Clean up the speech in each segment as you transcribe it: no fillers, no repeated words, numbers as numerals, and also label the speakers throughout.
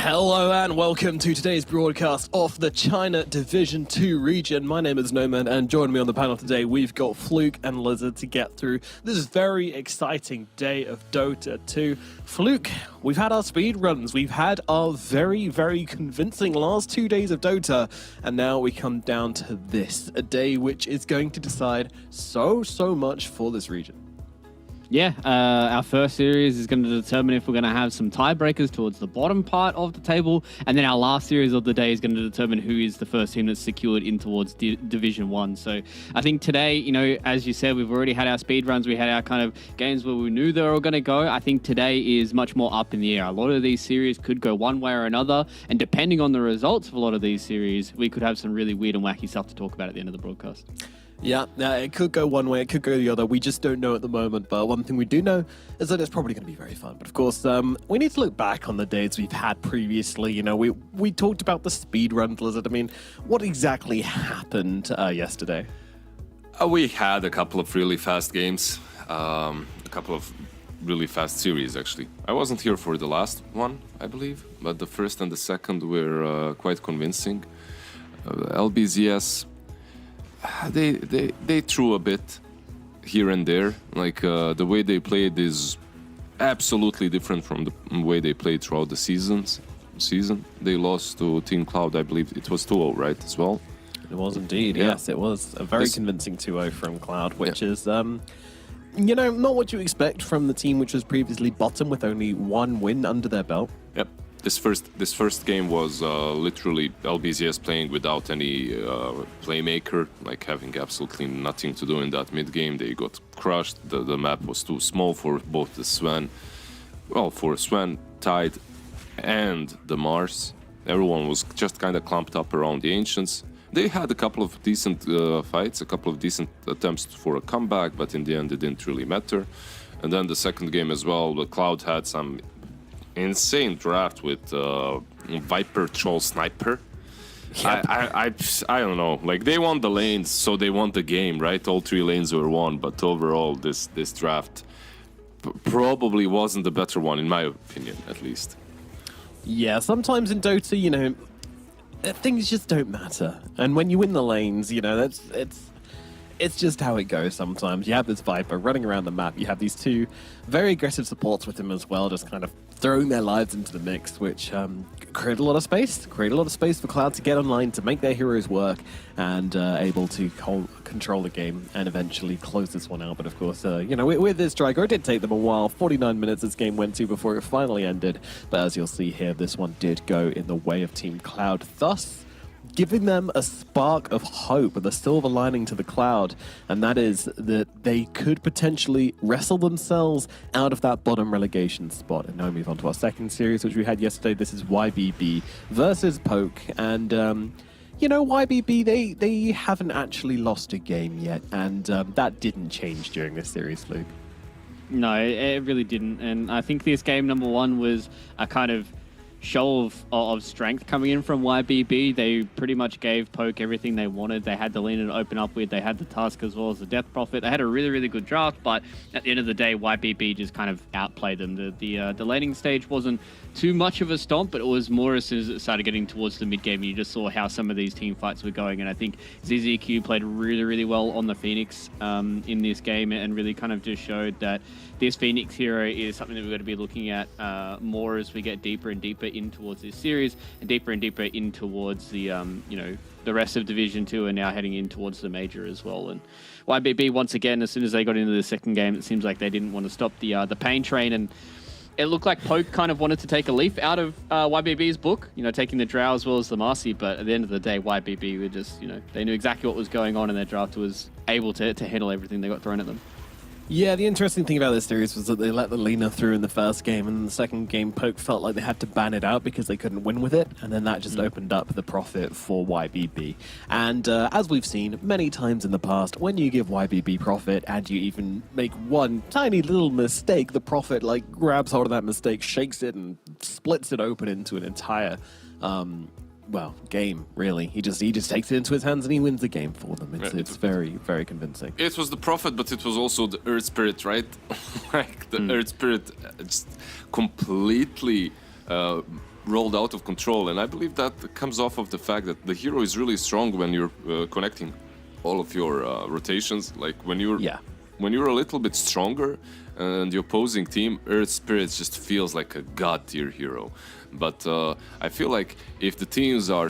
Speaker 1: Hello and welcome to today's broadcast of the China Division 2 region. My name is Noman and joining me on the panel today we've got Fluke and Lizard to get through this very exciting day of Dota 2. Fluke, we've had our speed runs, we've had our very convincing last 2 days of Dota, and now we come down to this, a day which is going to decide so much for this region.
Speaker 2: Yeah, our first series is going to determine if we're going to have some tiebreakers towards the bottom part of the table, and then our last series of the day is going to determine who is the first team that's secured in towards Division 1. So I think today, you know, as you said, we've already had our speed runs, we had our kind of games where we knew they were going to go. I think today is much more up in the air. A lot of these series could go one way or another, and depending on the results of a lot of these series, we could have some really weird and wacky stuff to talk about at the end of the broadcast.
Speaker 1: Yeah, it could go one way, it could go the other. We just don't know at the moment. But one thing we do know is that it's probably going to be very fun. But of course, we need to look back on the days we've had previously. You know, we talked about the speed run, Lizard. I mean, what exactly happened yesterday?
Speaker 3: We had a couple of really fast games, a couple of really fast series, actually. I wasn't here for the last one, I believe, but the first and the second were quite convincing. LBZS... They threw a bit here and there. Like the way they played is absolutely different from the way they played throughout the season. They lost to Team Cloud, I believe it was 2-0, right, as well?
Speaker 1: It was indeed, yeah. Yes. It was a very convincing 2-0 from Cloud, which is, you know, not what you expect from the team which was previously bottom with only one win under their belt.
Speaker 3: Yep. This first game was literally LBZS playing without any playmaker, like having absolutely nothing to do in that mid game. They got crushed. The map was too small for both the Sven, for Sven, Tide, and the Mars. Everyone was just kind of clumped up around the Ancients. They had a couple of decent fights, a couple of decent attempts for a comeback, but in the end it didn't really matter. And then the second game as well, the Cloud had some insane draft with Viper Troll Sniper. Yep. I don't know. Like, they won the lanes, so they won the game, right? All three lanes were won, but overall, this draft probably wasn't the better one, in my opinion, at least.
Speaker 1: Yeah, sometimes in Dota, you know, things just don't matter. And when you win the lanes, you know, it's just how it goes sometimes. You have this Viper running around the map. You have these two very aggressive supports with him as well, just kind of throwing their lives into the mix, which create a lot of space for Cloud to get online, to make their heroes work, and able to control the game and eventually close this one out. But of course, you know, with this Drago, it did take them a while. 49 minutes this game went to before it finally ended. But as you'll see here, this one did go in the way of Team Cloud, thus giving them a spark of hope, the silver lining to the Cloud, and that is that they could potentially wrestle themselves out of that bottom relegation spot. And now we move on to our second series, which we had yesterday. This is YBB versus Poke, and you know, YBB, they haven't actually lost a game yet, and that didn't change during this series, Luke.
Speaker 2: No, it really didn't, and I think this game number one was a kind of show of strength coming in from YBB. They pretty much gave Poke everything they wanted. They had the lane to open up with. They had the task as well as the Death Prophet. They had a really good draft, but at the end of the day, YBB just kind of outplayed them. The laning stage wasn't too much of a stomp, but it was more as soon as it started getting towards the mid game. You just saw how some of these team fights were going, and I think ZZQ played really well on the Phoenix in this game, and really kind of just showed that this Phoenix hero is something that we're going to be looking at more as we get deeper and deeper in towards this series, and deeper in towards the you know, the rest of Division 2, and now heading in towards the major as well. And YBB, once again, as soon as they got into the second game, it seems like they didn't want to stop the pain train, and it looked like Poke kind of wanted to take a leaf out of YBB's book, you know, taking the Drow as well as the Marcy, but at the end of the day, YBB were just, you know, they knew exactly what was going on, and their draft was able to handle everything they got thrown at them.
Speaker 1: Yeah, the interesting thing about this series was that they let the Lina through in the first game, and in the second game, Poke felt like they had to ban it out because they couldn't win with it, and then that just opened up the profit for YBB. And as we've seen many times in the past, when you give YBB profit and you even make one tiny little mistake, the profit like grabs hold of that mistake, shakes it, and splits it open into an entire well, game, really. He just takes it into his hands and he wins the game for them. It's very convincing.
Speaker 3: It was the Prophet, but it was also the Earth Spirit, right? Like, the Earth Spirit just completely rolled out of control, and I believe that comes off of the fact that the hero is really strong when you're connecting all of your rotations. Like when you're a little bit stronger, and the opposing team, Earth Spirits just feels like a god tier hero. But I feel like if the teams are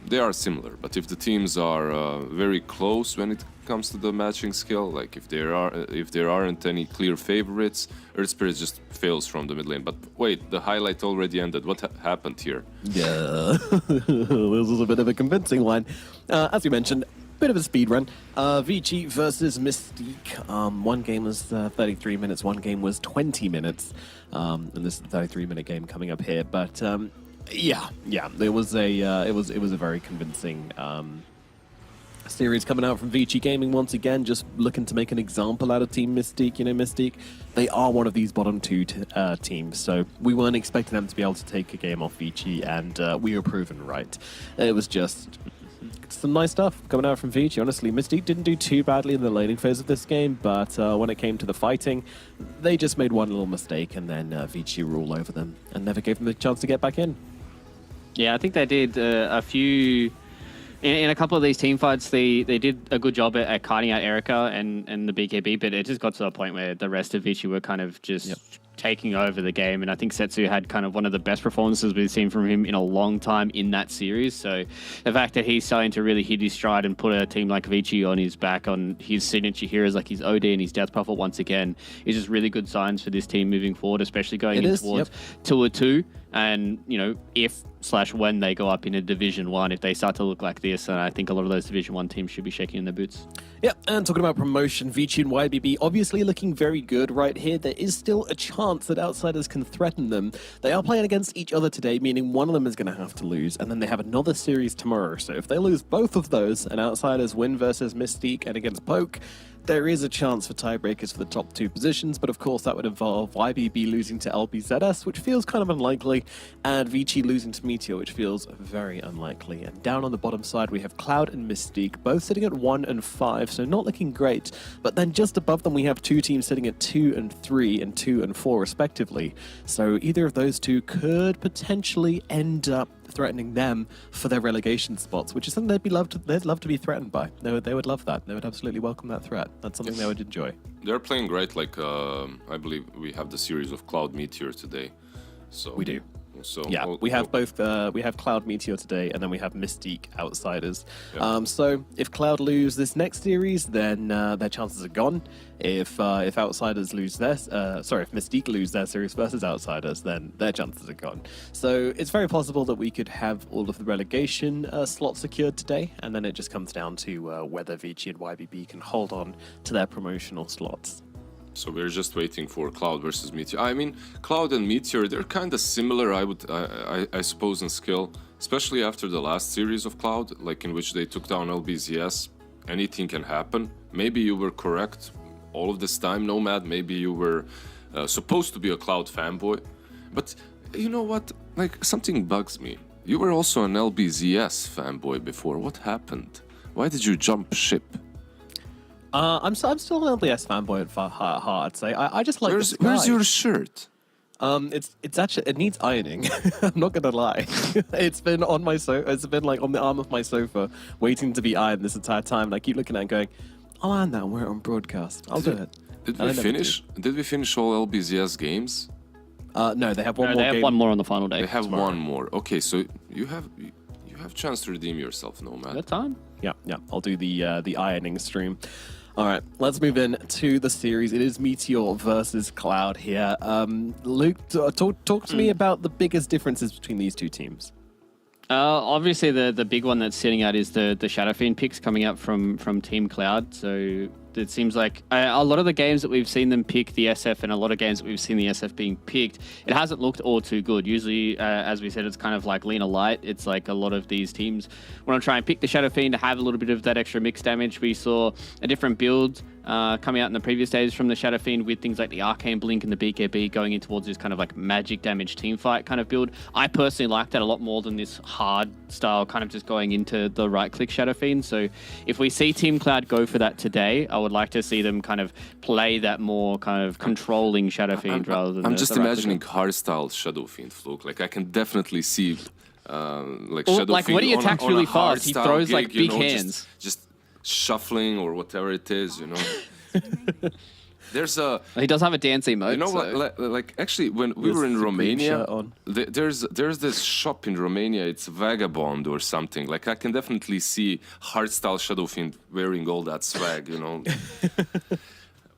Speaker 3: they are similar, but if the teams are very close when it comes to the matching skill, like if there aren't any clear favorites, Earth Spirit just fails from the mid lane. But wait, the highlight already ended. What happened here?
Speaker 1: Yeah, this was a bit of a convincing one. As you mentioned, bit of a speed run. Vici versus Mystique. One game was 33 minutes, one game was 20 minutes. And this is a 33-minute game coming up here. But yeah, it was a very convincing series coming out from Vici Gaming once again, just looking to make an example out of Team Mystique. You know, Mystique, they are one of these bottom two teams, so we weren't expecting them to be able to take a game off Vici, and we were proven right. It was just some nice stuff coming out from Vici. Honestly, Mystique didn't do too badly in the laning phase of this game, but when it came to the fighting, they just made one little mistake, and then Vici ruled over them and never gave them a chance to get back in.
Speaker 2: Yeah, I think they did a few... In a couple of these team fights, they did a good job at kiting out Erica and the BKB, but it just got to a point where the rest of Vici were kind of just taking over the game. And I think Setsu had kind of one of the best performances we've seen from him in a long time in that series. So the fact that he's starting to really hit his stride and put a team like Vici on his back, on his signature heroes like his OD and his Death Prophet once again, is just really good signs for this team moving forward, especially going towards Tour 2. And, you know, if/when they go up into Division 1, if they start to look like this, I think a lot of those Division 1 teams should be shaking in their boots.
Speaker 1: Yeah, and talking about promotion, Vici and YBB obviously looking very good right here. There is still a chance that outsiders can threaten them. They are playing against each other today, meaning one of them is going to have to lose, and then they have another series tomorrow. So if they lose both of those, and outsiders win versus Mystique and against Poke, there is a chance for tiebreakers for the top two positions, but of course that would involve YBB losing to LBZS, which feels kind of unlikely, and Vici losing to Meteor, which feels very unlikely. And down on the bottom side, we have Cloud and Mystique, both sitting at 1 and 5, so not looking great. But then just above them, we have two teams sitting at 2 and 3 and 2 and 4, respectively. So either of those two could potentially end up threatening them for their relegation spots, which is something they'd love to be threatened by. They would love that. They would absolutely welcome that threat. That's something they would enjoy.
Speaker 3: They're playing great. Like I believe we have the series of Cloud Meteor today. So
Speaker 1: we do.
Speaker 3: So
Speaker 1: yeah, we have both. We have Cloud Meteor today, and then we have Mystique Outsiders.
Speaker 3: Yeah.
Speaker 1: So if Cloud lose this next series, then their chances are gone. If Outsiders lose their, if Mystique lose their series versus Outsiders, then their chances are gone. So it's very possible that we could have all of the relegation slots secured today, and then it just comes down to whether Vici and YBB can hold on to their promotional slots.
Speaker 3: So we're just waiting for Cloud versus Meteor. I mean, Cloud and Meteor, they're kind of similar, I suppose, in skill, especially after the last series of Cloud, like in which they took down LBZS. Anything can happen. Maybe you were correct all of this time, Nomad. Maybe you were supposed to be a Cloud fanboy. But you know what? Like, something bugs me. You were also an LBZS fanboy before. What happened? Why did you jump ship?
Speaker 1: I'm still an LBS fanboy at heart, I'd say. I just like
Speaker 3: Where's your shirt?
Speaker 1: It's actually, it needs ironing. I'm not gonna lie. It's been on my it's been like on the arm of my sofa, waiting to be ironed this entire time. And I keep looking at it and going, I'll iron that and wear it on broadcast. I'll do it.
Speaker 3: Did we finish all LBZS games?
Speaker 1: No, they have one more.
Speaker 2: They have one more on the final day.
Speaker 3: They have one more. Okay, so you have chance to redeem yourself, Nomad.
Speaker 2: That time?
Speaker 1: Yeah. I'll do the ironing stream. All right, let's move in to the series. It is Meteor versus Cloud here. Luke, talk to me about the biggest differences between these two teams.
Speaker 2: Obviously, the big one that's sitting out is the Shadow Fiend picks coming out from Team Cloud. So it seems like a lot of the games that we've seen them pick the SF, and a lot of games that we've seen the SF being picked, it hasn't looked all too good. Usually, as we said, it's kind of like Lena Light. It's like a lot of these teams want to try and pick the Shadow Fiend to have a little bit of that extra mix damage. We saw a different build coming out in the previous days from the Shadow Fiend with things like the Arcane Blink and the BKB going in towards this kind of like magic damage team fight kind of build. I personally like that a lot more than this hard style kind of just going into the right-click Shadow Fiend. So if we see Team Cloud go for that today, I would like to see them kind of play that more kind of controlling Shadow Fiend rather than
Speaker 3: I'm just
Speaker 2: the
Speaker 3: imagining hardstyle Shadow Fiend Fluke. Like I can definitely see Shadow
Speaker 2: like
Speaker 3: Fiend
Speaker 2: when he
Speaker 3: on
Speaker 2: attacks
Speaker 3: a
Speaker 2: really fast, he
Speaker 3: hardstyle
Speaker 2: throws like
Speaker 3: gig, you
Speaker 2: big
Speaker 3: know,
Speaker 2: hands.
Speaker 3: Just shuffling or whatever it is, you know. There's a
Speaker 2: He does have a dance emote.
Speaker 3: you know
Speaker 2: so.
Speaker 3: like actually when we
Speaker 1: With
Speaker 3: were in
Speaker 1: the green
Speaker 3: Romania,
Speaker 1: shirt on.
Speaker 3: there's this shop in Romania. It's Vagabond or something. Like I can definitely see hardstyle Shadow Fiend wearing all that swag, you know,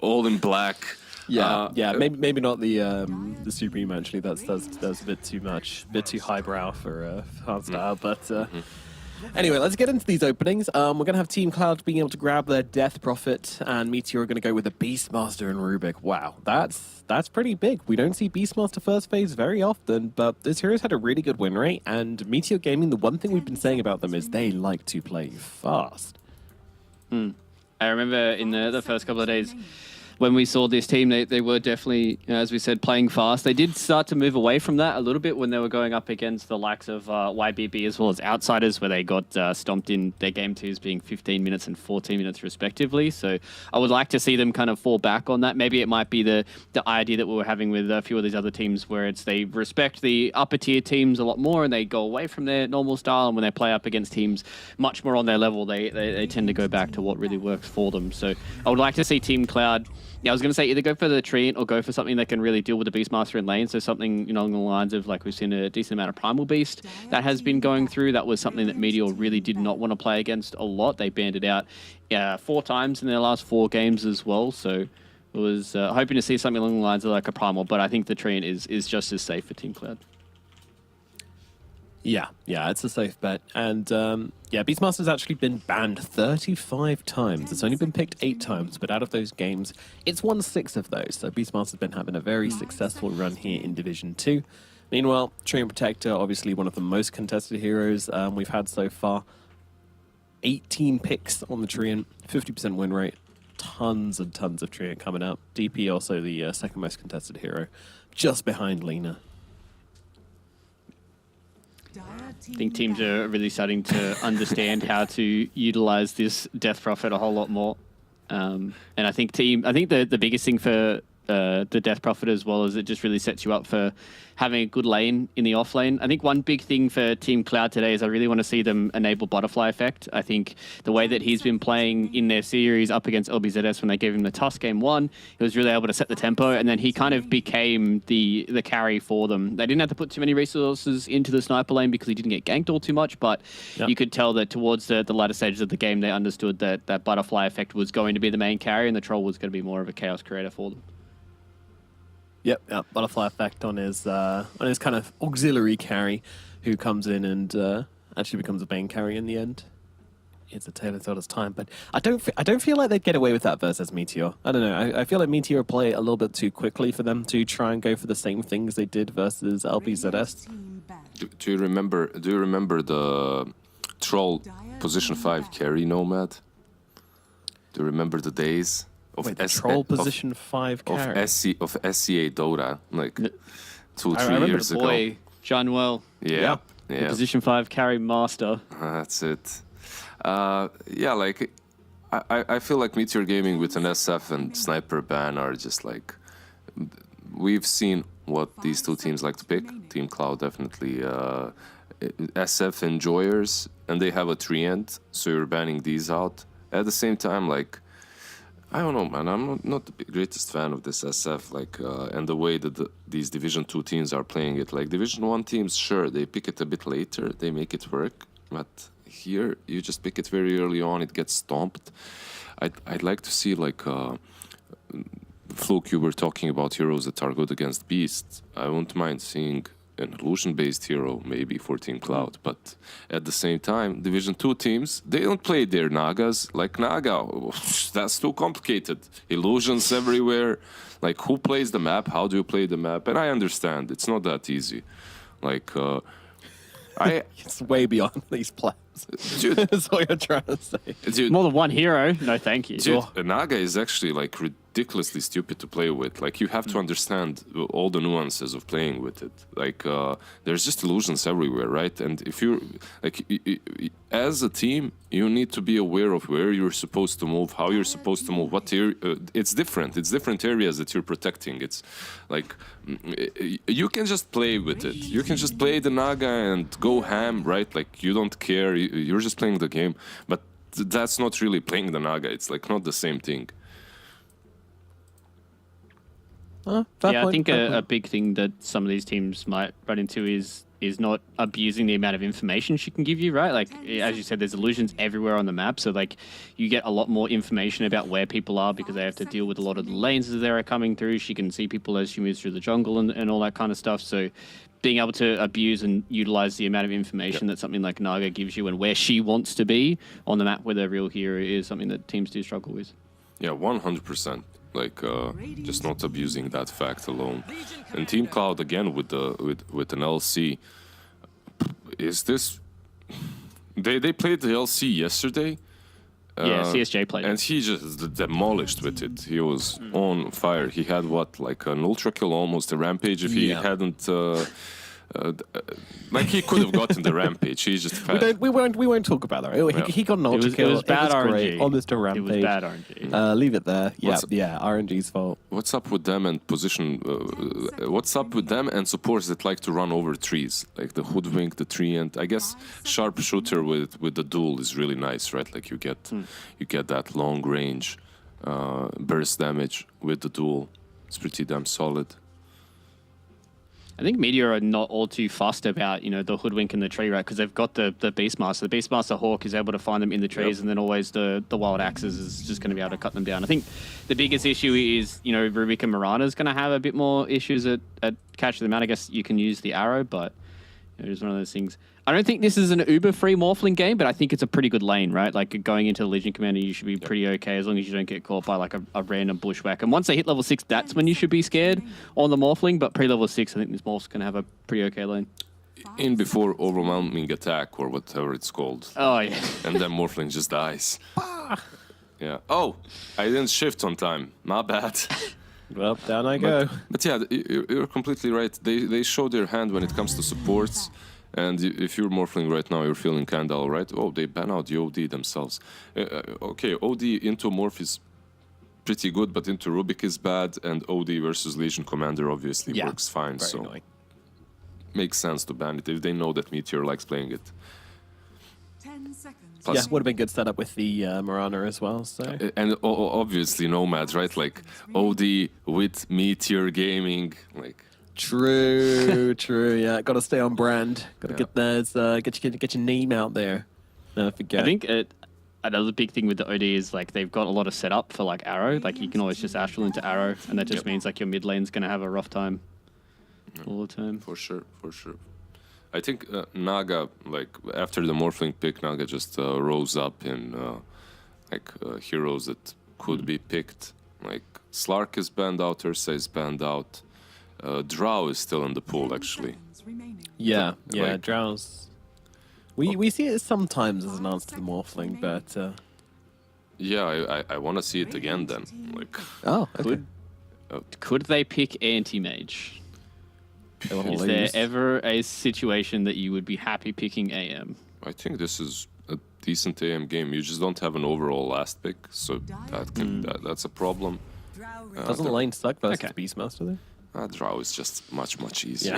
Speaker 3: all in black.
Speaker 1: Yeah, maybe not the Supreme actually. That's a bit too much, a bit too highbrow for hardstyle. But anyway, let's get into these openings. We're gonna have Team Cloud being able to grab their Death Prophet, and Meteor are gonna go with the Beastmaster and Rubik. Wow, that's pretty big. We don't see Beastmaster first phase very often, but this hero's had a really good win rate. And Meteor Gaming, the one thing we've been saying about them is they like to play fast.
Speaker 2: I remember in the first couple of days when we saw this team, they were definitely, as we said, playing fast. They did start to move away from that a little bit when they were going up against the likes of YBB as well as Outsiders, where they got stomped in their game twos being 15 minutes and 14 minutes respectively. So I would like to see them kind of fall back on that. Maybe it might be the idea that we were having with a few of these other teams where it's they respect the upper tier teams a lot more and they go away from their normal style. And when they play up against teams much more on their level, they tend to go back to what really works for them. So I would like to see Team Cloud. Yeah, I was going to say either go for the Treant or go for something that can really deal with the Beastmaster in lane. So something, along the lines of like we've seen a decent amount of Primal Beast that has been going through. That was something that Meteor really did not want to play against a lot. They banned it out 4 times in their last 4 games as well. So I was hoping to see something along the lines of like a Primal, but I think the Treant is just as safe for Team Cloud.
Speaker 1: Yeah, it's a safe bet. And Beastmaster's actually been banned 35 times. It's only been picked 8 times, but out of those games, it's won 6 of those. So Beastmaster's been having a very successful run here in Division 2. Meanwhile, Treant Protector, obviously one of the most contested heroes we've had so far. 18 picks on the Treant, 50% win rate, tons and tons of Treant coming out. DP also the second most contested hero, just behind Lena.
Speaker 2: I think teams are really starting to understand how to utilize this Death Prophet a whole lot more. And I think the biggest thing for the Death Prophet as well is it just really sets you up for having a good lane in the off lane. I think one big thing for Team Cloud today is I really want to see them enable Butterfly Effect. I think the way that he's been playing in their series up against LBZS when they gave him the Tusk game 1, he was really able to set the tempo, and then he kind of became the carry for them. They didn't have to put too many resources into the sniper lane because he didn't get ganked all too much, but you could tell that towards the latter stages of the game, they understood that Butterfly Effect was going to be the main carry and the Troll was going to be more of a chaos creator for them.
Speaker 1: Yep, Butterfly Effect on his kind of auxiliary carry, who comes in and actually becomes a main carry in the end. It's a tale as old as time, but I don't feel like they'd get away with that versus Meteor. I don't know. I feel like Meteor play a little bit too quickly for them to try and go for the same things they did versus LBZS.
Speaker 3: Do you remember the Troll position 5 carry Nomad? Do you remember the days?
Speaker 1: Wait, the Troll position 5 carry?
Speaker 3: Of SCA Dota, like 2-3 years ago.
Speaker 2: Boy, John Well.
Speaker 3: Yeah.
Speaker 2: Position 5 carry master.
Speaker 3: That's it. Like I feel like Meteor Gaming with an SF and Sniper ban are just like, we've seen what these two teams like to pick. Team Cloud definitely SF enjoyers, and they have a Treant, so you're banning these out. At the same time, like, I don't know, man. I'm not the greatest fan of this SF, like, and the way that these Division 2 teams are playing it. Like, Division 1 teams, sure, they pick it a bit later, they make it work, but here, you just pick it very early on, it gets stomped. I'd like to see, like, Fluke, you were talking about heroes that are good against beasts. I wouldn't mind seeing an illusion-based hero, maybe, for Team Cloud. But at the same time, Division 2 teams, they don't play their Nagas. Like, Naga, that's too complicated. Illusions everywhere. Like, who plays the map? How do you play the map? And I understand, it's not that easy. Like,
Speaker 1: It's way beyond these
Speaker 3: Dude,
Speaker 1: That's what you're trying to say.
Speaker 3: dude,
Speaker 2: More than one hero? No, thank you.
Speaker 3: Dude, Naga is actually like ridiculously stupid to play with. Like you have to understand all the nuances of playing with it. Like there's just illusions everywhere, right? And if you're like as a team, you need to be aware of where you're supposed to move, how you're supposed to move. It's different. It's different areas that you're protecting. It's like you can just play with it. You can just play the Naga and go ham, right? Like you don't care. You're just playing the game, but that's not really playing the Naga. It's like not the same thing.
Speaker 1: Fair
Speaker 2: I
Speaker 1: point,
Speaker 2: think
Speaker 1: fair
Speaker 2: a
Speaker 1: point.
Speaker 2: big thing that some of these teams might run into is not abusing the amount of information she can give you, right? Like, as you said, there's illusions everywhere on the map. So, like, you get a lot more information about where people are because they have to deal with a lot of the lanes as they're coming through. She can see people as she moves through the jungle and all that kind of stuff. So, being able to abuse and utilize the amount of information that something like Naga gives you and where she wants to be on the map where the real hero is something that teams do struggle with.
Speaker 3: Yeah, 100%. Like just not abusing that fact alone. And Team Cloud again with an LC. Is this? They played the LC yesterday.
Speaker 2: CSJ played.
Speaker 3: And he just demolished with it. He was on fire. He had what, like an ultra kill, almost a rampage. If he hadn't, like he could have gotten the rampage. He's just fast.
Speaker 1: We won't talk about that. He got an ultra kill.
Speaker 2: It was bad RNG.
Speaker 1: Great. Almost a rampage.
Speaker 2: It was bad RNG.
Speaker 1: Leave it there. Yeah, RNG's fault.
Speaker 3: What's up with them and position? What's up with them and supports that like to run over trees, like the hoodwink, the tree, and I guess sharpshooter with the duel is really nice, right? Like you get that long range burst damage with the duel. It's pretty damn solid.
Speaker 2: I think Meteor are not all too fussed about, the hoodwink and the tree, right? Because they've got the Beastmaster. The Beastmaster Hawk is able to find them in the trees, and then always the Wild Axes is just going to be able to cut them down. I think the biggest issue is, Rubik and Mirana is going to have a bit more issues at catching them out. I guess you can use the arrow, but it's one of those things. I don't think this is an uber-free Morphling game, but I think it's a pretty good lane, right? Like going into the Legion Commander, you should be pretty okay as long as you don't get caught by like a random bushwhack. And once they hit level 6, that's when you should be scared on the Morphling. But pre-level 6, I think this Morph's going to have a pretty okay lane.
Speaker 3: In before overwhelming attack or whatever it's called.
Speaker 2: Oh, yeah.
Speaker 3: And then Morphling just dies. Yeah. Oh, I didn't shift on time. My bad.
Speaker 1: Well, down I go.
Speaker 3: But yeah, you're completely right. They show their hand when it comes to supports. And if you're Morphling right now, you're feeling kinda alright. Oh, they ban out the OD themselves. Okay, OD into Morph is pretty good, but into Rubik is bad, and OD versus Legion Commander obviously works fine.
Speaker 1: Very
Speaker 3: So
Speaker 1: annoying.
Speaker 3: makes sense to ban it if they know that Meteor likes playing it.
Speaker 4: 10 seconds.
Speaker 3: Plus-
Speaker 1: Yeah, would have been good setup with the Mirana as well. So
Speaker 3: And obviously Nomads, right? Like OD with Meteor Gaming, like.
Speaker 1: true. Yeah, got to stay on brand. Got to get those. Get your name out there. Never forget.
Speaker 2: I think another big thing with the OD is like they've got a lot of setup for like Arrow. Like you can always just Astral into Arrow, and that just means like your mid lane's going to have a rough time all the time.
Speaker 3: For sure. I think Naga, like after the Morphling pick, Naga just rose up in heroes that could be picked. Like Slark is banned out, Ursa is banned out. Drow is still in the pool, actually.
Speaker 1: yeah,
Speaker 3: like-
Speaker 1: Drowse. We see it sometimes as an answer to the Morphling, but
Speaker 3: Yeah, I want to see it again then. Like,
Speaker 1: oh, okay.
Speaker 2: Could they pick Anti-Mage?
Speaker 1: They wanna
Speaker 2: Is
Speaker 1: lose.
Speaker 2: there ever a situation that you would be happy picking AM?
Speaker 3: I think this is a decent AM game. You just don't have an overall last pick, so that's a problem.
Speaker 1: Doesn't the lane suck versus
Speaker 2: Okay.
Speaker 1: Beastmaster though?
Speaker 3: Drow is just much easier.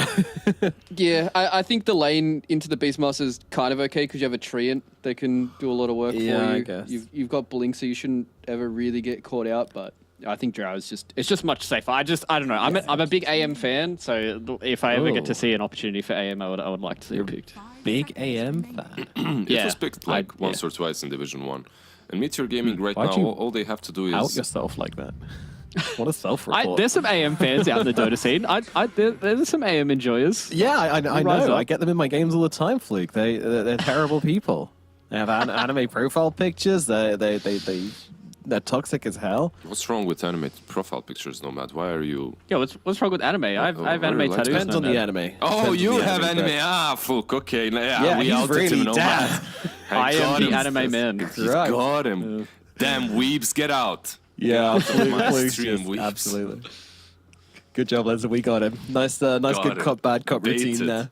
Speaker 1: Yeah.
Speaker 5: Yeah, I think the lane into the Beastmaster is kind of okay because you have a Treant that can do a lot of work
Speaker 1: Yeah,
Speaker 5: for you.
Speaker 1: I guess.
Speaker 5: You've got Blink, so you shouldn't ever really get caught out. But
Speaker 2: I think Drow is just much safer. I don't know. I'm a big AM fan, so if I ever get
Speaker 1: Oh.
Speaker 2: to see an opportunity for AM, I would like to see it picked.
Speaker 1: Big AM fan.
Speaker 3: It
Speaker 2: Yeah,
Speaker 3: was picked like once or twice in Division 1. And Meteor Gaming right
Speaker 1: Why'd
Speaker 3: now,
Speaker 1: you
Speaker 3: all they have to do
Speaker 1: Out
Speaker 3: is...
Speaker 1: yourself like that. What a self-report.
Speaker 2: There's some AM fans out in the Dota scene. There's some AM enjoyers.
Speaker 1: Yeah, I
Speaker 2: Rise
Speaker 1: know.
Speaker 2: up.
Speaker 1: I get them in my games all the time, Fluke. They're terrible people. They have anime profile pictures. They They're toxic as hell.
Speaker 3: What's wrong with animated profile pictures, Nomad? Why are you...
Speaker 2: Yeah, what's wrong with anime? I have
Speaker 3: very
Speaker 2: anime
Speaker 3: light.
Speaker 2: tattoos.
Speaker 1: Depends on the
Speaker 2: Nomad.
Speaker 1: anime.
Speaker 3: Oh,
Speaker 1: Depends
Speaker 3: you
Speaker 1: on the
Speaker 3: have anime.
Speaker 1: but-
Speaker 3: Ah, fuck. Okay.
Speaker 1: Yeah,
Speaker 3: we
Speaker 1: he's
Speaker 3: outed
Speaker 1: really
Speaker 3: him, Nomad.
Speaker 1: down.
Speaker 2: I am
Speaker 3: got
Speaker 2: the
Speaker 3: him.
Speaker 2: anime man.
Speaker 3: He
Speaker 1: Right.
Speaker 3: got him. Damn, weebs, get out.
Speaker 1: Yeah, absolutely.
Speaker 3: my
Speaker 1: Please,
Speaker 3: stream,
Speaker 1: just-
Speaker 3: weeps.
Speaker 1: absolutely. Good job, Leslie. We got him. Nice, nice,
Speaker 3: Got
Speaker 1: good
Speaker 3: him.
Speaker 1: cop, bad cop routine
Speaker 3: Baited.
Speaker 1: there.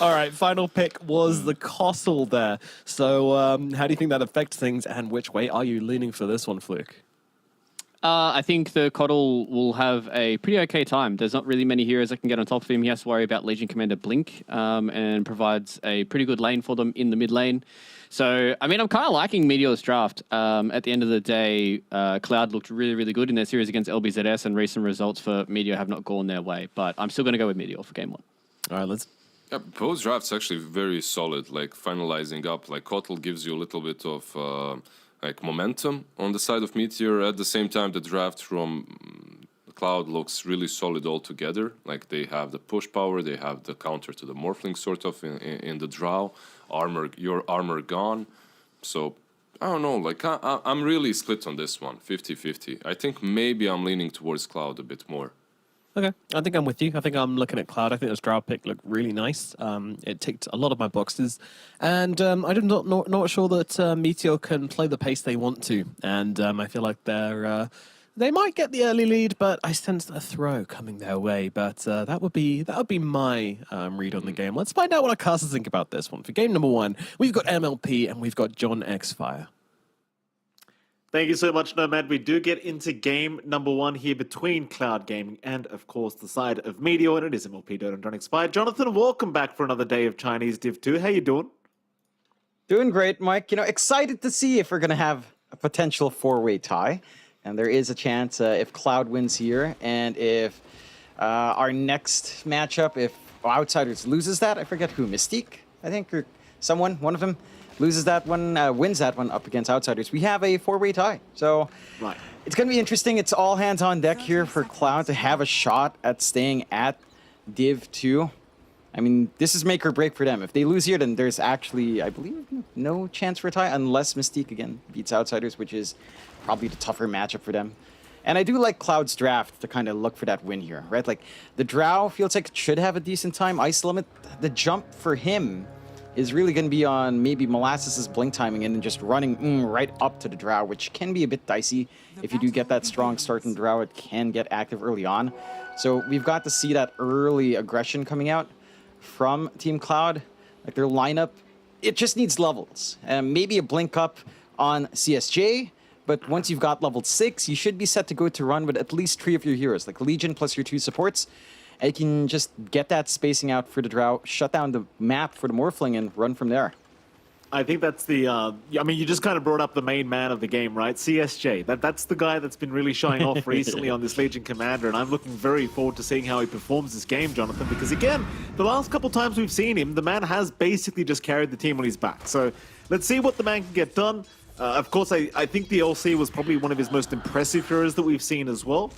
Speaker 1: All right, final pick was the Castle there. So, how do you think that affects things, and which way are you leaning for this one, Fluke?
Speaker 2: I think the Coddle will have a pretty okay time. There's not really many heroes that can get on top of him. He has to worry about Legion Commander Blink, and provides a pretty good lane for them in the mid lane. So, I mean, I'm kind of liking Meteor's draft. At the end of the day, Cloud looked really, really good in their series against LBZS, and recent results for Meteor have not gone their way. But I'm still going to go with Meteor for game 1.
Speaker 1: All right, let's.
Speaker 3: Yeah, both drafts actually very solid. Like finalizing up, like Kotal gives you a little bit of like momentum on the side of Meteor. At the same time, the draft from Cloud looks really solid altogether. Like they have the push power, they have the counter to the Morphling sort of in the draw. Your armor gone. So I don't know. Like I'm really split on this one, 50-50. I think maybe I'm leaning towards Cloud a bit more.
Speaker 1: Okay, I think I'm with you. I think I'm looking at Cloud. I think this draft pick looked really nice. It ticked a lot of my boxes, and I'm not sure that Meteor can play the pace they want to. And I feel like they might get the early lead, but I sense a throw coming their way. But that would be my read on the game. Let's find out what our casters think about this one. For game number 1, we've got MLP and we've got John Xfire.
Speaker 6: Thank you so much, Nomad. We do get into game number 1 here between Cloud Gaming and, of course, the side of Meteor, and it is MLP Dota and John Expired. Jonathan, welcome back for another day of Chinese Div 2. How you doing?
Speaker 7: Doing great, Mike. You know, excited to see if we're going to have a potential 4-way tie. And there is a chance if Cloud wins here, and if our next matchup, if Outsiders loses that, I forget who, Mystique, I think, or someone, one of them, loses that one, wins that one up against Outsiders, we have a 4-way tie. So
Speaker 6: Right.
Speaker 7: it's going to be interesting. It's all hands on deck here for Cloud to have a shot at staying at Div 2. I mean, this is make or break for them. If they lose here, then there's actually, I believe, no chance for a tie unless Mystique again beats Outsiders, which is probably the tougher matchup for them. And I do like Cloud's draft to kind of look for that win here, right? Like, the Drow feels like it should have a decent time. Ice Limit, the jump for him is really going to be on maybe Molasses' blink timing and then just running right up to the Drow, which can be a bit dicey. If you do get that strong start in Drow, it can get active early on. So we've got to see that early aggression coming out from Team Cloud. Like, their lineup, it just needs levels. Maybe a blink up on CSJ, but once you've got level 6, you should be set to go to run with at least 3 of your heroes, like Legion plus your 2 supports. And you can just get that spacing out for the Drow, shut down the map for the Morphling, and run from there.
Speaker 6: I think that's the, I mean, you just kind of brought up the main man of the game, right? CSJ. That's the guy that's been really showing off recently on this Legion Commander, and I'm looking very forward to seeing how he performs this game, Jonathan, because again, the last couple times we've seen him, the man has basically just carried the team on his back. So let's see what the man can get done. Of course, I think the LC was probably one of his most impressive heroes that we've seen as well.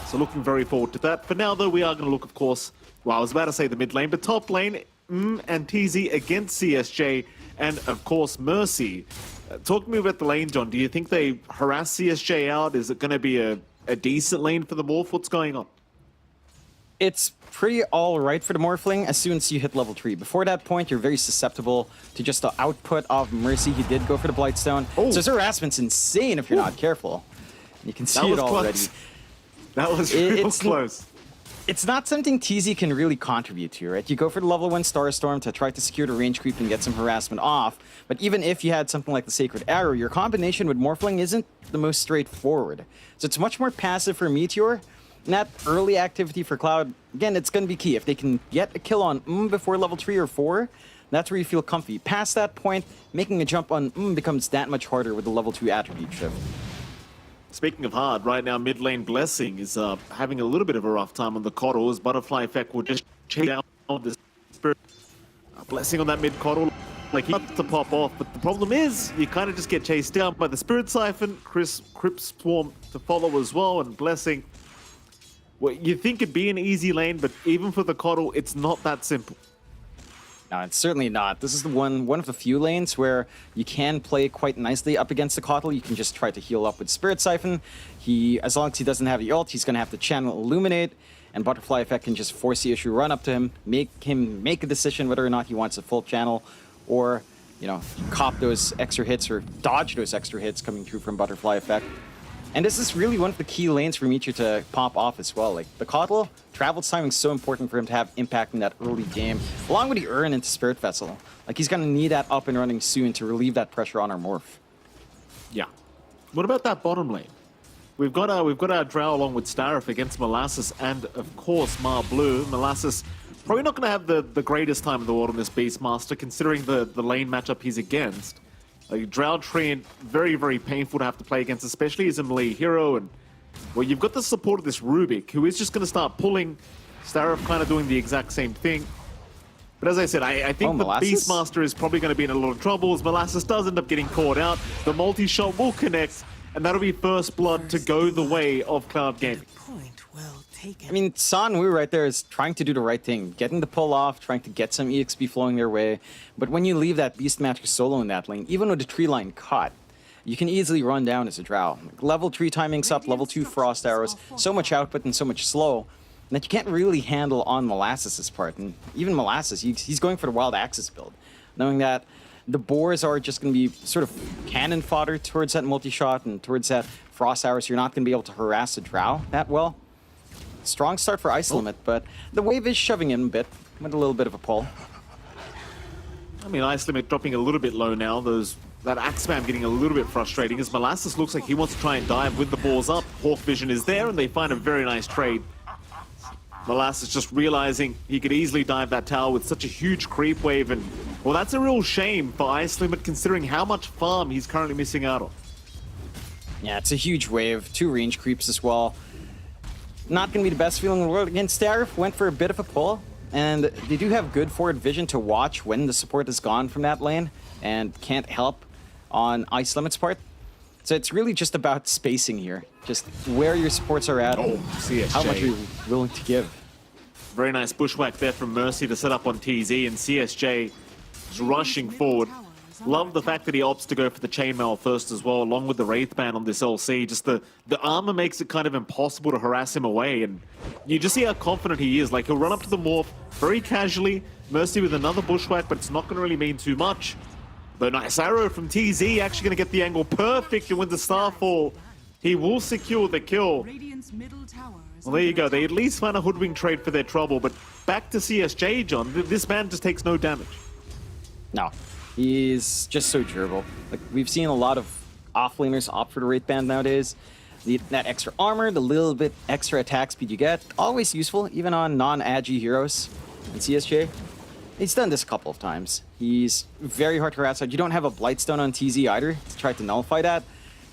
Speaker 6: So looking very forward to that. For now, though, we are going to look, of course, well, I was about to say the mid lane, but top lane, and TZ against CSJ, and, of course, Mercy. Talk to me about the lane, John. Do you think they harass CSJ out? Is it going to be a decent lane for the Morph? What's going on?
Speaker 7: It's pretty all right for the Morphling as soon as you hit level 3. Before that point, you're very susceptible to just the output of Mercy. He did go for the Blightstone.
Speaker 6: Oh.
Speaker 7: So his harassment's insane if you're not careful. You can see it already.
Speaker 6: Close. That was real close.
Speaker 7: It's not something TZ can really contribute to, right? You go for the level 1 Starstorm to try to secure the range creep and get some harassment off, but even if you had something like the Sacred Arrow, your combination with Morphling isn't the most straightforward. So it's much more passive for Meteor, and that early activity for Cloud, again, it's going to be key. If they can get a kill on before level 3 or 4, that's where you feel comfy. Past that point, making a jump on becomes that much harder with the level 2 attribute shift.
Speaker 6: Speaking of hard, right now mid lane Blessing is having a little bit of a rough time on the Coddle. His Butterfly Effect will just chase down the Spirit. Blessing on that mid Coddle, like he wants to pop off, but the problem is you kind of just get chased down by the Spirit Siphon, Crypt Swarm to follow as well, and Blessing. Well, you think it'd be an easy lane, but even for the Coddle, it's not that simple.
Speaker 7: No, it's certainly not. This is the one of the few lanes where you can play quite nicely up against the Kotl. You can just try to heal up with Spirit Siphon. As long as he doesn't have the ult, he's going to have to channel Illuminate, and Butterfly Effect can just force the issue, run up to him make a decision whether or not he wants a full channel, or, you know, cop those extra hits or dodge those extra hits coming through from Butterfly Effect. And this is really one of the key lanes for Micho to pop off as well. Like, the Kotl, travel timing is so important for him to have impact in that early game, along with the Urn into Spirit Vessel. Like, he's going to need that up and running soon to relieve that pressure on our Morph.
Speaker 6: Yeah. What about that bottom lane? We've got our Drow along with Starif against Molasses and, of course, Mar Blue. Molasses probably not going to have the greatest time in the world on this Beastmaster, considering the lane matchup he's against. Like, Drow Treant, very, very painful to have to play against, especially as a melee hero. And, well, you've got the support of this Rubik, who is just going to start pulling. Starif kind of doing the exact same thing. But as I said, I think the
Speaker 7: Molasses?
Speaker 6: Beastmaster is probably going to be in a lot of trouble, as Molasses does end up getting caught out. The multi-shot will connect, and that'll be first blood to go the way of Cloud Gaming.
Speaker 4: Point well taken.
Speaker 7: I mean, San Wu right there is trying to do the right thing, getting the pull off, trying to get some EXP flowing their way. But when you leave that Beastmaster solo in that lane, even with the tree line cut, you can easily run down as a Drow. Like, level 3 timings up, level 2 Frost Arrows, so much output and so much slow that you can't really handle on Molasses' part. And even Molasses, he's going for the Wild Axis build, knowing that the boars are just going to be sort of cannon fodder towards that multi-shot and towards that Frost Arrows. You're not going to be able to harass the Drow that well. Strong start for Ice Limit, but the wave is shoving in a bit with a little bit of a pull.
Speaker 6: I mean, Ice Limit dropping a little bit low now. That Axe Spam getting a little bit frustrating, as Molasses looks like he wants to try and dive with the balls up. Hawk Vision is there, and they find a very nice trade. Molasses just realizing he could easily dive that tower with such a huge creep wave, and, well, that's a real shame for Ice Limit considering how much farm he's currently missing out on.
Speaker 7: Yeah, it's a huge wave. 2 range creeps as well. Not going to be the best feeling in the world. Again, Starif went for a bit of a pull, and they do have good forward vision to watch when the support is gone from that lane and can't help on Ice Limit's part. So it's really just about spacing here. Just where your supports are at,
Speaker 6: CSJ.
Speaker 7: how much you're willing to give.
Speaker 6: Very nice bushwhack there from Mercy to set up on TZ, and CSJ is rushing forward. Love the fact that he opts to go for the chainmail first as well, along with the Wraith Band on this LC. Just the armor makes it kind of impossible to harass him away, and you just see how confident he is. Like, he'll run up to the morph very casually, Mercy with another bushwhack, but it's not going to really mean too much. Though nice arrow from TZ, actually going to get the angle perfect, and with the Starfall, he will secure the kill.
Speaker 4: Radiant's middle tower is
Speaker 6: Well, there you
Speaker 4: under
Speaker 6: go. They at least find a hoodwink trade for their trouble, but back to CSJ, John. This man just takes no damage.
Speaker 7: No, he's just so durable. Like, we've seen a lot of offlaners opt for the Wraith Band nowadays. That extra armor, the little bit extra attack speed you get, always useful, even on non-agi heroes. And CSJ, he's done this a couple of times. He's very hard to harass. You don't have a Blightstone on TZ either to try to nullify that.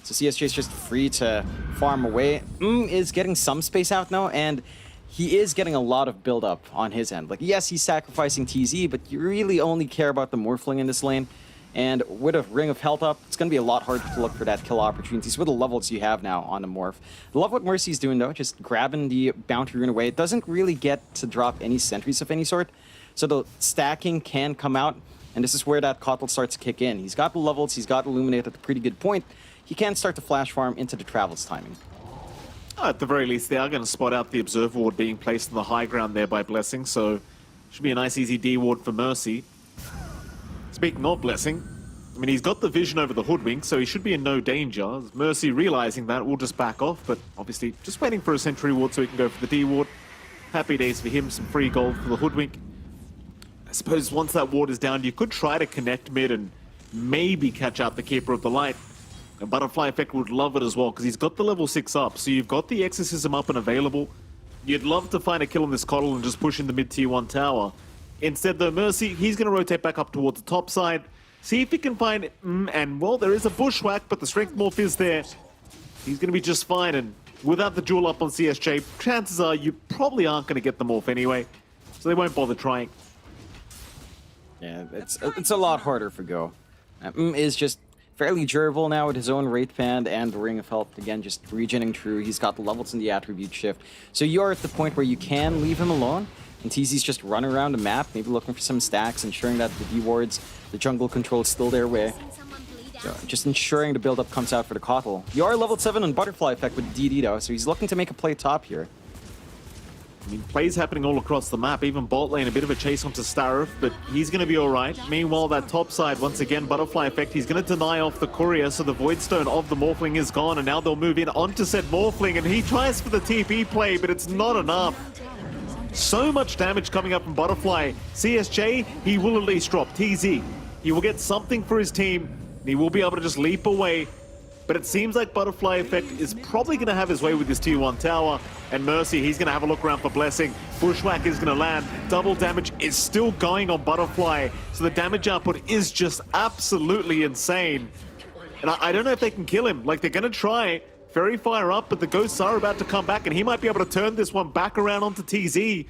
Speaker 7: So CSJ is just free to farm away. Is getting some space out now, and he is getting a lot of build-up on his end. Like, yes, he's sacrificing TZ, but you really only care about the Morphling in this lane. And with a Ring of Health up, it's going to be a lot harder to look for that kill opportunities with the levels you have now on the Morph. I love what Mercy's doing, though, just grabbing the Bounty Rune away. It doesn't really get to drop any sentries of any sort, so the stacking can come out, and this is where that Kotl starts to kick in. He's got the levels, he's got Illuminate at a pretty good point. He can start to flash farm into the Travels timing.
Speaker 6: At the very least, they are going to spot out the Observer Ward being placed on the high ground there by Blessing, so should be a nice easy D ward for Mercy. Speaking of Blessing, I mean, he's got the vision over the Hoodwink, so he should be in no danger. Mercy realizing that will just back off, but obviously just waiting for a Sentry Ward so he can go for the D ward. Happy days for him, some free gold for the Hoodwink. I suppose once that ward is down, you could try to connect mid and maybe catch out the Keeper of the Light. And Butterfly Effect would love it as well, because he's got the level 6 up, so you've got the Exorcism up and available. You'd love to find a kill on this Kotl and just push in the mid-tier 1 tower. Instead, though, Mercy, he's going to rotate back up towards the top side, see if he can find and, well, there is a bushwhack, but the Strength Morph is there. He's going to be just fine, and without the duel up on CSJ, chances are you probably aren't going to get the Morph anyway, so they won't bother trying.
Speaker 7: Yeah, it's a lot harder for Go. Is just fairly durable now with his own Wraith Band and the Ring of Health. Again, just regening true. He's got the levels in the attribute shift. So you're at the point where you can leave him alone, And TZ's just running around the map, maybe looking for some stacks, ensuring that the D-wards, the jungle control is still their way. So just ensuring the build-up comes out for the Kotl. You are level 7 on Butterfly Effect with DD though, so he's looking to make a play top here.
Speaker 6: I mean, plays happening all across the map. Even bot lane, a bit of a chase onto Starif, but he's going to be all right. Meanwhile, that top side, once again, Butterfly Effect, he's going to deny off the courier, so the Voidstone of the Morphling is gone, and now they'll move in onto said Morphling, and he tries for the TP play, but it's not enough. So much damage coming up from Butterfly. CSJ, he will at least drop. TZ, he will get something for his team, and he will be able to just leap away. But it seems like Butterfly Effect is probably going to have his way with this tier 1 tower. And Mercy, he's going to have a look around for Blessing. Bushwhack is going to land. Double damage is still going on Butterfly. So the damage output is just absolutely insane. And I don't know if they can kill him. Like, they're going to try. Fairy Fire up, but the ghosts are about to come back. And he might be able to turn this one back around onto TZ.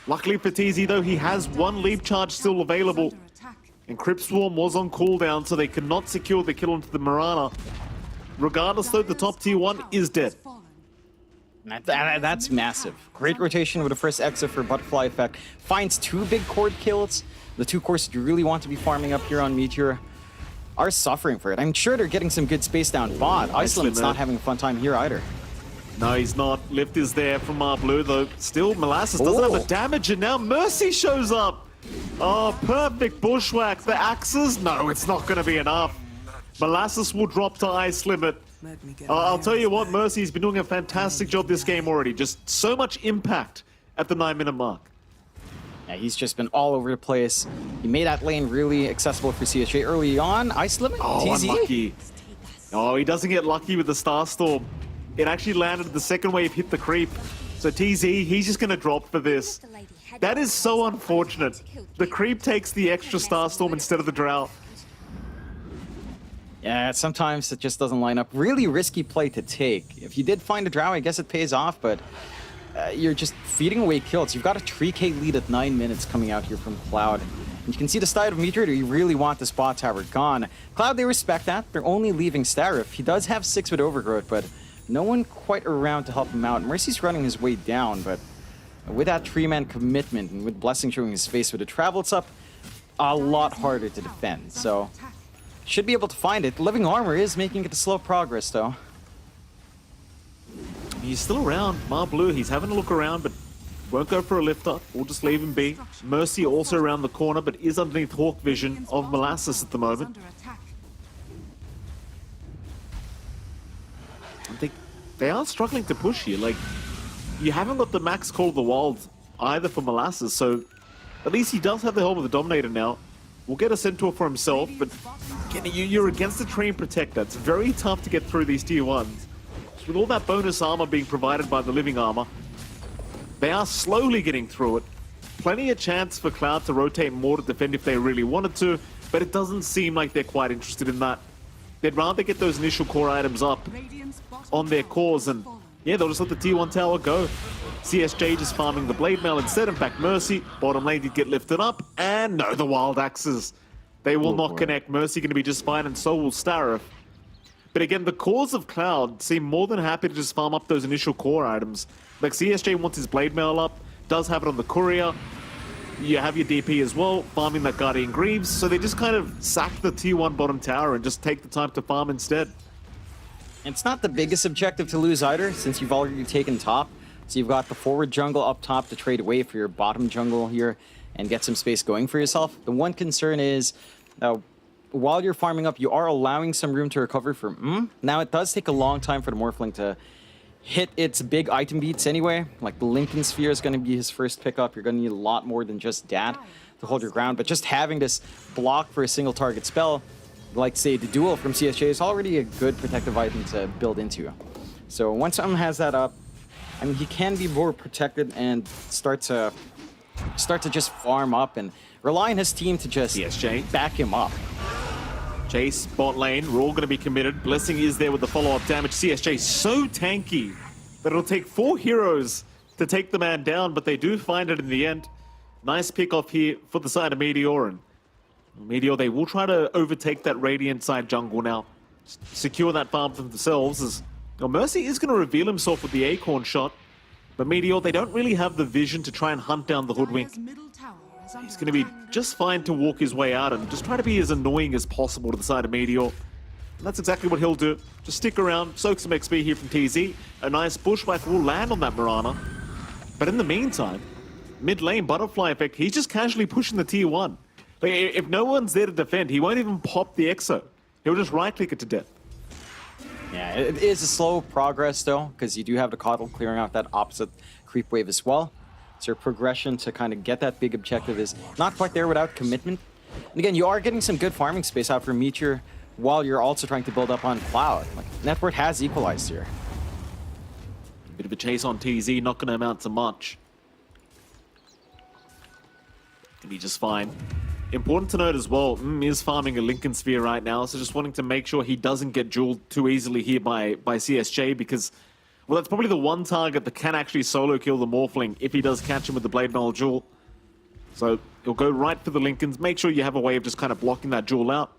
Speaker 6: Luckily for TZ, though, he has one leap charge still available. And Crypt Swarm was on cooldown, so they cannot secure the kill onto the Mirana. Regardless, though, the top tier 1 is dead.
Speaker 7: That's massive. Great rotation with the first exit for Butterfly Effect. Finds 2 big cord kills. The 2 cores you really want to be farming up here on Meteor are suffering for it. I'm sure they're getting some good space down bot. Iceland's not having a fun time here either.
Speaker 6: No, he's not. Lift is there from Blue, though. Still, Molasses doesn't have the damage, and now Mercy shows up. Oh, perfect Bushwhack. The axes? No, it's not going to be enough. Molasses will drop to Ice Limit. I'll tell you what, Mercy's been doing a fantastic job this game already. Just so much impact at the 9-minute mark.
Speaker 7: Yeah, he's just been all over the place. He made that lane really accessible for CSJ early on. Ice Limit?
Speaker 6: Oh,
Speaker 7: TZ?
Speaker 6: unlucky. Oh, he doesn't get lucky with the Starstorm. It actually landed, the second wave hit the creep. So TZ, he's just going to drop for this. That is so unfortunate. The creep takes the extra Starstorm instead of the Drought.
Speaker 7: Yeah, sometimes it just doesn't line up. Really risky play to take. If you did find a Drow, I guess it pays off, but you're just feeding away kills. You've got a 3k lead at 9 minutes coming out here from Cloud. And you can see the side of Meteor, you really want the spot tower gone. Cloud, they respect that. They're only leaving Starif. He does have 6 with Overgrowth, but no one quite around to help him out. Mercy's running his way down, but with that 3-man commitment and with Blessing showing his face with the travel, it's up a lot harder to defend. So should be able to find it. Living Armor is making it a slow progress, though.
Speaker 6: He's still around. Blue, he's having a look around, but won't go for a lift up. We'll just leave him be. Mercy also around the corner, but is underneath Hawk Vision of Molasses at the moment. I think they are struggling to push here. Like, you haven't got the max Call of the Wild either for Molasses, so at least he does have the helm of the Dominator now. We'll get a Centaur for himself, but again, you're against the Train Protector. It's very tough to get through these tier 1s. With all that bonus armor being provided by the Living Armor, they are slowly getting through it. Plenty of chance for Cloud to rotate more to defend if they really wanted to, but it doesn't seem like they're quite interested in that. They'd rather get those initial core items up on their cores, and yeah, they'll just let the tier 1 tower go. CSJ just farming the Blade Mail instead. In fact, Mercy, bottom lane did get lifted up, and no, the Wild Axes. They will not connect. Mercy going to be just fine, and so will Starif. But again, the cores of Cloud seem more than happy to just farm up those initial core items. Like, CSJ wants his Blade Mail up, does have it on the Courier. You have your DP as well, farming that Guardian Greaves. So they just kind of sack the tier 1 bottom tower and just take the time to farm instead.
Speaker 7: It's not the biggest objective to lose either, since you've already taken top. So you've got the forward jungle up top to trade away for your bottom jungle here and get some space going for yourself. The one concern is, while you're farming up, you are allowing some room to recover from Now, it does take a long time for the Morphling to hit its big item beats anyway. Like, the Lincoln Sphere is going to be his first pickup. You're going to need a lot more than just that to hold your ground. But just having this block for a single target spell, like, say, the Duel from CSJ, is already a good protective item to build into. So once someone has that up, I mean, he can be more protected and start to just farm up and rely on his team to just back him up.
Speaker 6: Chase, bot lane, we're all going to be committed. Blessing is there with the follow-up damage. CSJ so tanky that it'll take 4 heroes to take the man down, but they do find it in the end. Nice pick off here for the side of Meteor. And Meteor, they will try to overtake that Radiant side jungle now. Secure that farm for themselves as Mercy is going to reveal himself with the Acorn shot. But Meteor, they don't really have the vision to try and hunt down the Hoodwink.
Speaker 4: Dire's middle tower is under
Speaker 6: He's going to be
Speaker 4: attack.
Speaker 6: just fine to walk his way out and just try to be as annoying as possible to the side of Meteor. And that's exactly what he'll do. Just stick around, soak some XP here from TZ. A nice bushwhack will land on that Mirana. But in the meantime, mid lane butterfly effect, he's just casually pushing the tier 1. Like, if no one's there to defend, he won't even pop the Exo. He'll just right-click it to death.
Speaker 7: Yeah, it is a slow progress though, because you do have the Coddle clearing out that opposite creep wave as well. So your progression to kind of get that big objective is not quite there without commitment. And again, you are getting some good farming space out for Meteor while you're also trying to build up on Cloud. Like, Network has equalized here.
Speaker 6: Bit of a chase on TZ, not going to amount to much. Gonna be just fine. Important to note as well, is farming a Lincoln Sphere right now, so just wanting to make sure he doesn't get jeweled too easily here by CSJ, because, well, that's probably the one target that can actually solo kill the Morphling if he does catch him with the Blade Mail Jewel. So he'll go right for the Lincolns. Make sure you have a way of just kind of blocking that jewel out.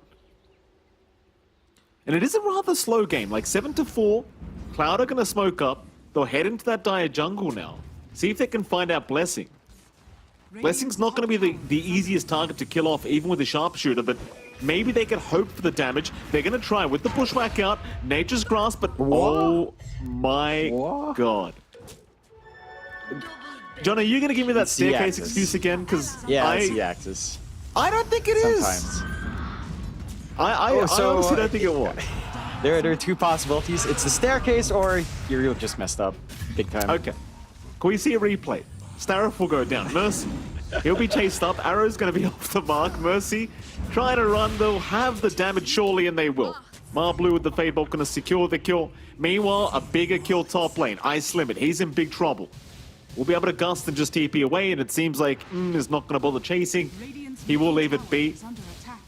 Speaker 6: And it is a rather slow game, like 7-4. Cloud are going to smoke up. They'll head into that dire jungle now. See if they can find out Blessing. Blessing's not going to be the easiest target to kill off, even with a sharpshooter, but maybe they can hope for the damage. They're going to try with the bushwhack out, Nature's Grasp, but oh my god. John, are you going to give me that staircase excuse again? Because
Speaker 7: Yeah, it's the Axis.
Speaker 6: I don't think it is.
Speaker 7: Sometimes.
Speaker 6: I honestly don't think it was.
Speaker 7: There are two possibilities. It's the staircase or you're just messed up big time.
Speaker 6: Okay. Can we see a replay? Starif will go down. Mercy. He'll be chased up. Arrow's going to be off the mark. Mercy trying to run. They'll have the damage surely, and they will. Marblue with the Fade Bolt going to secure the kill. Meanwhile, a bigger kill top lane. Ice Limit. He's in big trouble. We'll be able to gust and just TP away, and it seems like is not going to bother chasing.
Speaker 4: Radiant's
Speaker 6: He will leave it be.
Speaker 4: is under attack.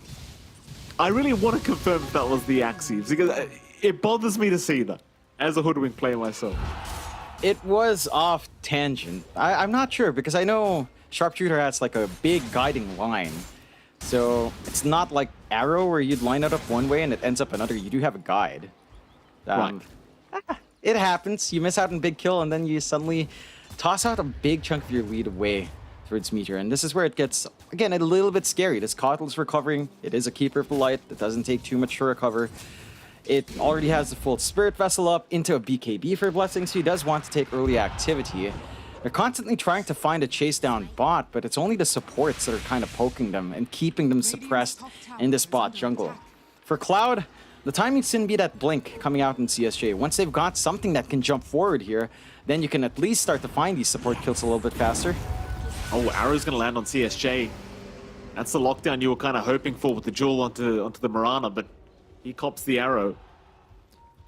Speaker 6: I really want to confirm if that was the Axes, because it bothers me to see that as a Hoodwink player myself.
Speaker 7: It was off tangent. I'm not sure because I know Sharpshooter has like a big guiding line. So it's not like Arrow where you'd line it up one way and it ends up another. You do have a guide.
Speaker 6: Right.
Speaker 7: It happens. You miss out on big kill and then you suddenly toss out a big chunk of your lead away towards Meteor. And this is where it gets, again, a little bit scary. This Coddle's recovering. It is a Keeper of the Light. It doesn't take too much to recover. It already has the full Spirit Vessel up into a BKB for Blessing, so he does want to take early activity. They're constantly trying to find a chase down bot, but it's only the supports that are kind of poking them and keeping them suppressed in this bot jungle. For Cloud, the timing shouldn't be that blink coming out in CSJ. Once they've got something that can jump forward here, then you can at least start to find these support kills a little bit faster.
Speaker 6: Oh, Arrow's going to land on CSJ. That's the lockdown you were kind of hoping for with the jewel onto the Mirana, but he cops the Arrow.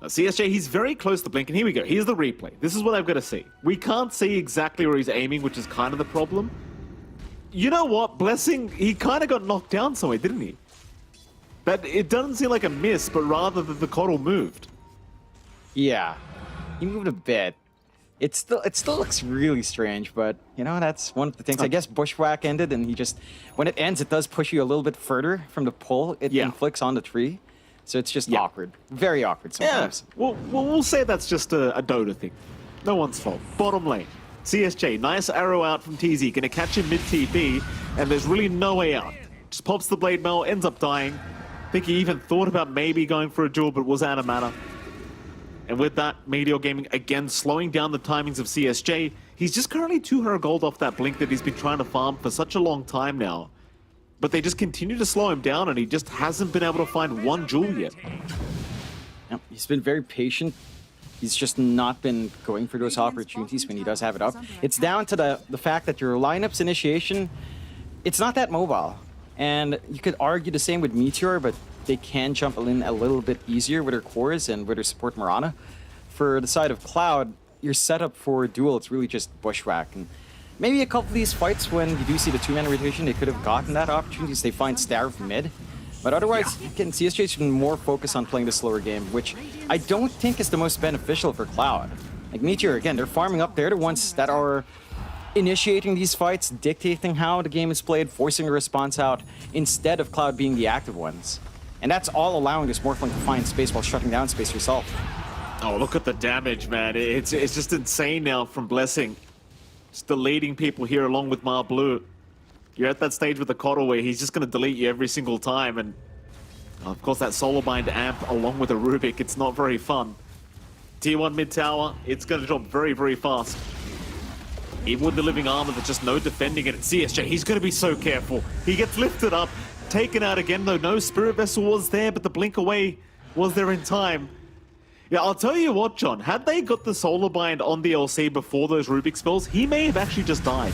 Speaker 6: CSJ, he's very close to blink, and here we go. Here's the replay. This is what I've got to see. We can't see exactly where he's aiming, which is kind of the problem. You know what? Blessing, he kind of got knocked down somewhere, didn't he? That it doesn't seem like a miss, but rather that the Coddle moved.
Speaker 7: Yeah, he moved a bit. It still looks really strange, but you know, that's one of the things. I guess Bushwhack ended, and he just, when it ends, it does push you a little bit further from the pull it inflicts on the tree. So it's just awkward. Very awkward sometimes.
Speaker 6: Yeah. We'll say that's just a Dota thing. No one's fault. Bottom lane. CSJ, nice arrow out from TZ. Gonna catch him mid-TP, and there's really no way out. Just pops the Blade Mail, ends up dying. I think he even thought about maybe going for a duel, but was out of mana. And with that, Meteor Gaming again slowing down the timings of CSJ. He's just currently 200 gold off that blink that he's been trying to farm for such a long time now. But they just continue to slow him down, and he just hasn't been able to find one jewel yet.
Speaker 7: Yep, he's been very patient. He's just not been going for those opportunities when he does have it up. It's down to the fact that your lineup's initiation, it's not that mobile. And you could argue the same with Meteor, but they can jump in a little bit easier with their cores and with their support Mirana. For the side of Cloud, your setup for duel, it's really just Bushwhack. And maybe a couple of these fights when you do see the two-man rotation, they could have gotten that opportunity so they find Starif mid. But otherwise, again, CSJ's been more focused on playing the slower game, which I don't think is the most beneficial for Cloud. Like Meteor, again, they're farming up. They're the ones that are initiating these fights, dictating how the game is played, forcing a response out, instead of Cloud being the active ones. And that's all allowing this Morphling to find space while shutting down space yourself.
Speaker 6: Oh, look at the damage, man. It's just insane now from Blessing. Just deleting people here along with Mar Blue. You're at that stage with the Coddle where he's just going to delete you every single time. And, of course, that Solar Bind amp along with a Rubik, it's not very fun. Tier 1 mid tower, it's going to drop very, very fast. Even with the living armor, there's just no defending it. CSJ, he's going to be so careful. He gets lifted up, taken out again, though no Spirit Vessel was there, but the blink away was there in time. Yeah, I'll tell you what, John, had they got the Solar Bind on the LC before those Rubik spells, he may have actually just died.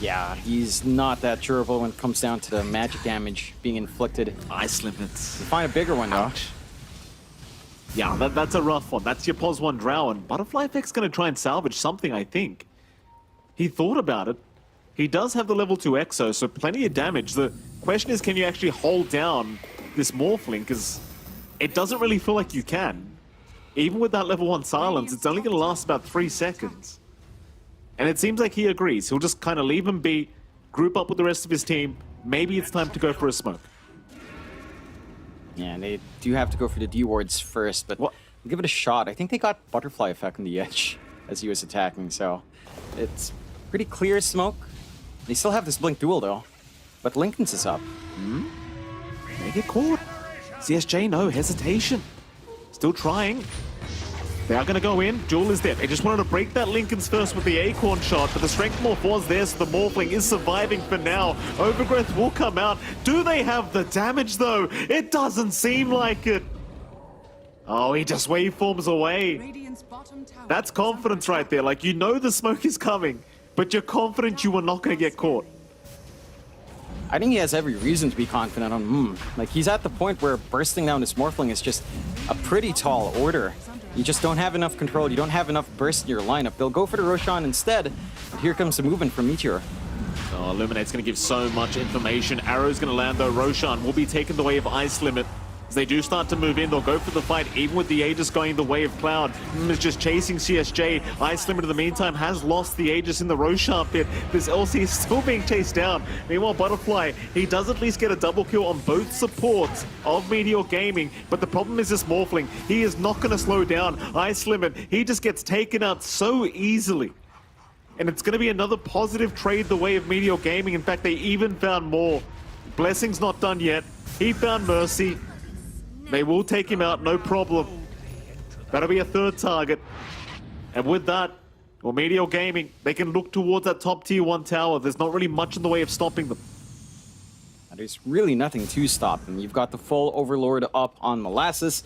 Speaker 7: Yeah, he's not that durable when it comes down to the magic damage being inflicted.
Speaker 6: Ice limits.
Speaker 7: Find a bigger one, though.
Speaker 6: Yeah, that's a rough one. That's your POS 1 Drow, and Butterfly Effect's going to try and salvage something, I think. He thought about it. He does have the level 2 Exo, so plenty of damage. The question is, can you actually hold down this Morphling? Because it doesn't really feel like you can. Even with that level 1 silence, it's only going to last about 3 seconds. And it seems like he agrees. He'll just kind of leave him be, group up with the rest of his team. Maybe it's time to go for a smoke.
Speaker 7: Yeah, they do have to go for the D-wards first, but
Speaker 6: What?
Speaker 7: give it a shot. I think they got Butterfly Effect on the edge as he was attacking, so it's pretty clear smoke. They still have this Blink Duel, though. But Lincoln's is up.
Speaker 6: They get caught. CSJ, no hesitation. Still trying. They are going to go in. Jewel is dead. They just wanted to break that Lincoln's first with the Acorn shot, but the Strength Morph was there, so the Morphling is surviving for now. Overgrowth will come out. Do they have the damage, though? It doesn't seem like it. Oh, he just waveforms away.
Speaker 4: Radiant's bottom tower
Speaker 6: That's
Speaker 4: is under
Speaker 6: confidence
Speaker 4: attack.
Speaker 6: right there. Like, you know the smoke is coming, but you're confident you are not going to get caught.
Speaker 7: I think he has every reason to be confident on Like, he's at the point where bursting down this Morphling is just a pretty tall order. You just don't have enough control. You don't have enough burst in your lineup. They'll go for the Roshan instead. But here comes the movement from Meteor.
Speaker 6: Oh, Illuminate's going to give so much information. Arrow's going to land, though. Roshan will be taken the way of Ice Limit. As they do start to move in, they'll go for the fight, even with the Aegis going the way of Cloud. Is just chasing CSJ. Ice Limit, in the meantime, has lost the Aegis in the Roshan pit. This LC is still being chased down. Meanwhile, Butterfly, he does at least get a double kill on both supports of Meteor Gaming. But the problem is this Morphling. He is not going to slow down. Ice Limit, he just gets taken out so easily. And it's going to be another positive trade the way of Meteor Gaming. In fact, they even found more. Blessing's not done yet. He found Mercy. They will take him out, no problem. That'll be a third target. And with that, well, Meteor Gaming, they can look towards that top tier 1 tower. There's not really much in the way of stopping them.
Speaker 7: There's really nothing to stop them. You've got the full Overlord up on Molasses.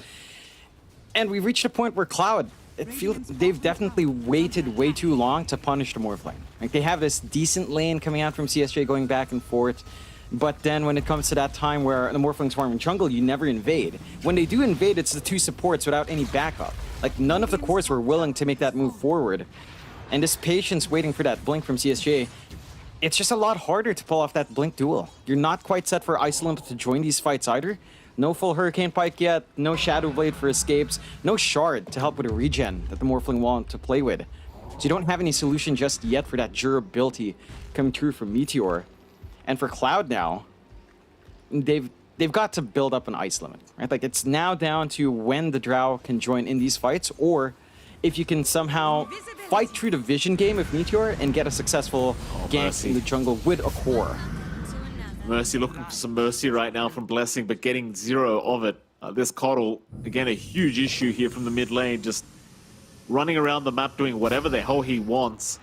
Speaker 7: And we've reached a point where Cloud, it feels they've definitely waited way too long to punish the Morphling. Like, they have this decent lane coming out from CSJ going back and forth. But then when it comes to that time where the Morphlings farm in jungle, you never invade. When they do invade, it's the 2 supports without any backup. Like, none of the cores were willing to make that move forward. And this patience waiting for that blink from CSJ, it's just a lot harder to pull off that blink duel. You're not quite set for Ice Limit to join these fights either. No full Hurricane Pike yet, no Shadow Blade for escapes, no Shard to help with a regen that the Morphling want to play with. So you don't have any solution just yet for that durability coming through from Meteor. And for Cloud now, they've got to build up an Ice Limit, right? Like, it's now down to when the Drow can join in these fights, or if you can somehow fight through the vision game of Meteor and get a successful gank
Speaker 6: Mercy.
Speaker 7: in the jungle with a core.
Speaker 6: Mercy looking for some mercy right now from Blessing, but getting 0 of it. This Coddle, again, a huge issue here from the mid lane, just running around the map doing whatever the hell he wants.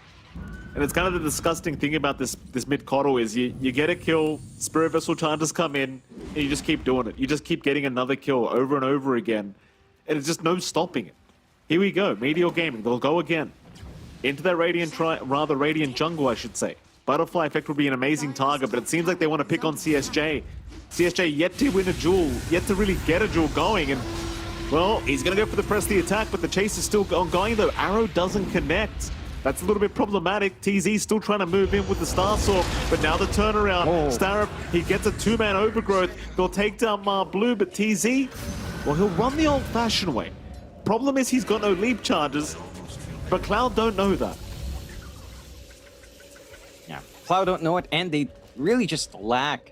Speaker 6: And it's kind of the disgusting thing about this mid Coddle is you get a kill, Spirit Vessel charges come in, and you just keep doing it. You just keep getting another kill over and over again. And it's just no stopping it. Here we go, Meteor Gaming, they'll go again. Into that Radiant jungle, I should say. Butterfly Effect would be an amazing target, but it seems like they want to pick on CSJ. CSJ yet to win a duel, yet to really get a duel going, and well, he's going to go for the press the attack, but the chase is still ongoing though. Arrow doesn't connect. That's a little bit problematic. TZ still trying to move in with the Star Sword, but now the turnaround. Starrup, he gets a 2-man overgrowth. They'll take down Mar Blue, but TZ, well, he'll run the old-fashioned way. Problem is he's got no leap charges, but Cloud don't know that.
Speaker 7: Yeah, Cloud don't know it, and they really just lack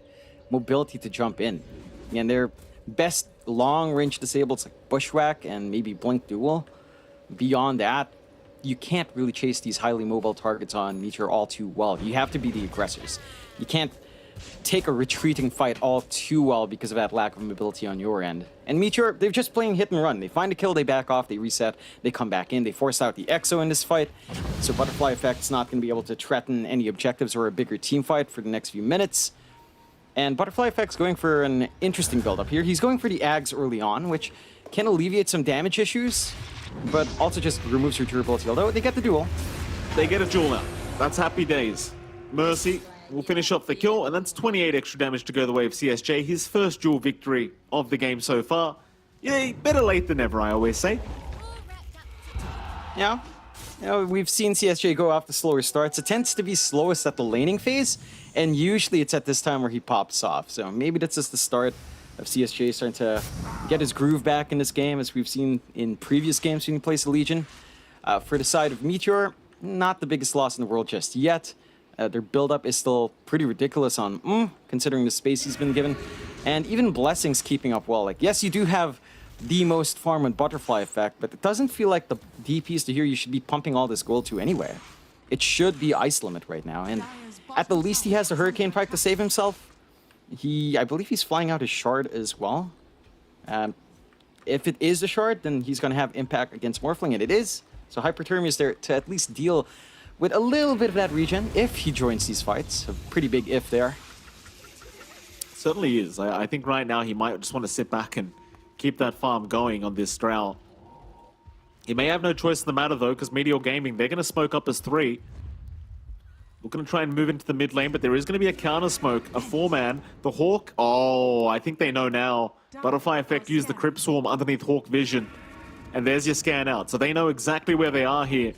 Speaker 7: mobility to jump in. And their best long-range disables like Bushwhack and maybe Blink Duel. Beyond that, you can't really chase these highly mobile targets on Meteor all too well. You have to be the aggressors. You can't take a retreating fight all too well because of that lack of mobility on your end. And Meteor, they're just playing hit and run. They find a kill, they back off, they reset, they come back in, they force out the Exo in this fight. So Butterfly Effect's not going to be able to threaten any objectives or a bigger team fight for the next few minutes. And Butterfly Effect's going for an interesting build-up here. He's going for the Ags early on, which can alleviate some damage issues, but also just removes your durability. Although they get the duel.
Speaker 6: They get a duel now. That's happy days. Mercy will finish off the kill, and that's 28 extra damage to go the way of CSJ. His first duel victory of the game so far. Yeah, better late than never, I always say.
Speaker 7: Yeah. You know, we've seen CSJ go off the slower starts. It tends to be slowest at the laning phase, and usually it's at this time where he pops off. So maybe that's just the start of CSJ starting to get his groove back in this game, as we've seen in previous games when he plays the Legion. For the side of Meteor, not the biggest loss in the world just yet. Their build-up is still pretty ridiculous on considering the space he's been given. And even Blessing's keeping up well. Like, yes, you do have the most farm and Butterfly Effect, but it doesn't feel like the DPs to here you should be pumping all this gold to anyway. It should be Ice Limit right now, and at the least he has the Hurricane Pike to save himself. I believe he's flying out his Shard as well. If it is a Shard, then he's going to have impact against Morphling, and it is. So Hyperthermia is there to at least deal with a little bit of that regen if he joins these fights. A pretty big if there.
Speaker 6: Certainly is. I think right now he might just want to sit back and keep that farm going on this Drow. He may have no choice in the matter though, because Meteor Gaming, they're going to smoke up as 3. We're going to try and move into the mid lane, but there is going to be a counter smoke, a 4-man. The Hawk, oh, I think they know now. Butterfly Effect used the Crypt Swarm underneath Hawk Vision. And there's your scan out. So they know exactly where they are here.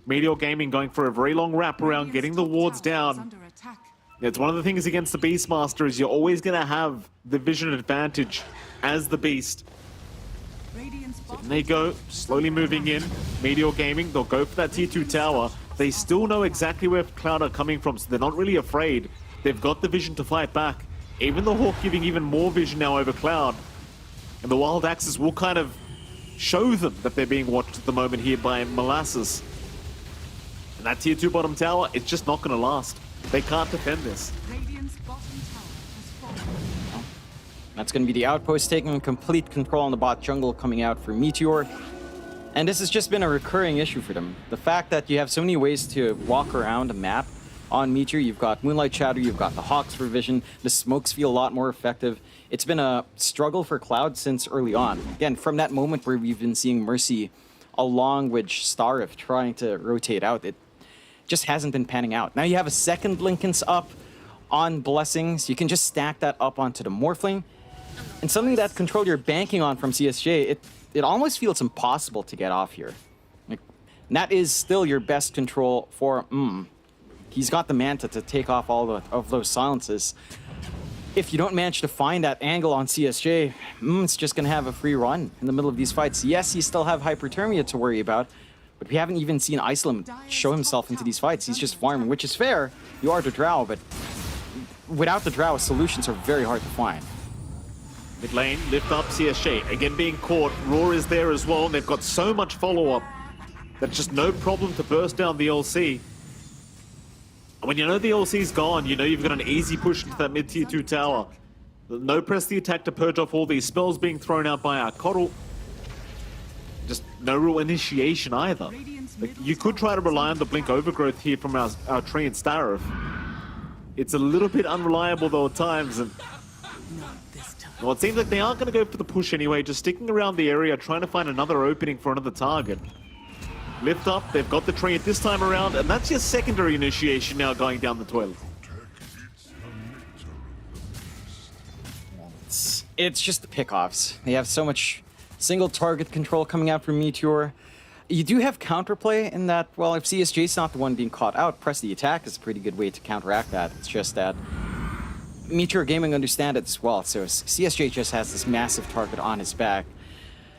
Speaker 6: Meteor Gaming going for a very long wraparound, getting the wards down. It's one of the things against the Beastmaster is you're always going to have the vision advantage as the Beast. So they go, slowly moving in. Meteor Gaming, they'll go for that tier 2 tower. They still know exactly where Cloud are coming from, so they're not really afraid. They've got the vision to fight back. Even the Hawk giving even more vision now over Cloud. And the Wild Axes will kind of show them that they're being watched at the moment here by Molasses. And that tier 2 bottom tower, it's just not going to last. They can't defend this.
Speaker 7: That's going to be the Outpost taking complete control on the bot jungle coming out for Meteor. And this has just been a recurring issue for them. The fact that you have so many ways to walk around a map on Meteor. You've got Moonlight Shadow, you've got the Hawks for vision, the smokes feel a lot more effective. It's been a struggle for Cloud since early on. Again, from that moment where we've been seeing Mercy along with Starif trying to rotate out, it just hasn't been panning out. Now you have a second Linken's up on Blessings. You can just stack that up onto the Morphling. And something that control you're banking on from CSJ, it almost feels impossible to get off here. Like, that is still your best control for He's got the Manta to take off all of those silences. If you don't manage to find that angle on CSJ, it's just going to have a free run in the middle of these fights. Yes, you still have Hyperthermia to worry about, but we haven't even seen Iceland show himself into these fights. He's just farming, which is fair. You are the Drow, but without the Drow, solutions are very hard to find.
Speaker 6: Mid lane, lift up CSJ. Again being caught. Roar is there as well, and they've got so much follow-up. That's just no problem to burst down the LC. And when you know the LC's gone, you know you've got an easy push into that mid-tier 2 tower. No press the attack to purge off all these spells being thrown out by our Coddle. Just no real initiation either. Like, you could try to rely on the Blink Overgrowth here from our tree and Starif. It's a little bit unreliable though at times, and well, it seems like they aren't going to go for the push anyway, just sticking around the area, trying to find another opening for another target. Lift up, they've got the tree at this time around, and that's your secondary initiation now going down the toilet.
Speaker 7: It's just the pickoffs. They have so much single target control coming out from Meteor. You do have counterplay in that, well, if CSJ's not the one being caught out, press the attack is a pretty good way to counteract that. It's just that Meteor Gaming understand it as well, so CSJ just has this massive target on his back.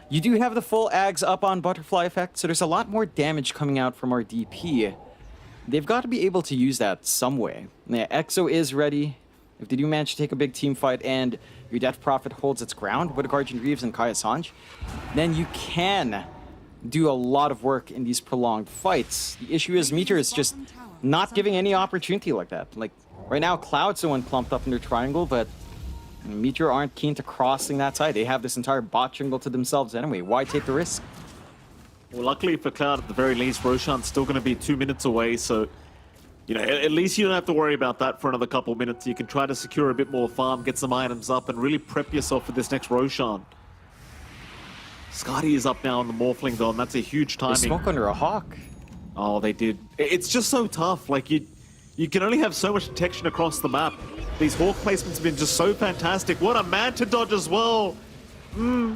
Speaker 7: You do have the full Ags up on Butterfly Effect, so there's a lot more damage coming out from our DP. They've got to be able to use that some way. Yeah, Exo is ready. if they do manage to take a big team fight and your Death Prophet holds its ground with Guardian Reeves and Kaya Sanj, then you can do a lot of work in these prolonged fights. The issue is Meteor is just not giving any opportunity like that. Like, right now, Cloud's the one clumped up in their triangle, but Meteor aren't keen to crossing that side. They have this entire bot jungle to themselves anyway. Why take the risk?
Speaker 6: Well, luckily for Cloud, at the very least, Roshan's still going to be 2 minutes away, so you know, at least you don't have to worry about that for another couple minutes. You can try to secure a bit more farm, get some items up, and really prep yourself for this next Roshan. Scotty is up now on the Morphling, though, and that's a huge
Speaker 7: They
Speaker 6: timing.
Speaker 7: smoke under a Hawk.
Speaker 6: Oh, they did. It's just so tough. Like, you can only have so much detection across the map. These Hawk placements have been just so fantastic. What a Manta dodge as well.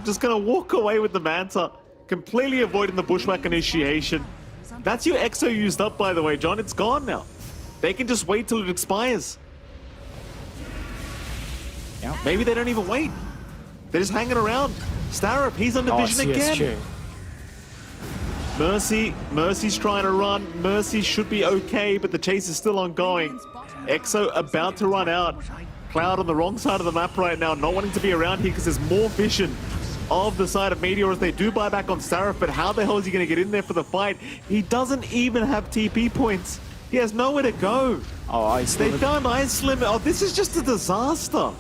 Speaker 6: Just going to walk away with the Manta. Completely avoiding the Bushwhack initiation. That's your Exo used up, by the way, John. It's gone now. They can just wait till it expires.
Speaker 7: Yeah.
Speaker 6: Maybe they don't even wait. They're just hanging around. Starrup, he's under vision again. Mercy's trying to run. Mercy should be okay, but the chase is still ongoing. Exo about to run out. Cloud on the wrong side of the map right now, not wanting to be around here because there's more vision of the side of Meteor as they do buy back on Starrup, but how the hell is he going to get in there for the fight? He doesn't even have TP points. He has nowhere to go.
Speaker 7: Oh, Ice
Speaker 6: They
Speaker 7: Limit.
Speaker 6: found Ice Limit. Oh, this is just a disaster.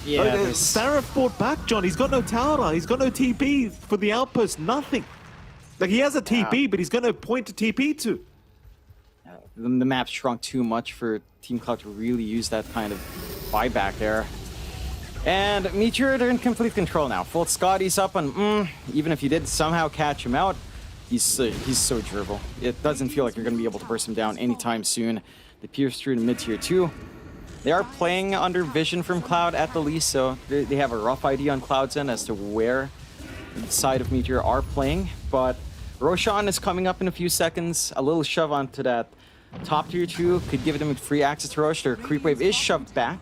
Speaker 7: Yeah, there's-
Speaker 6: Starrup fought back, John. He's got no tower. He's got no TP for the outpost. Nothing. Like, he has a TP, but he's got no point to TP to.
Speaker 7: the map shrunk too much for Team Cloud to really use that kind of buyback there. And Meteor, they're in complete control now. Full Scotty's up, and even if you did somehow catch him out, he's so durable. It doesn't feel like you're going to be able to burst him down anytime soon. They pierce through to mid-tier 2. They are playing under vision from Cloud at the least, so they have a rough idea on Cloud's end as to where the side of Meteor are playing. But Roshan is coming up in a few seconds. A little shove onto that top tier 2 could give them free access to Rosh. Their creep wave is shoved back.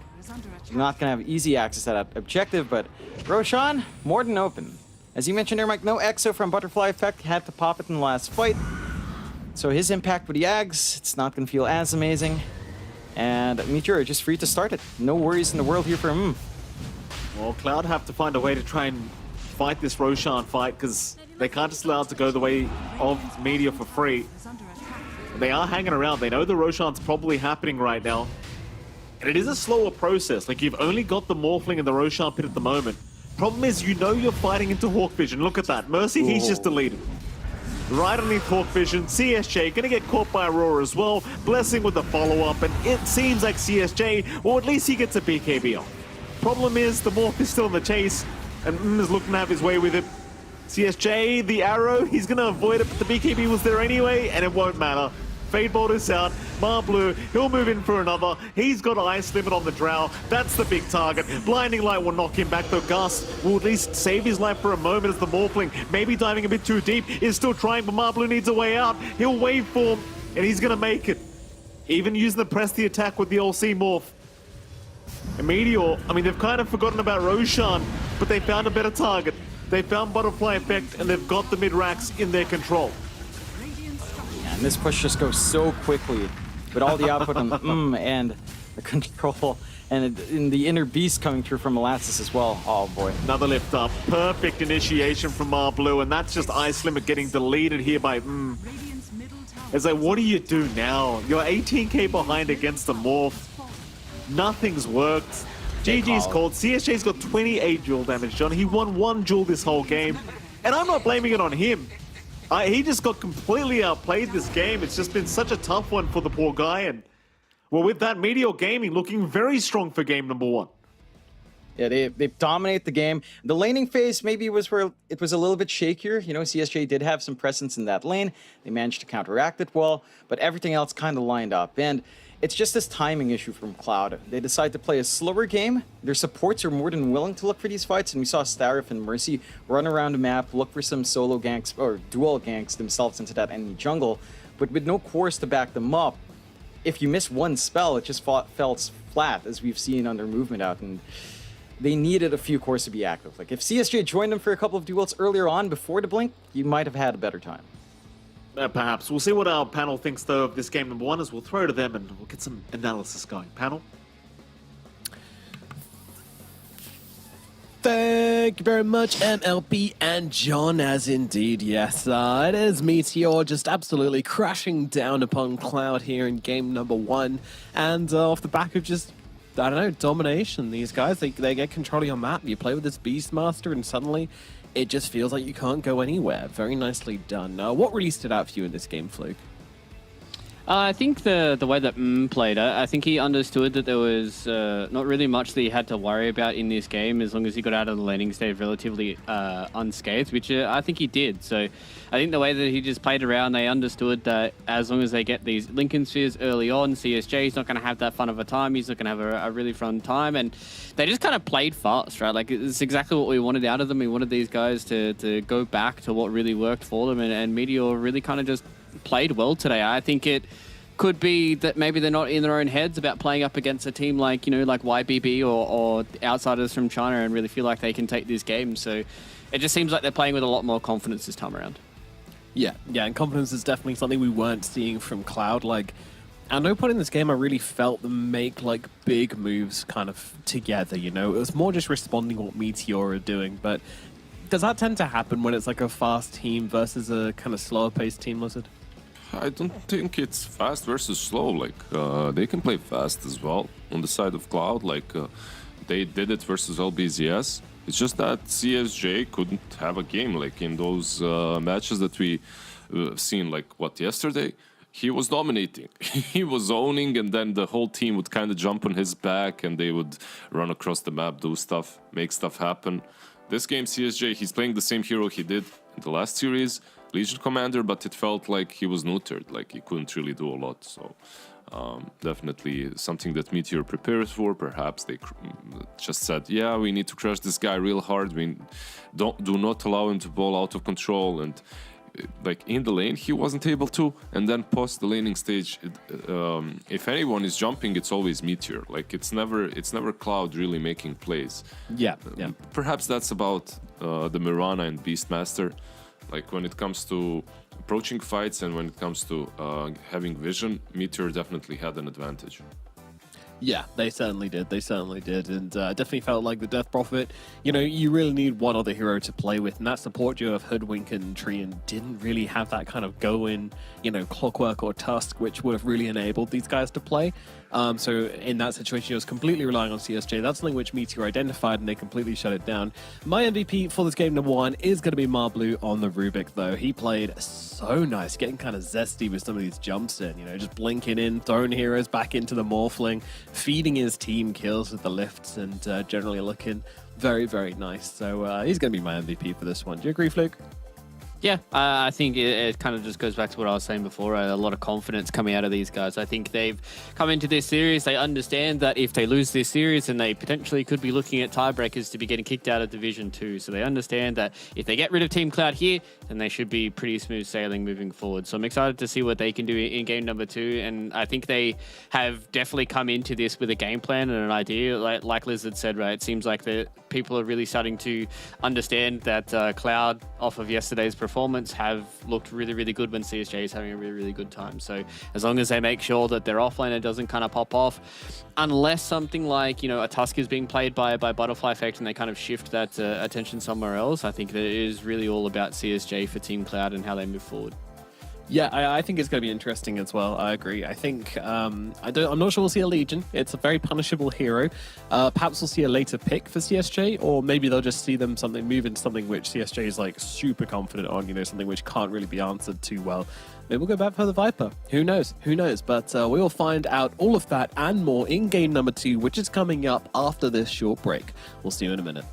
Speaker 7: You're not going to have easy access to that objective, but Roshan, more than open. As you mentioned there, Mike, no Exo from Butterfly Effect. Had to pop it in the last fight. So his impact with the Ags, it's not going to feel as amazing. And Meteor just free to start it. No worries in the world here for him.
Speaker 6: Well, Cloud have to find a way to try and fight this Roshan fight, because they can't just allow it to go the way of Meteor for free. They are hanging around. They know the Roshan's probably happening right now. And it is a slower process. Like, you've only got the Morphling and the Roshan pit at the moment. Problem is, you know you're fighting into Hawk Vision. Look at that. Mercy, he's just deleted. Right underneath Hawk Vision. CSJ gonna get caught by Aurora as well. Blessing with the follow-up, and it seems like CSJ, or at least he gets a BKB off. Problem is, the Morph is still in the chase, and is looking to have his way with it. CSJ, the arrow, he's gonna avoid it, but the BKB was there anyway, and it won't matter. Fade Bolt is out. Marbleu, he'll move in for another. He's got Ice Limit on the Drow. That's the big target. Blinding Light will knock him back, though Gus will at least save his life for a moment as the Morphling, maybe diving a bit too deep, is still trying, but Marbleu needs a way out. He'll waveform, and he's going to make it. Even using the press the attack with the LC Morph. And Meteor, I mean, they've kind of forgotten about Roshan, but they found a better target. They found Butterfly Effect, and they've got the mid-racks in their control.
Speaker 7: And this push just goes so quickly with all the output on and the control and in the inner beast coming through from Molasses as well. Oh boy.
Speaker 6: Another lift up. Perfect initiation from Marbleu, and that's just Ice Limit getting deleted here by It's like, what do you do now? You're 18k behind against the Morph. Nothing's worked. GG's called. CSJ's got 28 duel damage, John. He won 1 duel this whole game. And I'm not blaming it on him. He just got completely outplayed this game. It's just been such a tough one for the poor guy. And, well, with that, Meteor Gaming looking very strong for game number 1.
Speaker 7: Yeah, they dominate the game. The laning phase maybe was where it was a little bit shakier. You know, CSJ did have some presence in that lane. They managed to counteract it well, but everything else kind of lined up. And it's just this timing issue from Cloud. They decide to play a slower game. Their supports are more than willing to look for these fights, and we saw Starrup and Mercy run around the map, look for some solo ganks or dual ganks themselves into that enemy jungle, but with no cores to back them up. If you miss one spell, it just felt flat, as we've seen on their movement out, and they needed a few cores to be active. Like, if CSJ joined them for a couple of duels earlier on before the blink, you might have had a better time.
Speaker 6: Perhaps. We'll see what our panel thinks, though, of this game number 1 as we'll throw to them and we'll get some analysis going. Panel?
Speaker 1: Thank you very much, MLP and John, as indeed, yes, it is Meteor just absolutely crashing down upon Cloud here in game number 1, and off the back of just, I don't know, domination. These guys, they get control of your map, you play with this Beastmaster, and suddenly it just feels like you can't go anywhere. Very nicely done. What really stood out for you in this game, Fluke?
Speaker 2: I think the way that played, I think he understood that there was not really much that he had to worry about in this game as long as he got out of the landing stage relatively unscathed, which I think he did. So I think the way that he just played around, they understood that as long as they get these Lincoln Spheres early on, CSJ is not going to have that fun of a time. He's not going to have a really fun time. And they just kind of played fast, right? Like, it's exactly what we wanted out of them. We wanted these guys to go back to what really worked for them. And Meteor really kind of just played well today. I think it could be that maybe they're not in their own heads about playing up against a team like, like YBB or outsiders from China and really feel like they can take this game. So it just seems like they're playing with a lot more confidence this time around.
Speaker 1: Yeah, and confidence is definitely something we weren't seeing from Cloud. Like, at no point in this game I really felt them make, like, big moves kind of together, It was more just responding what Meteor are doing, but does that tend to happen when it's like a fast team versus a kind of slower-paced team, Lizard?
Speaker 3: I don't think it's fast versus slow. Like, they can play fast as well on the side of Cloud. Like, they did it versus LBZS. It's just that CSJ couldn't have a game. Like, in those matches that we seen, like, yesterday? He was dominating. He was owning, and then the whole team would kind of jump on his back, and they would run across the map, do stuff, make stuff happen. This game, CSJ, he's playing the same hero he did in the last series, Legion Commander, but it felt like he was neutered, like he couldn't really do a lot. So definitely something that Meteor prepared for. Perhaps they just said, yeah, we need to crush this guy real hard. We do not allow him to ball out of control. And like in the lane, he wasn't able to. And then post the laning stage, if anyone is jumping, it's always Meteor. Like it's never Cloud really making plays.
Speaker 1: Yeah.
Speaker 3: Perhaps that's about the Mirana and Beastmaster. Like when it comes to approaching fights and when it comes to having vision, Meteor definitely had an advantage.
Speaker 1: Yeah, they certainly did. And definitely felt like the Death Prophet, you really need one other hero to play with, and that support duo of Hoodwink and Treant didn't really have that kind of go-in, Clockwork or Tusk, which would have really enabled these guys to play. So in that situation, it was completely relying on CSJ. That's something which Meteor identified, and they completely shut it down. My MVP for this game number 1 is going to be Marblu on the Rubik, though. He played so nice, getting kind of zesty with some of these jumps in, just blinking in, throwing heroes back into the Morphling, feeding his team kills with the lifts, and generally looking very, very nice. So he's going to be my MVP for this one. Do you agree, Fluke?
Speaker 2: Yeah, I think it kind of just goes back to what I was saying before. A lot of confidence coming out of these guys. I think they've come into this series. They understand that if they lose this series, then they potentially could be looking at tiebreakers to be getting kicked out of Division 2. So they understand that if they get rid of Team Cloud here, then they should be pretty smooth sailing moving forward. So I'm excited to see what they can do in game number 2. And I think they have definitely come into this with a game plan and an idea. Like Lizard said, right? It seems like the people are really starting to understand that Cloud, off of yesterday's performance, have looked really, really good when CSJ is having a really, really good time. So as long as they make sure that their offlaner doesn't kind of pop off, unless something like, a Tusk is being played by Butterfly Effect and they kind of shift that attention somewhere else, I think that it is really all about CSJ for Team Cloud and how they move forward.
Speaker 1: Yeah, I think it's going to be interesting as well. I agree. I think I'm not sure we'll see a Legion. It's a very punishable hero. Perhaps we'll see a later pick for CSJ, or maybe they'll just see them move into something which CSJ is like super confident on. Something which can't really be answered too well. Maybe we'll go back for the Viper. Who knows? But we will find out all of that and more in game number 2, which is coming up after this short break. We'll see you in a minute.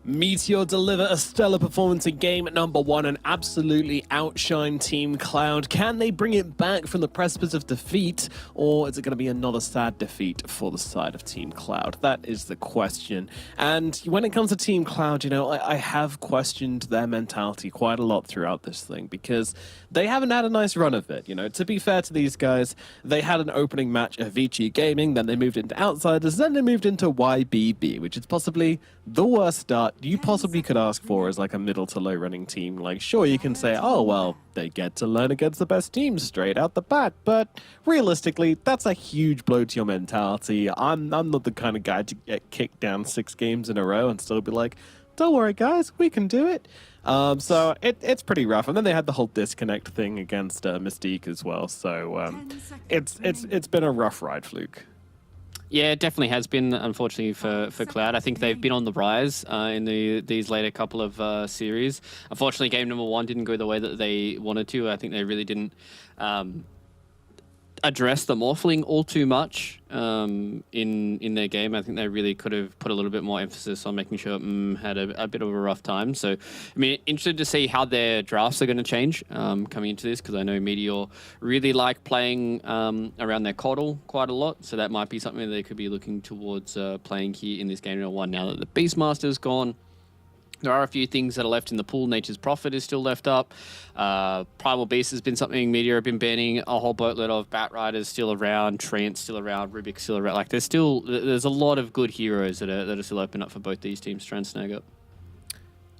Speaker 1: Meteor deliver a stellar performance in game number 1 and absolutely outshine Team Cloud. Can they bring it back from the precipice of defeat, or is it going to be another sad defeat for the side of Team Cloud? That is the question. And when it comes to Team Cloud, you know, I have questioned their mentality quite a lot throughout this thing because they haven't had a nice run of it. You know, to be fair to these guys, they had an opening match at Vici Gaming, then they moved into Outsiders, then they moved into YBB, which is possibly the worst start you possibly could ask for as like a middle to low running team. Like, sure, you can say, oh, well, they get to learn against the best teams straight out the bat, but realistically, that's a huge blow to your mentality. I'm not the kind of guy to get kicked down 6 games in a row and still be like, don't worry, guys, we can do it. So it's pretty rough. And then they had the whole disconnect thing against Mystique as well. So it's been a rough ride, Fluke.
Speaker 2: Yeah, it definitely has been, unfortunately, for Cloud. I think they've been on the rise in these later couple of series. Unfortunately, game number 1 didn't go the way that they wanted to. I think they really didn't address the morphling all too much in their game. I think they really could have put a little bit more emphasis on making sure had a bit of a rough time. So, I mean, interested to see how their drafts are going to change coming into this, because I know Meteor really like playing around their Coddle quite a lot. So that might be something that they could be looking towards playing here in this game number 1 now that the Beastmaster's gone. There are a few things that are left in the pool. Nature's Prophet is still left up. Primal Beast has been something Meteor have been banning. A whole boatload of Bat Riders still around. Treant's still around. Rubik's still around. Like, there's a lot of good heroes that are still open up for both these teams to try and snag up.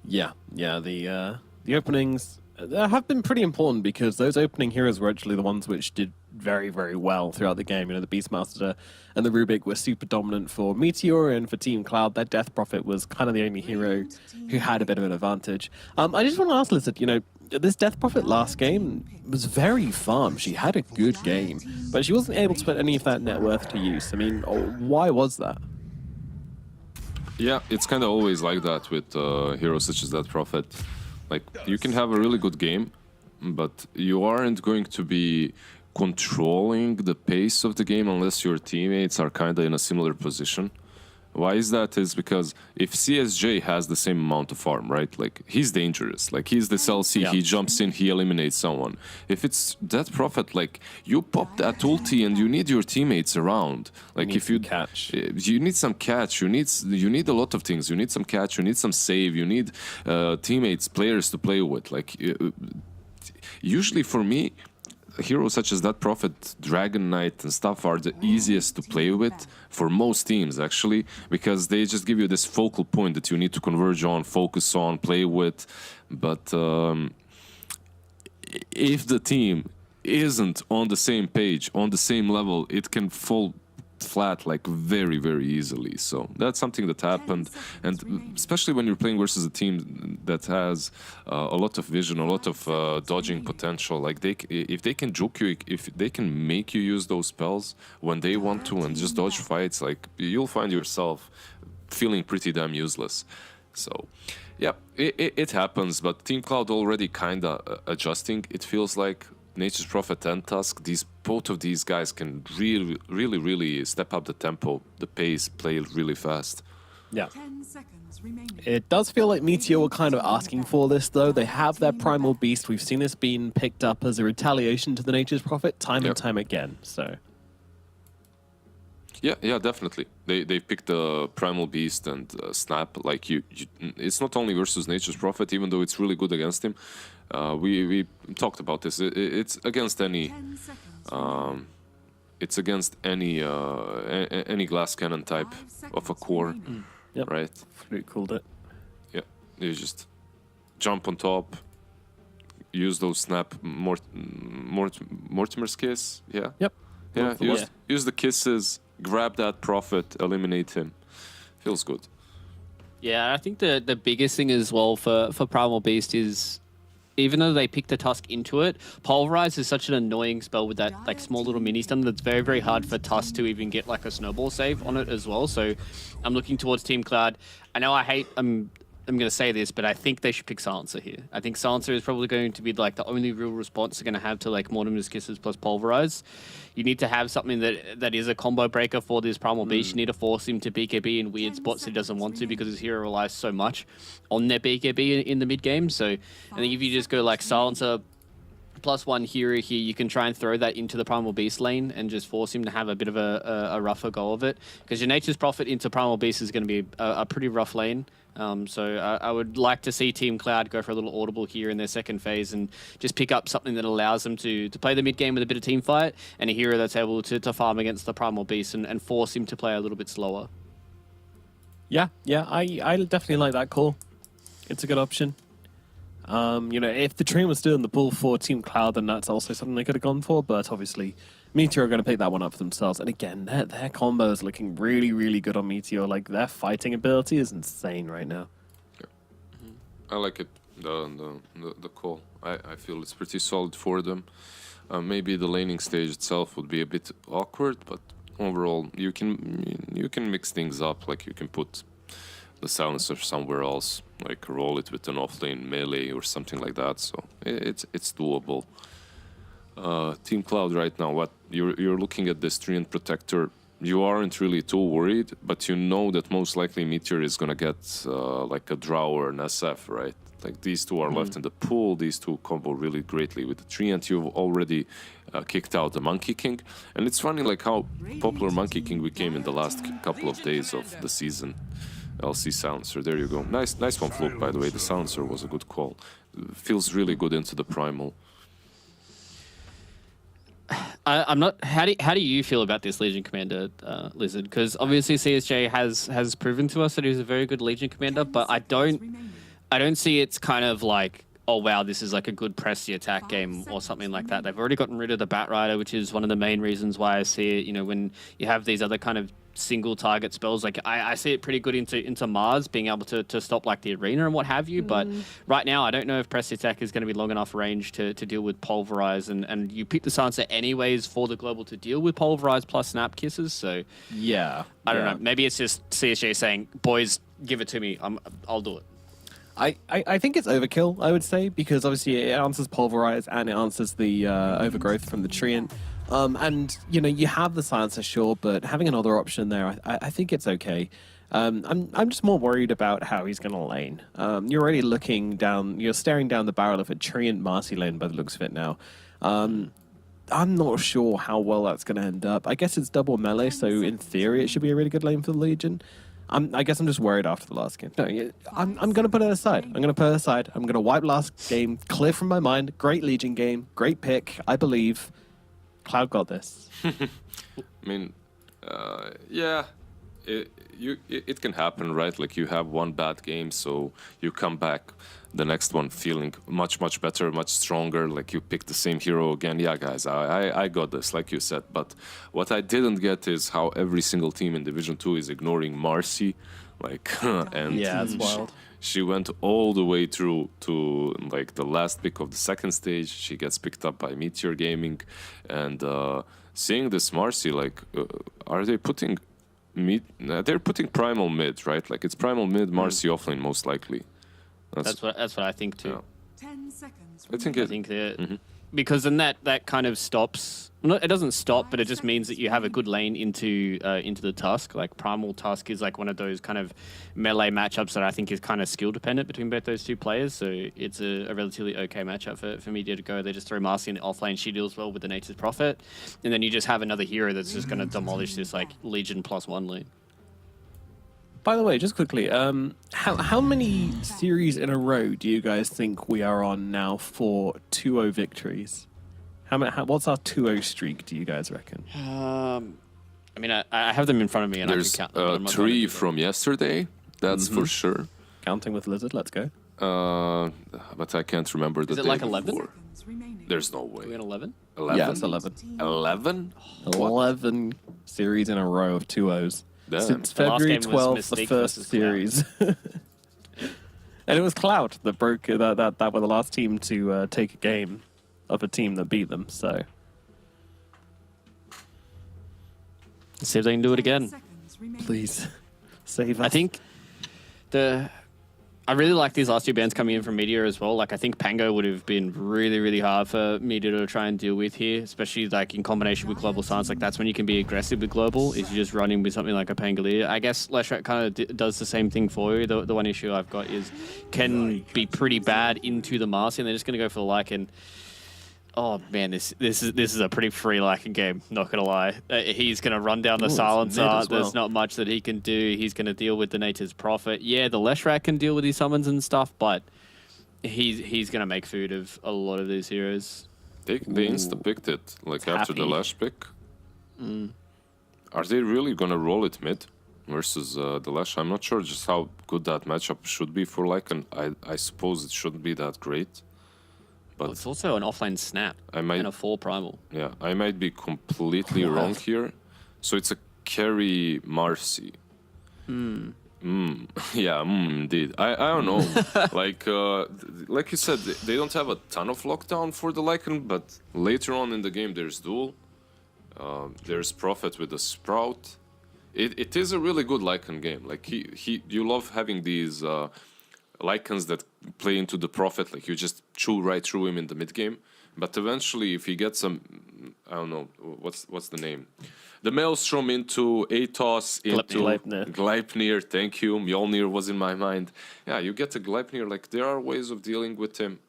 Speaker 1: Yeah. The openings have been pretty important because those opening heroes were actually the ones which did very, very well throughout the game. You know, the Beastmaster and the Rubik were super dominant for Meteor, and for Team Cloud, their Death Prophet was kind of the only hero who had a bit of an advantage. I just want to ask Lizard, you know, this Death Prophet last game was very farm. She had a good game, but she wasn't able to put any of that net worth to use. I mean, why was that?
Speaker 3: Yeah, it's kind of always like that with heroes such as that Prophet. Like, you can have a really good game, but you aren't going to be controlling the pace of the game unless your teammates are kind of in a similar position. Why is that? Is because if CSJ has the same amount of farm, right? Like, he's dangerous. Like, he's this LC, he jumps in, he eliminates someone. If it's that Prophet, like, you pop that ulti and you need your teammates around. Like, if you
Speaker 1: catch,
Speaker 3: you need some catch. You need a lot of things. You need some catch. You need some save. You need teammates, players to play with. Like, usually for me, heroes such as that Prophet, Dragon Knight and stuff are the easiest to play with for most teams, actually, because they just give you this focal point that you need to converge on, focus on, play with. But if the team isn't on the same page, on the same level, it can fall flat like very, very easily. So that's something that happened, and especially when you're playing versus a team that has a lot of vision, a lot of dodging potential. Like, if they can juke you, if they can make you use those spells when they want to and just dodge fights, like, you'll find yourself feeling pretty damn useless. So yeah, it happens, but Team Cloud already kind of adjusting. It feels like Nature's Prophet and Tusk, both of these guys can really step up the tempo, the pace, play really fast.
Speaker 1: Yeah.
Speaker 4: 10 seconds remaining.
Speaker 1: It does feel like Meteor were kind of asking for this, though. They have their Primal Beast. We've seen this being picked up as a retaliation to the Nature's Prophet time and time again. So.
Speaker 3: Yeah, definitely. They picked the Primal Beast and Snap. Like, it's not only versus Nature's Prophet, even though it's really good against him. We talked about this. It's against any. It's against any glass cannon type of a core,
Speaker 1: Yep.
Speaker 3: right?
Speaker 1: Fluke called it.
Speaker 3: Yeah, you just jump on top, use those Snap Mortimer's kiss. Yeah.
Speaker 1: Yep.
Speaker 3: Yeah. Use the kisses. Grab that Prophet, eliminate him. Feels good.
Speaker 2: Yeah, I think the biggest thing as well for Primal Beast is, even though they picked the Tusk into it, Pulverize is such an annoying spell with that like small little mini stun that's very, very hard for Tusk to even get like a snowball save on it as well. So I'm looking towards Team Cloud. I know I hate am going to say this, but I think they should pick Silencer here. I think Silencer is probably going to be like the only real response they're going to have to like Mortimer's Kisses plus Pulverize. You need to have something that is a combo breaker for this Primal Beast. You need to force him to BKB in weird spots he doesn't want to because his hero relies so much on their BKB in the mid game. So I think if you just go like Silencer +1 hero here, you can try and throw that into the Primal Beast lane and just force him to have a bit of a rougher go of it. Because your Nature's Prophet into Primal Beast is going to be a pretty rough lane. So I would like to see Team Cloud go for a little audible here in their second phase and just pick up something that allows them to play the mid game with a bit of team fight and a hero that's able to farm against the Primal Beast and force him to play a little bit slower.
Speaker 1: Yeah, I definitely like that call. It's a good option. You know, if the train was still in the pool for Team Cloud, then that's also something they could have gone for. But obviously, Meteor are going to pick that one up for themselves. And again, their combo is looking really, really good on Meteor. Like, their fighting ability is insane right now.
Speaker 3: Yeah. I like it, the call. I feel it's pretty solid for them. Maybe the laning stage itself would be a bit awkward, but overall, you can mix things up. Like, you can put the silencer somewhere else, like roll it with an offlane melee or something like that. So it's doable. Team Cloud right now, what you're looking at this Treant Protector, you aren't really too worried, but you know that most likely Meteor is gonna get like a Drow or an SF, right? Like these two are left in the pool. These two combo really greatly with the Treant. You've already kicked out the Monkey King, and it's funny like how popular Monkey King became in the last couple of days of the season. LC Silencer, there you go. Nice one, Fluke, by the way. The Silencer was a good call. Feels really good into the Primal.
Speaker 2: I'm not. How do you feel about this Legion Commander, Lizard? Because obviously CSJ has proven to us that he's a very good Legion Commander, but I don't see it's kind of like, oh wow, this is like a good press the attack game or something like that. They've already gotten rid of the Bat Rider, which is one of the main reasons why I see it. You know, when you have these other kind of single target spells, like I see it pretty good into Mars being able to stop like the arena and what have you. But right now I don't know if press attack is going to be long enough range to deal with Pulverize, and you pick the Silencer anyways for the global to deal with Pulverize plus Snap Kisses. So
Speaker 1: yeah,
Speaker 2: I don't know, maybe it's just CSJ saying, boys, give it to me, I'll do it.
Speaker 1: I think it's overkill, I would say, because obviously it answers Pulverize and it answers the overgrowth from the Treant. And, you know, you have the Silencer, sure, but having another option there, I think it's okay. I'm just more worried about how he's going to lane. You're already you're staring down the barrel of a Treant Marcy lane by the looks of it now. I'm not sure how well that's going to end up. I guess it's double melee, so in theory it should be a really good lane for the Legion. I guess I'm just worried after the last game. No, I'm going to put it aside. I'm going to wipe last game clear from my mind. Great Legion game. Great pick. I believe. Cloud got this.
Speaker 3: I mean, yeah, it can happen, right? Like you have one bad game, so you come back the next one feeling much better, much stronger. Like you pick the same hero again. Yeah, guys, I got this, like you said. But what I didn't get is how every single team in Division 2 is ignoring Marcy. Like, and
Speaker 1: yeah, it's wild.
Speaker 3: She went all the way through to like the last pick of the second stage. She gets picked up by Meteor Gaming, and seeing this Marcy, like, are they putting they're putting Primal mid, right? Like it's Primal mid, Marcy offlane most likely.
Speaker 2: That's what I think too.
Speaker 3: Yeah.
Speaker 4: 10 seconds.
Speaker 3: I think
Speaker 2: that because then that kind of stops. Well, it doesn't stop, but it just means that you have a good lane into the Tusk. Like Primal Tusk is like one of those kind of melee matchups that I think is kind of skill dependent between both those two players. So it's a relatively okay matchup for Media to go. They just throw Marcy in the offlane. She deals well with the Nature's Prophet, and then you just have another hero that's just going to demolish this like Legion +1 lane.
Speaker 1: By the way, just quickly, how many series in a row do you guys think we are on now for 2-0 victories? What's our 2-0 streak, do you guys reckon?
Speaker 2: I mean, I have them in front of me, and
Speaker 3: there's
Speaker 2: I can count them.
Speaker 3: 3 from yesterday, that's for sure.
Speaker 1: Counting with Lizard, let's go.
Speaker 3: But I can't remember the
Speaker 2: Is it
Speaker 3: day
Speaker 2: like 11?
Speaker 3: before. There's no way.
Speaker 2: Are we at 11?
Speaker 3: 11?
Speaker 1: Yeah, it's 11.
Speaker 3: 11?
Speaker 1: 11 series in a row of 2-0s.
Speaker 3: Damn.
Speaker 1: Since
Speaker 2: The last
Speaker 1: February
Speaker 2: game was
Speaker 1: 12th, the
Speaker 2: Mystique
Speaker 1: first
Speaker 2: versus Cloud.
Speaker 1: series. And it was Cloud that broke that were the last team to take a game of a team that beat them. So
Speaker 2: Let's see if they can do it again.
Speaker 1: please save us.
Speaker 2: I think I really like these last two bans coming in from Meteor as well. Like, I think Pango would have been really, really hard for Meteor to try and deal with here, especially like in combination with Global Silence. Like, that's when you can be aggressive with Global, is you just running with something like a Pangolier. I guess Leshrac kind of does the same thing for you. The one issue I've got is can be pretty bad into the Marcy, and they're just going to go for the Lycan. Oh man, this is a pretty free Lycan game. Not gonna lie, he's gonna run down the silencer.
Speaker 1: Well.
Speaker 2: There's not much that he can do. He's gonna deal with the Nature's Prophet. Yeah, the Leshrac can deal with his summons and stuff, but he's gonna make food of a lot of these heroes.
Speaker 3: They insta picked it like after the
Speaker 1: happy.
Speaker 3: Lash pick. Are they really gonna roll it mid versus the Lash? I'm not sure just how good that matchup should be for Lycan. I suppose it shouldn't be that great. But
Speaker 2: Well, it's also an offlane snap
Speaker 3: I might-
Speaker 2: and a 4 primal.
Speaker 3: yeah, I might be completely wrong here. So it's a carry Marcy. Yeah, indeed. I don't know. like you said, they don't have a ton of lockdown for the Lycan, but later on in the game there's Duel. There's Prophet with the Sprout. It is a really good Lycan game. Like you love having these Lycans that play into the Prophet. Like you just chew right through him in the mid game. But eventually, if he gets some, I don't know what's the name, the Maelstrom into Atos into
Speaker 1: Gleipnir.
Speaker 3: Gleipnir. Thank you, Mjolnir was in my mind. Yeah, you get a Gleipnir. Like there are ways of dealing with him.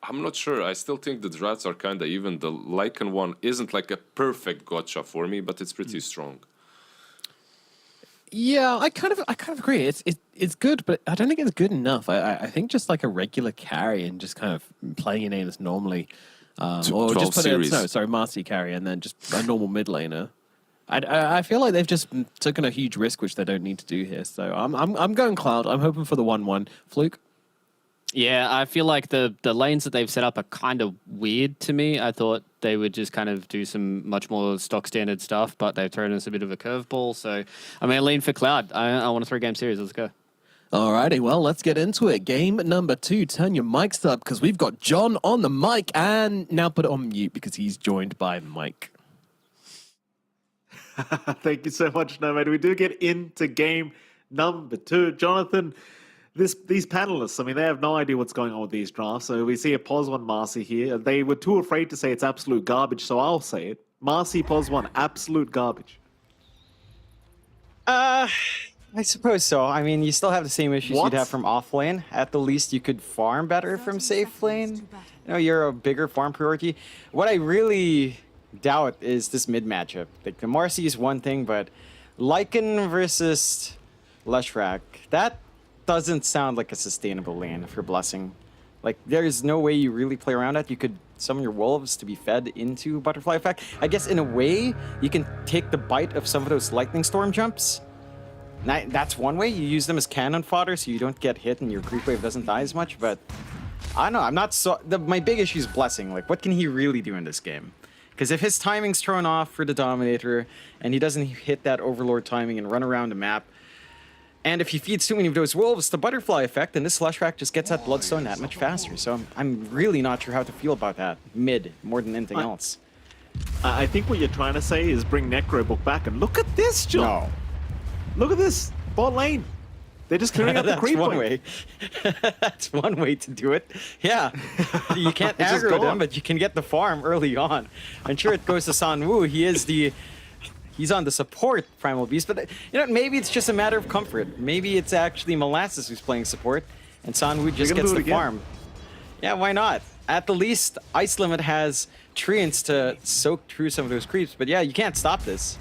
Speaker 3: I'm not sure. I still think the drafts are kind of even. The Lycan one isn't like a perfect gotcha for me, but it's pretty strong.
Speaker 1: Yeah, I kind of agree. It's good, but I don't think it's good enough. I think just like a regular carry and just kind of playing your names normally, or
Speaker 3: 12
Speaker 1: just put
Speaker 3: series.
Speaker 1: Marcy carry and then just a normal mid laner. I feel like they've just taken a huge risk, which they don't need to do here. So I'm going Cloud. I'm hoping for the 1-1 Fluke.
Speaker 2: Yeah, I feel like the lanes that they've set up are kind of weird to me. I thought they would just kind of do some much more stock standard stuff, but they've thrown us a bit of a curveball. So I'm going to lean for Cloud. I want a 3-game series. Let's go.
Speaker 1: Alrighty, well, let's get into it. Game number 2. Turn your mics up because we've got John on the mic, and now put it on mute because he's joined by Mike.
Speaker 6: Thank you so much, Nomad. We do get into game number 2. Jonathan, these panelists, I mean, they have no idea what's going on with these drafts. So we see a POS 1 Marcy here. They were too afraid to say it's absolute garbage, so I'll say it. Marcy POS 1, absolute garbage.
Speaker 7: I suppose so. I mean, you still have the same issues
Speaker 6: What?
Speaker 7: you'd have from off lane. At the least, you could farm better from safe lane. You know, you're a bigger farm priority. What I really doubt is this mid matchup. Like, the Marcy is one thing, but Lycan versus Leshrac, that doesn't sound like a sustainable lane for Blessing. Like, there's no way you really play around that. You could summon your wolves to be fed into Butterfly Effect. I guess in a way, you can take the bite of some of those Lightning Storm jumps. That's one way. You use them as cannon fodder so you don't get hit and your creep wave doesn't die as much, but I don't know. I'm not so... my big issue is Blessing. Like, what can he really do in this game? Because if his timing's thrown off for the Dominator and he doesn't hit that Overlord timing and run around the map, and if he feeds too many of those wolves, the Butterfly Effect, then this Leshrac just gets that Bloodstone that much faster. So I'm really not sure how to feel about that mid more than anything else.
Speaker 6: I think what you're trying to say is bring Necrobook back, and look at this, John.
Speaker 7: No.
Speaker 6: Look at this, bot lane. They're just clearing out the
Speaker 7: That's
Speaker 6: creep
Speaker 7: one
Speaker 6: wave.
Speaker 7: way. That's one way to do it. Yeah. You can't
Speaker 6: It's just
Speaker 7: aggro
Speaker 6: gone.
Speaker 7: them, but you can get the farm early on. I'm sure it goes to Sanwoo. He's on the support Primal Beast, but you know, maybe it's just a matter of comfort. Maybe it's actually Molasses who's playing support, and Sanwoo just
Speaker 6: gonna
Speaker 7: gets
Speaker 6: do
Speaker 7: the
Speaker 6: it again.
Speaker 7: farm. Yeah, why not? At the least, Ice Limit has treants to soak through some of those creeps, but yeah, you can't stop this.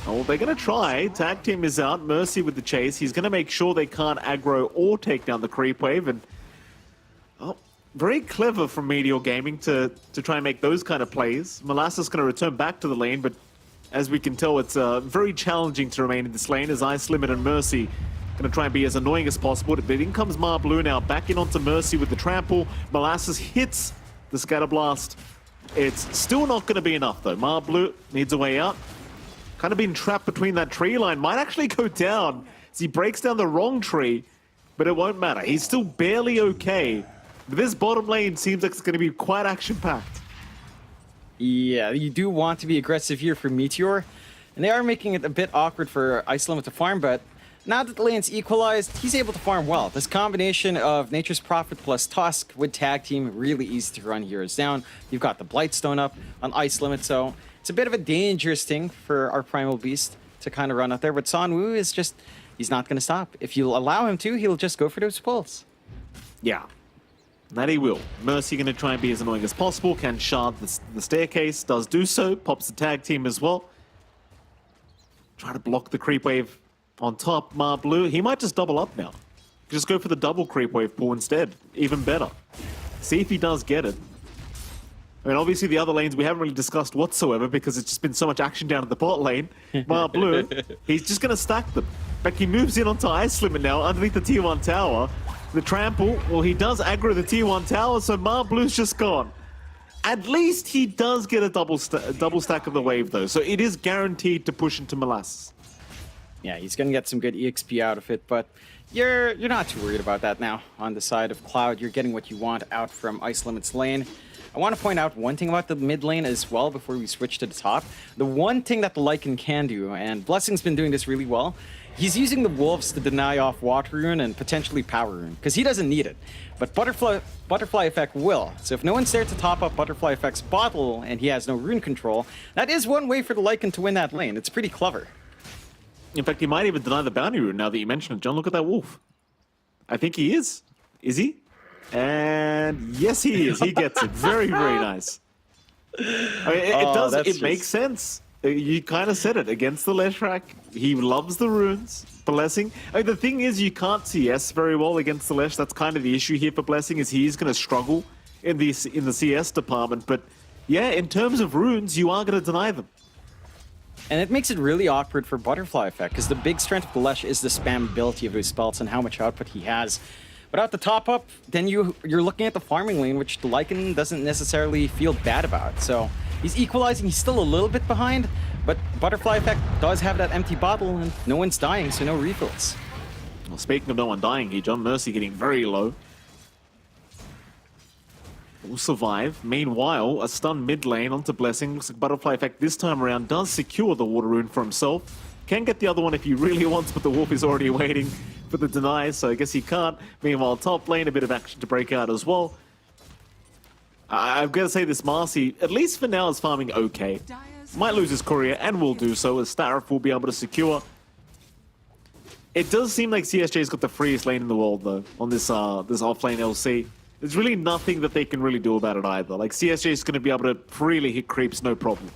Speaker 6: Oh, they're going to try. Tag team is out. Mercy with the chase. He's going to make sure they can't aggro or take down the creep wave. And oh, very clever from Meteor Gaming to try and make those kind of plays. Molasses going to return back to the lane, but as we can tell, it's very challenging to remain in this lane as Ice Limit and Mercy going to try and be as annoying as possible. But in comes Mar Blue now, back in onto Mercy with the trample. Molasses hits the Scatter Blast. It's still not going to be enough, though. Mar Blue needs a way out. Kind of been trapped between that tree line. Might actually go down as he breaks down the wrong tree, but it won't matter. He's still barely okay. But this bottom lane seems like it's going to be quite action-packed.
Speaker 7: Yeah, you do want to be aggressive here for Meteor, and they are making it a bit awkward for Ice Limit to farm, but Now that the lane's equalized, he's able to farm well. This combination of Nature's Prophet plus Tusk with tag team, really easy to run heroes down. You've got the Blightstone up on Ice Limit, so it's a bit of a dangerous thing for our Primal Beast to kind of run out there. But Sanwoo is just, he's not going to stop. If you allow him to, he'll just go for those pulls.
Speaker 6: Yeah. That he will. Mercy going to try and be as annoying as possible. Can shard the staircase. Does do so. Pops the tag team as well. Try to block the creep wave on top. Blue. He might just double up now. Just go for the double creep wave pull instead. Even better. See if he does get it. I mean, obviously the other lanes we haven't really discussed whatsoever because it's just been so much action down at the bot lane. Blue, he's just going to stack them. But he moves in onto Ice Limit now underneath the tier 1 tower. The trample, well, he does aggro the tier 1 tower, so Blue's just gone. At least he does get a double stack of the wave, though, so it is guaranteed to push into Molasses.
Speaker 7: Yeah, he's going to get some good EXP out of it, but you're not too worried about that now. On the side of Cloud, you're getting what you want out from Ice Limit's lane. I want to point out one thing about the mid lane as well before we switch to the top. The one thing that the Lycan can do, and Blessing's been doing this really well, he's using the Wolves to deny off Water Rune and potentially Power Rune, because he doesn't need it. But Butterfly Effect will. So if no one's there to top up Butterfly Effect's bottle and he has no rune control, that is one way for the Lycan to win that lane. It's pretty clever.
Speaker 6: In fact, he might even deny the bounty rune now that you mention it. John, look at that wolf. I think he is. Is he? And yes, he is. He gets it. Very, very nice. I mean, it makes sense. You kind of said it. Against the Leshrac, he loves the runes. Blessing. I mean, the thing is, you can't CS very well against the Lesh. That's kind of the issue here for Blessing, is he's going to struggle in the CS department. But yeah, in terms of runes, you are going to deny them.
Speaker 7: And it makes it really awkward for Butterfly Effect, because the big strength of the Lesh is the spamability of his spells and how much output he has. Without the top up, then you're looking at the farming lane, which the Lycan doesn't necessarily feel bad about. So he's equalizing, he's still a little bit behind, but Butterfly Effect does have that empty bottle, and no one's dying, so no refills.
Speaker 6: Well, speaking of no one dying here, John, Mercy getting very low. Will survive. Meanwhile, a stun mid lane onto Blessing. Looks like Butterfly Effect this time around does secure the Water Rune for himself. Can get the other one if he really wants, but the Wolf is already waiting for the deny, so I guess he can't. Meanwhile, top lane, a bit of action to break out as well. I've got to say this Marcy, at least for now, is farming okay. Might lose his courier, and will do so, as Starif will be able to secure. It does seem like CSJ's got the freest lane in the world, though, on this offlane LC. There's really nothing that they can really do about it either. Like, CSJ is going to be able to freely hit creeps, no problem.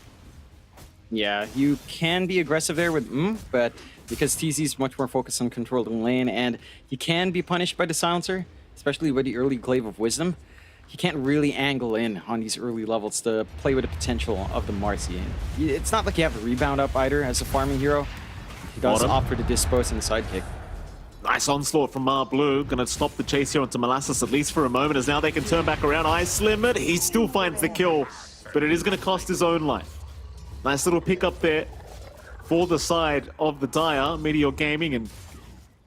Speaker 7: Yeah, you can be aggressive there with but because TZ's much more focused on controlling lane, and he can be punished by the Silencer, especially with the early Glaive of Wisdom, he can't really angle in on these early levels to play with the potential of the Marcy. It's not like you have the rebound up either as a farming hero. He does opt for the Dispose and the sidekick.
Speaker 6: Nice onslaught from Blue. Gonna stop the chase here onto Molasses, at least for a moment, as now they can turn back around. Ice Limit, he still finds the kill, but it is gonna cost his own life. Nice little pick up there for the side of the Dire, Meteor Gaming, and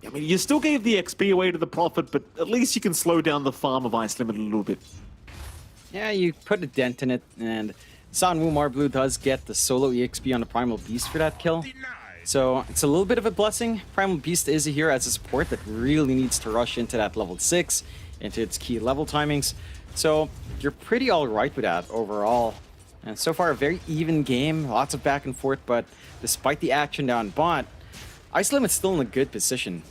Speaker 6: I mean, you still gave the XP away to the Prophet, but at least you can slow down the farm of Ice Limit a little bit.
Speaker 7: Yeah, you put a dent in it, and Sanwoo Marblu does get the solo EXP on the Primal Beast for that kill. So it's a little bit of a blessing. Primal Beast is a hero as a support that really needs to rush into that level 6, into its key level timings. So you're pretty alright with that overall. And so far, a very even game, lots of back and forth, but despite the action down bot, Ice Limit's still in a good position.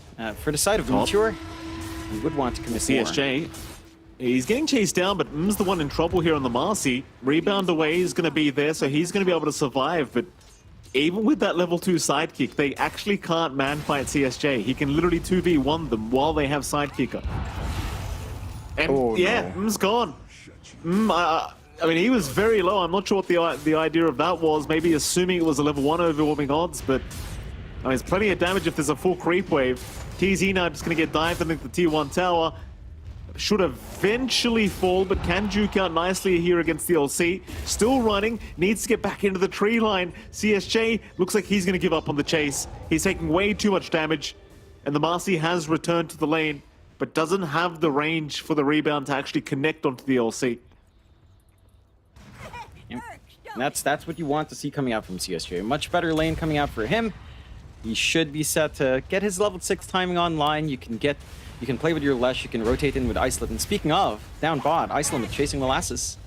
Speaker 7: For the side of Meteor, you would want to commit more.
Speaker 6: CSJ, he's getting chased down, but M's the one in trouble here on the Marcy. Rebound away is going to be there, so he's going to be able to survive, but even with that level 2 sidekick, they actually can't man-fight CSJ. He can literally 2v1 them while they have sidekicker. And yeah, M's gone. I mean, he was very low. I'm not sure what the idea of that was. Maybe assuming it was a level 1 overwhelming odds, but I mean, it's plenty of damage if there's a full creep wave. TZ now just going to get dived underneath the tier 1 tower. Should eventually fall, but can juke out nicely here against the LC. Still running, needs to get back into the tree line. CSJ looks like he's going to give up on the chase. He's taking way too much damage, and the Marcy has returned to the lane, but doesn't have the range for the rebound to actually connect onto the LC.
Speaker 7: Yep. That's what you want to see coming out from CSJ. Much better lane coming out for him. He should be set to get his level 6 timing online. You can play with your Lesh, you can rotate in with Iceland. And speaking of, down bot, Iceland chasing Molasses.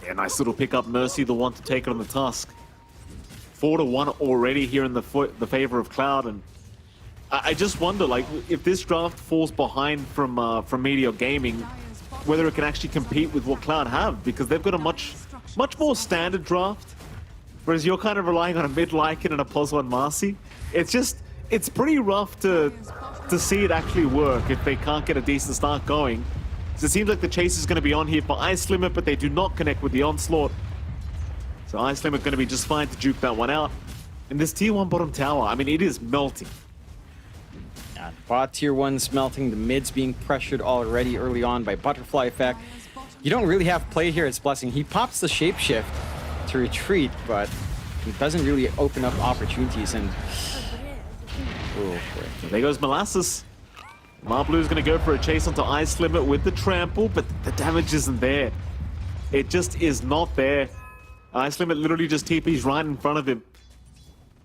Speaker 6: Yeah, nice little pickup. Mercy, the one to take it on the Tusk. 4-1 already here in the favor of Cloud, and I just wonder, like, if this draft falls behind from Meteor Gaming, whether it can actually compete with what Cloud have, because they've got a much more standard draft, whereas you're kind of relying on a mid Lycan and a Pozzo and Marcy. It's pretty rough to see it actually work if they can't get a decent start going. So it seems like the chase is going to be on here for Ice Limit, but they do not connect with the Onslaught. So Ice Limit going to be just fine to juke that one out. And this tier 1 bottom tower, I mean, it is melting.
Speaker 7: Yeah, bot tier 1's melting, the mid's being pressured already early on by Butterfly Effect. You don't really have play here as Blessing. He pops the Shapeshift to retreat, but it doesn't really open up opportunities. And oh boy.
Speaker 6: There goes Molasses. Marblue's going to go for a chase onto Ice Limit with the trample, but the damage isn't there. It just is not there. Ice Limit literally just TP's right in front of him.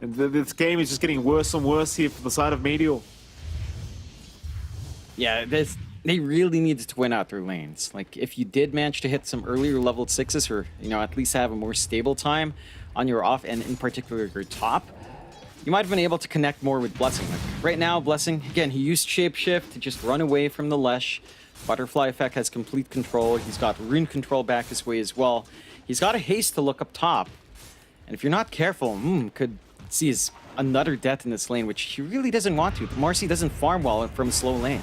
Speaker 6: And this game is just getting worse and worse here for the side of Meteor.
Speaker 7: Yeah, they really needed to win out their lanes. Like, if you did manage to hit some earlier level 6s, or, you know, at least have a more stable time on your off, and in particular your top, you might have been able to connect more with Blessing. Like, right now, Blessing, again, he used Shapeshift to just run away from the Lesh. Butterfly Effect has complete control. He's got Rune control back this way as well. He's got a haste to look up top. And if you're not careful, could see his another death in this lane, which he really doesn't want to. Marcy doesn't farm well from a slow lane.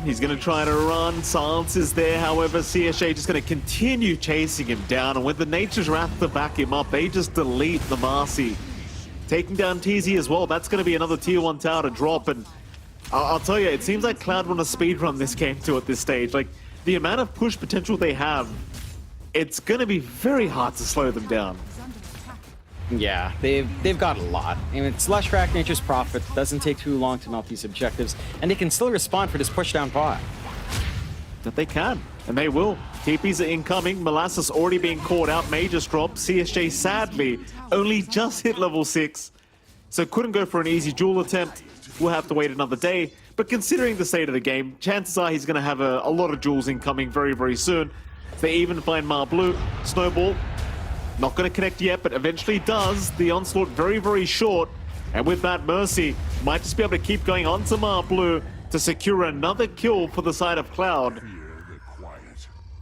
Speaker 6: He's going to try to run. Silence is there. However, CSJ just going to continue chasing him down. And with the Nature's Wrath to back him up, they just delete the Marcy. Taking down TZ as well. That's going to be another tier 1 tower to drop. And I'll tell you, it seems like Cloud want to speedrun this game too at this stage. Like, the amount of push potential they have, it's going to be very hard to slow them down.
Speaker 7: Yeah, they've got a lot. I mean, it's Lush Rack, Nature's Prophet. Doesn't take too long to melt these objectives. And they can still respond for this push down bot.
Speaker 6: That they can, and they will. TPs are incoming. Molasses already being caught out. Mages drop. CSJ, sadly, only just hit level 6. So couldn't go for an easy duel attempt. We'll have to wait another day. But considering the state of the game, chances are he's going to have a lot of duels incoming very, very soon. They even find Marblue. Snowball, not going to connect yet, but eventually does. The Onslaught very, very short. And with that, Mercy might just be able to keep going on to Marblue to secure another kill for the side of Cloud.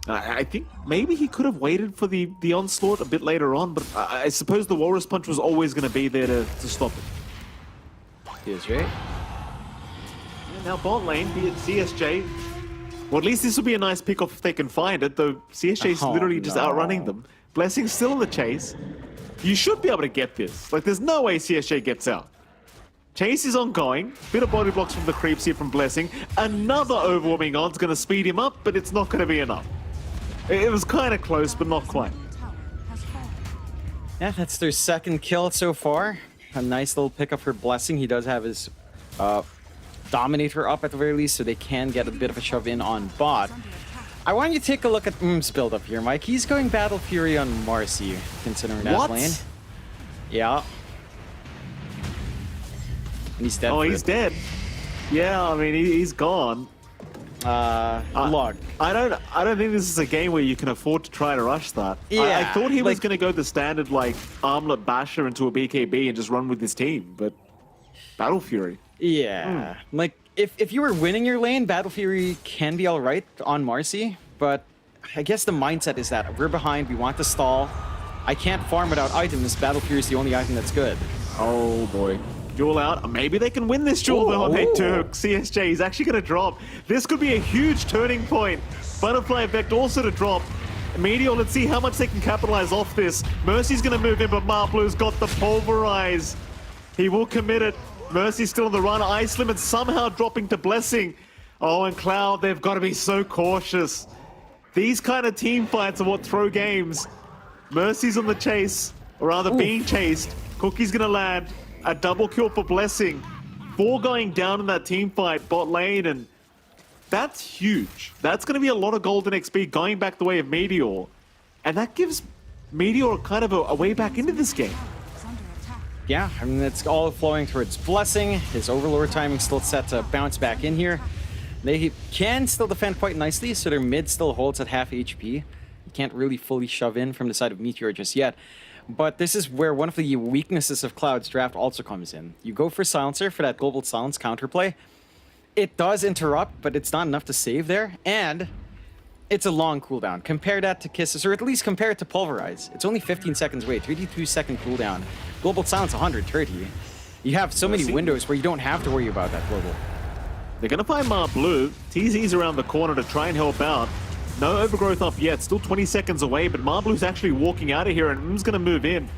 Speaker 6: I think maybe he could have waited for the Onslaught a bit later on, but I suppose the Walrus Punch was always going to be there to stop it.
Speaker 7: Here's right.
Speaker 6: And now bot lane, be it CSJ. Well, at least this will be a nice pick-off if they can find it, though CSJ's literally just outrunning them. Blessing's still in the chase. You should be able to get this. Like, there's no way CSJ gets out. Chase is ongoing. Bit of body blocks from the creeps here from Blessing. Another overwhelming on's going to speed him up, but it's not going to be enough. It was kind of close, but not quite.
Speaker 7: Yeah, that's their second kill so far. A nice little pickup for Blessing. He does have his Dominator up at the very least, so they can get a bit of a shove in on bot. I want you to take a look at build up here, Mike. He's going Battle Fury on Marcy, considering that lane. Yeah. And he's dead.
Speaker 6: Oh, he's dead. Yeah, I mean, he's gone.
Speaker 7: Look.
Speaker 6: I don't think this is a game where you can afford to try to rush that.
Speaker 7: Yeah,
Speaker 6: I thought he was going to go the standard, like, armlet basher into a BKB and just run with his team, but Battle Fury.
Speaker 7: Yeah. Like, if you were winning your lane, Battle Fury can be alright on Marcy, but I guess the mindset is that we're behind, we want to stall. I can't farm without items. Battle Fury is the only item that's good.
Speaker 6: Oh boy. Duel out. Maybe they can win this duel though. They took CSJ. He's actually going to drop. This could be a huge turning point. Butterfly Effect also to drop. Meteor, let's see how much they can capitalize off this. Mercy's going to move in, but Marblue's got the Pulverize. He will commit it. Mercy's still on the run. Ice Limit somehow dropping to Blessing. Oh, and Cloud, they've got to be so cautious. These kind of team fights are what throw games. Mercy's on the chase, or rather being chased. Cookie's going to land. A double kill for Blessing. 4 going down in that team fight, bot lane, and that's huge. That's going to be a lot of golden XP going back the way of Meteor. And that gives Meteor kind of a way back into this game.
Speaker 7: yeah, I mean, it's all flowing towards Blessing. His Overlord timing still set to bounce back in here. They can still defend quite nicely, so their mid still holds at half HP. You can't really fully shove in from the side of Meteor just yet. But this is where one of the weaknesses of Cloud's draft also comes in. You go for Silencer for that Global Silence counterplay. It does interrupt, but it's not enough to save there. And it's a long cooldown. Compare that to Kisses, or at least compare it to Pulverize. It's only 15 seconds away, 32-second cooldown. Global Silence 130. You have so many windows where you don't have to worry about that global.
Speaker 6: They're going to find Blue. TZ's around the corner to try and help out. No overgrowth up yet. Still 20 seconds away, but Blue's actually walking out of here, and M's going to move in.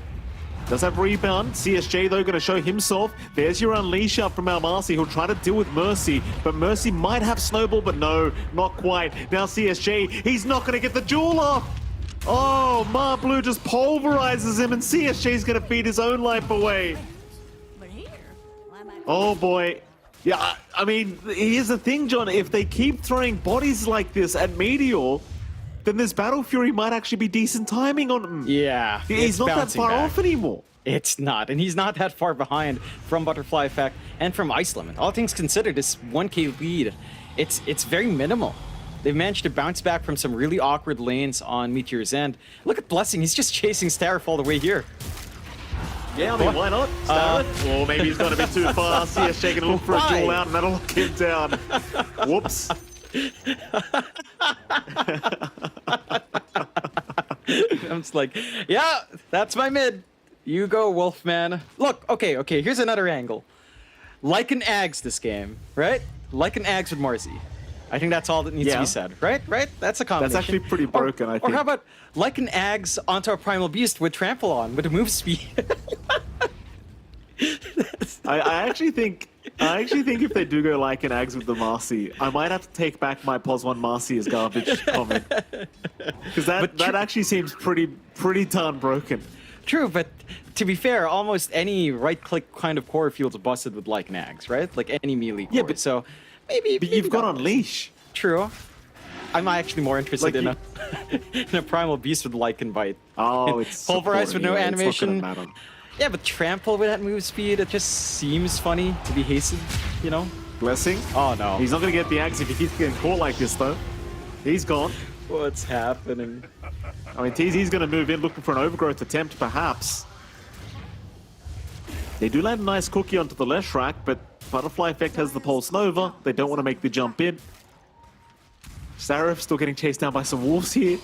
Speaker 6: Does have rebound. CSJ, though, going to show himself. There's your Unleash up from Marcy. He'll try to deal with Mercy, but Mercy might have Snowball, but no, not quite. Now CSJ, he's not going to get the duel off. Oh, Blue just pulverizes him, and CSJ's going to feed his own life away. Oh, boy. Yeah, I mean, here's the thing, John. If they keep throwing bodies like this at Meteor, then this Battle Fury might actually be decent timing on him.
Speaker 7: Yeah,
Speaker 6: he's not that far off anymore.
Speaker 7: It's not, and he's not that far behind from Butterfly Effect and from Ice Limit. All things considered, this 1k lead, it's very minimal. They've managed to bounce back from some really awkward lanes on Meteor's end. Look at Blessing, he's just chasing Starif all the way here.
Speaker 6: Yeah, I mean, why not? Starif? Or maybe he's gone a bit too far. CSJ gonna look for a duel out, and that'll lock him down. Whoops.
Speaker 7: I'm just like, yeah, that's my mid. You go, Wolfman. Look, okay, here's another angle. Like an Ags this game, right? Like an Ags with Marcy. I think that's all that needs to be said, right? That's a combination.
Speaker 6: That's actually pretty broken, I think.
Speaker 7: Or how about like an Ags onto a Primal Beast with Trample on, with a move speed?
Speaker 6: I actually think if they do go like an Ags with the Marcy, I might have to take back my Pos1 Marcy as garbage comment. Because that actually seems pretty darn broken.
Speaker 7: True, but to be fair, almost any right-click kind of core field's busted with like an Ags, right? Like any melee core.
Speaker 6: Yeah, but
Speaker 7: so maybe
Speaker 6: you've got Unleash.
Speaker 7: True. I'm actually more interested
Speaker 6: Like
Speaker 7: in a Primal Beast with Lycan Bite.
Speaker 6: Oh, it's
Speaker 7: Pulverized with no animation.
Speaker 6: It's not gonna matter.
Speaker 7: Yeah, but Trample with that move speed, it just seems funny to be hastened, you know?
Speaker 6: Blessing?
Speaker 7: Oh no.
Speaker 6: He's not going to get the Ags if he keeps getting caught like this, though. He's gone.
Speaker 7: What's happening?
Speaker 6: I mean, TZ's going to move in looking for an overgrowth attempt, perhaps. They do land a nice cookie onto the left rack, but Butterfly Effect has the Pulse Nova. They don't want to make the jump in. Starif still getting chased down by some wolves here.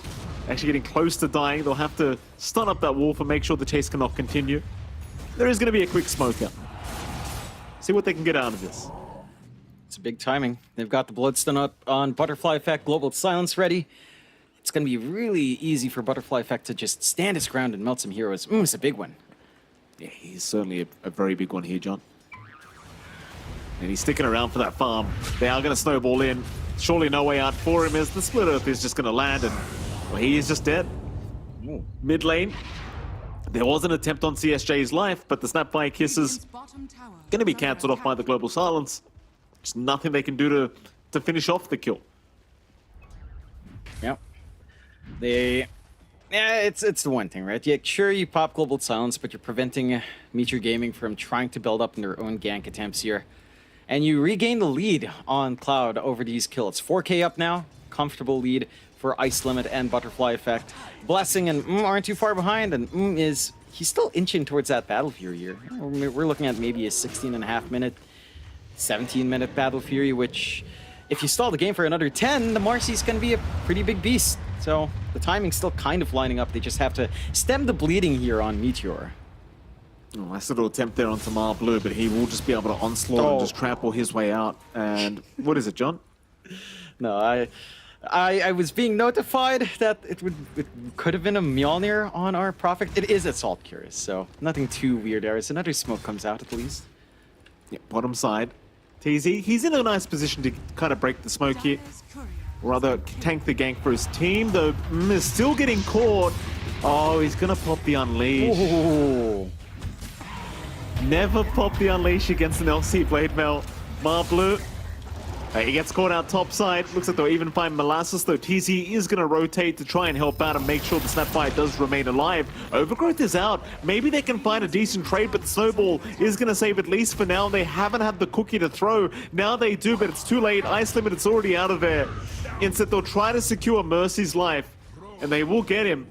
Speaker 6: Actually getting close to dying. They'll have to stun up that wolf and make sure the chase cannot continue. There is going to be a quick smoke out. See what they can get out of this.
Speaker 7: It's a big timing. They've got the Bloodstone up on Butterfly Effect, Global Silence ready. It's going to be really easy for Butterfly Effect to just stand his ground and melt some heroes. It's a big one.
Speaker 6: Yeah, he's certainly a very big one here, John. And he's sticking around for that farm. They are going to snowball in. Surely no way out for him as the Split Earth is just going to land, and well, he is just dead.
Speaker 7: Ooh.
Speaker 6: Mid lane. There was an attempt on CSJ's life, but the Snapfire Kisses going to be cancelled off by the Global Silence. There's nothing they can do to finish off the kill.
Speaker 7: Yep. It's the one thing, right? Yeah, sure, you pop Global Silence, but you're preventing Meteor Gaming from trying to build up in their own gank attempts here. And you regain the lead on Cloud over these kills. 4k up now, comfortable lead for Ice Limit and Butterfly Effect. Blessing and aren't too far behind, and he's still inching towards that Battle Fury here. We're looking at maybe a 16.5 minute, 17-minute Battle Fury, which, if you stall the game for another 10, the Marcy's going to be a pretty big beast. So the timing's still kind of lining up. They just have to stem the bleeding here on Meteor.
Speaker 6: Oh, nice little attempt there onto Blue, but he will just be able to onslaught and just trample his way out. And what is it, John?
Speaker 7: No, I was being notified that it could have been a Mjolnir on our Prophet. It is Assault Curious, so nothing too weird there. So another smoke comes out at least.
Speaker 6: Yeah, bottom side. TZ, he's in a nice position to kind of break the smoke here. Or rather, tank the gank for his team, though is still getting caught. Oh, he's going to pop the Unleash.
Speaker 7: Ooh.
Speaker 6: Never pop the Unleash against an LC Blade Mail. Blue. He gets caught out top side. Looks like they'll even find Molasses, though TZ is going to rotate to try and help out and make sure the Snapfire does remain alive. Overgrowth is out. Maybe they can find a decent trade, but the Snowball is going to save at least for now. They haven't had the cookie to throw. Now they do, but it's too late. Ice Limit, it's already out of there. Instead, they'll try to secure Mercy's life, and they will get him.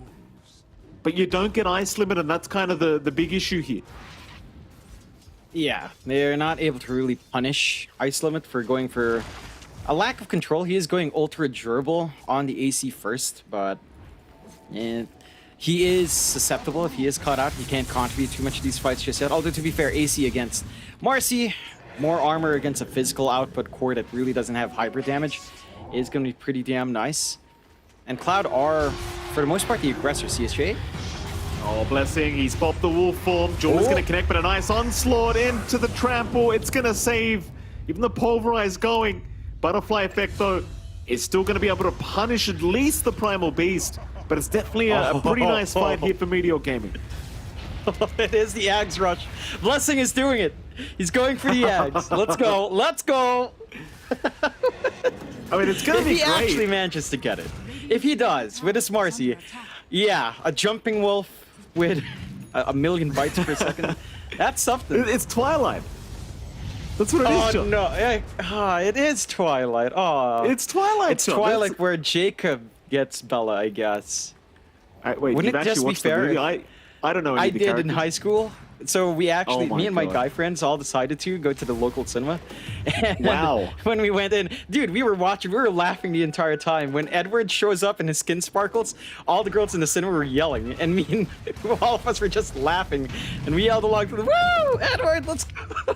Speaker 6: But you don't get Ice Limit, and that's kind of the big issue here.
Speaker 7: Yeah, they're not able to really punish Ice Limit for going for a lack of control. He is going ultra durable on the AC first, but he is susceptible. If he is caught out, he can't contribute too much to these fights just yet. Although, to be fair, AC against Marcy, more armor against a physical output core that really doesn't have hybrid damage is going to be pretty damn nice. And Cloud are, for the most part, the aggressor. CSJ.
Speaker 6: Oh, Blessing, he's popped the wolf form. Jordan's going to connect, but a nice onslaught into the trample. It's going to save even the pulverize going. Butterfly effect, though, is still going to be able to punish at least the Primal Beast. But it's definitely a pretty nice fight here for Meteor Gaming.
Speaker 7: It is the Ags rush. Blessing is doing it. He's going for the Ags. Let's go. Let's go.
Speaker 6: I mean, it's going to be
Speaker 7: If he
Speaker 6: great.
Speaker 7: actually manages to get it. If he does, with his Marcy, yeah, a jumping wolf with a million bytes per second. That's something.
Speaker 6: It's Twilight. That's what it is,
Speaker 7: Oh
Speaker 6: John.
Speaker 7: no! It is Twilight. Oh,
Speaker 6: It's Twilight,
Speaker 7: It's
Speaker 6: John.
Speaker 7: Twilight
Speaker 6: That's-
Speaker 7: where Jacob gets Bella, I guess.
Speaker 6: Wait,
Speaker 7: Wouldn't
Speaker 6: you've
Speaker 7: it
Speaker 6: actually
Speaker 7: just be
Speaker 6: watched the
Speaker 7: fair
Speaker 6: movie?
Speaker 7: if-
Speaker 6: I don't know any
Speaker 7: I
Speaker 6: of the
Speaker 7: did in
Speaker 6: characters.
Speaker 7: high school. So we actually,
Speaker 6: Oh my
Speaker 7: me and my
Speaker 6: God.
Speaker 7: guy friends all decided to go to the local cinema. And
Speaker 6: Wow.
Speaker 7: when we went in, dude, we were laughing the entire time. When Edward shows up and his skin sparkles, all the girls in the cinema were yelling. And me and all of us were just laughing. And we yelled along to them, woo, Edward, let's go.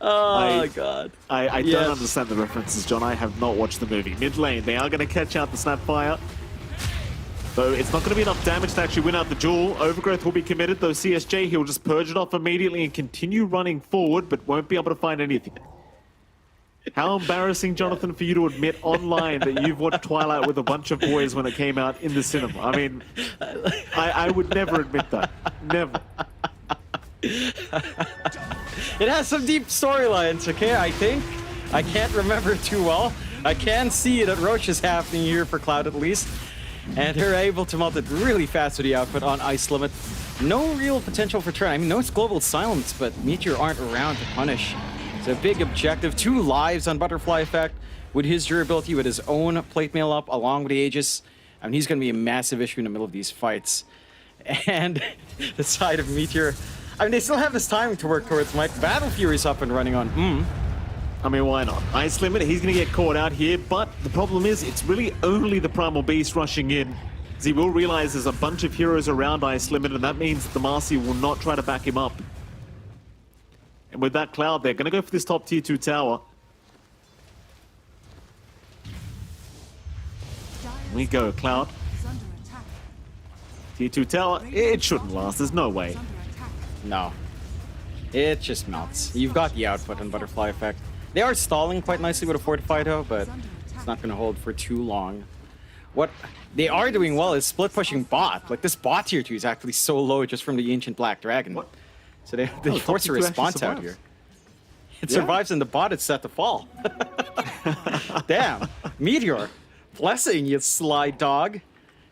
Speaker 7: Oh, God.
Speaker 6: I
Speaker 7: Yes.
Speaker 6: don't understand the references, John. I have not watched the movie. Mid lane, they are going to catch out the Snapfire. Though it's not going to be enough damage to actually win out the duel. Overgrowth will be committed, though CSJ, he'll just purge it off immediately and continue running forward, but won't be able to find anything. How embarrassing, Jonathan, for you to admit online that you've watched Twilight with a bunch of boys when it came out in the cinema. I mean, I would never admit that. Never.
Speaker 7: It has some deep storylines, okay, I think. I can't remember too well. I can see that Roche is happening here for Cloud at least. And they're able to melt it really fast with the output on Ice Limit. No real potential for turn. I mean, no global silence, but Meteor aren't around to punish. It's a big objective. 2 lives on Butterfly Effect with his durability, with his own plate mail up along with the Aegis. I mean, he's going to be a massive issue in the middle of these fights. And the side of Meteor, I mean, they still have this timing to work towards. Mike, Battle Fury's up and running on.
Speaker 6: I mean, why not? Ice Limit, he's going to get caught out here, but the problem is it's really only the Primal Beast rushing in. As he will realize there's a bunch of heroes around Ice Limit, and that means that the Marcy will not try to back him up. And with that Cloud, they're going to go for this top tier 2 tower. We go, Cloud.
Speaker 4: Is under attack.
Speaker 6: Tier 2 tower, it shouldn't last, there's no way.
Speaker 4: Under attack.
Speaker 7: No. It just melts. You've got the output on Butterfly Effect. They are stalling quite nicely with a Fortified Hoe, but it's not going to hold for too long. What they are doing well is split pushing bot. Like, this bot tier 2 is actually so low just from the Ancient Black Dragon.
Speaker 6: What?
Speaker 7: So they
Speaker 6: Oh,
Speaker 7: force a
Speaker 6: top tier 2 actually
Speaker 7: response out
Speaker 6: survives.
Speaker 7: here. It
Speaker 6: Yeah.
Speaker 7: survives and the bot is set to fall. Damn. Meteor. Blessing, you sly dog.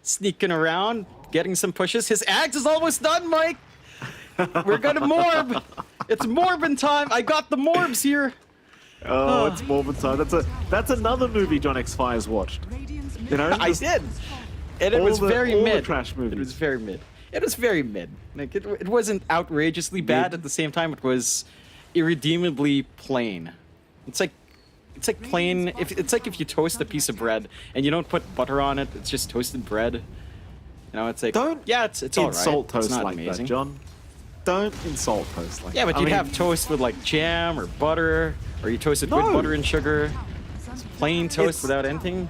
Speaker 7: Sneaking around, getting some pushes. His Axe is almost done, Mike. We're gonna Morb. It's Morbin time. I got the Morbs here.
Speaker 6: Oh, it's Morbin time. That's another movie John X Fire's watched.
Speaker 4: Radiant's
Speaker 6: You know,
Speaker 7: I
Speaker 6: just
Speaker 7: did. And it
Speaker 6: all
Speaker 7: was
Speaker 6: the-
Speaker 7: very
Speaker 6: all the
Speaker 7: mid.
Speaker 6: trash movies.
Speaker 7: It was very mid. It was very mid. Like, it wasn't outrageously bad
Speaker 6: Mid.
Speaker 7: at the same time. It was irredeemably plain. It's like plain. It's like if you toast a piece of bread and you don't put butter on it. It's just toasted bread. You know, it's like,
Speaker 6: Don't
Speaker 7: yeah, it's all right.
Speaker 6: insult toast
Speaker 7: It's not
Speaker 6: like
Speaker 7: amazing.
Speaker 6: that, John. Don't insult toast like
Speaker 7: Yeah, but
Speaker 6: that.
Speaker 7: you'd
Speaker 6: I mean,
Speaker 7: have toast with like jam or butter, or you toast it with
Speaker 6: No.
Speaker 7: butter and sugar. Plain toast
Speaker 6: It's-
Speaker 7: without anything.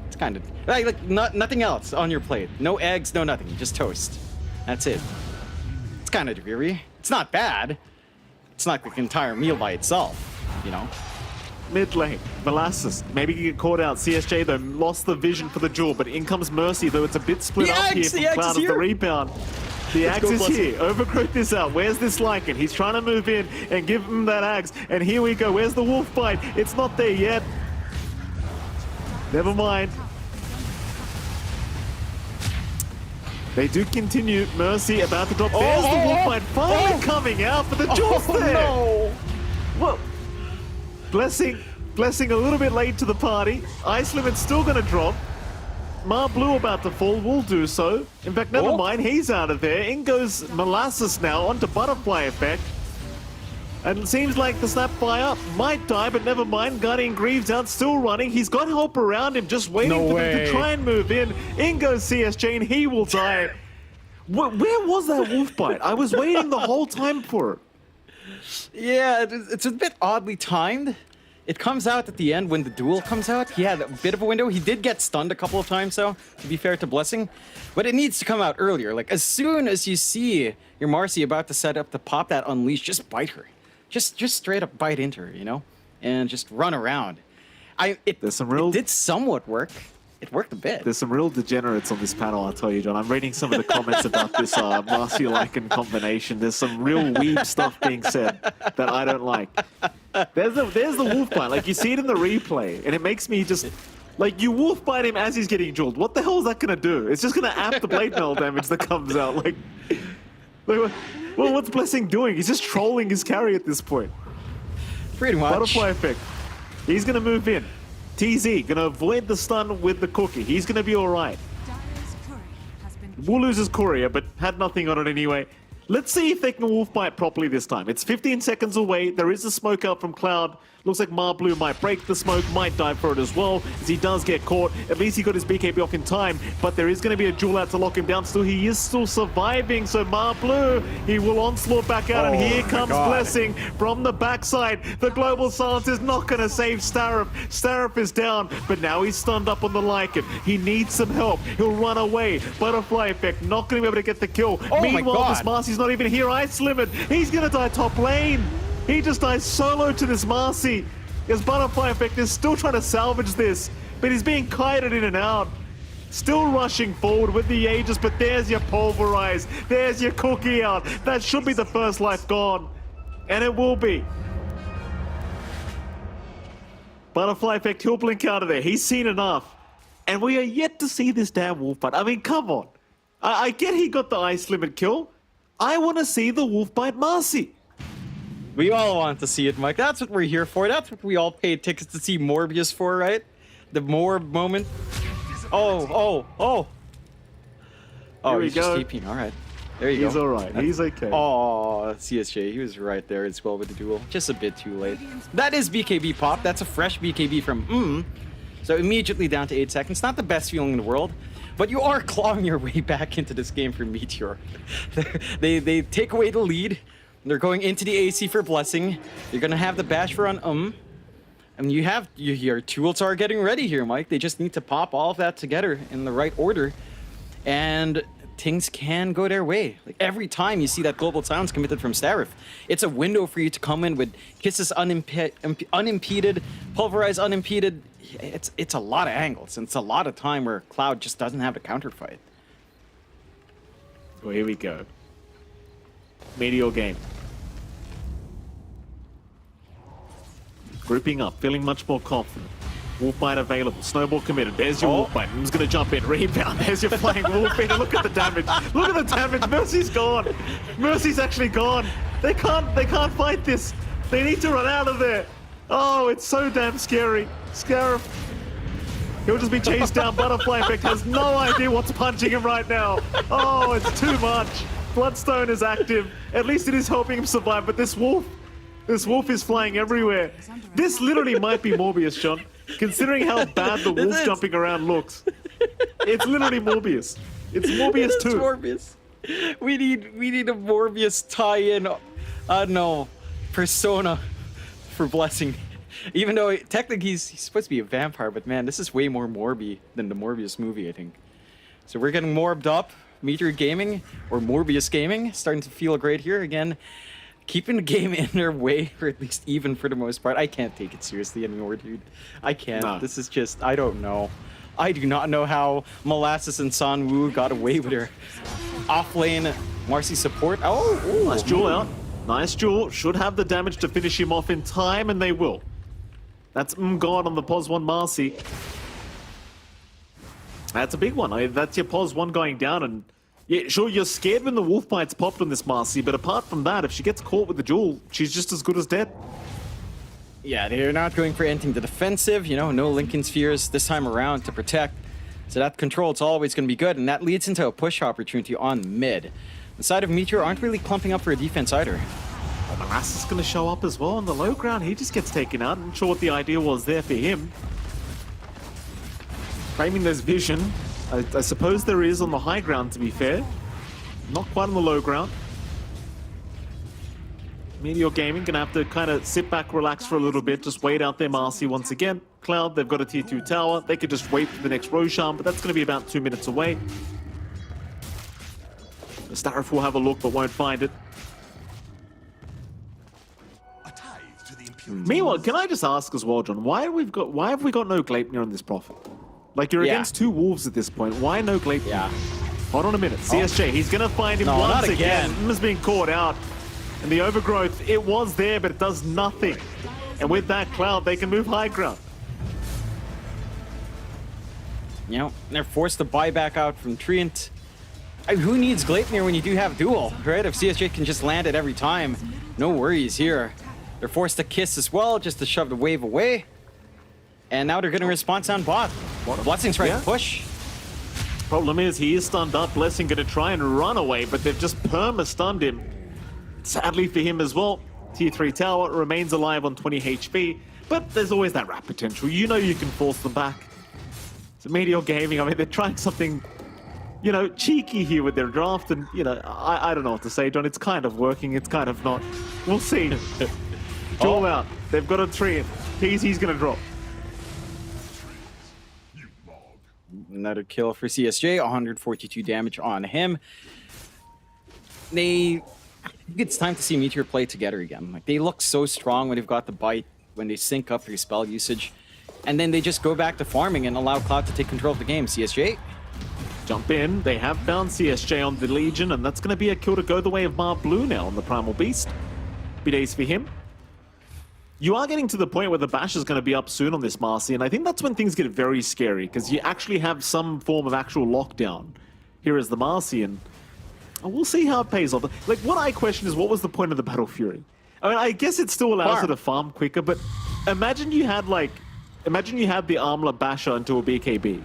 Speaker 7: It's kind of like nothing else on your plate. No eggs, no nothing. Just toast. That's it. It's kind of dreary. It's not bad. It's not the entire meal by itself, you know.
Speaker 6: mid lane, Molasses. Maybe you get caught out. CSJ, though, lost the vision for the duel, but in comes Mercy, though it's a bit split
Speaker 7: The
Speaker 6: up here
Speaker 7: Axe,
Speaker 6: from
Speaker 7: the Axe
Speaker 6: Cloud
Speaker 7: is
Speaker 6: as the
Speaker 7: here.
Speaker 6: rebound. The
Speaker 5: Let's
Speaker 6: axe
Speaker 5: go,
Speaker 6: is
Speaker 5: Blessing.
Speaker 6: here. Overgrowth is out. Where's this Lycan? He's trying to move in and give him that axe. And here we go. Where's the wolf bite? It's not there yet. Never mind. They do continue. Mercy about to drop. There's the wolf bite finally coming out, but the jewel's there.
Speaker 5: No.
Speaker 6: Well, Blessing a little bit late to the party. Ice Limit's still gonna drop. Mar Blue about to fall, will do so. In fact, never mind, he's out of there. In goes Molasses now onto Butterfly Effect. And it seems like the Snapfire might die, but never mind. Guardian Greaves out, still running. He's got help around him, just waiting
Speaker 5: No
Speaker 6: for them
Speaker 5: way.
Speaker 6: to try and move in. In goes CSJ, and he will die. Where was that wolf bite? I was waiting the whole time for it.
Speaker 7: Yeah, it's a bit oddly timed. It comes out at the end when the duel comes out. He had a bit of a window. He did get stunned a couple of times, though, to be fair to Blessing. But it needs to come out earlier. Like, as soon as you see your Marcy about to set up to pop that Unleash, just bite her. Just straight up bite into her, you know? And just run around.
Speaker 6: There's some real-
Speaker 7: It did somewhat work. It worked a bit.
Speaker 6: There's some real degenerates on this panel, I'll tell you, John. I'm reading some of the comments about this Marcy Lycan combination. There's some real weeb stuff being said that I don't like. There's the wolf bite. Like, you see it in the replay, and it makes me just... Like, you wolf bite him as he's getting jeweled. What the hell is that going to do? It's just going to amp the blade mail damage that comes out. Like well, what's Blessing doing? He's just trolling his carry at this point.
Speaker 7: Pretty much.
Speaker 6: Butterfly Effect. He's going to move in. TZ going to avoid the stun with the cookie. He's going to be all right.
Speaker 4: Dire's courier has been
Speaker 6: Will lose his courier, but had nothing on it anyway. Let's see if they can wolf bite properly this time. It's 15 seconds away. There is a smoke out from Cloud. Looks like Mar Blue might break the smoke, might die for it as well, as he does get caught. At least he got his BKB off in time, but there is going to be a duel out to lock him down still. He is still surviving, so Mar Blue, he will onslaught back out, and here comes Blessing from the backside. The Global Silence is not going to save Starif. Starif is down, but now he's stunned up on the Lycan. He needs some help. He'll run away. Butterfly Effect, not going to be able to get the kill.
Speaker 7: Oh my
Speaker 6: Meanwhile,
Speaker 7: God.
Speaker 6: this Marcy's not even here. Ice Limit, he's going to die top lane. He just dies solo to this Marcy. His Butterfly Effect is still trying to salvage this, but he's being kited in and out. Still rushing forward with the Aegis, but there's your Pulverize. There's your cookie out. That should be the first life gone. And it will be. Butterfly Effect, he'll blink out of there. He's seen enough. And we are yet to see this damn wolf bite. I mean, come on. I get he got the Ice Limit kill. I want to see the wolf bite Marcy.
Speaker 7: We all want to see it, Mike. That's what we're here for. That's what we all paid tickets to see Morbius for, right? The Morb moment. Oh. Oh,
Speaker 6: Here we
Speaker 7: he's just
Speaker 6: go.
Speaker 7: keeping. All right. There you go.
Speaker 6: He's all right. He's okay.
Speaker 7: Oh, CSJ, he was right there as well with the duel. Just a bit too late. That is BKB pop. That's a fresh BKB from So immediately down to 8 seconds. Not the best feeling in the world, but you are clawing your way back into this game for Meteor. They take away the lead. They're going into the AC for Blessing. You're gonna have the bash for on and your tools are getting ready here, Mike. They just need to pop all of that together in the right order, and things can go their way. Like every time you see that Global Silence committed from Starif, it's a window for you to come in with Kisses unimpeded, Pulverize unimpeded. It's a lot of angles, and it's a lot of time where Cloud just doesn't have a counter fight.
Speaker 6: Well, here we go. Meteor game. Grouping up, feeling much more confident. Wolf Bite available. Snowball committed. There's your Wolf Bite. Who's going to jump in? Rebound. There's your flying Wolf Bite. Look at the damage. Look at the damage. Mercy's gone. Mercy's actually gone. They can't fight this. They need to run out of there. Oh, it's so damn scary. Scarif. He'll just be chased down. Butterfly Effect has no idea what's punching him right now. Oh, it's too much. Bloodstone is active. At least it is helping him survive, but this wolf is flying everywhere. This literally might be Morbius, John. Considering how bad the wolf jumping around looks. It's literally Morbius. It's Morbius
Speaker 7: It's
Speaker 6: too.
Speaker 7: Morbius. We need a Morbius tie-in. No, persona for Blessing. Even though technically he's supposed to be a vampire, but man, this is way more Morbi than the Morbius movie, I think. So we're getting morbed up. Meteor Gaming or Morbius Gaming starting to feel great here again. Keeping the game in their way, or at least even for the most part. I can't take it seriously anymore, dude. I can't.
Speaker 6: No.
Speaker 7: This is just, I don't know. I do not know how Molasses and San Wu got away with their off-lane Marcy support. Oh, ooh.
Speaker 6: Nice duel out. Nice duel. Should have the damage to finish him off in time, and they will. That's God on the POS 1 Marcy. That's a big one. That's your POS 1 going down, and yeah, sure, you're scared when the wolf bites popped on this Marcy, but apart from that, if she gets caught with the duel, she's just as good as dead.
Speaker 7: Yeah, they're not going for anything to defensive, you know, no Lincoln Spheres this time around to protect. So that control, it's always going to be good, and that leads into a push opportunity on mid. The side of Meteor aren't really clumping up for a defense either.
Speaker 6: Oh, Molasses is going to show up as well on the low ground. He just gets taken out. I'm not sure what the idea was there for him. Claiming there's vision. I suppose there is on the high ground, to be fair. Not quite on the low ground. Meteor Gaming gonna have to kind of sit back, relax for a little bit, just wait out their Marcy once again. Cloud, they've got a tier 2 tower. They could just wait for the next Roshan, but that's gonna be about 2 minutes away. The Starif will have a look, but won't find it. Meanwhile, can I just ask as well, John, why have we got no Gleipnir on this Prophet? Like, you're against 2 wolves at this point. Why no Gleipnir?
Speaker 7: Yeah.
Speaker 6: Hold on a minute. CSJ, he's gonna find him
Speaker 7: No,
Speaker 6: once
Speaker 7: not again.
Speaker 6: He's being caught out. And the overgrowth, it was there, but it does nothing. And with that Cloud, they can move high ground.
Speaker 7: You know, they're forced to buy back out from Treant. Who needs Gleipnir when you do have duel, right? If CSJ can just land it every time, no worries here. They're forced to kiss as well, just to shove the wave away. And now they're getting a response on bot. Blessing's trying to push.
Speaker 6: Problem is, he is stunned up. Blessing gonna try and run away, but they've just perma-stunned him. Sadly for him as well. Tier 3 tower remains alive on 20 HP, but there's always that rat potential. You know you can force them back. So Meteor Gaming, I mean, they're trying something, you know, cheeky here with their draft, and, you know, I don't know what to say, John. It's kind of working, it's kind of not. We'll see. Duel out. They've got a 3. He's gonna drop.
Speaker 7: Another kill for CSJ, 142 damage on him. I think it's time to see Meteor play together again. Like, they look so strong when they've got the bite, when they sync up their spell usage, and then they just go back to farming and allow Cloud to take control of the game. CSJ?
Speaker 6: Jump in. They have found CSJ on the Legion, and that's going to be a kill to go the way of Mar Blue now on the Primal Beast. Happy days for him. You are getting to the point where the bash is going to be up soon on this Marcy, and I think that's when things get very scary, because you actually have some form of actual lockdown. Here is the Marcy, and we'll see how it pays off. Like, what I question is, what was the point of the Battle Fury? I mean, I guess it still allows her to farm quicker, but imagine you had the Armlet Basher into a BKB.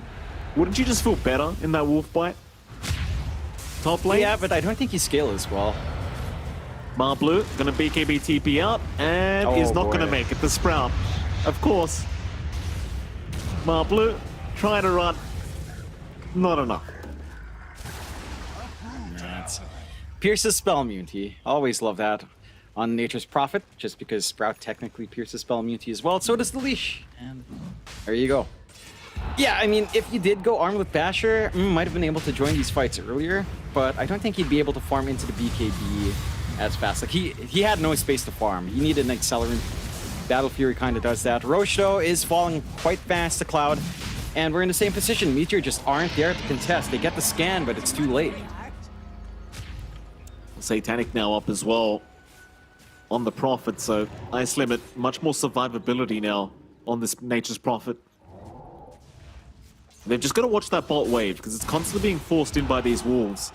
Speaker 6: Wouldn't you just feel better in that wolf bite? Top lane?
Speaker 7: Yeah, but I don't think he scale as well.
Speaker 6: Mar Blue gonna BKB TP out, and is not gonna make it. The Sprout, of course. Mar Blue trying to run, not enough.
Speaker 7: Pierces spell immunity. Always love that on Nature's Prophet, just because Sprout technically pierces spell immunity as well. So does the Leash. And there you go. Yeah, I mean, if you did go Armlet Basher, might have been able to join these fights earlier, but I don't think he'd be able to farm into the BKB as fast. Like, he had no space to farm. He needed an accelerant. Battle Fury kind of does that. Roche, though, is falling quite fast to Cloud, and we're in the same position. Meteor just aren't there to contest. They get the scan, but it's too late.
Speaker 6: Satanic now up as well on the Prophet, so Ice Limit, much more survivability now on this Nature's Prophet. They've just got to watch that bot wave, because it's constantly being forced in by these wolves.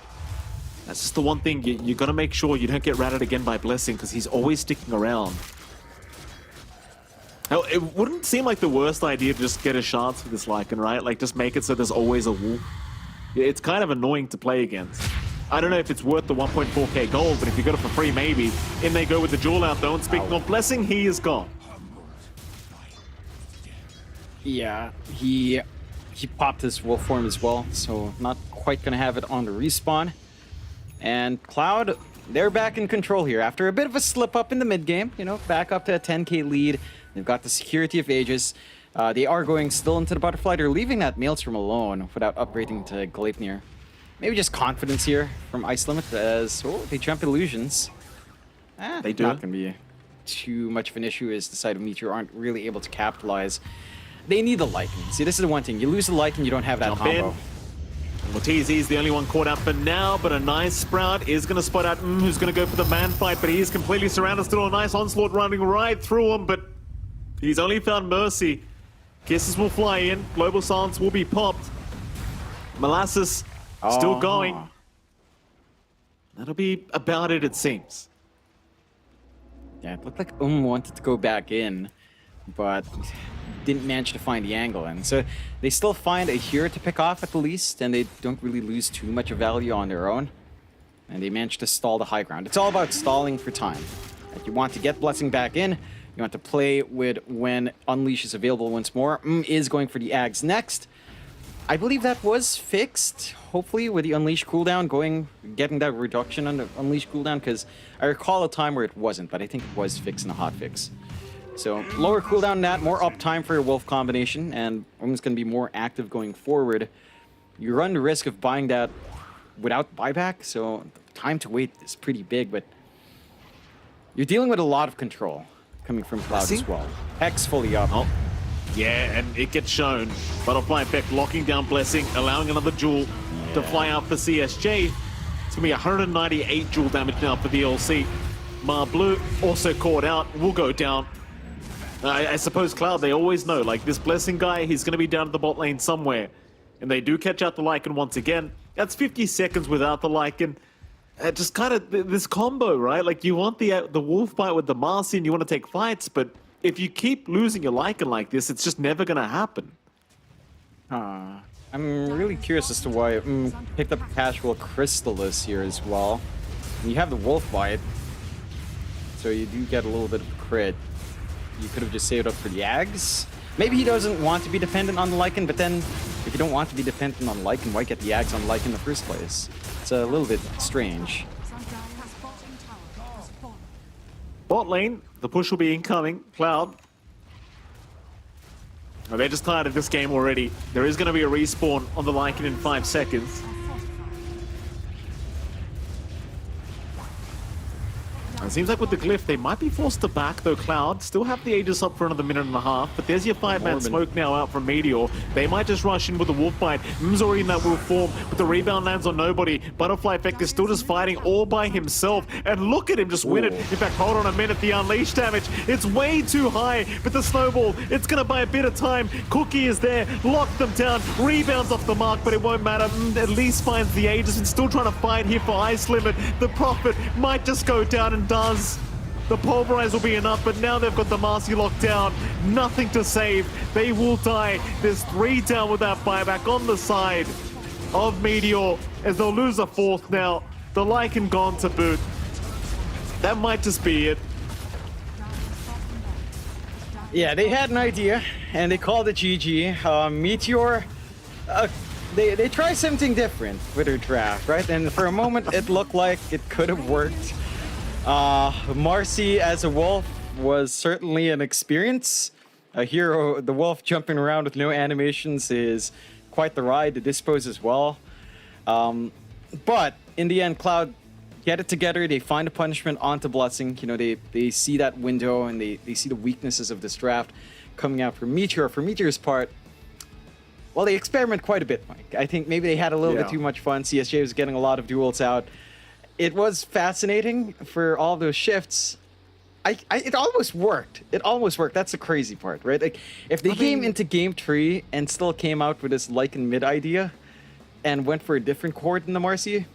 Speaker 6: That's just the one thing, you got to make sure you don't get ratted again by Blessing, because he's always sticking around. Now, it wouldn't seem like the worst idea to just get a chance for this Lycan, right? Like, just make it so there's always a wolf. It's kind of annoying to play against. I don't know if it's worth the 1.4k gold, but if you got it for free, maybe. In they go with the duel out, though, and speaking of Blessing, he is gone.
Speaker 7: Yeah, he popped his wolf form as well, so not quite gonna have it on the respawn. And Cloud, they're back in control here after a bit of a slip up in the mid game. You know, back up to a 10k lead. They've got the security of Aegis. They are going still into the butterfly. They're leaving that Maelstrom alone without upgrading to Gleipnir. Maybe just confidence here from Ice Limit as they jump illusions.
Speaker 6: They do.
Speaker 7: Not gonna be too much of an issue as the side of Meteor aren't really able to capitalize. They need the Lycan. See, this is the one thing. You lose the Lycan, you don't have that
Speaker 6: Jump
Speaker 7: combo.
Speaker 6: in. Well, TZ's the only one caught out for now, but a nice Sprout is going to spot out who's going to go for the man fight, but he is completely surrounded. Still a nice onslaught running right through him, but he's only found Mercy. Kisses will fly in. Global Silence will be popped. Molasses still going. That'll be about it, it seems.
Speaker 7: Yeah, it looked like wanted to go back in, but didn't manage to find the angle. And so they still find a hero to pick off at the least, and they don't really lose too much of value on their own. And they managed to stall the high ground. It's all about stalling for time. Like, you want to get Blessing back in, you want to play with when Unleash is available once more. Is going for the Ags next. I believe that was fixed, hopefully, with the Unleash cooldown getting that reduction on the Unleash cooldown, because I recall a time where it wasn't, but I think it was fixed in a hotfix. So lower cooldown than that, more uptime for your Wolf combination, and Om's going to be more active going forward. You run the risk of buying that without buyback, so the time to wait is pretty big, but you're dealing with a lot of control coming from Cloud as well. Hex fully up.
Speaker 6: Oh. Yeah, and it gets shown. Butterfly effect locking down Blessing, allowing another jewel to fly out for CSJ. It's gonna be 198 jewel damage now for the LC. Mar Blue also caught out, will go down. I suppose Cloud, they always know, like, this Blessing guy, he's gonna be down at the bot lane somewhere. And they do catch out the Lycan once again. That's 50 seconds without the Lycan. Just kind of this combo, right? Like, you want the wolf fight with the Marcy and you want to take fights, but if you keep losing your Lycan like this, it's just never going to happen.
Speaker 7: I'm really curious as to why picked up a casual Crystallis here as well. And you have the Wolf Bite, so you do get a little bit of crit. You could have just saved up for the Ags. Maybe he doesn't want to be dependent on the Lycan, but then if you don't want to be dependent on Lycan, why get the Ags on Lycan in the first place? It's a little bit strange.
Speaker 6: Bot lane, the push will be incoming. Cloud. Oh, they're just tired of this game already. There is going to be a respawn on the Lycan in 5 seconds. It seems like with the glyph, they might be forced to back, though. Cloud still have the Aegis up for another minute and a half, but there's your 5-man smoke now out from Meteor. They might just rush in with the wolf bite. M's already in that wolf form, but the rebound lands on nobody. Butterfly Effect is still just fighting all by himself, and look at him just win it. In fact, hold on a minute, the Unleash damage, it's way too high, but the snowball, it's gonna buy a bit of time. Cookie is there, lock them down, rebounds off the mark, but it won't matter. At least finds the Aegis and still trying to fight here for Ice Limit. The Prophet might just go down and does. The Pulverize will be enough, but now they've got the Marcy locked down. Nothing to save. They will die. There's 3 down with that buyback on the side of Meteor, as they'll lose a 4th now. The Lycan gone to boot. That might just be it.
Speaker 7: Yeah, they had an idea, and they called it GG. Meteor, they try something different with their draft, right? And for a moment, it looked like it could have worked. Marcy as a wolf was certainly an experience. A hero, the wolf jumping around with no animations is quite the ride to dispose as well. But in the end, Cloud get it together. They find a punishment onto Blessing. You know, they see that window and they see the weaknesses of this draft coming out for Meteor. For Meteor's part, well, they experiment quite a bit, Mike. I think maybe they had a little bit too much fun. CSJ was getting a lot of duels out. It was fascinating for all those shifts. It almost worked. It almost worked. That's the crazy part, right? Like, if they came into game 3 and still came out with this Lycan mid idea and went for a different chord than the Marcy,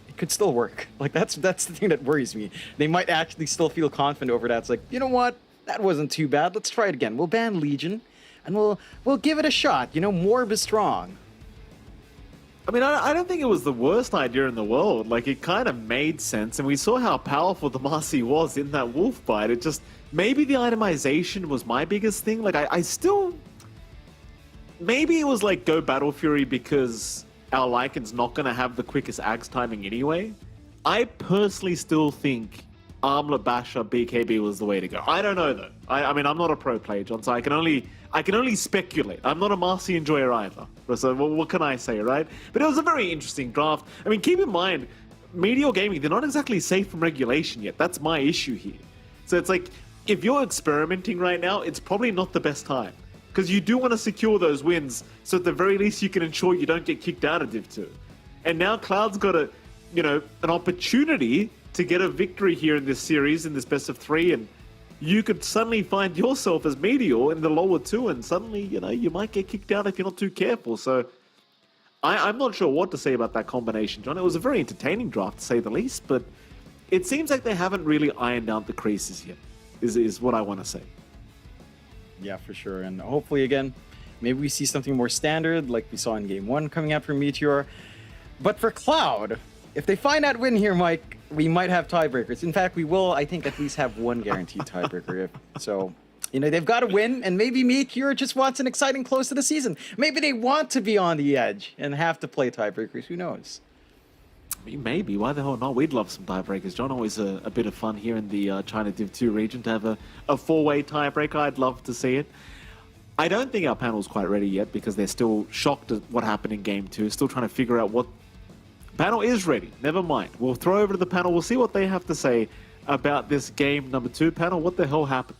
Speaker 7: it could still work. Like, that's the thing that worries me. They might actually still feel confident over that. It's like, you know what? That wasn't too bad. Let's try it again. We'll ban Legion and we'll give it a shot. You know, Morb is strong.
Speaker 6: I mean, I don't think it was the worst idea in the world. Like, it kind of made sense, and we saw how powerful the Marcy was in that wolf bite. It just, maybe the itemization was my biggest thing. Like, I still, maybe it was like go Battle Fury because our Lycan's not going to have the quickest Axe timing anyway. I personally still think Armlet Basher BKB was the way to go. I don't know, though. I mean, I'm not a pro player, John, so I can only speculate. I'm not a Marcy enjoyer either. So what can I say, right? But it was a very interesting draft. I mean, keep in mind, Meteor Gaming, they're not exactly safe from regulation yet. That's my issue here. So it's like, if you're experimenting right now, it's probably not the best time. Because you do want to secure those wins, so at the very least you can ensure you don't get kicked out of Div 2. And now Cloud's got an opportunity to get a victory here in this series, in this best of 3, and you could suddenly find yourself as Meteor in the lower 2, and suddenly, you might get kicked out if you're not too careful. So I'm not sure what to say about that combination, John. It was a very entertaining draft, to say the least, but it seems like they haven't really ironed out the creases yet, is what I want to say.
Speaker 7: Yeah, for sure. And hopefully, again, maybe we see something more standard like we saw in Game 1 coming out from Meteor. But for Cloud, if they find that win here, Mike, we might have tiebreakers. In fact, we will, I think, at least have one guaranteed tiebreaker. So, they've got to win, and maybe Meteor just wants an exciting close to the season. Maybe they want to be on the edge and have to play tiebreakers. Who knows?
Speaker 6: Maybe. Why the hell not? We'd love some tiebreakers, John. Always a bit of fun here in the China Div 2 region to have a four-way tiebreaker. I'd love to see it. I don't think our panel's quite ready yet because they're still shocked at what happened in Game 2. Still trying to figure out what... Panel is ready. Never mind. We'll throw over to the panel. We'll see what they have to say about this game number 2. Panel, what the hell happened?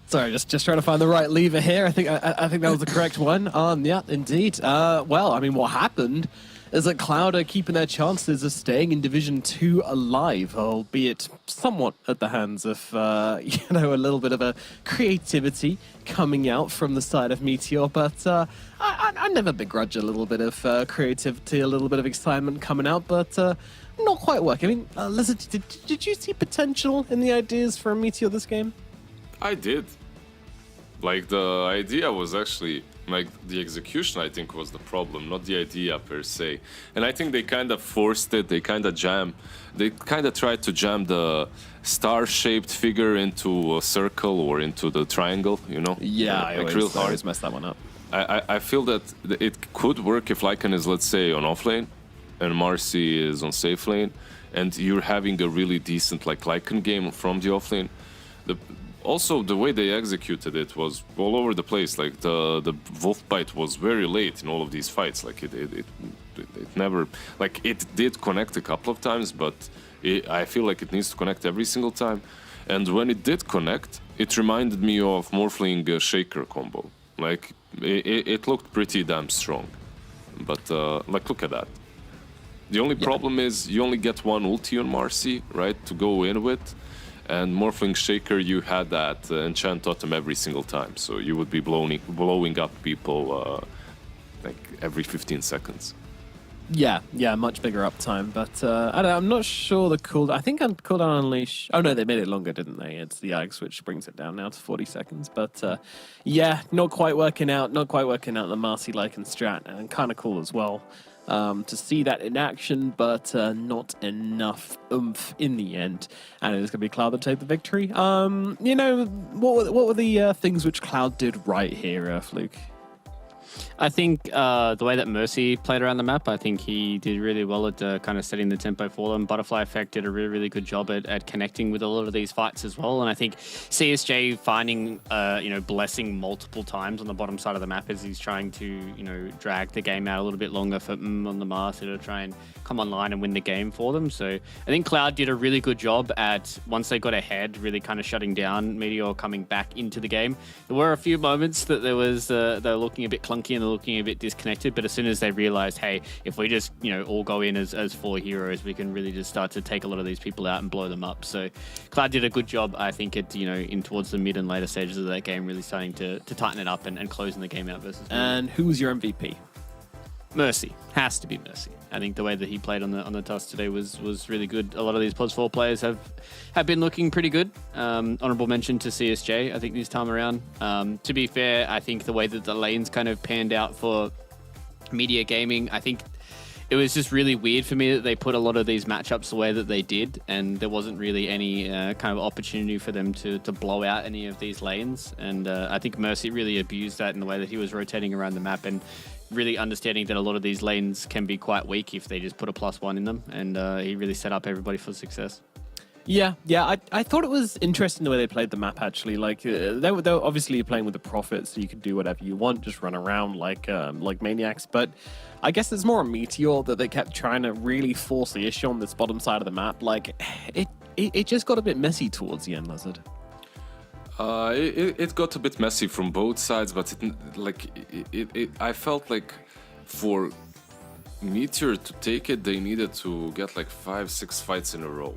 Speaker 1: Sorry, just trying to find the right lever here. I think that was the correct one. Yeah, indeed. What happened is that Cloud are keeping their chances of staying in Division 2 alive, albeit somewhat at the hands of, a little bit of a creativity coming out from the side of Meteor. But I never begrudge a little bit of creativity, a little bit of excitement coming out, but not quite working. I mean, Lizard, did you see potential in the ideas for Meteor this game?
Speaker 3: I did. Like, the idea was actually... Like, the execution, I think, was the problem, not the idea per se. And I think they kind of forced it, they kind of tried to jam the star-shaped figure into a circle or into the triangle,
Speaker 1: Yeah,
Speaker 3: I
Speaker 1: always mess that one up.
Speaker 3: I feel that it could work if Lycan is, let's say, on offlane, and Marcy is on safe lane, and you're having a really decent, Lycan game from the offlane. Also, the way they executed it was all over the place. Like, the wolf bite was very late in all of these fights. Like, it never... Like, it did connect a couple of times, but I feel like it needs to connect every single time. And when it did connect, it reminded me of Morphling Shaker combo. Like, it looked pretty damn strong. But, look at that. The only problem is you only get one ulti on Marcy, right, to go in with. And Morphling Shaker, you had that enchant totem every single time, so you would be blowing up people every 15 seconds.
Speaker 1: Yeah, much bigger uptime, but I don't know, I'm not sure the cooldown. I think on cooldown Unleash... Oh no, they made it longer, didn't they? It's the Ag switch brings it down now to 40 seconds, but not quite working out the Marcy Lycan strat, and kind of cool as well. To see that in action, but not enough oomph in the end. And it's going to be Cloud that take the victory. What were the things which Cloud did right here, Fluke?
Speaker 2: I think the way that Mercy played around the map, I think he did really well at kind of setting the tempo for them. Butterfly Effect did a really, really good job at connecting with a lot of these fights as well. And I think CSJ finding, Blessing multiple times on the bottom side of the map as he's trying to, drag the game out a little bit longer for on the Marcy to try and come online and win the game for them. So I think Cloud did a really good job at, once they got ahead, really kind of shutting down Meteor coming back into the game. There were a few moments that they were looking a bit clunky and they're looking a bit disconnected, but as soon as they realized, hey, if we just all go in as 4 heroes, we can really just start to take a lot of these people out and blow them up. So Cloud did a good job, I think, at in towards the mid and later stages of that game, really starting to tighten it up and closing the game out versus
Speaker 1: And who was your MVP?
Speaker 2: Mercy. Has to be Mercy. I think the way that he played on the Tusk today was really good. A lot of these Pods 4 players have been looking pretty good. Honorable mention to CSJ, I think, this time around. To be fair, I think the way that the lanes kind of panned out for Media Gaming, I think it was just really weird for me that they put a lot of these matchups the way that they did, and there wasn't really any kind of opportunity for them to blow out any of these lanes. And I think Mercy really abused that in the way that he was rotating around the map and really understanding that a lot of these lanes can be quite weak if they just put a +1 in them, and he really set up everybody for success.
Speaker 1: Yeah, I thought it was interesting the way they played the map, actually. Like, they were obviously playing with the Prophet, so you could do whatever you want, just run around like maniacs, but I guess it's more a Meteor that they kept trying to really force the issue on this bottom side of the map. Like, it just got a bit messy towards the end, Lizard.
Speaker 3: It got a bit messy from both sides, but I felt like for Meteor to take it, they needed to get like 5-6 fights in a row,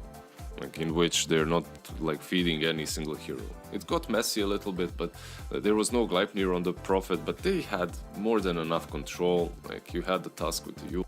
Speaker 3: like in which they're not like feeding any single hero. It got messy a little bit, but there was no Gleipnir on the Prophet, but they had more than enough control. Like you had the task with you.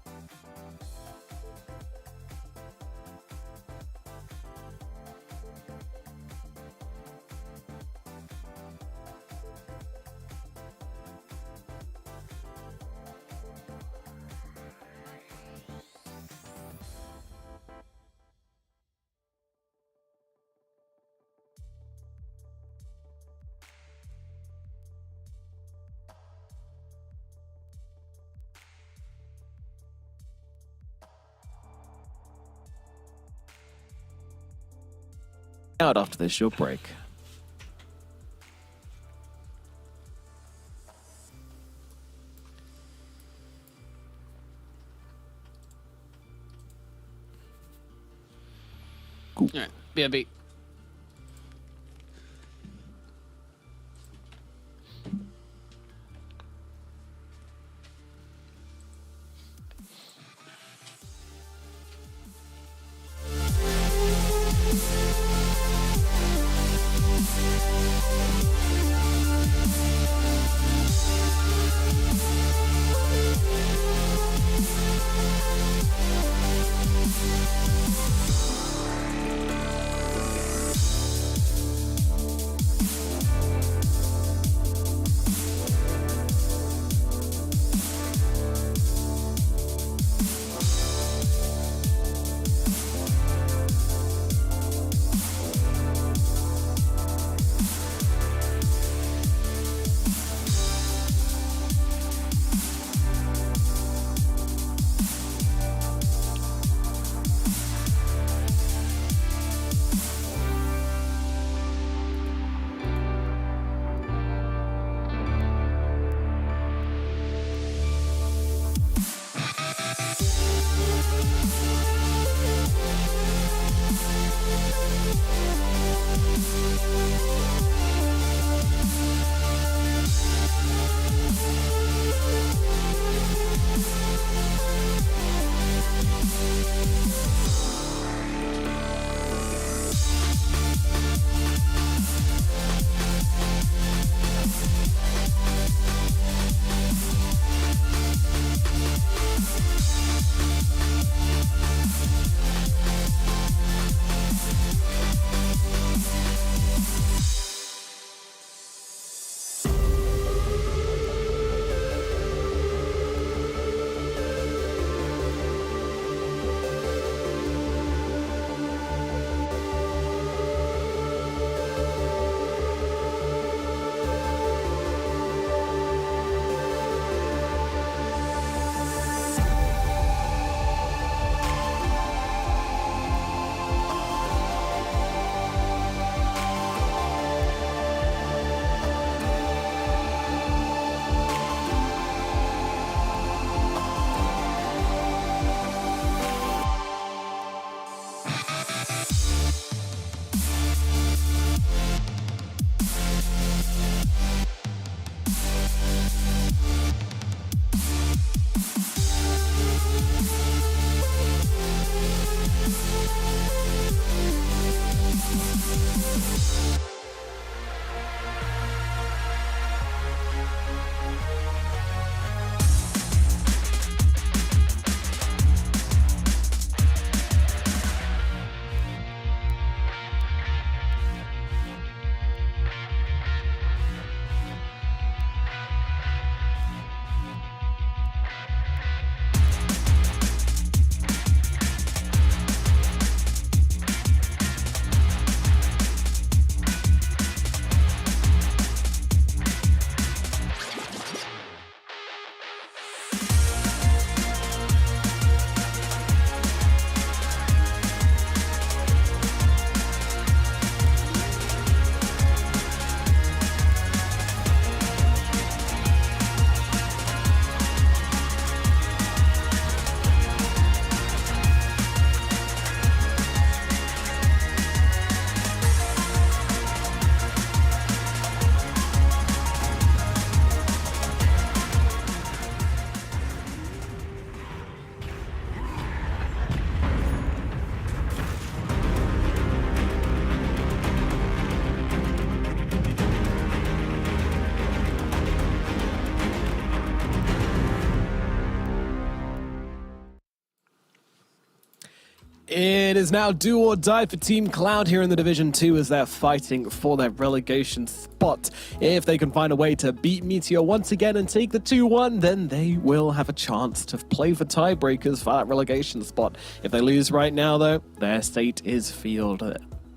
Speaker 1: Out after this short break.
Speaker 2: All right, BRB.
Speaker 1: is now do or die for Team Cloud here in the Division 2 as they're fighting for their relegation spot. If they can find a way to beat Meteor once again and take the 2-1, then they will have a chance to play for tiebreakers for that relegation spot. If they lose right now, though, their state is field.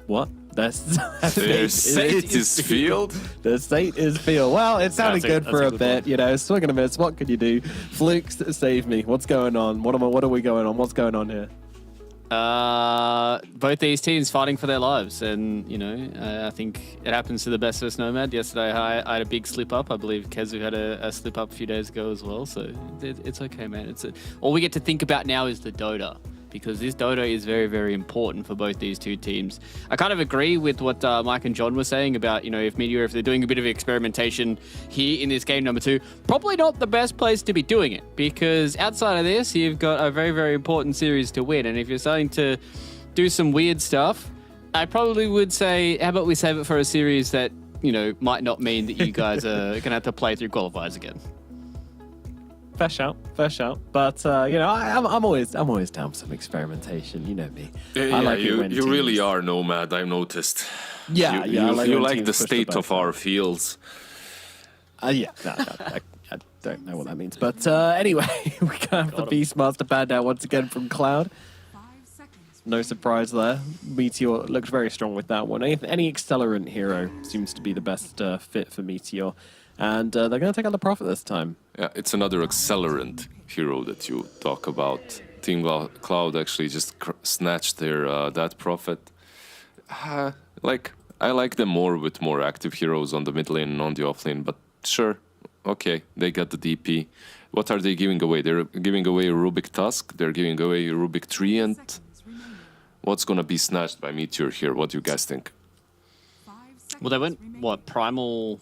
Speaker 1: What? Their
Speaker 3: state is field?
Speaker 1: The state is field. Well, it sounded good for a bit,
Speaker 2: one.
Speaker 1: you know. Swing and a miss. What could you do? Flukes, save me. What's going on? What are we going on? What's going on here?
Speaker 2: Both these teams fighting for their lives, and I think it happens to the best of us. Nomad. Yesterday, I had a big slip up. I believe Kezu had a slip up a few days ago as well. So it's okay, man. All we get to think about now is the Dota, because this Dota is very, very important for both these two teams. I kind of agree with what Mike and John were saying about, if Meteor, if they're doing a bit of experimentation here in this game number 2, probably not the best place to be doing it, because outside of this, you've got a very, very important series to win. And if you're starting to do some weird stuff, I probably would say, how about we save it for a series that, might not mean that you guys are going to have to play through qualifiers again.
Speaker 1: Fair shout. But I'm always down for some experimentation. You know me. I like it when
Speaker 3: you
Speaker 1: teams...
Speaker 3: really are Nomad. I've noticed.
Speaker 1: Yeah,
Speaker 3: You like the state of our fields.
Speaker 1: I don't know what that means. But anyway, we can have the Beastmaster banned down once again from Cloud.
Speaker 4: 5 seconds.
Speaker 1: No surprise there. Meteor looks very strong with that one. Any accelerant hero seems to be the best fit for Meteor. And they're going to take out the Prophet this time.
Speaker 3: Yeah, it's another accelerant hero that you talk about. Team Cloud actually just snatched their that Prophet. I like them more with more active heroes on the mid lane and on the off lane, but sure, okay, they got the DP. What are they giving away? They're giving away a Rubik Tusk, they're giving away a Rubik Treant. What's gonna be snatched by Meteor here? What do you guys think?
Speaker 4: 5 seconds.
Speaker 2: Well, they went,
Speaker 4: remaining.
Speaker 2: Primal...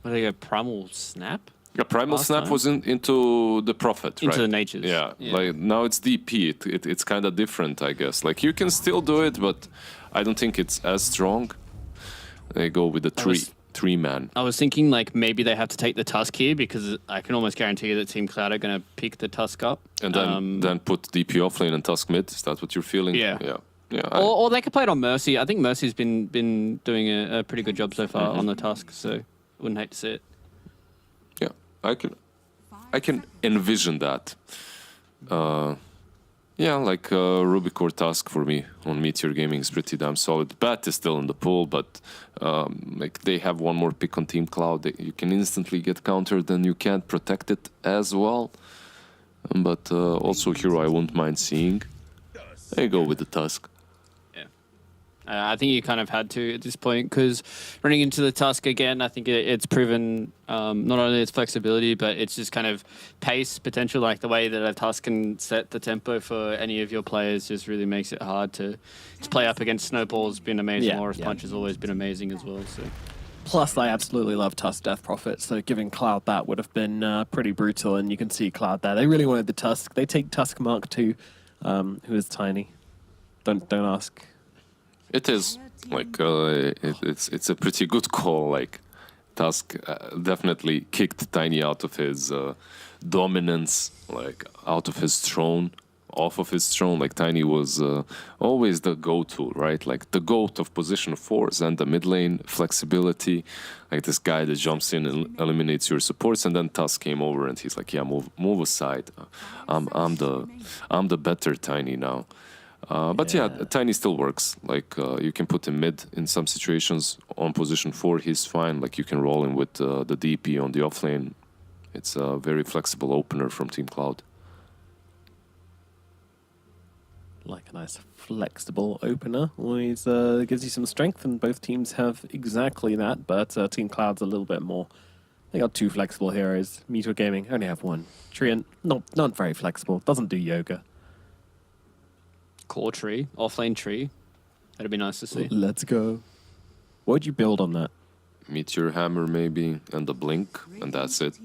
Speaker 2: What did they go, Primal Snap?
Speaker 3: Yeah, Primal
Speaker 2: Last
Speaker 3: Snap
Speaker 2: time?
Speaker 3: was into the Prophet, right?
Speaker 2: Into the natures.
Speaker 3: Yeah, like now it's DP. It's kind of different, I guess. Like you can still do it, but I don't think it's as strong. They go with the three man.
Speaker 2: I was thinking like maybe they have to take the Tusk here, because I can almost guarantee you that Team Cloud are going to pick the Tusk up.
Speaker 3: And then put DP offlane and Tusk mid. Is that what you're feeling?
Speaker 2: Yeah.
Speaker 3: Yeah.
Speaker 2: Or they could play it on Mercy. I think Mercy's been doing a pretty good job so far on the Tusk, so wouldn't hate to see it.
Speaker 3: Yeah, I can envision that. Yeah, like Rubik or Tusk for me on Meteor Gaming is pretty damn solid. Bat is still in the pool, but like they have one more pick on Team Cloud. You can instantly get countered and you can't protect it as well. But also hero I wouldn't mind seeing. I go with the Tusk.
Speaker 2: I think you kind of had to at this point, because running into the Tusk again, I think it's proven not only its flexibility, but it's just kind of pace potential. Like the way that a Tusk can set the tempo for any of your players just really makes it hard to play up against. Snowball's been amazing.
Speaker 1: Yeah,
Speaker 2: Loris
Speaker 1: yeah.
Speaker 2: Punch has always been amazing as well. So
Speaker 1: Plus, I absolutely love Tusk Death Prophet, so giving Cloud that would have been pretty brutal, and you can see Cloud there. They really wanted the Tusk. They take Tusk Mark II, who is tiny. Don't ask.
Speaker 3: It is like it's a pretty good call. Like Tusk definitely kicked Tiny out of his dominance, like out of his throne, off of his throne. Like Tiny was always the go-to, right? Like the GOAT of position 4s and the mid lane flexibility. Like this guy that jumps in and eliminates your supports, and then Tusk came over and he's like, yeah, move aside. I'm the better Tiny now. But yeah, Tiny still works. Like you can put him mid in some situations. On position 4, he's fine. Like you can roll him with the DP on the offlane. It's a very flexible opener from Team Cloud.
Speaker 1: Like a nice flexible opener. Always gives you some strength, and both teams have exactly that. But Team Cloud's a little bit more. They got 2 flexible heroes. Meteor Gaming only have 1. Treant, not very flexible. Doesn't do yoga.
Speaker 2: core tree, offlane tree. That'd be nice to see.
Speaker 1: Let's go. What would you build on that?
Speaker 3: Meteor Hammer maybe, and the Blink, and that's it.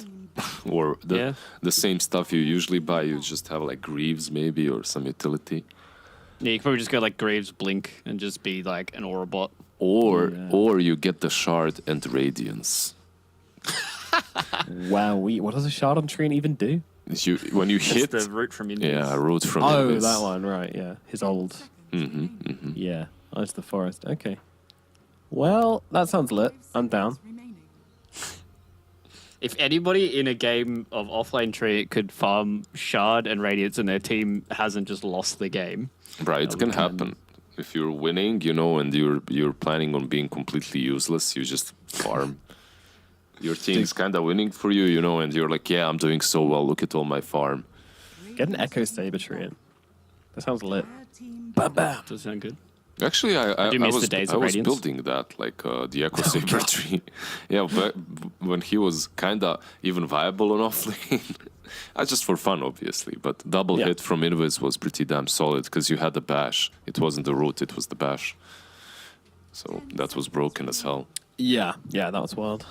Speaker 3: Or the same stuff you usually buy, you just have like Greaves maybe, or some utility.
Speaker 2: Yeah, you could probably just go like Graves, Blink, and just be like an Aura bot.
Speaker 3: Or you get the Shard and Radiance.
Speaker 1: Wow, what does a Shard on Treant even do?
Speaker 3: when you
Speaker 2: That's
Speaker 3: hit,
Speaker 2: the route from Indies.
Speaker 3: yeah, route from
Speaker 1: Oh,
Speaker 3: Invis.
Speaker 1: that one, right? Yeah, his old.
Speaker 3: Mm-hmm.
Speaker 1: Yeah, Eyes of the Forest. Okay. Well, that sounds lit. I'm down.
Speaker 4: Remaining.
Speaker 2: If anybody in a game of offlane tree could farm Shard and Radiance and their team hasn't just lost the game.
Speaker 3: Right, it
Speaker 2: we
Speaker 3: can
Speaker 2: can-
Speaker 3: happen. If you're winning, and you're planning on being completely useless, you just farm. Your team's kind of winning for you, and you're like, yeah, I'm doing so well. Look at all my farm.
Speaker 1: Get an Echo Saber tree in. That sounds lit.
Speaker 4: Red team
Speaker 1: Bam, bam.
Speaker 2: Does that sound good?
Speaker 3: Actually, I
Speaker 2: do miss
Speaker 3: was
Speaker 2: the days
Speaker 3: I
Speaker 2: of
Speaker 3: was
Speaker 2: Radiance.
Speaker 3: building that, like the Echo Saber tree. Yeah, but when he was kind of even viable on offlane. Just for fun, obviously, but double
Speaker 1: Yeah.
Speaker 3: hit from Invis was pretty damn solid because you had the bash. It wasn't the root, it was the bash. So that was broken as hell.
Speaker 1: Yeah, that was wild.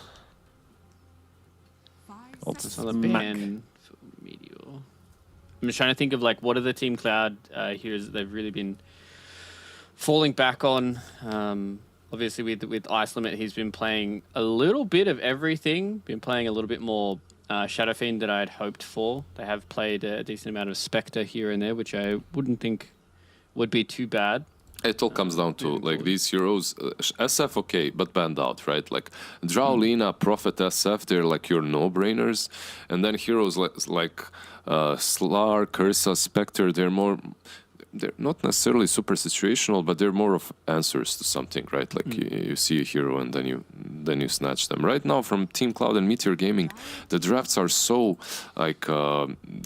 Speaker 4: 5
Speaker 1: Alt
Speaker 4: seconds.
Speaker 2: On the
Speaker 1: Smack.
Speaker 2: ban for Meteor. I'm just trying to think of what are the Team Cloud heroes that they've really been falling back on. Obviously, with Ice Limit, he's been playing a little bit of everything. Been playing a little bit more Shadow Fiend than I'd hoped for. They have played a decent amount of Spectre here and there, which I wouldn't think would be too bad.
Speaker 3: It all comes down to these heroes, SF okay, but banned out, right? Like Drow, Lina, Prophet, SF, they're like your no-brainers, and then heroes like Slar, Cursa, Spectre, they're not necessarily super situational, but they're more of answers to something, right? Like you see a hero and then you snatch them. Right now, from Team Cloud and Meteor Gaming, the drafts are so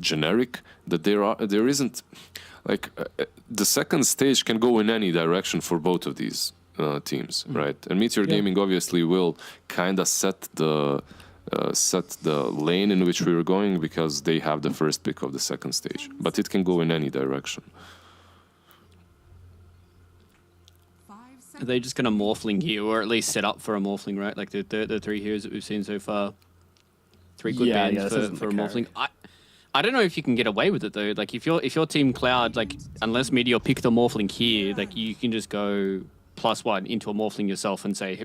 Speaker 3: generic that there isn't. The second stage can go in any direction for both of these teams, right? And Meteor Gaming obviously will kind of set the lane in which we were going because they have the first pick of the second stage. But it can go in any direction.
Speaker 4: 5
Speaker 2: Are
Speaker 4: seconds.
Speaker 2: they just going to Morphling here, or at least set up for a Morphling, right? Like the three heroes that we've seen so far. Three good
Speaker 1: Yeah,
Speaker 2: bans
Speaker 1: this isn't
Speaker 2: for a
Speaker 1: the
Speaker 2: Morphling.
Speaker 1: carry.
Speaker 2: I don't know if you can get away with it though. Like if you're Team Cloud, like unless Meteor pick the Morphling here, like you can just go +1 into a Morphling yourself and say,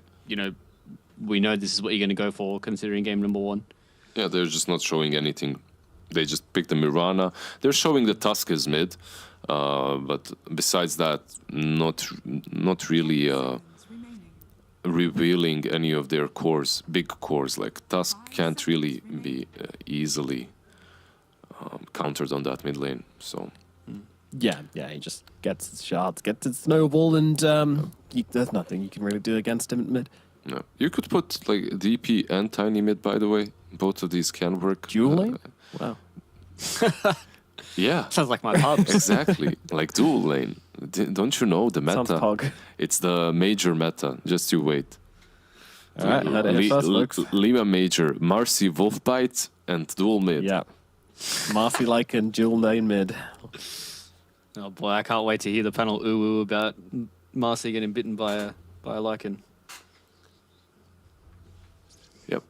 Speaker 2: we know this is what you're going to go for considering game number 1.
Speaker 3: Yeah, they're just not showing anything. They just picked the Mirana. They're showing the Tusk is mid, but besides that, not really
Speaker 4: Remaining.
Speaker 3: revealing any of their cores, big cores. Like Tusk can't really be easily countered on that mid lane. So
Speaker 1: Yeah, he just gets his shards, gets his snowball, and there's nothing you can really do against him at mid.
Speaker 3: no, you could put like DP and Tiny mid. By the way, both of these can work.
Speaker 1: Dual lane? Wow.
Speaker 3: Yeah,
Speaker 2: Sounds like my pubs.
Speaker 3: exactly. Like dual lane. Don't you know the
Speaker 1: Sounds
Speaker 3: meta?
Speaker 1: pog.
Speaker 3: It's the major meta. Just you wait.
Speaker 1: All right, heard it here first, folks.
Speaker 3: Lima major, Marcy Wolfbite, and dual mid.
Speaker 1: Yeah. Marcy Lycan, dual lane mid.
Speaker 2: Oh boy, I can't wait to hear the panel ooh about Marcy getting bitten by a Lycan.
Speaker 3: Yep.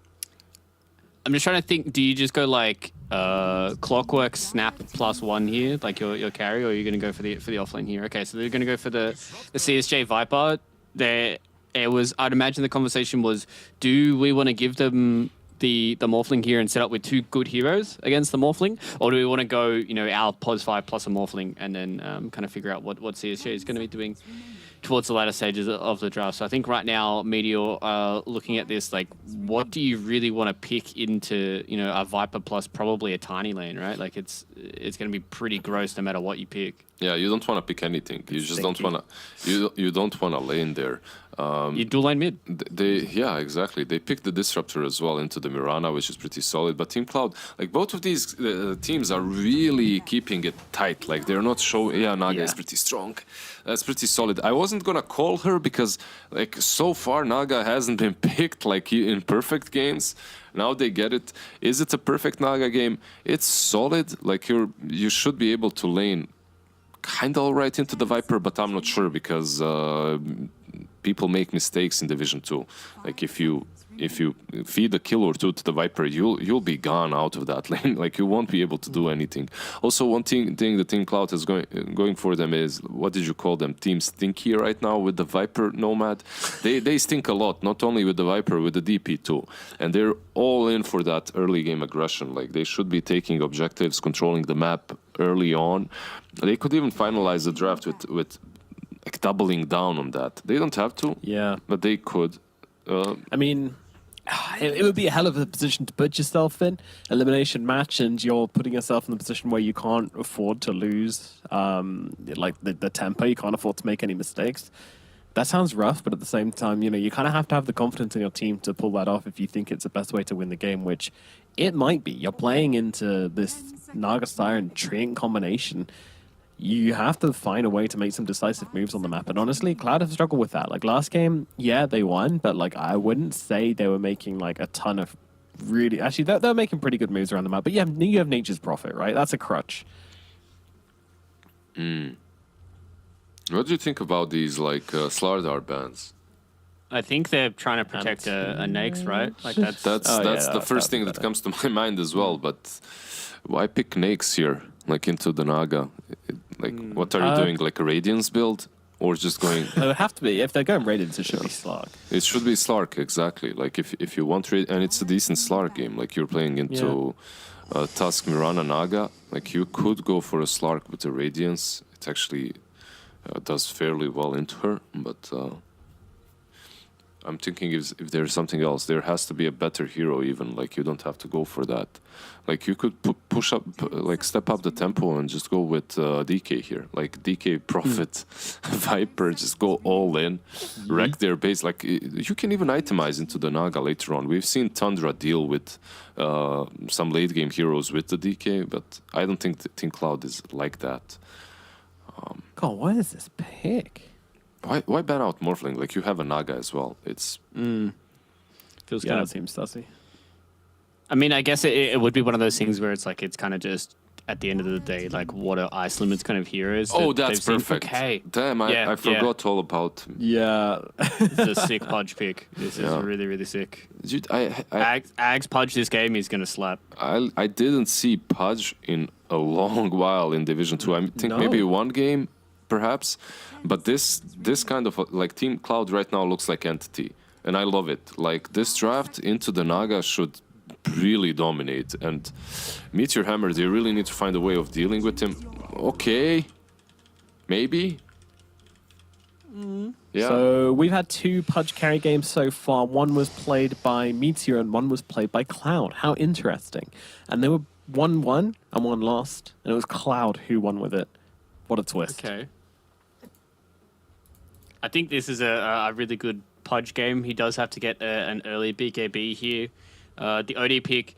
Speaker 2: I'm just trying to think. Do you just go like Clockwork Snap +1 here, like your carry, or are you going to go for the offlane here? Okay, so they're going to go for the CSJ Viper. I'd imagine the conversation was, do we want to give them the Morphling here and set up with 2 good heroes against the Morphling, or do we want to go our POS 5 plus a Morphling and then kind of figure out what CSJ is going to be doing towards the latter stages of the draft? So I think right now, Meteor are looking at this like, what do you really want to pick into a Viper plus probably a Tiny lane, right? Like it's going to be pretty gross no matter what you pick.
Speaker 3: Yeah, you don't want to pick anything. You just don't want to. You don't want to lane there.
Speaker 2: You dual lane mid.
Speaker 3: Yeah, exactly. They picked the Disruptor as well into the Mirana, which is pretty solid. But Team Cloud, like both of these teams are really keeping it tight. Like they're not showing. Yeah, Naga is pretty strong. That's pretty solid. I wasn't gonna call her because like so far Naga hasn't been picked like in perfect games. Now they get it. Is it a perfect Naga game? It's solid. Like you should be able to lane kind of all right into the Viper, but I'm not sure because people make mistakes in Division 2. Like if you feed a kill or two to the Viper, you'll be gone out of that lane. Like you won't be able to do anything. Also, one thing the Team Cloud is going for them is, what did you call them? Team Stinky right now with the Viper Nomad. They stink a lot, not only with the Viper, with the DP too. And they're all in for that early game aggression. Like they should be taking objectives, controlling the map early on. They could even finalize the draft with like doubling down on that. They don't have to,
Speaker 1: Yeah.
Speaker 3: but they could.
Speaker 1: I mean, it would be a hell of a position to put yourself in. Elimination match, and you're putting yourself in the position where you can't afford to lose, like the tempo. You can't afford to make any mistakes. That sounds rough, but at the same time, you know, you kind of have to have the confidence in your team to pull that off if you think it's the best way to win the game, which it might be. You're playing into this Naga Siren Treant combination. You have to find a way to make some decisive moves on the map. And honestly, Cloud have struggled with that. Like last game, yeah, they won, but like I wouldn't say they were making like a ton of really... Actually, they're making pretty good moves around the map. But yeah, you have Nature's Prophet, right? That's a crutch.
Speaker 3: What do you think about these like Slardar bans?
Speaker 2: I think they're trying to protect a Naix, right? Like that's
Speaker 3: That's
Speaker 1: Oh, yeah,
Speaker 3: the first thing that
Speaker 1: better.
Speaker 3: comes to my mind as well. But why pick Naix here, like into the Naga? Like, what are you doing? Like a Radiance build, or just going?
Speaker 1: It would have to be. If they're going Radiance, it should be Slark.
Speaker 3: It should be Slark, exactly. Like if you want and it's a decent Slark game. Like you're playing into Tusk, Mirana, Naga. Like you could go for a Slark with a Radiance. It actually does fairly well into her, but. I'm thinking if there's something else, there has to be a better hero even. Like you don't have to go for that. Like you could push up, like step up the tempo and just go with DK here. Like DK Prophet, Viper, just go all in, wreck their base. Like you can even itemize into the Naga later on. We've seen Tundra deal with some late game heroes with the DK, but I don't think the Team Cloud is like that.
Speaker 1: God, what is this pick?
Speaker 3: Why ban out Morphling? Like you have a Naga as well. It's
Speaker 2: feels
Speaker 1: Yeah,
Speaker 2: kind
Speaker 1: that
Speaker 2: of.
Speaker 1: seems sussy.
Speaker 2: I mean, I guess it would be one of those things where it's like it's kind of just at the end of the day, like what are Ice Limit's kind of heroes?
Speaker 3: oh,
Speaker 2: that
Speaker 3: that's
Speaker 2: they've seen?
Speaker 3: perfect.
Speaker 2: Okay,
Speaker 3: Damn, I forgot all about.
Speaker 1: Yeah.
Speaker 2: this is a sick Pudge pick. This
Speaker 3: Yeah.
Speaker 2: is really really sick.
Speaker 3: Dude,
Speaker 2: Ags Pudge this game is gonna slap.
Speaker 3: I didn't see Pudge in a long while in Division 2. I think
Speaker 1: No.
Speaker 3: maybe one game, perhaps. But this kind of like Team Cloud right now looks like Entity, and I love it. Like this draft into the Naga should really dominate, and Meteor Hammer, they really need to find a way of dealing with him. Okay, maybe. Yeah.
Speaker 1: So we've had 2 Pudge carry games so far. One was played by Meteor and one was played by Cloud. How interesting. And they were 1-1 and one lost. And it was Cloud who won with it. What a twist.
Speaker 2: Okay. I think this is a really good Pudge game. He does have to get an early BKB here. The OD pick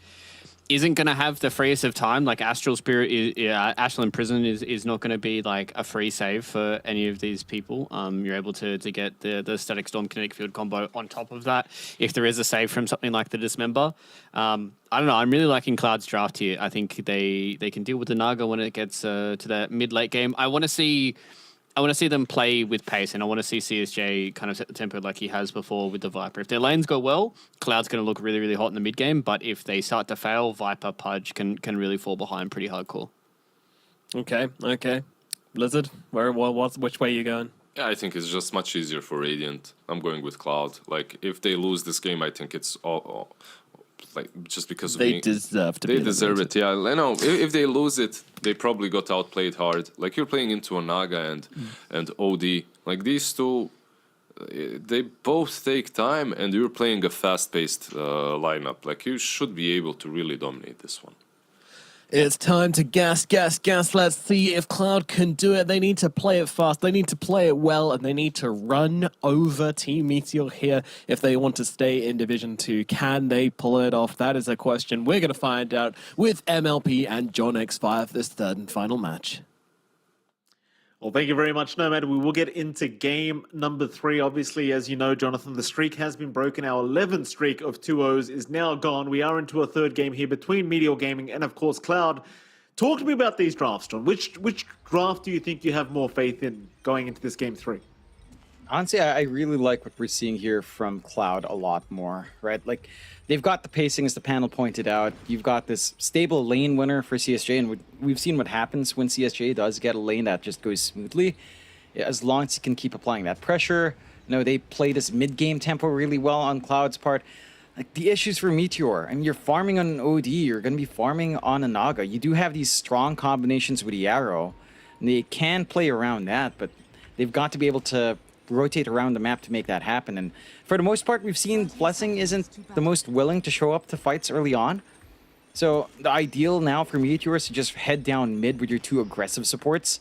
Speaker 2: isn't going to have the freest of time. Like Astral Spirit, Ashland Prison is not going to be like a free save for any of these people. You're able to get the Static Storm Kinetic Field combo on top of that if there is a save from something like the Dismember. I don't know. I'm really liking Cloud's draft here. I think they can deal with the Naga when it gets to that mid-late game. I want to see them play with pace, and I want to see CSJ kind of set the tempo like he has before with the Viper. If their lanes go well, Cloud's going to look really, really hot in the mid game. But if they start to fail, Viper Pudge can really fall behind pretty hardcore.
Speaker 1: Okay. Blizzard, which way are you going?
Speaker 3: Yeah, I think it's just much easier for Radiant. I'm going with Cloud. Like if they lose this game, I think it's all like just because of
Speaker 1: They deserve to be
Speaker 3: They deserve
Speaker 1: eliminated.
Speaker 3: it, yeah. I know. If they lose it, they probably got outplayed hard. Like you're playing into a Naga and OD. Like these two, they both take time, and you're playing a fast-paced lineup. Like you should be able to really dominate this one.
Speaker 1: It's time to gas. Let's see if Cloud can do it. They need to play it fast. They need to play it well, and they need to run over Team Meteor here if they want to stay in Division 2. Can they pull it off? That is a question we're going to find out with MLP and John X5 this third and final match.
Speaker 6: Well, thank you very much, Nomad. We will get into game number 3. Obviously, as you know, Jonathan, the streak has been broken. Our 11th streak of 2-0s is now gone. We are into a third game here between Meteor Gaming and, of course, Cloud. Talk to me about these drafts, John. Which draft do you think you have more faith in going into this game 3?
Speaker 7: Honestly, I really like what we're seeing here from Cloud a lot more, right? Like, they've got the pacing, as the panel pointed out. You've got this stable lane winner for CSJ, and we've seen what happens when CSJ does get a lane that just goes smoothly. As long as you can keep applying that pressure. You know, they play this mid-game tempo really well on Cloud's part. Like, the issues for Meteor, I mean, you're farming on an OD, you're going to be farming on a Naga. You do have these strong combinations with the arrow, and they can play around that, but they've got to be able to rotate around the map to make that happen. And for the most part, we've seen Blessing isn't the most willing to show up to fights early on. So the ideal now for Meteor is to just head down mid with your two aggressive supports.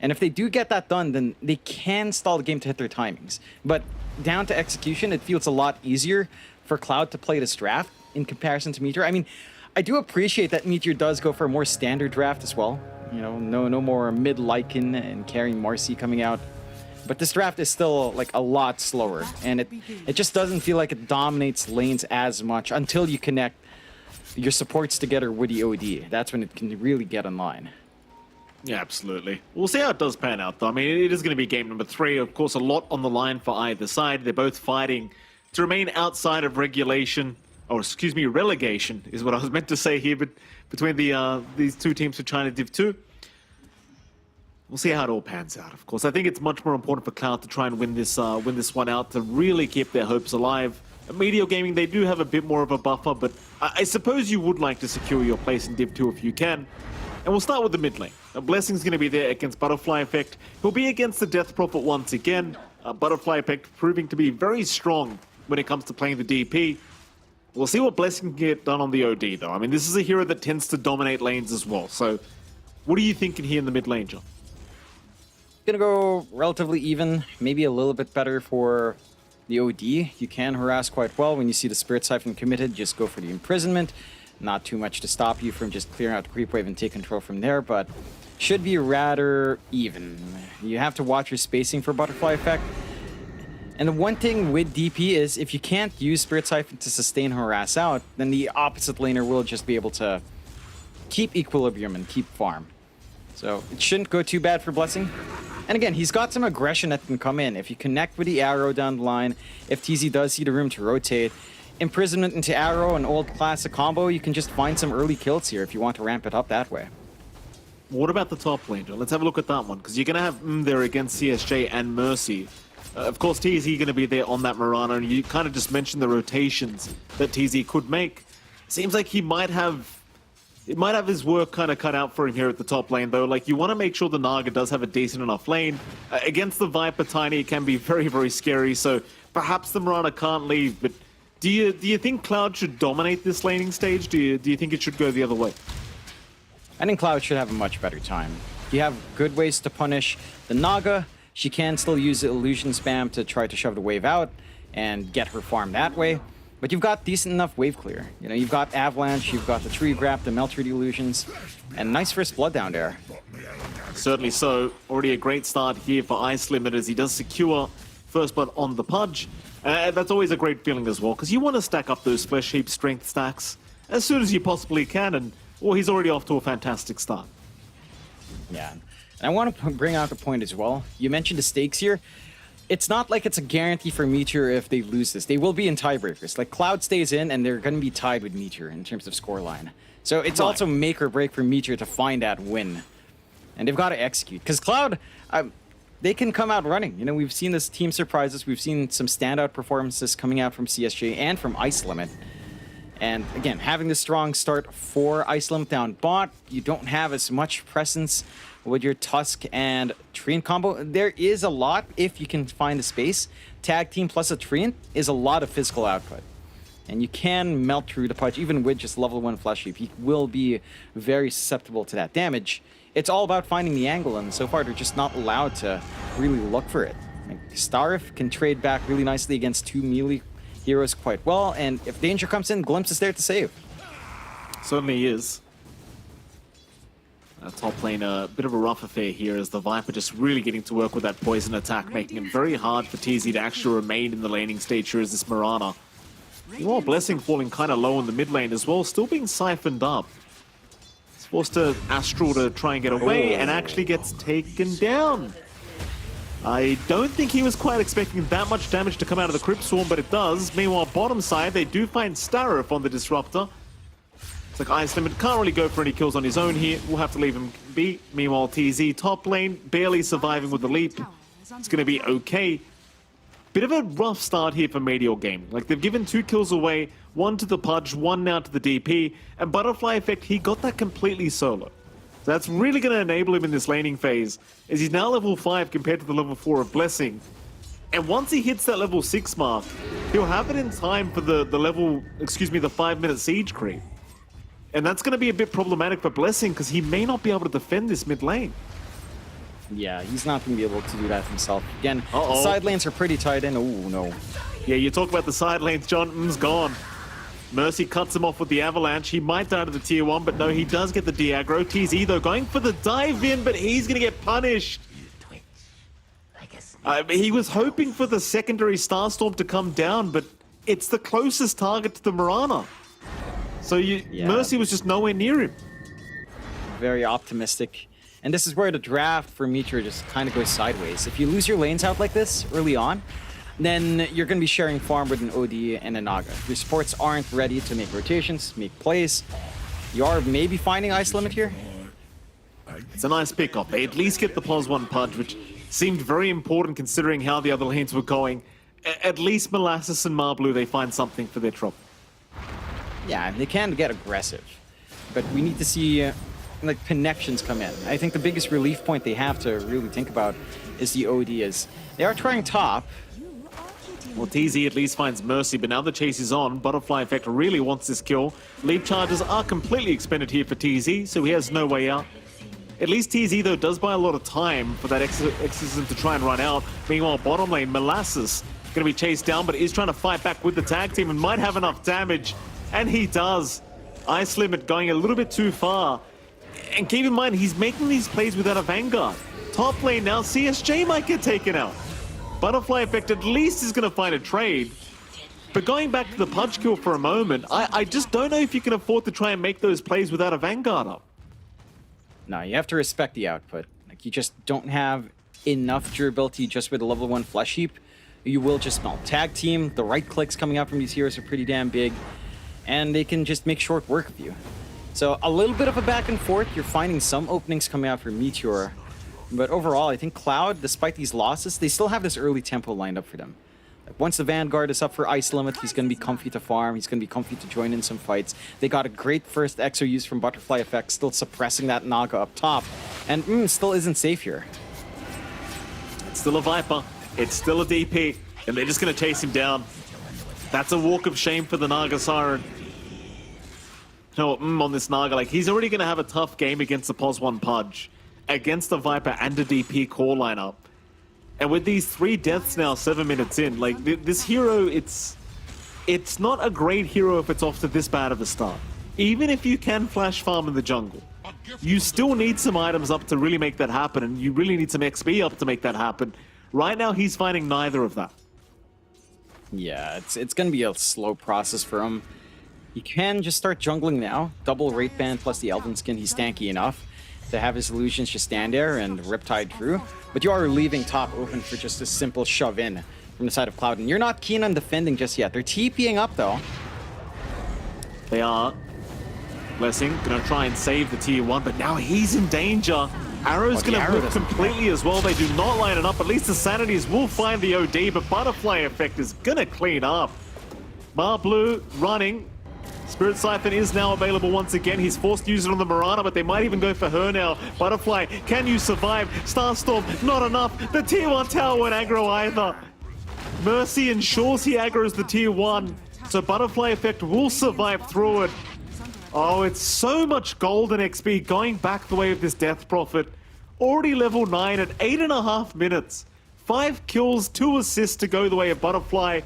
Speaker 7: And if they do get that done, then they can stall the game to hit their timings. But down to execution, it feels a lot easier for Cloud to play this draft in comparison to Meteor. I mean, I do appreciate that Meteor does go for a more standard draft as well. You know, no more mid-Lycan and carrying Marcy coming out. But this draft is still like a lot slower, and it just doesn't feel like it dominates lanes as much until you connect your supports together with the OD. That's when it can really get online.
Speaker 6: Yeah, absolutely. We'll see how it does pan out, though. I mean, it is going to be game number 3. Of course, a lot on the line for either side. They're both fighting to remain outside of regulation, or excuse me, relegation is what I was meant to say here, but between these two teams for China Div 2. We'll see how it all pans out, of course. I think it's much more important for Cloud to try and win this one out, to really keep their hopes alive. At Meteor Gaming, they do have a bit more of a buffer, but I suppose you would like to secure your place in Div 2 if you can. And we'll start with the mid lane. Blessing's going to be there against Butterfly Effect. He'll be against the Death Prophet once again. Butterfly Effect proving to be very strong when it comes to playing the DP. We'll see what Blessing can get done on the OD, though. I mean, this is a hero that tends to dominate lanes as well. So, what are you thinking here in the mid lane, John?
Speaker 7: Gonna go relatively even, maybe a little bit better for the OD. You can harass quite well when you see the Spirit Siphon committed. Just go for the imprisonment. Not too much to stop you from just clearing out the creep wave and take control from there, but should be rather even. You have to watch your spacing for Butterfly Effect. And the one thing with DP is if you can't use Spirit Siphon to sustain harass out, then the opposite laner will just be able to keep equilibrium and keep farm. So it shouldn't go too bad for Blessing. And again, he's got some aggression that can come in. If you connect with the arrow down the line, if TZ does see the room to rotate, imprisonment into arrow, an old classic combo, you can just find some early kills here if you want to ramp it up that way.
Speaker 6: What about the top lane, John? Let's have a look at that one, because you're going to have there against CSJ and Mercy. Of course, TZ going to be there on that Mirana, and you kind of just mentioned the rotations that TZ could make. Seems like he might have his work kind of cut out for him here at the top lane, though. Like, you want to make sure the Naga does have a decent enough lane. Against the Viper Tiny, it can be very, very scary, so perhaps the Mirana can't leave, but do you think Cloud should dominate this laning stage? Do you think it should go the other way?
Speaker 7: I think Cloud should have a much better time. You have good ways to punish the Naga. She can still use the illusion spam to try to shove the wave out and get her farm that way. But you've got decent enough wave clear. You know, you've got Avalanche, you've got the Tree Grab, the Melt Tree Illusions, and nice first blood down there.
Speaker 6: Certainly so. Already a great start here for Ice Limit as he does secure first blood on the Pudge. That's always a great feeling as well, because you want to stack up those Flesh Heap strength stacks as soon as you possibly can, and well, he's already off to a fantastic start.
Speaker 7: Yeah, and I want to bring out the point as well. You mentioned the stakes here. It's not like it's a guarantee for Meteor if they lose this. They will be in tiebreakers. Like, Cloud stays in, and they're going to be tied with Meteor in terms of scoreline. So it's also make or break for Meteor to find that win. And they've got to execute. Because Cloud, they can come out running. You know, we've seen this team surprises. We've seen some standout performances coming out from CSJ and from Ice Limit. And again, having the strong start for Ice Limit down bot, you don't have as much presence with your Tusk and Treant combo. There is a lot if you can find the space. Tag team plus a Treant is a lot of physical output. And you can melt through the Pudge, even with just level 1 Flesh Heap. He will be very susceptible to that damage. It's all about finding the angle, and so far they're just not allowed to really look for it. Like, Starif can trade back really nicely against 2 melee heroes quite well, and if danger comes in, Glimpse is there to save.
Speaker 6: Certainly is. Top lane, a bit of a rough affair here as the Viper just really getting to work with that poison attack, making it very hard for TZ to actually remain in the laning stage here as this Mirana. Meanwhile, Blessing falling kind of low in the mid lane as well, still being siphoned up. It's forced to Astral to try and get away and actually gets taken down. I don't think he was quite expecting that much damage to come out of the Crypt Swarm, but it does. Meanwhile, bottom side, they do find Starif on the Disruptor. It's like Ice Limit can't really go for any kills on his own here. We'll have to leave him be. Meanwhile, TZ top lane, barely surviving with the leap. It's going to be okay. Bit of a rough start here for Meteor Game. Like, they've given 2 kills away, 1 to the Pudge, 1 now to the DP, and Butterfly Effect, he got that completely solo. So that's really going to enable him in this laning phase, as he's now level 5 compared to the level 4 of Blessing. And once he hits that level 6 mark, he'll have it in time for the 5-minute siege creep. And that's going to be a bit problematic for Blessing, because he may not be able to defend this mid lane.
Speaker 7: Yeah, he's not going to be able to do that himself. Again,
Speaker 6: Uh-oh.
Speaker 7: the side lanes are pretty tight in. Oh, no.
Speaker 6: Yeah, you talk about the side lanes, John. Gone. Mercy cuts him off with the Avalanche. He might die to the tier 1, but no, he does get the de-aggro. TZ, though, going for the dive in, but he's going to get punished. He was hoping for the secondary Starstorm to come down, but it's the closest target to the Mirana. So Mercy was just nowhere near him.
Speaker 7: Very optimistic. And this is where the draft for Meteor just kind of goes sideways. If you lose your lanes out like this early on, then you're going to be sharing farm with an OD and a Naga. Your supports aren't ready to make rotations, make plays. You are maybe finding Ice Limit here.
Speaker 6: It's a nice pickup. They at least get the +1 Pudge, which seemed very important considering how the other lanes were going. At least Molasses and Marblu, they find something for their trouble.
Speaker 7: Yeah, they can get aggressive. But we need to see like connections come in. I think the biggest relief point they have to really think about is the OD. Is they are trying top.
Speaker 6: Well, TZ at least finds Mercy, but now the chase is on. Butterfly Effect really wants this kill. Leap charges are completely expended here for TZ, so he has no way out. At least TZ, though, does buy a lot of time for that exorcism to try and run out. Meanwhile, bottom lane, Molasses going to be chased down, but is trying to fight back with the tag team and might have enough damage. And he does. Ice Limit going a little bit too far. And keep in mind, he's making these plays without a Vanguard. Top lane now, CSJ might get taken out. Butterfly Effect at least is going to find a trade. But going back to the Pudge kill for a moment, I just don't know if you can afford to try and make those plays without a Vanguard up.
Speaker 7: No, you have to respect the output. Like, you just don't have enough durability just with a level 1 Flesh Heap. You will just smell. Tag team, the right clicks coming out from these heroes are pretty damn big. And they can just make short work of you. So a little bit of a back and forth. You're finding some openings coming out for Meteor. But overall, I think Cloud, despite these losses, they still have this early tempo lined up for them. Like, once the Vanguard is up for Ice Limit, he's going to be comfy to farm. He's going to be comfy to join in some fights. They got a great first Exo use from Butterfly Effect, still suppressing that Naga up top. And still isn't safe here.
Speaker 6: It's still a Viper. It's still a DP. And they're just going to chase him down. That's a walk of shame for the Naga Siren. No, on this Naga, like, he's already going to have a tough game against the +1 Pudge, against the Viper and a DP core lineup. And with these 3 deaths now 7 minutes in, like, this hero, it's not a great hero if it's off to this bad of a start. Even if you can flash farm in the jungle, you still need some items up to really make that happen, and you really need some XP up to make that happen. Right now, he's finding neither of that.
Speaker 7: Yeah, it's going to be a slow process for him. He can just start jungling now. Double Wraith Band plus the Elven Skin. He's tanky enough to have his illusions just stand there and Riptide through. But you are leaving top open for just a simple shove in from the side of Cloud. And you're not keen on defending just yet. They're TPing up, though.
Speaker 6: They are. Blessing gonna try and save the tier 1, but now he's in danger. Arrow's
Speaker 7: the
Speaker 6: gonna
Speaker 7: arrow
Speaker 6: whip
Speaker 7: doesn't
Speaker 6: completely as well. They do not line it up. At least the Sanities will find the OD, but Butterfly Effect is gonna clean up. Marblu running. Spirit Siphon is now available once again. He's forced to use it on the Mirana, but they might even go for her now. Butterfly, can you survive? Starstorm, not enough. The tier 1 tower won't aggro either. Mercy ensures he aggroes the tier 1, so Butterfly Effect will survive through it. Oh, it's so much golden XP going back the way of this Death Prophet. Already level 9 at 8.5 minutes. 5 kills, 2 assists to go the way of Butterfly.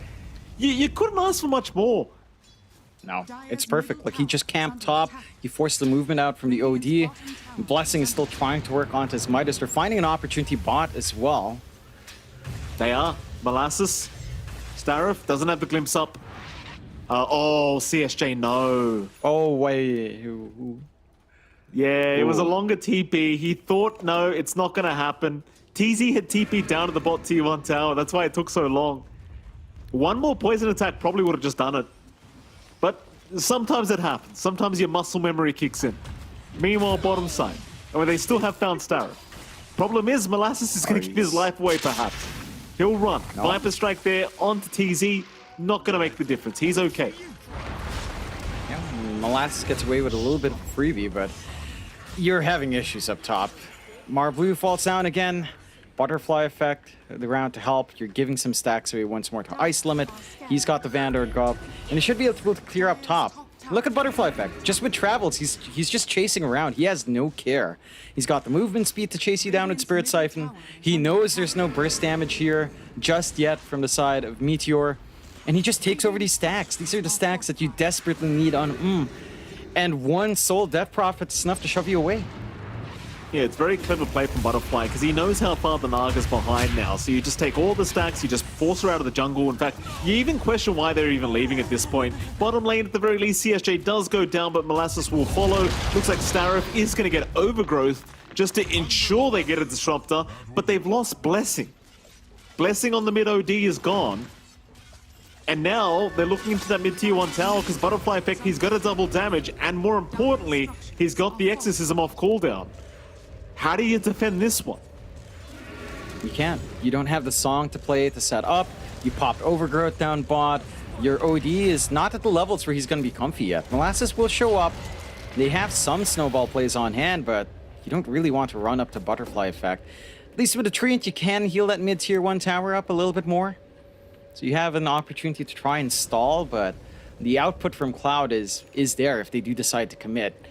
Speaker 6: You couldn't ask for much more.
Speaker 7: No, it's perfect. Like, he just camped top. He forced the movement out from the OD. Blessing is still trying to work onto his Midas. They're finding an opportunity bot as well.
Speaker 6: They are. Molasses. Starif doesn't have the glimpse up. Oh, CSJ, no.
Speaker 7: Oh, wait.
Speaker 6: Yeah, it was a longer TP. He thought, no, it's not going to happen. TZ had TP'd down to the bot tier 1 tower. That's why it took so long. One more poison attack probably would have just done it. But sometimes it happens. Sometimes your muscle memory kicks in. Meanwhile, bottom side. I mean, they still have found Starrett. Problem is, Molasses is going to give his life away, perhaps. He'll run.
Speaker 7: No.
Speaker 6: Viper strike there onto TZ. Not going to make the difference. He's okay.
Speaker 7: Yeah, Molasses gets away with a little bit of a freebie, but you're having issues up top. Mar Blue falls down again. Butterfly effect, the round to help. You're giving some stacks away once more to Ice Limit. He's got the Vanguard go up, and he should be able to clear up top. Look at Butterfly effect. Just with travels, he's just chasing around. He has no care. He's got the movement speed to chase you down with Spirit Siphon. He knows there's no burst damage here just yet from the side of Meteor, and he just takes over these stacks. These are the stacks that you desperately need on and one Soul Death Prophet is enough to shove you away.
Speaker 6: Yeah, it's very clever play from Butterfly because he knows how far the Naga's behind now. So you just take all the stacks, you just force her out of the jungle. In fact, you even question why they're even leaving at this point. Bottom lane, at the very least, CSJ does go down, but Molasses will follow. Looks like Starif is going to get Overgrowth just to ensure they get a Disruptor, but they've lost Blessing. Blessing on the mid OD is gone. And now they're looking into that mid-tier 1 tower because Butterfly effect, he's got a double damage, and more importantly, he's got the Exorcism off cooldown. How do you defend this one?
Speaker 7: You can't. You don't have the song to play to set up. You popped Overgrowth down bot. Your OD is not at the levels where he's going to be comfy yet. Molasses will show up. They have some snowball plays on hand, but you don't really want to run up to Butterfly effect. At least with a Treant, you can heal that mid-tier 1 tower up a little bit more. So you have an opportunity to try and stall, but the output from Cloud is there if they do decide to commit.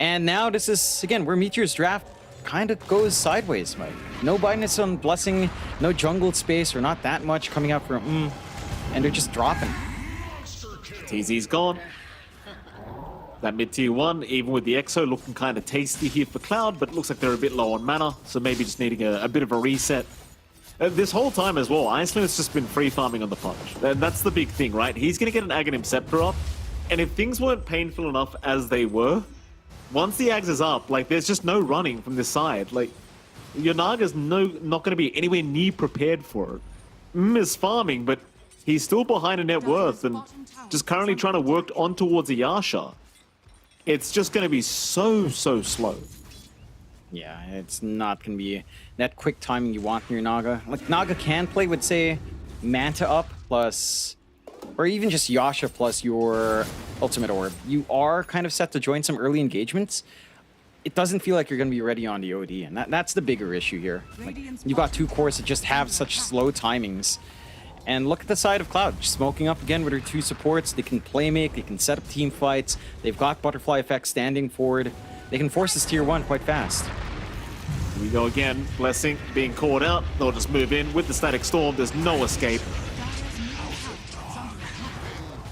Speaker 7: And now this is, again, where Meteor's draft kind of goes sideways, Mike. No Binance on Blessing, no jungle space, or not that much coming out from and they're just dropping.
Speaker 6: TZ's gone. That mid-tier 1, even with the Exo, looking kind of tasty here for Cloud, but it looks like they're a bit low on mana, so maybe just needing a bit of a reset. This whole time as well, Iceland's just been free farming on the punch. And that's the big thing, right? He's going to get an Aghanim Scepter up, and if things weren't painful enough as they were, once the Ags is up, like, there's just no running from this side. Like, your Naga's not going to be anywhere near prepared for it. Is farming, but he's still behind a net worth and just currently trying to work on towards a Yasha. It's just going to be so slow.
Speaker 7: Yeah, it's not going to be that quick timing you want in your Naga. Like, Naga can play with, say, Manta up plus, or even just Yasha plus your Ultimate Orb. You are kind of set to join some early engagements. It doesn't feel like you're going to be ready on the OD, and that's the bigger issue here. Like, you've got two cores that just have such slow timings. And look at the side of Cloud, just smoking up again with her two supports. They can play make, they can set up team fights. They've got Butterfly effect standing forward. They can force this tier 1 quite fast.
Speaker 6: Here we go again. Blessing being caught out. They'll just move in with the Static Storm. There's no escape.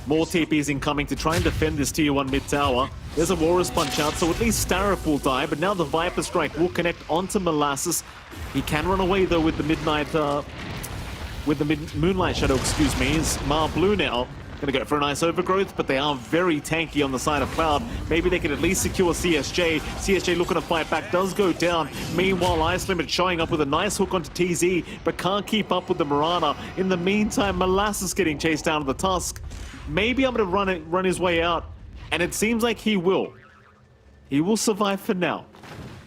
Speaker 6: More TPs incoming to try and defend this tier 1 mid tower. There's a Walrus punch out, so at least Starif will die, but now the Viper Strike will connect onto Molasses. He can run away though with the Moonlight Shadow, excuse me, is Mar Blue now. Gonna go for a nice Overgrowth, but they are very tanky on the side of Cloud. Maybe they could at least secure CSJ. CSJ looking to fight back, does go down. Meanwhile, Ice Limit showing up with a nice hook onto TZ, but can't keep up with the Mirana. In the meantime, Molasses getting chased down to the Tusk. Maybe I'm gonna run his way out, and it seems like he will. He will survive for now.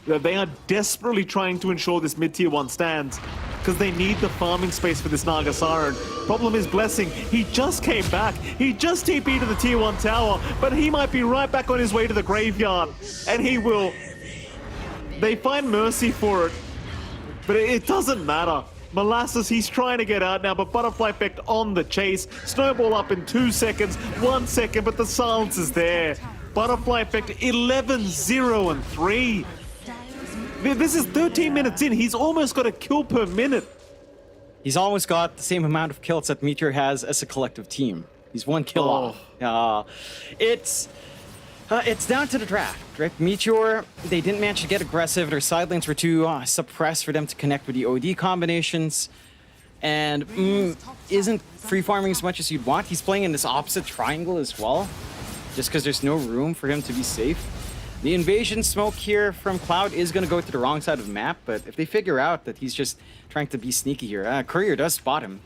Speaker 6: They are desperately trying to ensure this mid-tier 1 stands, because they need the farming space for this Naga Siren. Problem is Blessing, he just came back. He just TP'd to the tier 1 tower, but he might be right back on his way to the graveyard. And he will. They find Mercy for it, but it doesn't matter. Molasses, he's trying to get out now, but Butterfly effect on the chase. Snowball up in 2 seconds, 1 second, but the silence is there. Butterfly effect 11, 0, and 3. This is 13 minutes in. He's almost got a kill per minute.
Speaker 7: He's almost got the same amount of kills that Meteor has as a collective team. He's 1 kill off. It's down to the draft, right? Meteor, they didn't manage to get aggressive. Their side lanes were too suppressed for them to connect with the OD combinations. And isn't free farming as much as you'd want. He's playing in this opposite triangle as well, just because there's no room for him to be safe. The invasion smoke here from Cloud is going to go to the wrong side of the map, but if they figure out that he's just trying to be sneaky here, Courier does spot him.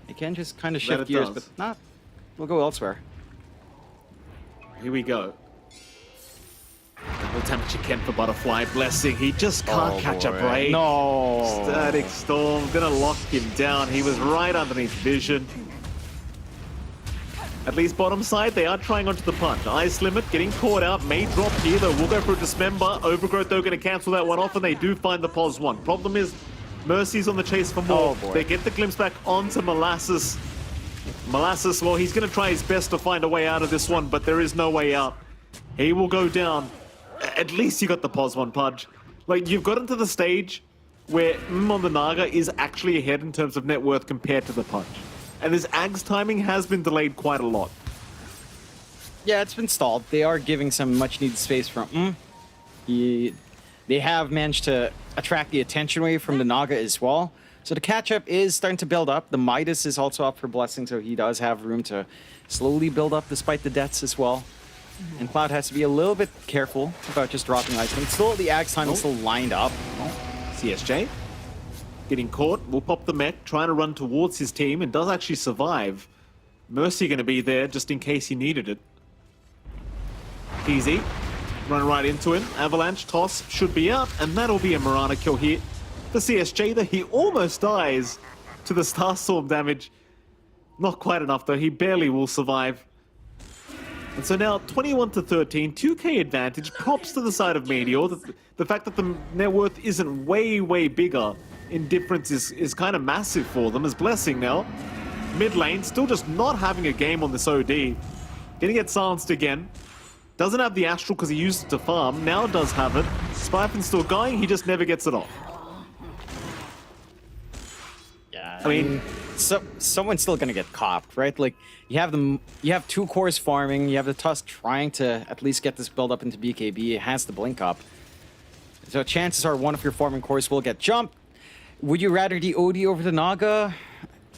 Speaker 7: They can just kind of shift
Speaker 6: it
Speaker 7: gears,
Speaker 6: does.
Speaker 7: but not. We'll go elsewhere.
Speaker 6: Here we go. Double temperature Ken for Butterfly. Blessing. He just can't catch a break.
Speaker 7: No.
Speaker 6: Static Storm gonna lock him down. He was right underneath vision. At least bottom side, they are trying onto the punch. Ice Limit getting caught out. May drop here though. We'll go for a Dismember. Overgrowth though gonna cancel that one off, and they do find the pos one. Problem is, Mercy's on the chase for more.
Speaker 7: Oh, boy.
Speaker 6: They get the glimpse back onto Molasses. Molasses, well, he's gonna try his best to find a way out of this one, but there is no way out. He will go down. At least you got the pos one, Pudge. Like, you've gotten to the stage where on the Naga is actually ahead in terms of net worth compared to the punch. And this Ag's timing has been delayed quite a lot.
Speaker 7: Yeah, it's been stalled. They are giving some much needed space from. They have managed to attract the attention away from the Naga as well. So the catch up is starting to build up. The Midas is also up for Blessing, so he does have room to slowly build up despite the deaths as well. And Cloud has to be a little bit careful about just dropping ice. But still, the Ag's time is still lined up.
Speaker 6: CSJ getting caught. Will pop the mech, trying to run towards his team, and does actually survive. Mercy going to be there just in case he needed it. Easy. Run right into him. Avalanche toss should be out, and that'll be a Mirana kill here. For CSJ, though, he almost dies to the Starstorm damage. Not quite enough, though. He barely will survive. And so now, 21-13, 2k advantage. Props to the side of Meteor. The fact that the net worth isn't way, way bigger in difference is kind of massive for them. As Blessing now, mid lane, still just not having a game on this OD. Gonna get silenced again. Doesn't have the Astral because he used it to farm. Now does have it. Spyfin's still going, he just never gets it off.
Speaker 7: Yeah,
Speaker 6: I mean,
Speaker 7: someone's still gonna get copped, right? Like you have two cores farming. You have the Tusk trying to at least get this build up into BKB. It has the blink up, so chances are one of your farming cores will get jumped. Would you rather the OD over the Naga?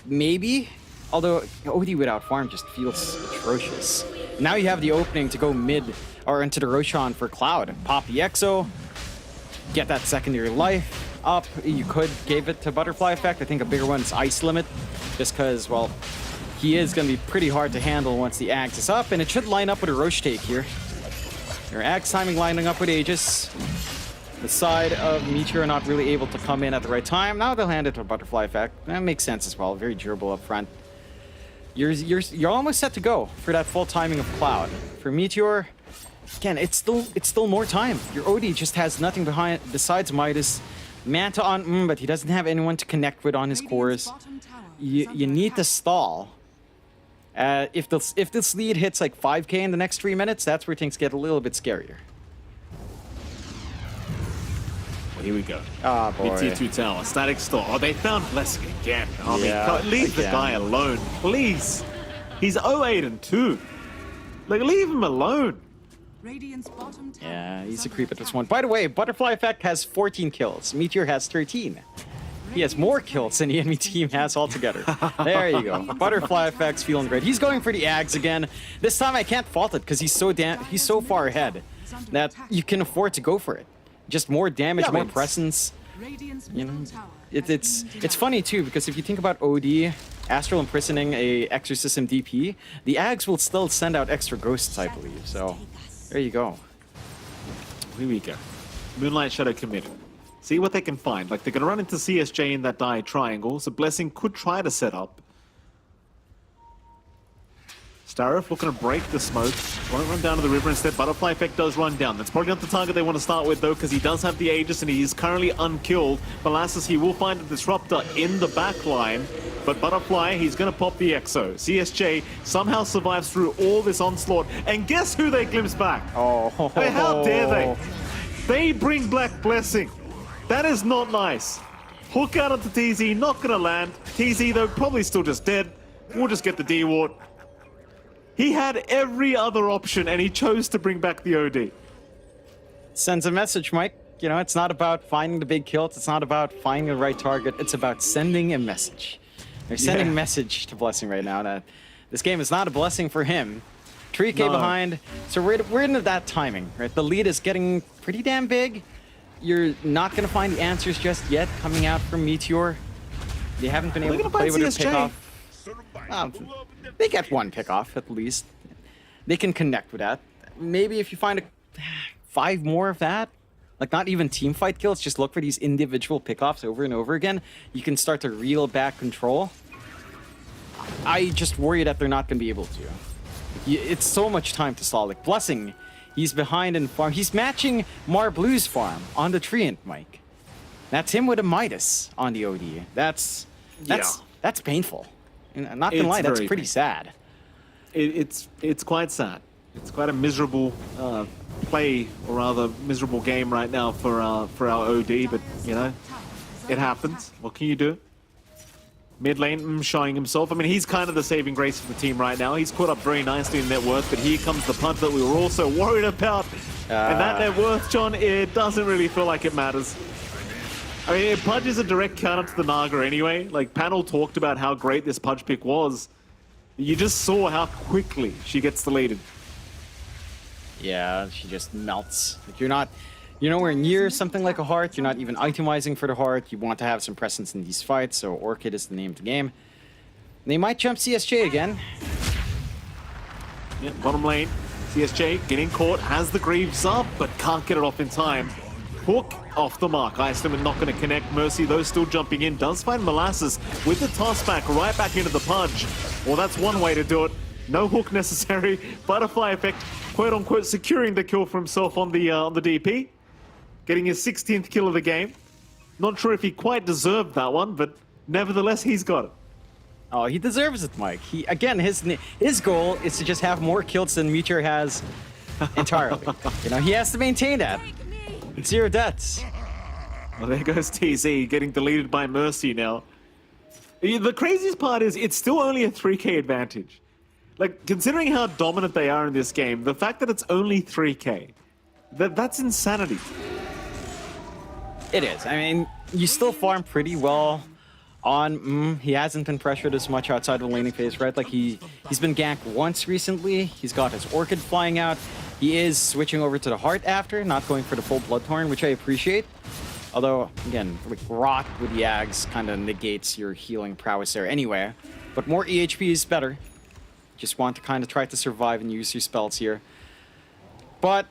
Speaker 7: Maybe. Although OD without farm just feels atrocious. Now you have the opening to go mid or into the Roshan for Cloud. Pop the Exo, get that secondary life up. You could give it to Butterfly Effect. I think a bigger one is Ice Limit, just because, well, he is going to be pretty hard to handle once the Axe is up, and it should line up with a Roche take here. Their Axe timing lining up with Aegis. The side of Meteor not really able to come in at the right time. Now they'll hand it to a Butterfly Effect. That makes sense as well. Very durable up front. You're almost set to go for that full timing of Cloud. For Meteor, again, it's still more time. Your OD just has nothing behind besides Midas. Manta on, but he doesn't have anyone to connect with on his cores. You need to stall. If this lead hits like 5k in the next 3 minutes, that's where things get a little bit scarier.
Speaker 6: well, here we go.
Speaker 7: Ah, boy.
Speaker 6: Mid-tier 2 tower, Static Storm. Oh, they found Blessing again. I mean,
Speaker 7: Yeah,
Speaker 6: leave the
Speaker 7: again.
Speaker 6: guy alone, please. He's 0-8-2. Like, leave him alone.
Speaker 4: Radiant's bottom tower
Speaker 7: Yeah, he's
Speaker 4: is
Speaker 7: a
Speaker 4: under
Speaker 7: creep at this
Speaker 4: attack.
Speaker 7: one. By the way, Butterfly Effect has 14 kills. Meteor has 13. He has more kills than the enemy team has altogether. There you go. Butterfly Effect's feeling great. He's going for the Ags again. This time I can't fault it because he's so far ahead that you can afford to go for it. Just more damage,
Speaker 6: Yeah,
Speaker 7: more
Speaker 6: but-
Speaker 7: presence.
Speaker 4: Radiant's
Speaker 7: You know,
Speaker 4: middle tower
Speaker 7: it's funny too because if you think about OD, Astral imprisoning a Exorcism DP, the Ags will still send out extra ghosts, I believe. So there you go.
Speaker 6: Here we go. Moonlight Shadow committed. See what they can find. Like, they're going to run into CSJ in that die triangle, so Blessing could try to set up. Starif looking to break the smoke. Won't run down to the river instead. Butterfly Effect does run down. That's probably not the target they want to start with, though, because he does have the Aegis and he is currently unkilled. Molasses, he will find a Disruptor in the back line. But Butterfly, he's going to pop the Exo. CSJ somehow survives through all this onslaught. And guess who they glimpse back?
Speaker 7: Oh,
Speaker 6: I mean, how dare they? They bring Black Blessing. That is not nice. Hook out onto TZ, not going to land. TZ, though, probably still just dead. We'll just get the D-Ward. He had every other option, and he chose to bring back the OD.
Speaker 7: Sends a message, Mike. You know, it's not about finding the big kills. It's not about finding the right target. It's about sending a message. They're sending a message to Blessing right now that this game is not a blessing for him. 3K
Speaker 6: No.
Speaker 7: behind. So we're into that timing, right? The lead is getting pretty damn big. You're not going to find the answers just yet coming out from Meteor. They haven't been
Speaker 6: They're
Speaker 7: able to
Speaker 6: gonna
Speaker 7: play with
Speaker 6: find
Speaker 7: their
Speaker 6: CSJ.
Speaker 7: pickoff. They get one pickoff at least. They can connect with that. Maybe if you find 5 more of that, like not even team fight kills, just look for these individual pickoffs over and over again, you can start to reel back control. I just worry that they're not going to be able to. It's so much time to stall. Like Blessing, he's behind in farm. He's matching Mar Blue's farm on the Treant, Mike. That's him with a Midas on the OD. That's painful. And I'm not gonna lie, that's
Speaker 6: very
Speaker 7: pretty
Speaker 6: painful.
Speaker 7: sad.
Speaker 6: It's quite sad. It's quite a miserable play, or rather miserable game right now for our OD. But you know, it happens. What can you do? Mid lane showing himself. I mean, he's kind of the saving grace for the team right now. He's caught up very nicely in net worth, but here comes the punch that we were also worried about. And that net worth, John, it doesn't really feel like it matters. I mean, Pudge is a direct counter to the Naga anyway. Like, Panel talked about how great this Pudge pick was. You just saw how quickly she gets deleted.
Speaker 7: Yeah, she just melts. Like you're nowhere near something like a heart. You're not even itemizing for the heart. You want to have some presence in these fights, so Orchid is the name of the game. They might jump CSJ again.
Speaker 6: Yeah, bottom lane, CSJ getting caught, has the Greaves up, but can't get it off in time. Hook off the mark. Iceland not going to connect. Mercy, though, still jumping in. Does find Molasses with the toss back right back into the Pudge. Well, that's one way to do it. No hook necessary. Butterfly effect, quote unquote, securing the kill for himself on the DP. Getting his 16th kill of the game. Not sure if he quite deserved that one, but nevertheless, he's got it.
Speaker 7: Oh, he deserves it, Mike. His goal is to just have more kills than Meteor has entirely. You know, he has to maintain that. 0 deaths.
Speaker 6: Well, there goes TZ getting deleted by Mercy now. The craziest part is it's still only a 3K advantage. Like, considering how dominant they are in this game, the fact that it's only 3K, that's insanity.
Speaker 7: It is. I mean, you still farm pretty well on. He hasn't been pressured as much outside the laning phase, right? Like he's been ganked once recently. He's got his Orchid flying out. He is switching over to the Heart after, not going for the full Bloodthorn, which I appreciate. Although, again, like Rot with the Ags kind of negates your healing prowess there anyway. But more EHP is better. Just want to kind of try to survive and use your spells here. But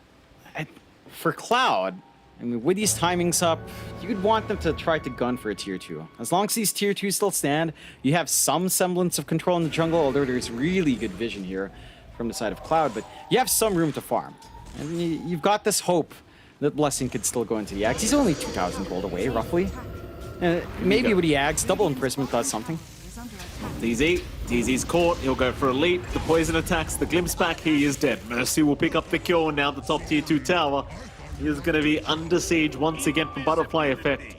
Speaker 7: for Cloud, I mean, with these timings up, you'd want them to try to gun for a tier 2. As long as these tier 2s still stand, you have some semblance of control in the jungle, although there's really good vision here from the side of Cloud, but you have some room to farm. And you've got this hope that Blessing could still go into the Ags. He's only 2,000 gold away, roughly. Maybe with the Ags, double imprisonment does something.
Speaker 6: TZ's caught, he'll go for a leap, the poison attacks, the glimpse back, he is dead. Mercy will pick up the kill, and now the top tier 2 tower is going to be under siege once again from Butterfly effect.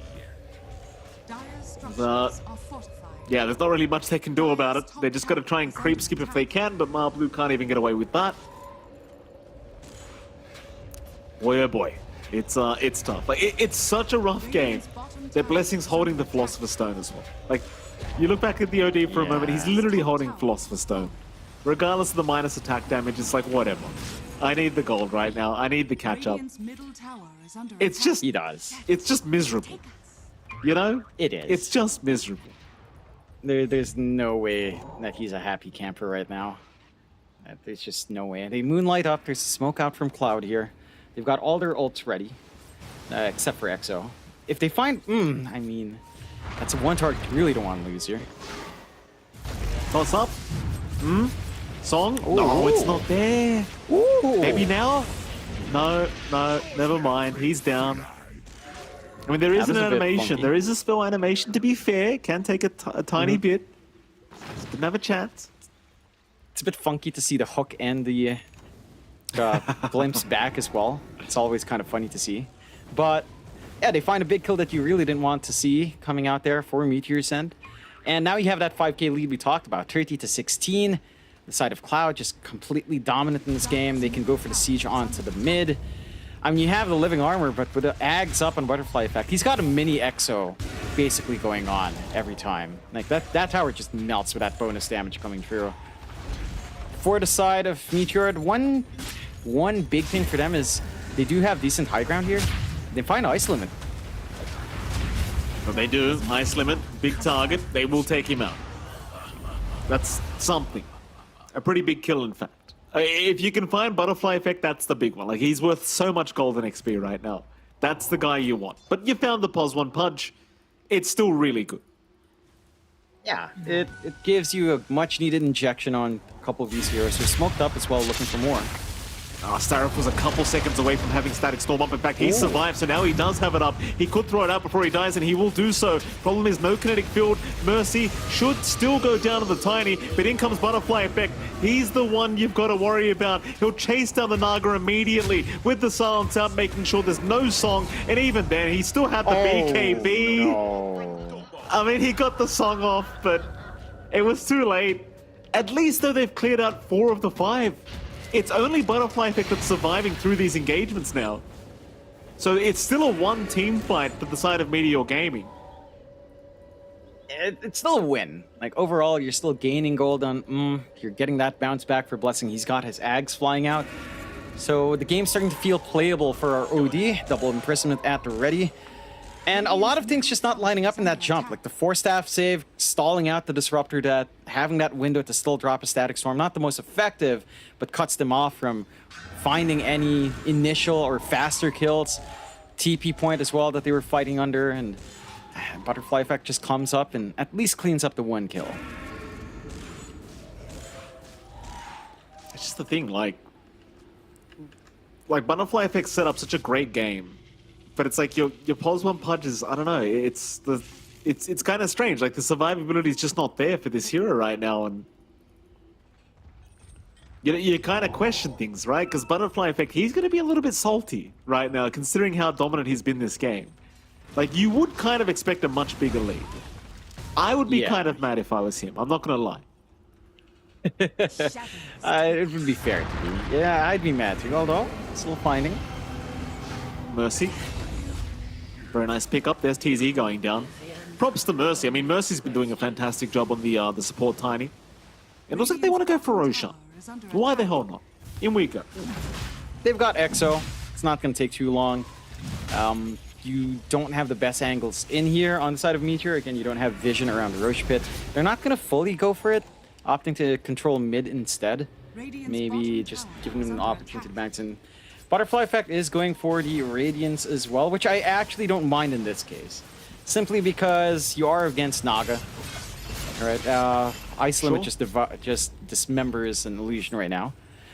Speaker 6: Yeah, there's not really much they can do about it. They just got to try and creep skip if they can, but Mar Blue can't even get away with that. Boy, oh boy. It's tough. Like, it's such a rough game that Blessing's holding the Philosopher's Stone as well. Like, you look back at the OD for a moment, he's literally holding Philosopher's Stone. Regardless of the minus attack damage, it's like, whatever. I need the gold right now. I need the catch-up. It's just...
Speaker 7: He does.
Speaker 6: It's just miserable. You know?
Speaker 7: It is.
Speaker 6: It's just miserable.
Speaker 7: There's no way that he's a happy camper right now. There's just no way. They moonlight up. There's smoke out from Cloud here. They've got all their ults ready, except for EXO. If they find... I mean, that's one target you really don't want to lose here.
Speaker 6: Toss up. Song?
Speaker 7: Ooh.
Speaker 6: No, it's not there.
Speaker 7: Ooh.
Speaker 6: Maybe now? No, never mind. He's down. I mean, there is
Speaker 7: That
Speaker 6: an
Speaker 7: was a bit
Speaker 6: animation.
Speaker 7: funky.
Speaker 6: There is a spell animation, to be fair. Can take a tiny bit. Just didn't have a chance.
Speaker 7: It's a bit funky to see the hook and the glimpse back as well. It's always kind of funny to see. But yeah, they find a big kill that you really didn't want to see coming out there for Meteor's End. And now you have that 5k lead we talked about, 30 to 16. The side of Cloud just completely dominant in this game. They can go for the siege onto the mid. I mean, you have the living armor, but with the Ags up on Butterfly effect, he's got a mini EXO basically going on every time. Like that tower just melts with that bonus damage coming through. for the side of Meteor, one big thing for them is they do have decent high ground here. They find Ice Limit.
Speaker 6: But they do. Ice Limit, big target. They will take him out. That's something. A pretty big kill, in fact. If you can find Butterfly Effect, that's the big one. Like, he's worth so much golden XP right now. That's the guy you want. But you found the Pos 1 Punch. It's still really good.
Speaker 7: Yeah, it gives you a much-needed injection on a couple of these heroes. They're smoked up as well, looking for more.
Speaker 6: Starif was a couple seconds away from having Static Storm up. In fact, he survived, so now he does have it up. He could throw it out before he dies, and he will do so. Problem is, no kinetic field. Mercy should still go down to the Tiny, but in comes Butterfly Effect. He's the one you've got to worry about. He'll chase down the Naga immediately with the silence out, making sure there's no song. And even then, he still had the BKB.
Speaker 7: No.
Speaker 6: I mean, he got the song off, but it was too late. At least, though, they've cleared out 4 of the 5. It's only Butterfly Effect that's surviving through these engagements now. So it's still a one-team fight for the side of Meteor Gaming.
Speaker 7: It's still a win. Like, overall, you're still gaining gold on... you're getting that bounce back for Blessing. He's got his Ags flying out. So the game's starting to feel playable for our OD. Double Imprisonment at the ready. And a lot of things just not lining up in that jump. Like the 4-staff save, stalling out the Disruptor, that having that window to still drop a Static Storm. Not the most effective, but cuts them off from finding any initial or faster kills. TP point as well that they were fighting under. And Butterfly Effect just comes up and at least cleans up the 1 kill.
Speaker 6: It's just the thing, like Butterfly Effect set up such a great game. But it's like your Pos 1 Punch is, I don't know, it's kind of strange. Like the survivability is just not there for this hero right now, and you kind of question things, right? Because Butterfly Effect, he's going to be a little bit salty right now, considering how dominant he's been this game. Like you would kind of expect a much bigger lead. I would be kind of mad if I was him. I'm not going to lie.
Speaker 7: It would be fair to me. Yeah, I'd be mad too. Although still finding
Speaker 6: Mercy. Very nice pickup. There's TZ going down. Props to Mercy. I mean, Mercy's been doing a fantastic job on the support Tiny. It looks like they want to go for Roshan. Why the hell not? In we go.
Speaker 7: They've got Exo. It's not going to take too long. You don't have the best angles in here on the side of Meteor. Again, you don't have vision around the Roche Pit. They're not going to fully go for it, opting to control mid instead. Maybe just giving them an opportunity to bounce in. Butterfly Effect is going for the Radiance as well, which I actually don't mind in this case. Simply because you are against Naga. Alright, Ice Limit just dismembers an illusion right now.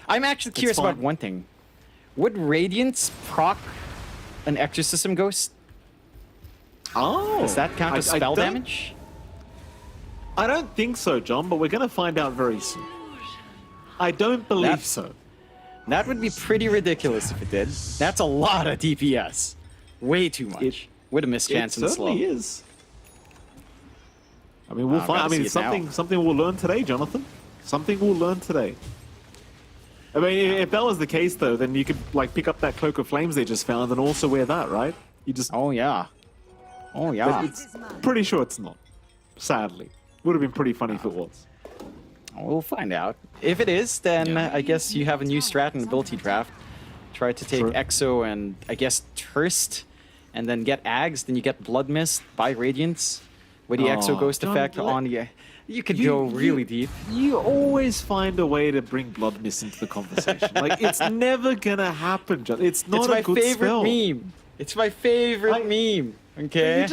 Speaker 7: I'm actually curious about one thing. Would Radiance proc an Exorcism Ghost?
Speaker 6: Oh!
Speaker 7: Does that count as spell damage?
Speaker 6: I don't think so, John, but we're going to find out very soon. I don't believe so.
Speaker 7: That would be pretty ridiculous if it did. That's a lot of DPS. Way too much. With a missed chance in the slow.
Speaker 6: It certainly is. I mean, we'll find. I mean, it's something we'll learn today, Jonathan. Something we'll learn today. I mean, if that was the case, though, then you could like pick up that Cloak of Flames they just found and also wear that, right? You just.
Speaker 7: Oh yeah. Oh yeah.
Speaker 6: But it's pretty sure it's not. Sadly, would have been pretty funny if it was.
Speaker 7: We'll find out. If it is, then I guess you have a new strat and ability draft. Try to take Exo and I guess Thirst, and then get Ags. Then you get Blood Mist by Radiance with the Exo Ghost effect on the. You could go really deep.
Speaker 6: You always find a way to bring Blood Mist into the conversation. Like it's never gonna happen, John. It's not a good spell.
Speaker 7: Meme. It's my favorite meme. Okay.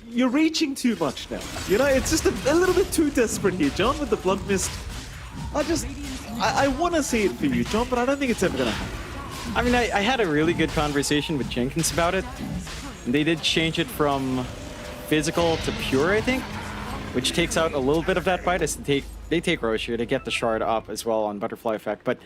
Speaker 6: You're reaching too much now. You know, it's just a little bit too desperate here, John, with the Blood Mist. I want to see it for you, John, but I don't think it's ever going to happen.
Speaker 7: I mean, I had a really good conversation with Jenkins about it. And they did change it from physical to pure, I think, which takes out a little bit of that fight as they take Roche here. They get the shard up as well on Butterfly Effect. But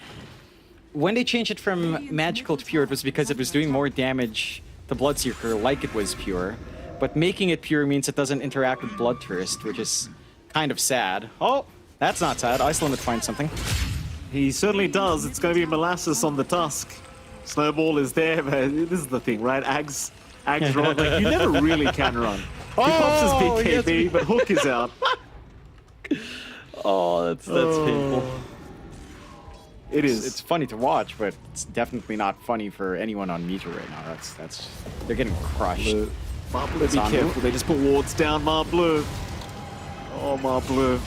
Speaker 7: when they changed it from magical to pure, it was because it was doing more damage to Bloodseeker like it was pure. But making it pure means it doesn't interact with Bloodthirst, which is kind of sad. Oh, that's not sad. Ice Limit finds something.
Speaker 6: He certainly does. It's going to be Molasses on the Tusk. Snowball is there, but this is the thing, right? Ags run. Like, you never really can run. He pops his BKB, but Hook is out.
Speaker 7: Oh, that's painful.
Speaker 6: It is.
Speaker 7: It's funny to watch, but it's definitely not funny for anyone on Meter right now. That's they're getting crushed.
Speaker 6: Blue. Marbleu,
Speaker 7: It's
Speaker 6: be
Speaker 7: on
Speaker 6: careful.
Speaker 7: Blue.
Speaker 6: They just put wards down Marbleu. Oh, Marbleu.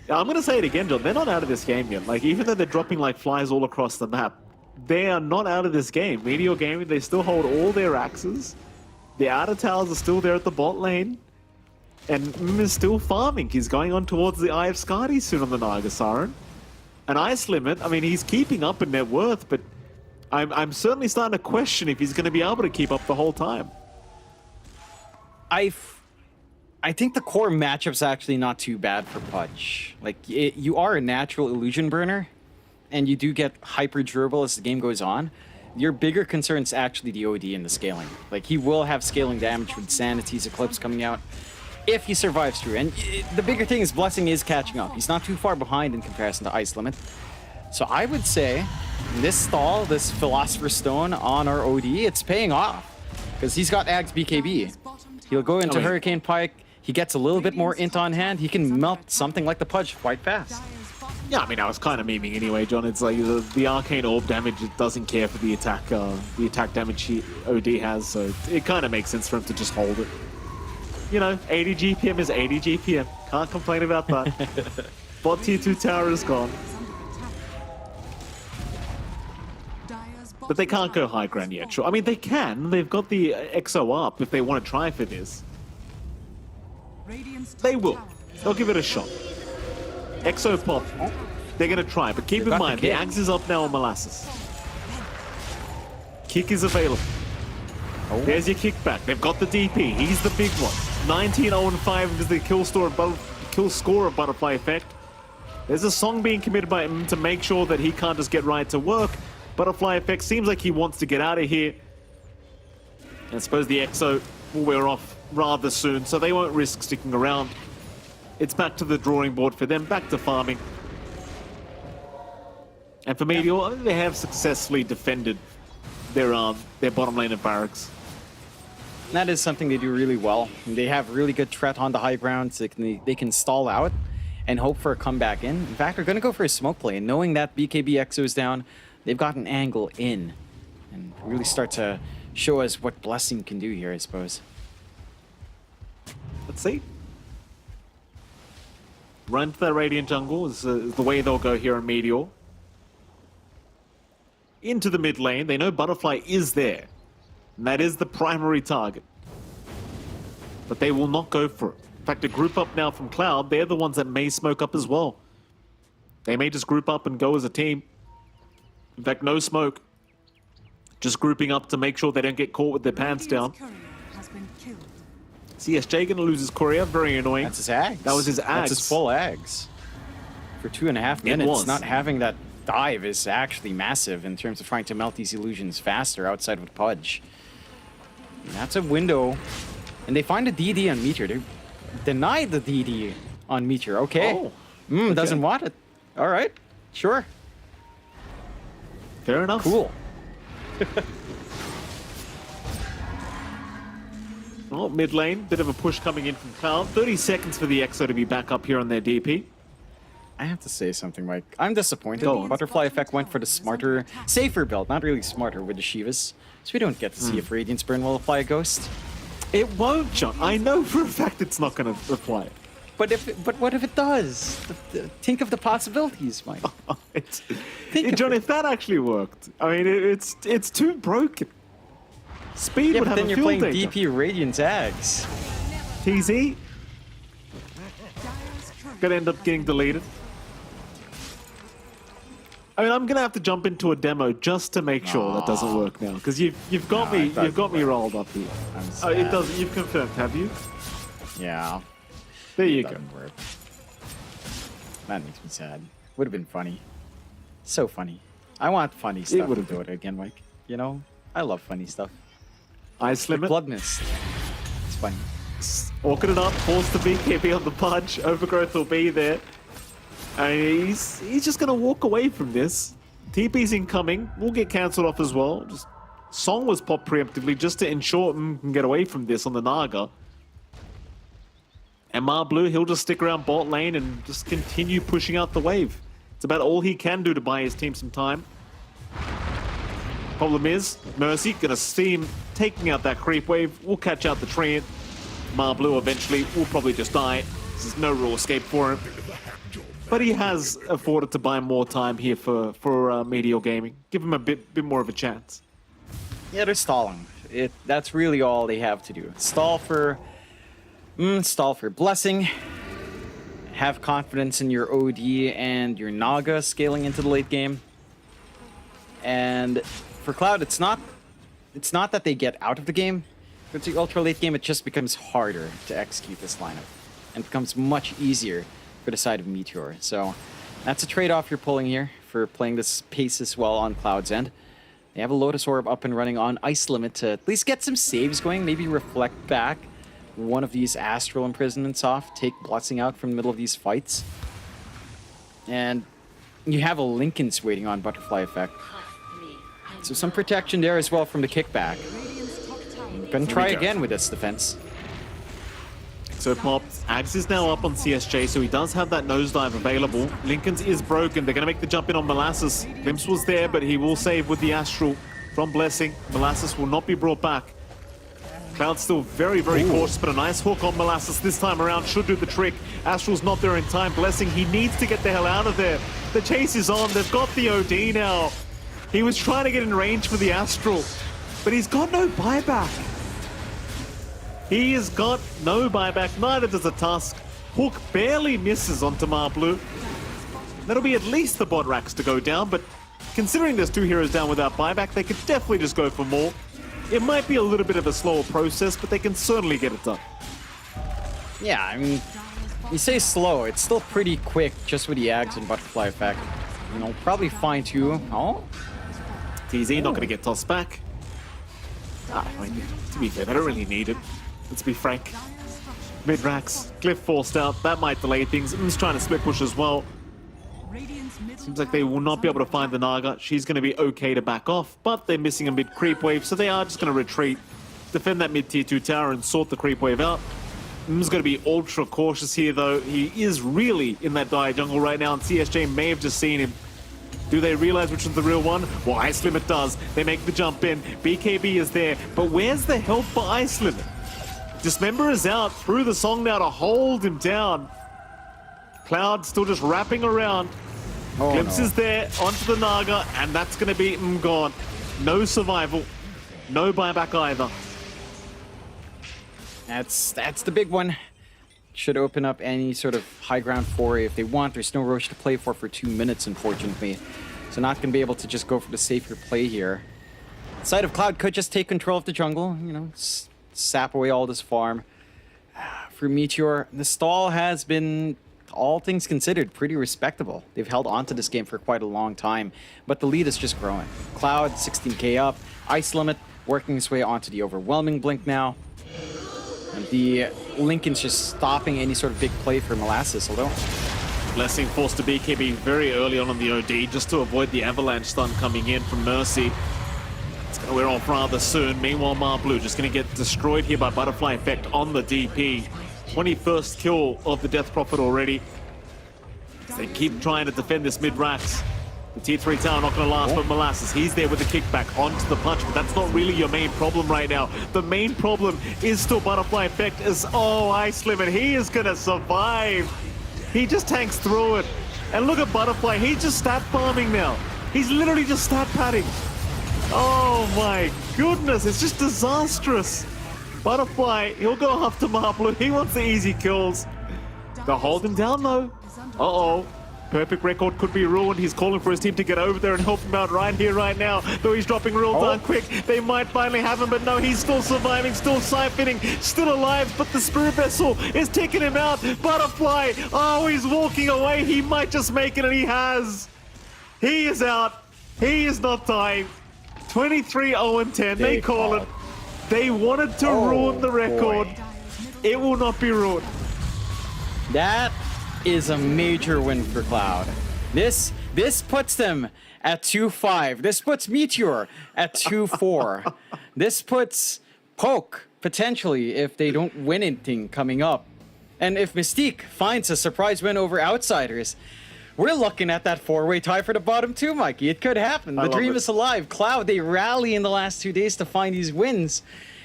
Speaker 6: Yeah, I'm going to say it again, John. They're not out of this game yet. Like, even though they're dropping like flies all across the map, they are not out of this game. Meteor Gaming, they still hold all their axes. The outer towers are still there at the bot lane. And is still farming. He's going on towards the Eye of Skadi soon on the Naga Siren. An ice limit, I mean, he's keeping up in net worth, but I'm certainly starting to question if he's going to be able to keep up the whole time.
Speaker 7: I think the core matchup's actually not too bad for Pudge. Like, you are a natural illusion burner, and you do get hyper durable as the game goes on. Your bigger concern's actually the OD and the scaling. Like, he will have scaling damage with Sanity's Eclipse coming out if he survives through. And the bigger thing is Blessing is catching up. He's not too far behind in comparison to Ice Limit. So I would say this stall, this Philosopher's Stone on our OD, it's paying off. Because he's got Ags BKB. He'll go into Hurricane Pike. He gets a little bit more int on hand. He can melt something like the Pudge quite fast.
Speaker 6: Yeah, I mean, I was kind of memeing anyway, John. It's like the Arcane Orb damage, it doesn't care for the attack damage OD has, so it kind of makes sense for him to just hold it. You know, 80 GPM is 80 GPM. Can't complain about that. Bot tier 2 tower is gone. But they can't go high ground yet, sure. I mean, they can. They've got the XO up if they want to try for this. They will. They'll give it a shot. XO pop. They're going to try, but keep in mind, the Axe is up now on Molasses. Kick is available. There's your kickback. They've got the DP. He's the big one. 19-0-5 is the kill score of Butterfly Effect. There's a song being committed by him to make sure that he can't just get right to work. Butterfly Effect seems like he wants to get out of here. And I suppose the EXO will wear off rather soon, so they won't risk sticking around. It's back to the drawing board for them, back to farming. And for Meteor, I think they have successfully defended their bottom lane of barracks.
Speaker 7: That is something they do really well. They have really good threat on the high ground, so they can stall out and hope for a comeback in. In fact, they're going to go for a smoke play, and knowing that BKB EXO is down, they've got an angle in and really start to show us what Blessing can do here, I suppose.
Speaker 6: Let's see. Run to the Radiant jungle is the way they'll go here on Meteor. Into the mid lane. They know Butterfly is there. And that is the primary target. But they will not go for it. In fact, a group up now from Cloud, they're the ones that may smoke up as well. They may just group up and go as a team. In fact, no smoke. Just grouping up to make sure they don't get caught with their pants down. CSJ gonna lose his courier, very annoying.
Speaker 7: That's his Ags.
Speaker 6: That was his Ags.
Speaker 7: That's his full Ags. For 2.5 minutes, not having that dive is actually massive in terms of trying to melt these illusions faster outside of Pudge. And that's a window. And they find a DD on Meteor. They deny the DD on Meteor. Okay.
Speaker 6: Oh, okay.
Speaker 7: Doesn't want it. All right. Sure.
Speaker 6: Fair enough.
Speaker 7: Cool.
Speaker 6: Well, mid lane, bit of a push coming in from Cloud. 30 seconds for the EXO to be back up here on their DP.
Speaker 7: I have to say something, Mike. I'm disappointed. Butterfly Effect went for the smarter, safer build. Not really smarter with the Shivas. So we don't get to see if Radiance Burn will apply a Ghost.
Speaker 6: It won't, John. I know for a fact it's not going to apply.
Speaker 7: But what if it does? Think of the possibilities, Mike.
Speaker 6: John, if that actually worked, I mean, it's too broken. Speed
Speaker 7: Yeah,
Speaker 6: would
Speaker 7: but
Speaker 6: have
Speaker 7: then
Speaker 6: a
Speaker 7: you're
Speaker 6: field
Speaker 7: playing
Speaker 6: day.
Speaker 7: DP Radiance Ags.
Speaker 6: TZ gonna end up getting deleted. I mean, I'm gonna have to jump into a demo just to make sure that doesn't work now, because you've got me rolled up here. Oh, it doesn't. You've confirmed, have you?
Speaker 7: Yeah.
Speaker 6: There you go.
Speaker 7: Doesn't work. That makes me sad. Would have been funny. So funny. I want funny stuff
Speaker 6: would've
Speaker 7: to do
Speaker 6: been.
Speaker 7: it again, Mike. You know, I love funny stuff.
Speaker 6: Ice limit.
Speaker 7: Blood Mist. It's funny.
Speaker 6: Walking it up, force the BKB on the Pudge. Overgrowth will be there. And he's just gonna walk away from this. TP's incoming. Will get cancelled off as well. Just Song was popped preemptively just to ensure can get away from this on the Naga. And Blue, he'll just stick around bot lane and just continue pushing out the wave. It's about all he can do to buy his team some time. Problem is, Mercy gonna see him taking out that creep wave. We'll catch out the Treant. Blue eventually will probably just die. There's no real escape for him. But he has afforded to buy more time here for Meteor Gaming. Give him a bit more of a chance.
Speaker 7: Yeah, they're stalling. That's really all they have to do. Stall for Blessing. Have confidence in your OD and your Naga scaling into the late game. And for Cloud, it's not that they get out of the game. It's the ultra late game, it just becomes harder to execute this lineup. And becomes much easier for the side of Meteor. So that's a trade-off you're pulling here for playing this pace as well on Cloud's end. They have a Lotus Orb up and running on Ice Limit to at least get some saves going, maybe reflect back one of these Astral Imprisonments off, take Blessing out from the middle of these fights. And you have a Linken's waiting on Butterfly Effect. So some protection there as well from the kickback. Gonna try again with this defense.
Speaker 6: So Pop, Axe is now up on CSJ, so he does have that nosedive available. Lincoln's is broken. They're going to make the jump in on Molasses. Glimpse was there, but he will save with the Astral from Blessing. Molasses will not be brought back. Cloud's still very, very cautious, but a nice hook on Molasses this time around should do the trick. Astral's not there in time. Blessing, he needs to get the hell out of there. The chase is on. They've got the OD now. He was trying to get in range for the Astral, but he's got no buyback. He has got no buyback, neither does a Tusk. Hook barely misses onto Blue. That'll be at least the bot racks to go down, but considering there's two heroes down without buyback, they could definitely just go for more. It might be a little bit of a slower process, but they can certainly get it done.
Speaker 7: Yeah, I mean, you say slow, it's still pretty quick just with the Ags and Butterfly Effect. You know, probably fine too. Oh?
Speaker 6: TZ not going to get tossed back. I mean, to be fair, they don't really need it. Let's be frank. Mid-racks, Glyph forced out. That might delay things. M's trying to split push as well. Seems like they will not be able to find the Naga. She's going to be okay to back off, but they're missing a mid-creep wave, so they are just going to retreat, defend that mid-tier 2 tower, and sort the creep wave out. M's going to be ultra cautious here, though. He is really in that dire jungle right now, and CSJ may have just seen him. Do they realize which one's the real one? Well, Ice Limit does. They make the jump in. BKB is there, but where's the help for Ice Limit? Dismember is out through the song now to hold him down. Cloud still just wrapping around. Glimpse is there onto the Naga, and that's going to be gone. No survival, no buyback either.
Speaker 7: That's the big one. Should open up any sort of high ground foray if they want. There's no Roche to play for 2 minutes, unfortunately. So not going to be able to just go for the safer play here. Side of Cloud could just take control of the jungle, you know, sap away all this farm. For Meteor, the stall has been, all things considered, pretty respectable. They've held on to this game for quite a long time, but the lead is just growing. Cloud, 16k up. Ice Limit working his way onto the overwhelming blink now. And the Linken's just stopping any sort of big play for Molasses, although...
Speaker 6: Blessing forced to BKB very early on the OD just to avoid the avalanche stun coming in from Mercy. It's going to wear off rather soon. Meanwhile, Blue just going to get destroyed here by Butterfly Effect on the DP. 21st kill of the Death Prophet already. They keep trying to defend this mid-racks. The tier 3 tower not going to last, but Molasses, he's there with the kickback onto the punch, but that's not really your main problem right now. The main problem is still Butterfly Effect as, Ice Limit, he is going to survive. He just tanks through it. And look at Butterfly, he's just stat farming now. He's literally just stat padding. Oh my goodness, it's just disastrous. Butterfly, he'll go after Blue. He wants the easy kills. They'll hold him down though. Uh-oh. Perfect record could be ruined. He's calling for his team to get over there and help him out right here, right now. Though he's dropping real darn quick. They might finally have him, but no, he's still surviving, still siphoning, still alive, but the Spirit Vessel is taking him out. Butterfly, he's walking away. He might just make it, and he has. He is out. He is not dying. 23-0-10, they call it. They wanted to ruin the record. It will not be ruined.
Speaker 7: That is a major win for Cloud. This puts them at 2-5. This puts Meteor at 2-4. This puts Poke, potentially, if they don't win anything coming up, And if Mystique finds a surprise win over Outsiders, we're looking at that 4-way tie for the bottom 2, Mikey. It could happen. The dream is alive. Cloud, they rally in the last 2 days to find these wins.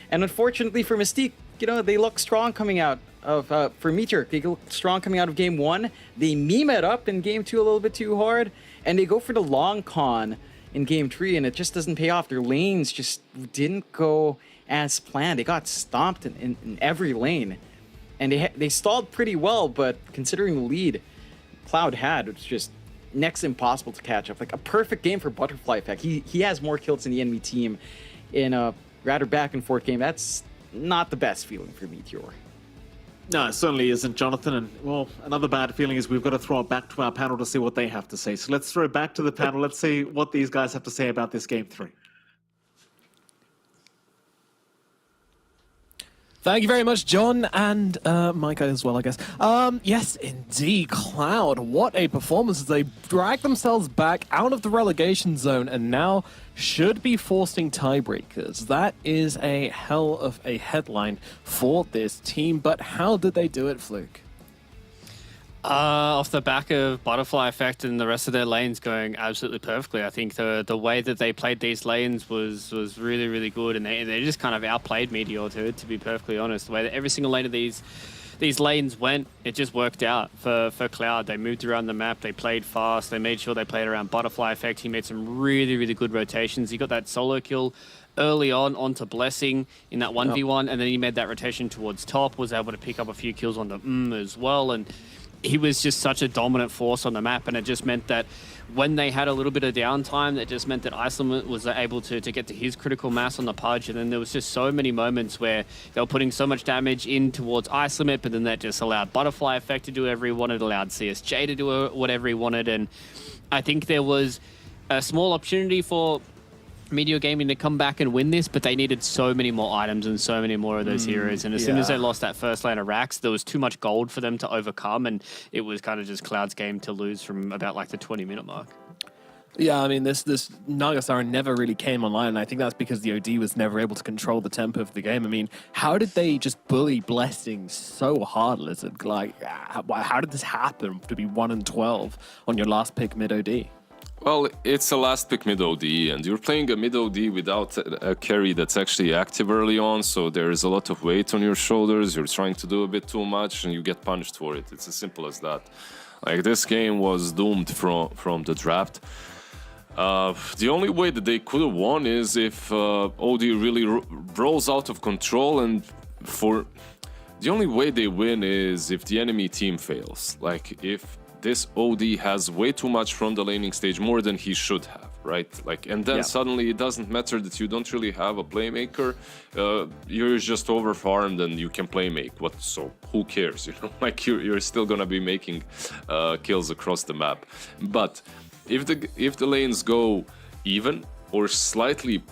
Speaker 7: And unfortunately for Mystique, you know, they look strong coming out of, for Meteor, they look strong coming out of game 1. They meme it up in game 2 a little bit too hard. And they go for the long con in game 3, and it just doesn't pay off. Their lanes just didn't go as planned. They got stomped in every lane. And they stalled pretty well, but considering the lead Cloud had, it's just next impossible to catch up. Like a perfect game for Butterfly Effect. He has more kills than the enemy team in a rather back and forth game. That's not the best feeling for Meteor.
Speaker 6: No, it certainly isn't, Jonathan. And, well, another bad feeling is we've got to throw it back to our panel to see what they have to say. So let's throw it back to the panel. Let's see what these guys have to say about this game 3.
Speaker 1: Thank you very much, John, and Micah as well, I guess. Yes, indeed, Cloud. What a performance as they drag themselves back out of the relegation zone and now should be forcing tiebreakers. That is a hell of a headline for this team, but how did they do it, Fluke?
Speaker 2: Off the back of Butterfly Effect and the rest of their lanes going absolutely perfectly. I think the way that they played these lanes was really, really good, and they just kind of outplayed Meteor to be perfectly honest. The way that every single lane of these lanes went, it just worked out for Cloud. They moved around the map, they played fast, they made sure they played around Butterfly Effect. He made some really, really good rotations. He got that solo kill early onto Blessing in that 1v1, and then he made that rotation towards top, was able to pick up a few kills on the as well, and he was just such a dominant force on the map, and it just meant that when they had a little bit of downtime, that just meant that Isolate was able to get to his critical mass on the Pudge, and then there was just so many moments where they were putting so much damage in towards Isolate, but then that just allowed Butterfly Effect to do whatever he wanted, allowed CSJ to do whatever he wanted, and I think there was a small opportunity for Meteor Gaming to come back and win this, but they needed so many more items and so many more of those heroes. And as soon as they lost that first lane of racks, there was too much gold for them to overcome, and it was kind of just Cloud's game to lose from about like the 20-minute mark.
Speaker 1: Yeah, I mean, this Nagasara never really came online, and I think that's because the OD was never able to control the tempo of the game. I mean, how did they just bully Blessing so hard, Lizard? Like, how did this happen to be 1-12 on your last pick mid OD?
Speaker 3: Well, it's a last pick mid OD, and you're playing a mid OD without a carry that's actually active early on, so there is a lot of weight on your shoulders. You're trying to do a bit too much, and you get punished for it. It's as simple as that. Like, this game was doomed from the draft. The only way that they could have won is if OD really rolls out of control, and the only way they win is if the enemy team fails. Like, if this OD has way too much from the laning stage, more than he should have, right? Like, and then suddenly it doesn't matter that you don't really have a playmaker. You're just overfarmed and you can playmake. So who cares? You know, like you're still gonna be making kills across the map. But if the lanes go even or slightly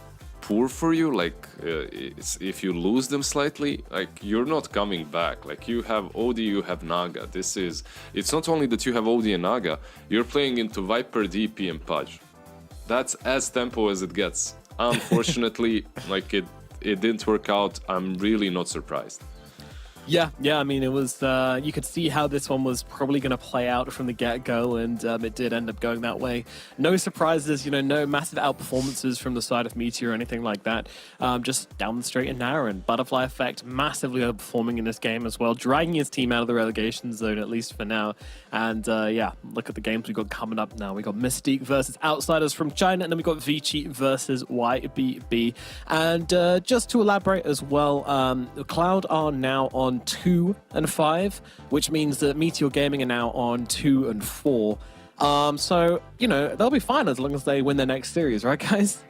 Speaker 3: poor for you, like if you lose them slightly, like you're not coming back. Like, you have OD, you have Naga. It's not only that you have OD and Naga, you're playing into Viper, DP, and Pudge. That's as tempo as it gets. Unfortunately, like it didn't work out. I'm really not surprised.
Speaker 1: Yeah, I mean, it was, you could see how this one was probably going to play out from the get-go, and it did end up going that way. No surprises, you know, no massive outperformances from the side of Meteor or anything like that. Just down the straight and narrow, and Butterfly Effect massively overperforming in this game as well, dragging his team out of the relegation zone, at least for now. And yeah, look at the games we've got coming up now. We've got Mystique versus Outsiders from China, and then we've got Vici versus YBB. And just to elaborate as well, Cloud are now on 2-5, which means that Meteor Gaming are now on 2-4. So, you know, they'll be fine as long as they win their next series, right, guys?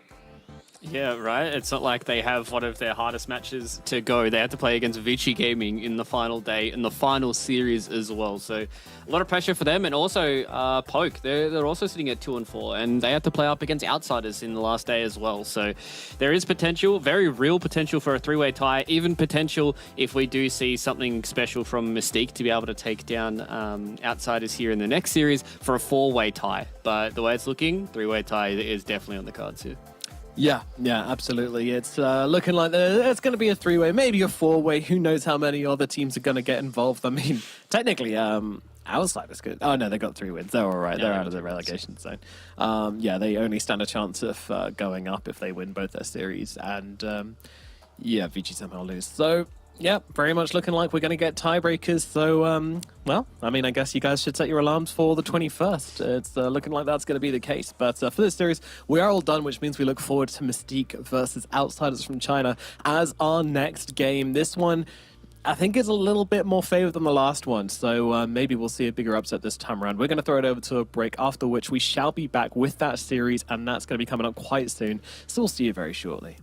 Speaker 2: Yeah, right. It's not like they have one of their hardest matches to go. They have to play against Vici Gaming in the final day and the final series as well. So a lot of pressure for them. And also Poke, they're also sitting at 2-4, and they have to play up against Outsiders in the last day as well. So there is potential, very real potential for a 3-way tie, even potential if we do see something special from Mystique to be able to take down Outsiders here in the next series for a 4-way tie. But the way it's looking, 3-way tie is definitely on the cards here.
Speaker 1: Yeah, absolutely. It's looking like it's going to be a three-way, maybe a four-way. Who knows how many other teams are going to get involved? I mean, technically, Outsiders good. Oh no, they got 3 wins. They're all right. They're out of the relegation zone. Yeah, they only stand a chance of going up if they win both their series, and yeah, VG somehow lose. So. Yeah, very much looking like we're going to get tiebreakers. So, well, I mean, I guess you guys should set your alarms for the 21st. It's looking like that's going to be the case. But for this series, we are all done, which means we look forward to Mystique versus Outsiders from China as our next game. This one, I think, is a little bit more favored than the last one. So maybe we'll see a bigger upset this time around. We're going to throw it over to a break, after which we shall be back with that series, and that's going to be coming up quite soon. So we'll see you very shortly.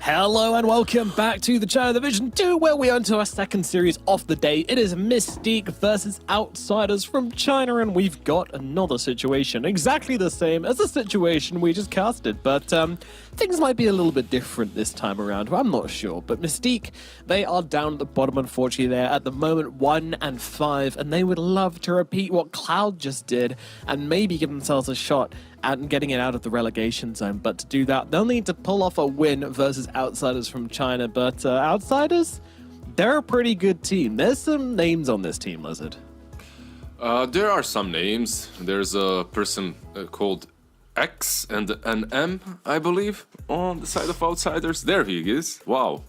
Speaker 1: Hello and welcome back to the China Division 2, where we are into our second series of the day. It is Mystique versus Outsiders from China, and we've got another situation exactly the same as the situation we just casted, but things might be a little bit different this time around. I'm not sure, but Mystique, they are down at the bottom, unfortunately. They're at the moment 1-5, and they would love to repeat what Cloud just did and maybe give themselves a shot at getting it out of the relegation zone. But to do that, they'll need to pull off a win versus Outsiders from China. But Outsiders, they're a pretty good team. There's some names on this team, Lizard.
Speaker 3: There are some names. There's a person called X and an M, I believe, on the side of Outsiders. There he is. Wow.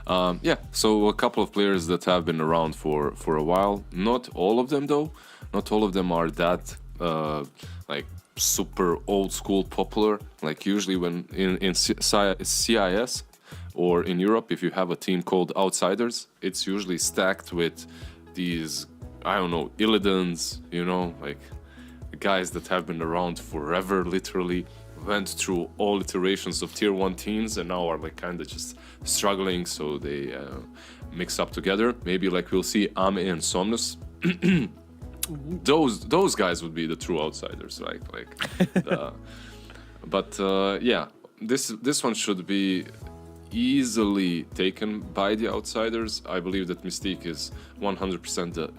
Speaker 3: Yeah, so a couple of players that have been around for a while. Not all of them, though. Not all of them are that, like, super old school popular. Like usually when in CIS or in Europe, if you have a team called Outsiders, it's usually stacked with these, I don't know, Illidans, you know, like guys that have been around forever, literally went through all iterations of tier 1 teams and now are like kind of just struggling, so they mix up together. Maybe like we'll see Ame and Somnus. Those guys would be the true Outsiders, right? Like, yeah, this one should be easily taken by the Outsiders. I believe that Mystique is 100% the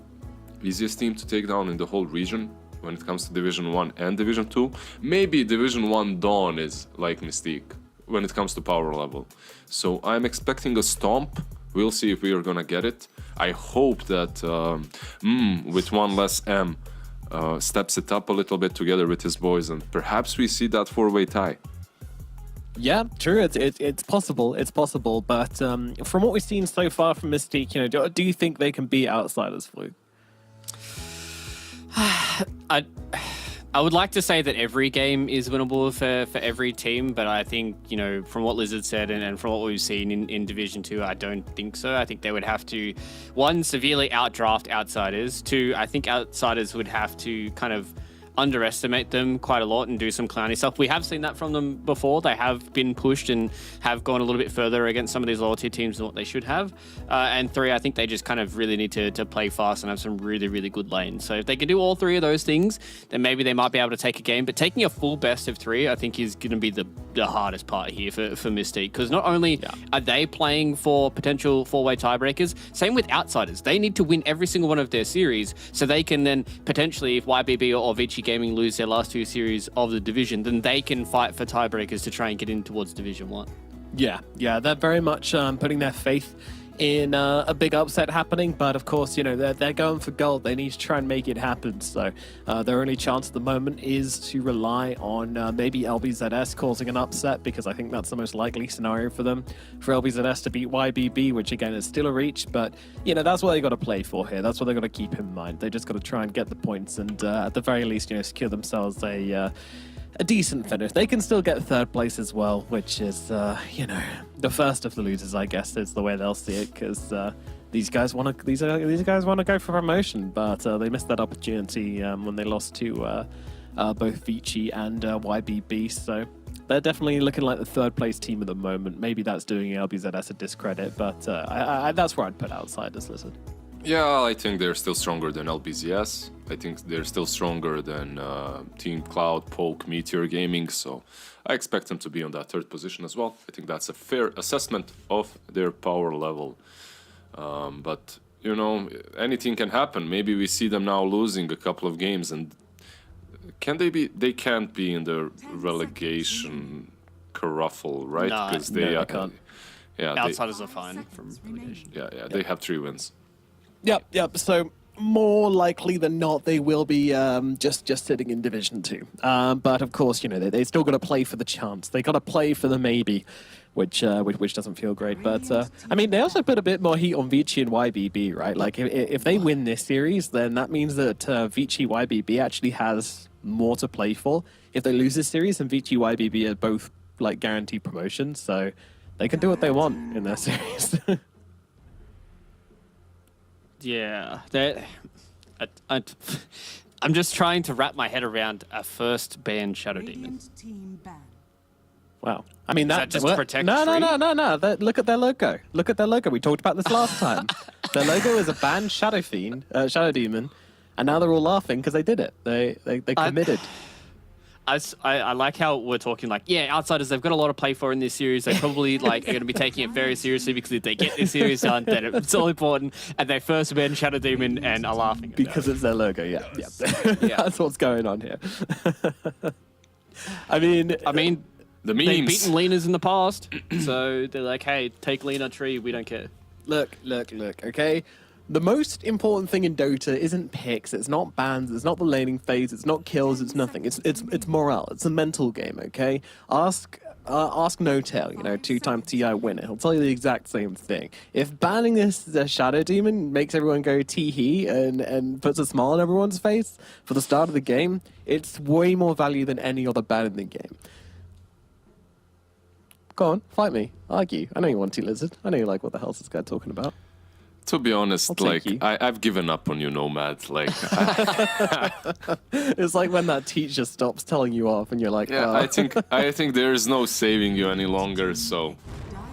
Speaker 3: easiest team to take down in the whole region when it comes to Division 1 and Division 2. Maybe Division 1 Dawn is like Mystique when it comes to power level. So I'm expecting a stomp. We'll see if we are gonna get it. I hope that with one less M steps it up a little bit together with his boys, and perhaps we see that 4-way tie.
Speaker 1: Yeah, true. It's possible. It's possible. But from what we've seen so far from Mystique, you know, do you think they can beat Outsiders, Fluke?
Speaker 2: I would like to say that every game is winnable for every team, but I think, you know, from what Lizard said and from what we've seen in Division 2, I don't think so. I think they would have to, one, severely outdraft Outsiders. Two, I think Outsiders would have to kind of underestimate them quite a lot and do some clowny stuff. We have seen that from them before. They have been pushed and have gone a little bit further against some of these lower tier teams than what they should have. And three, I think they just kind of really need to play fast and have some really, really good lanes. So if they can do all three of those things, then maybe they might be able to take a game. But taking a full best of 3, I think is going to be the hardest part here for Mystique. Because not only are they playing for potential 4-way tiebreakers, same with Outsiders. They need to win every single one of their series so they can then potentially, if YBB or Vici Gaming lose their last 2 series of the division, then they can fight for tiebreakers to try and get in towards Division 1. Yeah, they're very much putting their faith in a big upset happening, but of course, you know, they're going for gold. They need to try and make it happen. So their only chance at the moment is to rely on maybe LBZS causing an upset, because I think that's the most likely scenario for them, for LBZS to beat YBB, which again is still a reach, but you know, that's what they got to play for here. That's what they got to keep in mind. They just got to try and get the points and at the very least, you know, secure themselves a decent finish. They can still get 3rd place as well, which is, you know, the first of the losers, I guess, is the way they'll see it, because these guys want to go for promotion, but they missed that opportunity when they lost to both Vici and YBB. So they're definitely looking like the 3rd place team at the moment. Maybe that's doing LBZS a discredit, but that's where I'd put Outsiders, Lizard.
Speaker 3: Yeah, I think they're still stronger than LBZS. I think they're still stronger than Team Cloud, Poke, Meteor Gaming, so I expect them to be on that 3rd position as well. I think that's a fair assessment of their power level. But, you know, anything can happen. Maybe we see them now losing a couple of games, and can they be? They can't be in the relegation kerfuffle, right?
Speaker 2: Because
Speaker 3: they
Speaker 2: can't.
Speaker 3: Yeah,
Speaker 2: Outsiders are fine from relegation.
Speaker 3: Yeah, they have 3 wins.
Speaker 1: Yep. So more likely than not, they will be just sitting in Division 2. But of course, you know, they still got to play for the chance. They got to play for the maybe. which doesn't feel great. But I mean, they also put a bit more heat on Vici and YBB, right? Like if they win this series, then that means that Vici YBB actually has more to play for. If they lose this series, then Vici YBB are both like guaranteed promotions, so they can do what they want in their series.
Speaker 2: Yeah, I'm just trying to wrap my head around a first ban Shadow Demon.
Speaker 4: Radiant team ban.
Speaker 1: Wow. I mean,
Speaker 2: that just
Speaker 1: what?
Speaker 2: protect
Speaker 1: No. Look at their logo. Look at their logo. We talked about this last time. Their logo is a banned Shadow Shadow Demon, and now they're all laughing because they did it. They committed.
Speaker 2: I like how we're talking like, yeah, Outsiders, they've got a lot to play for in this series. They probably like are going to be taking it very seriously because if they get this series done, then it's all important. And they first ban Shadow Demon and are laughing
Speaker 1: Because it's their logo, yeah. That's what's going on here. I mean,
Speaker 3: The
Speaker 2: they've
Speaker 3: memes.
Speaker 2: beaten Lenas in the past, so they're like, hey, take Lena tree, we don't care.
Speaker 1: Look, okay? The most important thing in Dota isn't picks, it's not bans, it's not the laning phase, it's not kills, it's nothing. It's morale, it's a mental game, okay? Ask No-Tail, you know, 2-time TI winner. He'll tell you the exact same thing. If banning this Shadow Demon makes everyone go tee-hee and puts a smile on everyone's face for the start of the game, it's way more value than any other ban in the game. Go on, fight me, argue. I know you want T-Lizard. I know you like what the hell's this guy talking about.
Speaker 3: To be honest,
Speaker 1: I'll take you.
Speaker 3: I've given up on you, Nomad. Like,
Speaker 1: It's like when that teacher stops telling you off and you're like,
Speaker 3: yeah,
Speaker 1: oh.
Speaker 3: I think there is no saving you any longer. So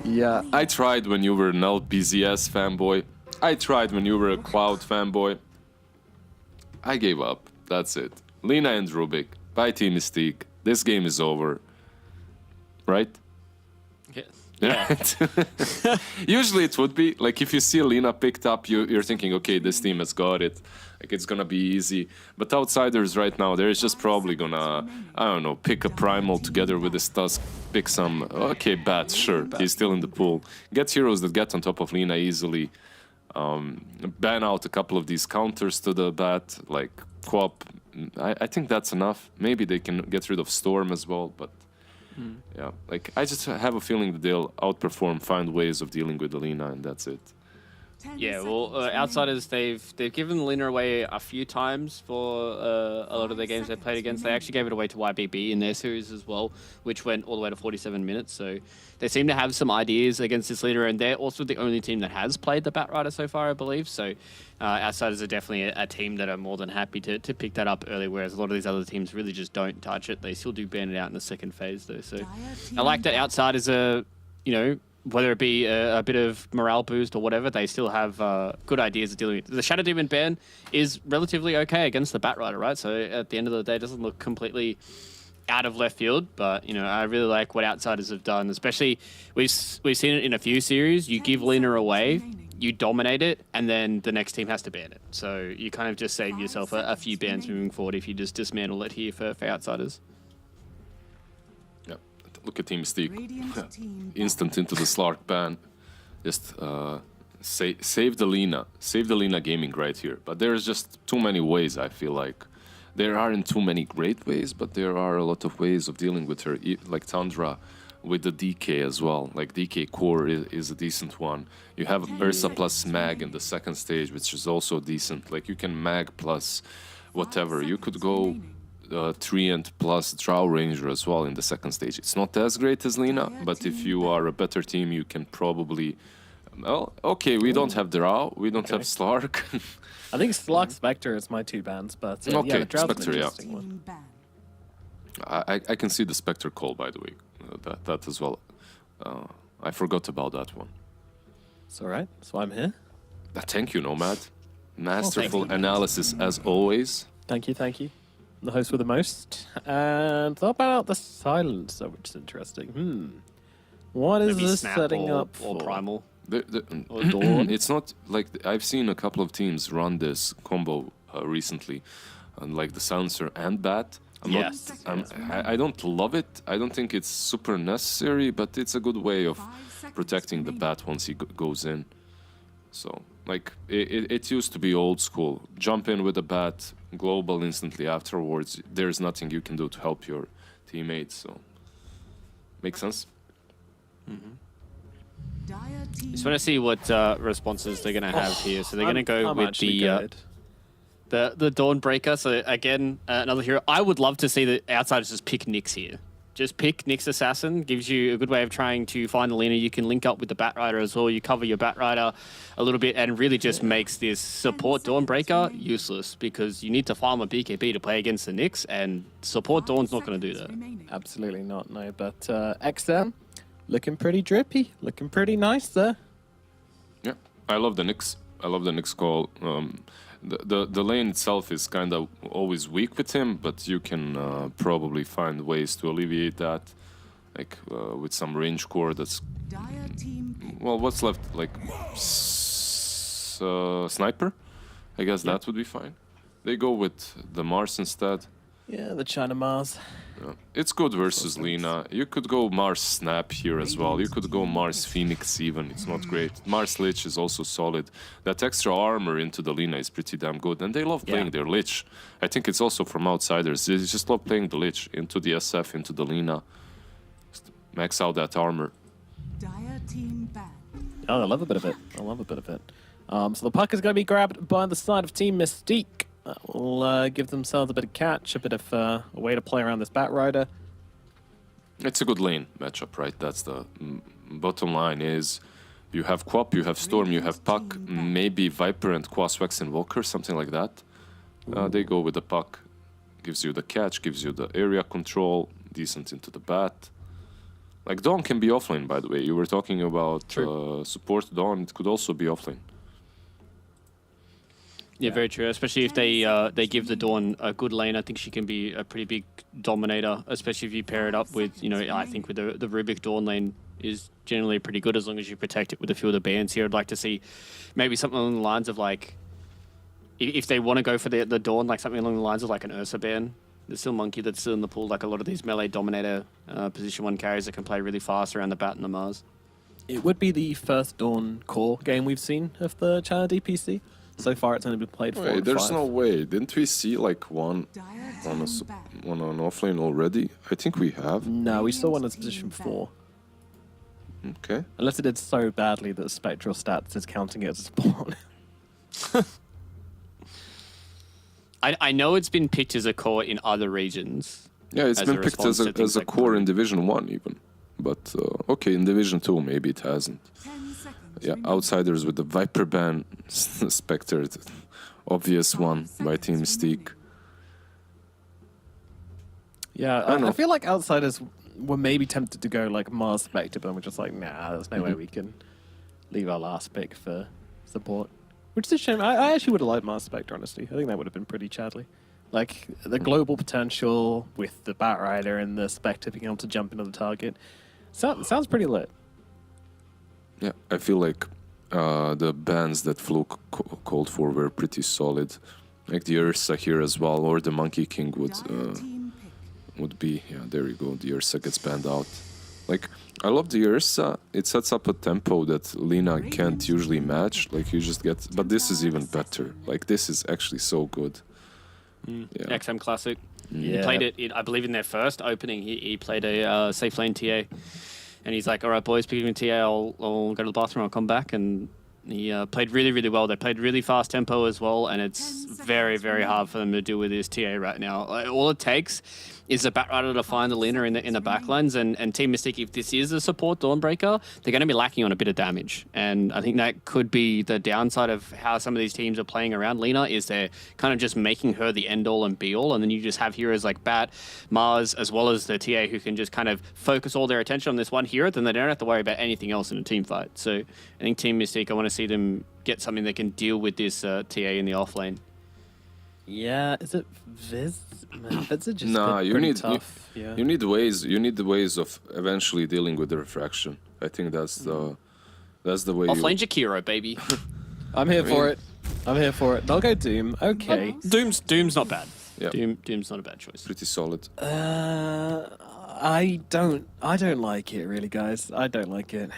Speaker 1: Yeah.
Speaker 3: I tried when you were an LBZS fanboy. I tried when you were a Cloud fanboy. I gave up. That's it. Lina and Rubik. Bye, Team Mystique. This game is over. Right?
Speaker 2: Yeah.
Speaker 3: Usually it would be like if you see Lina picked up, you're thinking, okay, this team has got it. Like it's gonna be easy. But Outsiders right now, they're just probably gonna, I don't know, pick a Primal together with this Tusk, pick some, okay, Bat, sure, he's still in the pool. Get heroes that get on top of Lina easily. Ban out a couple of these counters to the Bat, like Quap. I think that's enough. Maybe they can get rid of Storm as well, but yeah, like I just have a feeling that they'll outperform, find ways of dealing with Lina, and that's it.
Speaker 2: Yeah, well, Outsiders, they've given Lina away a few times for a lot of their games they played against. They actually gave it away to YBB in their series as well, which went all the way to 47 minutes. So they seem to have some ideas against this Lina, and they're also the only team that has played the Batrider so far, I believe. So Outsiders are definitely a team that are more than happy to pick that up early, whereas a lot of these other teams really just don't touch it. They still do ban it out in the second phase, though. So I like that Outsiders are, you know, whether it be a bit of morale boost or whatever, they still have good ideas of dealing with it. The Shadow Demon ban is relatively okay against the Batrider, right? So at the end of the day, it doesn't look completely out of left field, but, you know, I really like what Outsiders have done, especially we've seen it in a few series. You give Lina away, you dominate it, and then the next team has to ban it. So you kind of just save yourself a few bans moving forward if you just dismantle it here for Outsiders.
Speaker 3: Look at Team Mystique.
Speaker 4: Radiant team
Speaker 3: Instant into the Slark ban. Just save the Lina. Save the Lina gaming right here. But there's just too many ways, I feel like. There aren't too many great ways, but there are a lot of ways of dealing with her. Like Tundra with the DK as well. Like DK core is a decent one. You have Ursa plus Mag in the second stage, which is also decent. Like you can Mag plus whatever. You could go Treant plus Drow Ranger as well in the second stage. It's not as great as Lina, but if you are a better team, you can probably... Well, okay, we don't have Drow, we don't have Slark.
Speaker 1: I think Slark Spectre is my two bans, but yeah,
Speaker 3: Okay,
Speaker 1: the Drought's an
Speaker 3: Spectre, yeah.
Speaker 1: interesting one.
Speaker 4: team ban.
Speaker 3: I can see the Spectre call, by the way, that as well. I forgot about that one.
Speaker 1: It's alright, so I'm here.
Speaker 3: Thank you, Nomad.
Speaker 1: thank
Speaker 3: Masterful
Speaker 1: you.
Speaker 3: analysis as always.
Speaker 1: Thank you. The host with the most. And how about the silencer, which is interesting. What is
Speaker 2: Maybe
Speaker 1: this
Speaker 2: Snap
Speaker 1: setting
Speaker 2: or,
Speaker 1: up
Speaker 2: or
Speaker 1: for?
Speaker 2: Primal.
Speaker 3: Or
Speaker 1: Dawn?
Speaker 3: It's not like I've seen a couple of teams run this combo recently, and like the silencer and bat. I don't love it. I don't think it's super necessary, but it's a good way of protecting the bat once he goes in. So, like, it used to be old school. Jump in with a bat, global instantly afterwards. There's nothing you can do to help your teammates. So, makes sense.
Speaker 4: Dire team
Speaker 2: Just want to see what responses they're going to have here. So they're going to go
Speaker 1: I'm
Speaker 2: with
Speaker 1: actually
Speaker 2: the Dawnbreaker. So again, another hero. I would love to see the outsiders just pick Nyx here. Just pick Nyx Assassin. Gives you a good way of trying to find the Lina. You can link up with the Batrider as well. You cover your Batrider a little bit and really just makes this support Dawnbreaker useless because you need to farm a BKB to play against the Nyx, and support Dawn's not going to do that.
Speaker 1: Absolutely not, no. But XM, looking pretty drippy. Looking pretty nice there.
Speaker 3: Yeah, I love the Nyx. I love the Nyx call. The lane itself is kind of always weak with him, but you can probably find ways to alleviate that, like with some range core. That's
Speaker 4: Dire team
Speaker 3: well, what's left? Like sniper, I guess that would be fine. They go with the Mars instead.
Speaker 1: Yeah, the China Mars.
Speaker 3: It's good versus Lina. You could go Mars Snap here as well. You could go Mars Phoenix even. It's not great. Mars Lich is also solid. That extra armor into the Lina is pretty damn good. And they love playing their Lich. I think it's also from outsiders. They just love playing the Lich into the SF, into the Lina. Just max out that armor.
Speaker 4: Dire team ban.
Speaker 1: Oh, I love a bit of it. I love a bit of it. So the puck is going to be grabbed by the side of Team Mystique. Will give themselves a bit of catch, a bit of a way to play around this Batrider.
Speaker 3: It's a good lane matchup, right? That's the bottom line is you have Quap, you have Storm, you have Puck, maybe Viper and Quas, Vex and Walker, something like that. They go with the Puck. Gives you the catch, gives you the area control, decent into the bat. Like Dawn can be offlane, by the way. You were talking about support Dawn, it could also be offlane.
Speaker 2: Yeah, very true. Especially if they give the Dawn a good lane, I think she can be a pretty big dominator. Especially if you pair it up with, I think with the Rubik Dawn lane is generally pretty good as long as you protect it with a few of the bands here. I'd like to see maybe something along the lines of like, if they want to go for the Dawn, like something along the lines of like an Ursa ban. There's still Monkey that's still in the pool, like a lot of these melee dominator position 1 carries that can play really fast around the bat and the Mars.
Speaker 1: It would be the first Dawn core game we've seen of the China DPC. So far, it's only been played 4
Speaker 3: Wait,
Speaker 1: and
Speaker 3: there's
Speaker 1: 5.
Speaker 3: no way. Didn't we see like one
Speaker 4: Dire
Speaker 3: on
Speaker 4: team ban.
Speaker 3: one on offlane already? I think we have.
Speaker 1: No, we saw one as position 4.
Speaker 3: Okay.
Speaker 1: Unless it did so badly that Spectral Stats is counting it as a spawn.
Speaker 2: I know it's been picked as a core in other regions.
Speaker 3: Yeah, it's
Speaker 2: As
Speaker 3: been
Speaker 2: a
Speaker 3: picked
Speaker 2: response
Speaker 3: as
Speaker 2: to
Speaker 3: a
Speaker 2: things like
Speaker 3: core in
Speaker 2: Prime.
Speaker 3: Division 1 even. But okay, in Division 2 maybe it hasn't.
Speaker 4: 10 seconds.
Speaker 3: Yeah,
Speaker 4: remaining.
Speaker 3: outsiders with the Viper ban, Spectre, obvious one by Team Mystique.
Speaker 1: Yeah,
Speaker 3: I don't know.
Speaker 1: I feel like outsiders were maybe tempted to go like Mars Spectre, but we're just like, nah, there's no way we can leave our last pick for support. Which is a shame. I actually would have liked Mars Spectre, honestly. I think that would have been pretty chadly. Like, the global potential with the Batrider and the Spectre being able to jump into the target. Sounds pretty lit.
Speaker 3: Yeah, I feel like the bans that Flo called for were pretty solid. Like the Ursa here as well, or the Monkey King
Speaker 4: Dire team pick.
Speaker 3: would be. Yeah, there you go. The Ursa gets banned out. Like, I love the Ursa. It sets up a tempo that Lina can't usually match. Like, you just get... But this is even better. Like, this is actually so good. Yeah.
Speaker 2: XM Classic.
Speaker 1: Yeah.
Speaker 2: He played it, I believe, in their first opening. He played a safe lane TA. And he's like, all right, boys, pick me TA. I'll go to the bathroom. I'll come back. And he played really, really well. They played really fast tempo as well. And it's very, very hard for them to deal with his TA right now. Like, all it takes is a Batrider to find the Lina in the backlines. And Team Mystique, if this is a support Dawnbreaker, they're going to be lacking on a bit of damage. And I think that could be the downside of how some of these teams are playing around Lina, is they're kind of just making her the end-all and be-all. And then you just have heroes like Bat, Mars, as well as the TA who can just kind of focus all their attention on this one hero. Then they don't have to worry about anything else in a team fight. So I think Team Mystique, I want to see them get something that can deal with this TA in the offlane.
Speaker 1: Yeah, is it Viz? Man, Viz are just
Speaker 3: Nah, you
Speaker 1: pretty
Speaker 3: need
Speaker 1: tough.
Speaker 3: you need ways. You need the ways of eventually dealing with the refraction. I think that's the way.
Speaker 2: Offlane Jakiro, baby.
Speaker 1: I'm here for it. I'm here for it. They'll go Doom. Okay.
Speaker 2: Doom's not bad.
Speaker 3: Yeah.
Speaker 2: Doom's not a bad choice.
Speaker 3: Pretty solid.
Speaker 1: I don't like it really, guys. I don't like it.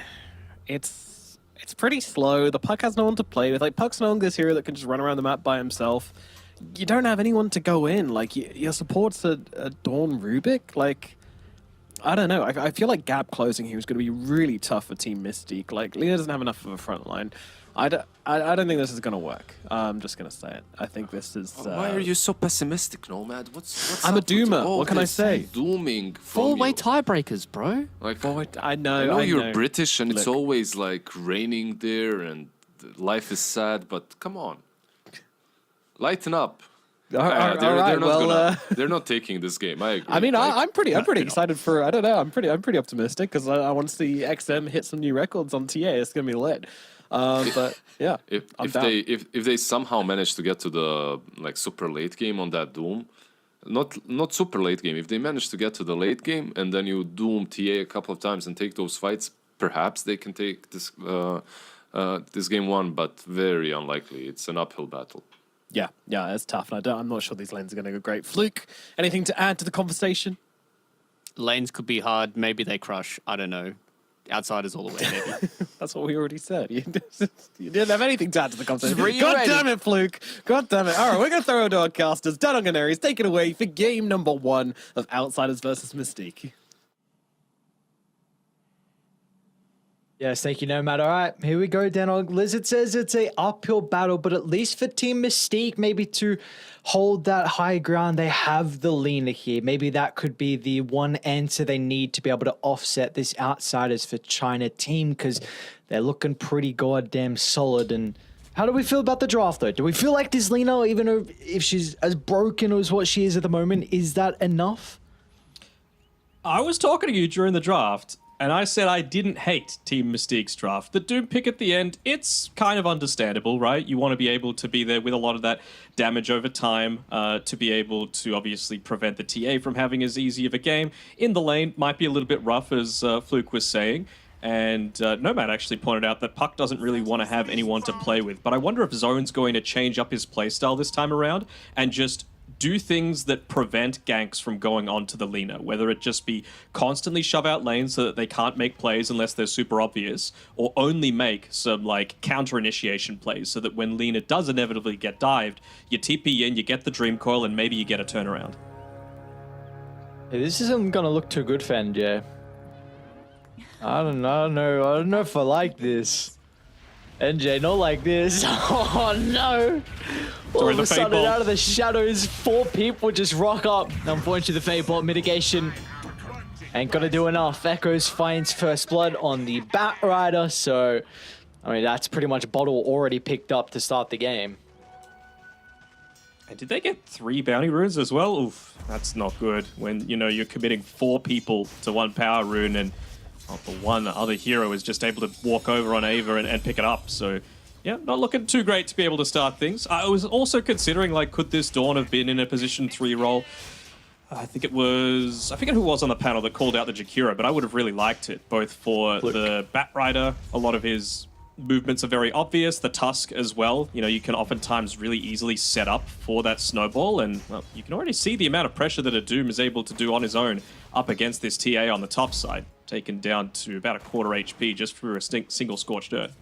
Speaker 1: It's pretty slow. The Puck has no one to play with. Like, Puck's no longer this hero that can just run around the map by himself. You don't have anyone to go in. Like, your support's a Dawn Rubik. Like, I don't know. I feel like gap closing here is going to be really tough for Team Mystique. Like, Lena doesn't have enough of a front line. I don't think this is going to work. I'm just going to say it. I think this is...
Speaker 3: Why are you so pessimistic, Nomad? What's
Speaker 1: I'm a
Speaker 3: up with
Speaker 1: doomer.
Speaker 3: all
Speaker 1: What can I
Speaker 3: this
Speaker 1: say?
Speaker 3: Dooming from
Speaker 2: Four-way
Speaker 3: you?
Speaker 2: tiebreakers, bro.
Speaker 3: Like,
Speaker 1: I know.
Speaker 3: I know you're British and it's
Speaker 1: Look.
Speaker 3: always like raining there and life is sad, but come on. Lighten up.
Speaker 1: All right,
Speaker 3: They're not taking this game. I agree.
Speaker 1: I mean,
Speaker 3: Like,
Speaker 1: I'm pretty excited for. I don't know. I'm pretty optimistic because I want to see XM hit some new records on TA. It's gonna be lit. But yeah,
Speaker 3: if
Speaker 1: down.
Speaker 3: they somehow manage to get to the like super late game on that Doom, not super late game. If they manage to get to the late game and then you Doom TA a couple of times and take those fights, perhaps they can take this this game one, but very unlikely. It's an uphill battle.
Speaker 1: yeah, it's tough. And I'm not sure these lanes are gonna go great. Fluke, anything to add to the conversation?
Speaker 2: Lanes could be hard. Maybe they crush. I don't know. Outsiders all the way, maybe.
Speaker 1: That's what we already said. You didn't have anything to add to the conversation.
Speaker 2: Just
Speaker 1: God
Speaker 2: reiterated.
Speaker 1: damn it, Fluke. God damn it. All right, we're going to throw it to our casters. Danonganeris, take it away for game number 1 of Outsiders versus Mystique.
Speaker 8: Yes, thank you, Nomad. All right, here we go, Dan. Lizard says it's a uphill battle, but at least for Team Mystique, maybe to hold that high ground, they have the Lena here. Maybe that could be the one answer they need to be able to offset this Outsiders for China team, because they're looking pretty goddamn solid. And how do we feel about the draft, though? Do we feel like this Lena, even if she's as broken as what she is at the moment, is that enough?
Speaker 9: I was talking to you during the draft, and I said I didn't hate Team Mystique's draft. The Doom pick at the end, it's kind of understandable, right? You want to be able to be there with a lot of that damage over time to be able to obviously prevent the TA from having as easy of a game. In the lane, might be a little bit rough, as Fluke was saying. And Nomad actually pointed out that Puck doesn't really want to have anyone to play with. But I wonder if Zone's going to change up his playstyle this time around and just do things that prevent ganks from going on to the Lena, whether it just be constantly shove out lanes so that they can't make plays unless they're super obvious, or only make some like counter initiation plays so that when Lena does inevitably get dived, you TP in, you get the Dream Coil, and maybe you get a turnaround.
Speaker 8: Hey, this isn't going to look too good for NJ. I don't know if I like this. NJ, not like this. Oh no! All of a sudden, out of the shadows, 4 people just rock up. Unfortunately, the Fate Bolt mitigation ain't gonna do enough. Echoes finds first blood on the Bat Rider, so I mean that's pretty much bottle already picked up to start the game.
Speaker 9: And did they get 3 bounty runes as well? Oof, that's not good. When you're committing 4 people to 1 power rune and the one other hero is just able to walk over on Ava and pick it up. So, yeah, not looking too great to be able to start things. I was also considering, like, could this Dawn have been in a position 3 role? I forget who was on the panel that called out the Jakira, but I would have really liked it, both for the Bat Rider. A lot of his movements are very obvious. The Tusk as well. You can oftentimes really easily set up for that snowball, and well, you can already see the amount of pressure that a Doom is able to do on his own up against this TA on the top side, taken down to about a quarter HP just for a single Scorched Earth.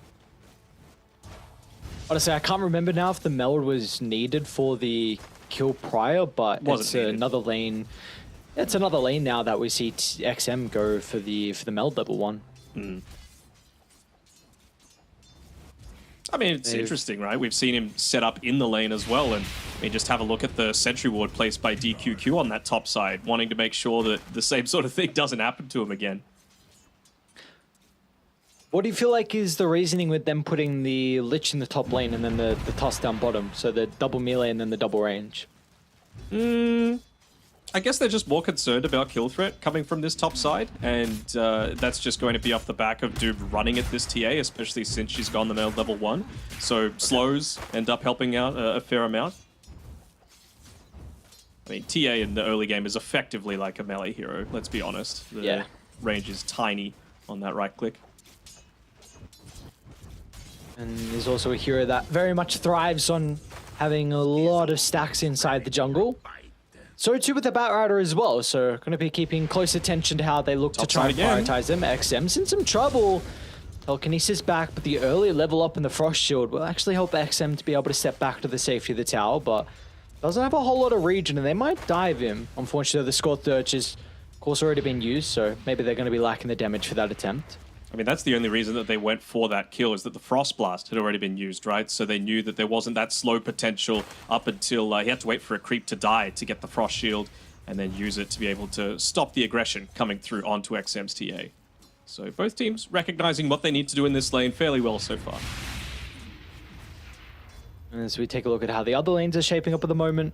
Speaker 8: Honestly, I can't remember now if the meld was needed for the kill prior, but it's another lane. It's another lane now that we see XM go for the meld level 1.
Speaker 9: Mm. I mean, it's interesting, right? We've seen him set up in the lane as well, and I mean, just have a look at the sentry ward placed by DQQ on that top side, wanting to make sure that the same sort of thing doesn't happen to him again.
Speaker 8: What do you feel like is the reasoning with them putting the Lich in the top lane and then the toss down bottom? So the double melee and then the double range?
Speaker 9: I guess they're just more concerned about kill threat coming from this top side, and that's just going to be off the back of Doom running at this TA, especially since she's gone the meld level 1. So slows end up helping out a fair amount. I mean, TA in the early game is effectively like a melee hero, let's be honest. The range is tiny on that right click.
Speaker 8: And there's also a hero that very much thrives on having a lot of stacks inside the jungle. So too with the Bat Rider as well, so going to be keeping close attention to how they look to try and prioritize them. XM's in some trouble. Telekinesis back, but the early level up in the Frost Shield will actually help XM to be able to step back to the safety of the tower, but doesn't have a whole lot of region, and they might dive him. Unfortunately, the Scorched Earth is Of course, already been used, so maybe they're going to be lacking the damage for that attempt.
Speaker 9: I mean, that's the only reason that they went for that kill, is that the Frost Blast had already been used, right? So they knew that there wasn't that slow potential up until he had to wait for a creep to die to get the Frost Shield and then use it to be able to stop the aggression coming through onto XM's TA. So both teams recognizing what they need to do in this lane fairly well so far.
Speaker 8: And as we take a look at how the other lanes are shaping up at the moment,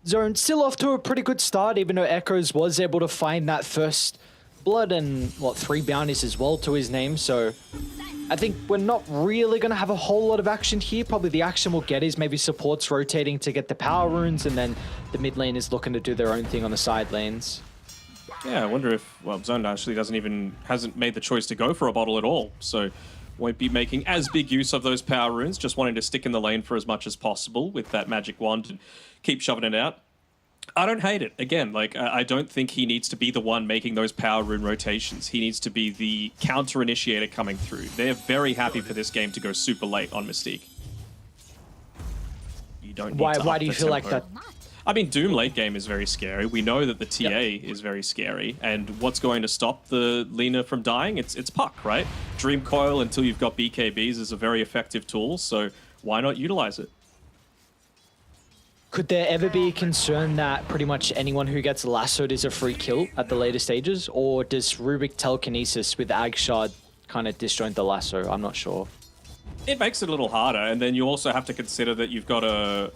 Speaker 8: Zone still off to a pretty good start, even though Echoes was able to find that first blood and, 3 bounties as well to his name. So I think we're not really going to have a whole lot of action here. Probably the action we'll get is maybe supports rotating to get the power runes, and then the mid lane is looking to do their own thing on the side lanes.
Speaker 9: Yeah, I wonder if, well, Zone actually hasn't made the choice to go for a bottle at all. So won't be making as big use of those power runes, just wanting to stick in the lane for as much as possible with that magic wand and keep shoving it out. I don't hate it. Again, I don't think he needs to be the one making those power rune rotations. He needs to be the counter initiator coming through. They're very happy for this game to go super late on Mystique. You don't need to
Speaker 8: Why
Speaker 9: up
Speaker 8: do you
Speaker 9: the
Speaker 8: feel like
Speaker 9: tempo.
Speaker 8: that?
Speaker 9: I mean, Doom late game is very scary. We know that the TA is very scary, and what's going to stop the Lina from dying? It's Puck, right? Dream Coil until you've got BKBs is a very effective tool, so why not utilize it?
Speaker 8: Could there ever be a concern that pretty much anyone who gets lassoed is a free kill at the later stages? Or does Rubik telekinesis with Agshard kind of disjoint the lasso? I'm not sure.
Speaker 9: It makes it a little harder, and then you also have to consider that you've got a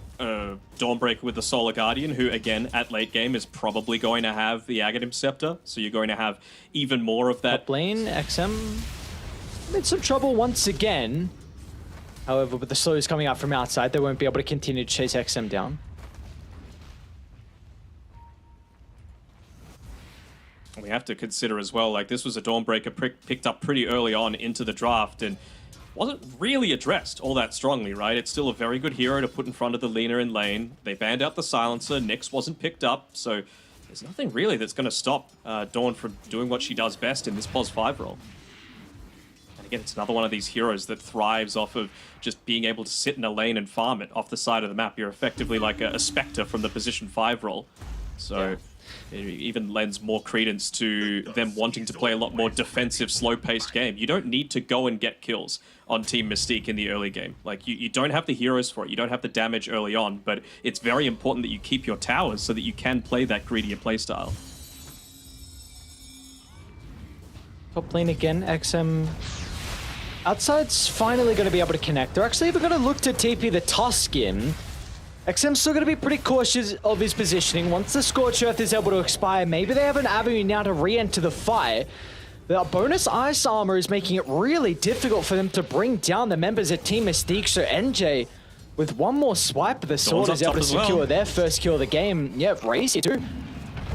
Speaker 9: Dawnbreaker with the Solar Guardian, who, again, at late game is probably going to have the Aghanim Scepter, so you're going to have even more of that.
Speaker 8: Top lane, XM in some trouble once again. However, with the slows coming out from outside, they won't be able to continue to chase XM down.
Speaker 9: We have to consider as well, this was a Dawnbreaker picked up pretty early on into the draft and wasn't really addressed all that strongly, right? It's still a very good hero to put in front of the Lina in lane. They banned out the Silencer, Nyx wasn't picked up, so there's nothing really that's going to stop Dawn from doing what she does best in this POS 5 role. And again, it's another one of these heroes that thrives off of just being able to sit in a lane and farm it off the side of the map. You're effectively like a Spectre from the position 5 role. So it even lends more credence to them wanting to play a lot more defensive, slow-paced game. You don't need to go and get kills on Team Mystique in the early game. You don't have the heroes for it. You don't have the damage early on, but it's very important that you keep your towers so that you can play that greedier playstyle.
Speaker 8: Top lane again, XM. Outside's finally going to be able to connect. They're actually even going to look to TP the Tusk in. XM's still going to be pretty cautious of his positioning. Once the Scorched Earth is able to expire, maybe they have an avenue now to re-enter the fight. The bonus ice armor is making it really difficult for them to bring down the members of Team Mystique. So NJ, with one more swipe of the sword, is able to secure their first kill of the game. Yeah, Razy too.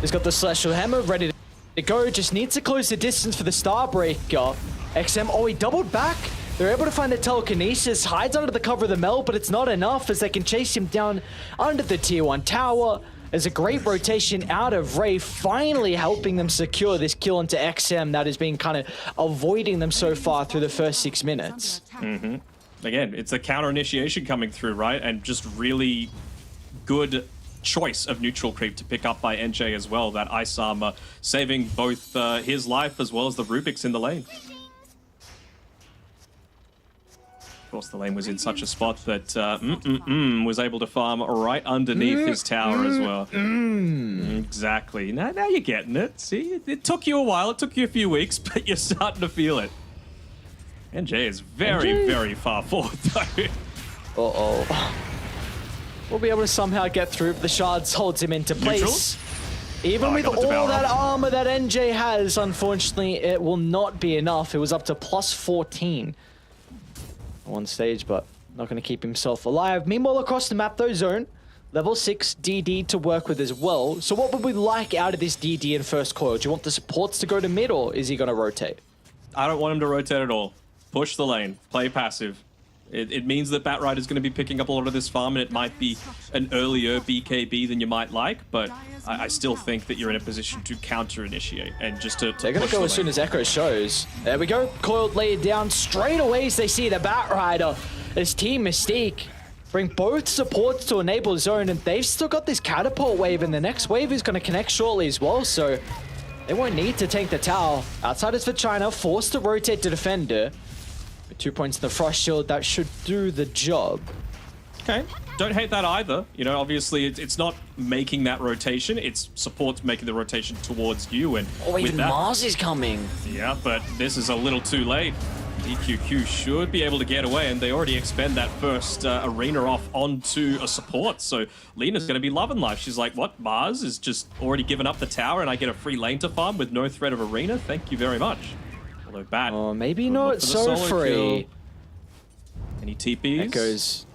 Speaker 8: He's got the Celestial Hammer ready to go. Just needs to close the distance for the Starbreaker. XM, oh, he doubled back. They're able to find the telekinesis, hides under the cover of the Mel, but it's not enough as they can chase him down under the tier 1 tower. There's a great rotation out of Ray, finally helping them secure this kill into XM that has been kind of avoiding them so far through the first 6 minutes.
Speaker 9: Mm-hmm. Again, it's a counter initiation coming through, right? And just really good choice of neutral creep to pick up by NJ as well. That ice armor saving both his life as well as the Rubik's in the lane. Of course, the lane was in such a spot that was able to farm right underneath his tower as well. Exactly. Now you're getting it. See, it took you a while. It took you a few weeks, but you're starting to feel it. NJ is very far forward, though.
Speaker 8: Uh-oh. We'll be able to somehow get through, but the shards holds him into place. Even with all that armor that NJ has, unfortunately, it will not be enough. It was up to plus 14. On stage, but not going to keep himself alive. Meanwhile, across the map, though, Zone, level 6 DD to work with as well. So what would we like out of this DD in first coil? Do you want the supports to go to mid, or is he going to rotate?
Speaker 9: I don't want him to rotate at all. Push the lane. Play passive. It means that Batrider is going to be picking up a lot of this farm, and it might be an earlier BKB than you might like, but I still think that you're in a position to counter-initiate and just to
Speaker 8: They're going to go as soon as Echo shows. There we go. Coiled laid down straight away as they see the Batrider as Team Mystique bring both supports to enable Zone, and they've still got this catapult wave, and the next wave is going to connect shortly as well, so They won't need to tank the tower. Outsiders for China, forced to rotate the defender. With 2 points in the Frost Shield, that should do the job.
Speaker 9: Okay, don't hate that either. You know, obviously it's not making that rotation, it's support's making the rotation towards you. And
Speaker 8: Oh,
Speaker 9: with
Speaker 8: even
Speaker 9: that,
Speaker 8: Mars is coming.
Speaker 9: yeah, but this is a little too late. DQQ should be able to get away, and they already expend that first arena off onto a support. So Lena's going to be loving life. She's like, what? Mars is just already given up the tower, and I get a free lane to farm with no threat of arena? Thank you very much. Although bad.
Speaker 8: Oh, maybe
Speaker 9: Good
Speaker 8: not
Speaker 9: look for the
Speaker 8: so
Speaker 9: solo
Speaker 8: free.
Speaker 9: kill. Any TPs?
Speaker 8: Echoes.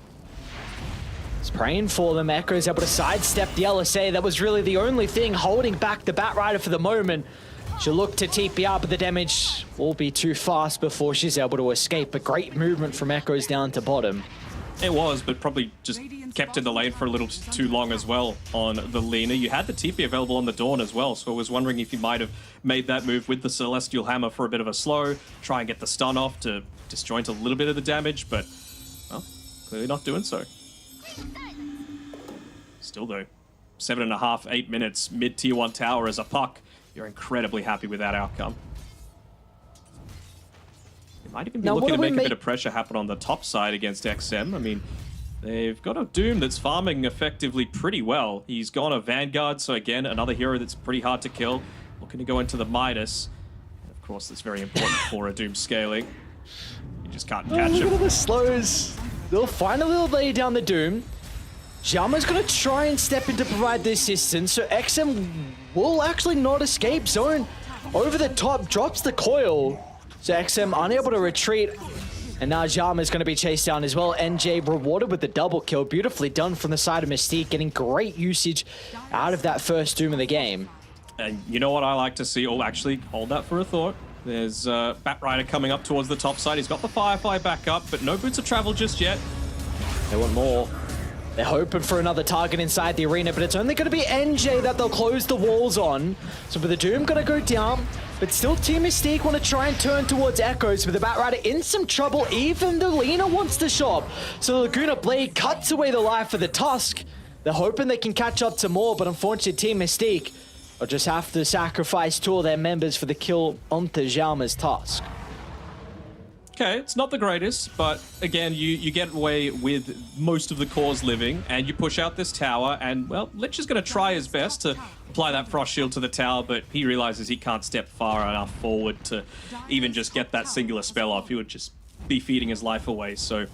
Speaker 8: It's praying for them. Echoes able to sidestep the LSA. That was really the only thing holding back the Batrider for the moment. She'll look to TP out, but the damage will be too fast before she's able to escape. A great movement from Echoes down to bottom.
Speaker 9: It was, but probably just kept in the lane for a little too long as well on the Lena. You had the TP available on the Dawn as well, so I was wondering if you might have made that move with the Celestial Hammer for a bit of a slow, try and get the stun off to disjoint a little bit of the damage, but, well, clearly not doing so. Still though, 7.5, 8 minutes, mid-tier 1 tower as a puck. You're incredibly happy with that outcome. They might even be
Speaker 8: Now,
Speaker 9: looking
Speaker 8: what
Speaker 9: to
Speaker 8: do we
Speaker 9: make a
Speaker 8: make-
Speaker 9: bit of pressure happen on the top side against XM. I mean, they've got a Doom that's farming effectively pretty well. He's gone a Vanguard, so again, another hero that's pretty hard to kill. Looking to go into the Midas. And of course, that's very important for a Doom scaling. You just can't catch
Speaker 8: Look at all
Speaker 9: him.
Speaker 8: the slows. They'll finally lay down the Doom. Jama's going to try and step in to provide the assistance, so XM will actually not escape. Zone over the top drops the coil, so XM unable to retreat. And now Jama's going to be chased down as well. NJ rewarded with the double kill. Beautifully done from the side of Mystique, getting great usage out of that first Doom of the game.
Speaker 9: And you know what I like to see? Oh, actually, hold that for a thought. There's Batrider coming up towards the top side. He's got the Firefly back up, but no boots of travel just yet.
Speaker 8: They want more. They're hoping for another target inside the arena, but it's only going to be NJ that they'll close the walls on. So with the Doom going to go down, but still Team Mystique want to try and turn towards Echoes with the Batrider in some trouble. Even the Lena wants to shop. So the Laguna Blade cuts away the life of the Tusk. They're hoping they can catch up to more, but unfortunately Team Mystique will just have to sacrifice 2 of their members for the kill onto Xiaoma's Tusk.
Speaker 9: Okay, it's not the greatest, but again, you get away with most of the cores living, and you push out this tower, and, well, Lich is going to try his best to apply that Frost Shield to the tower, but he realizes he can't step far enough forward to even just get that singular spell off. He would just be feeding his life away, so...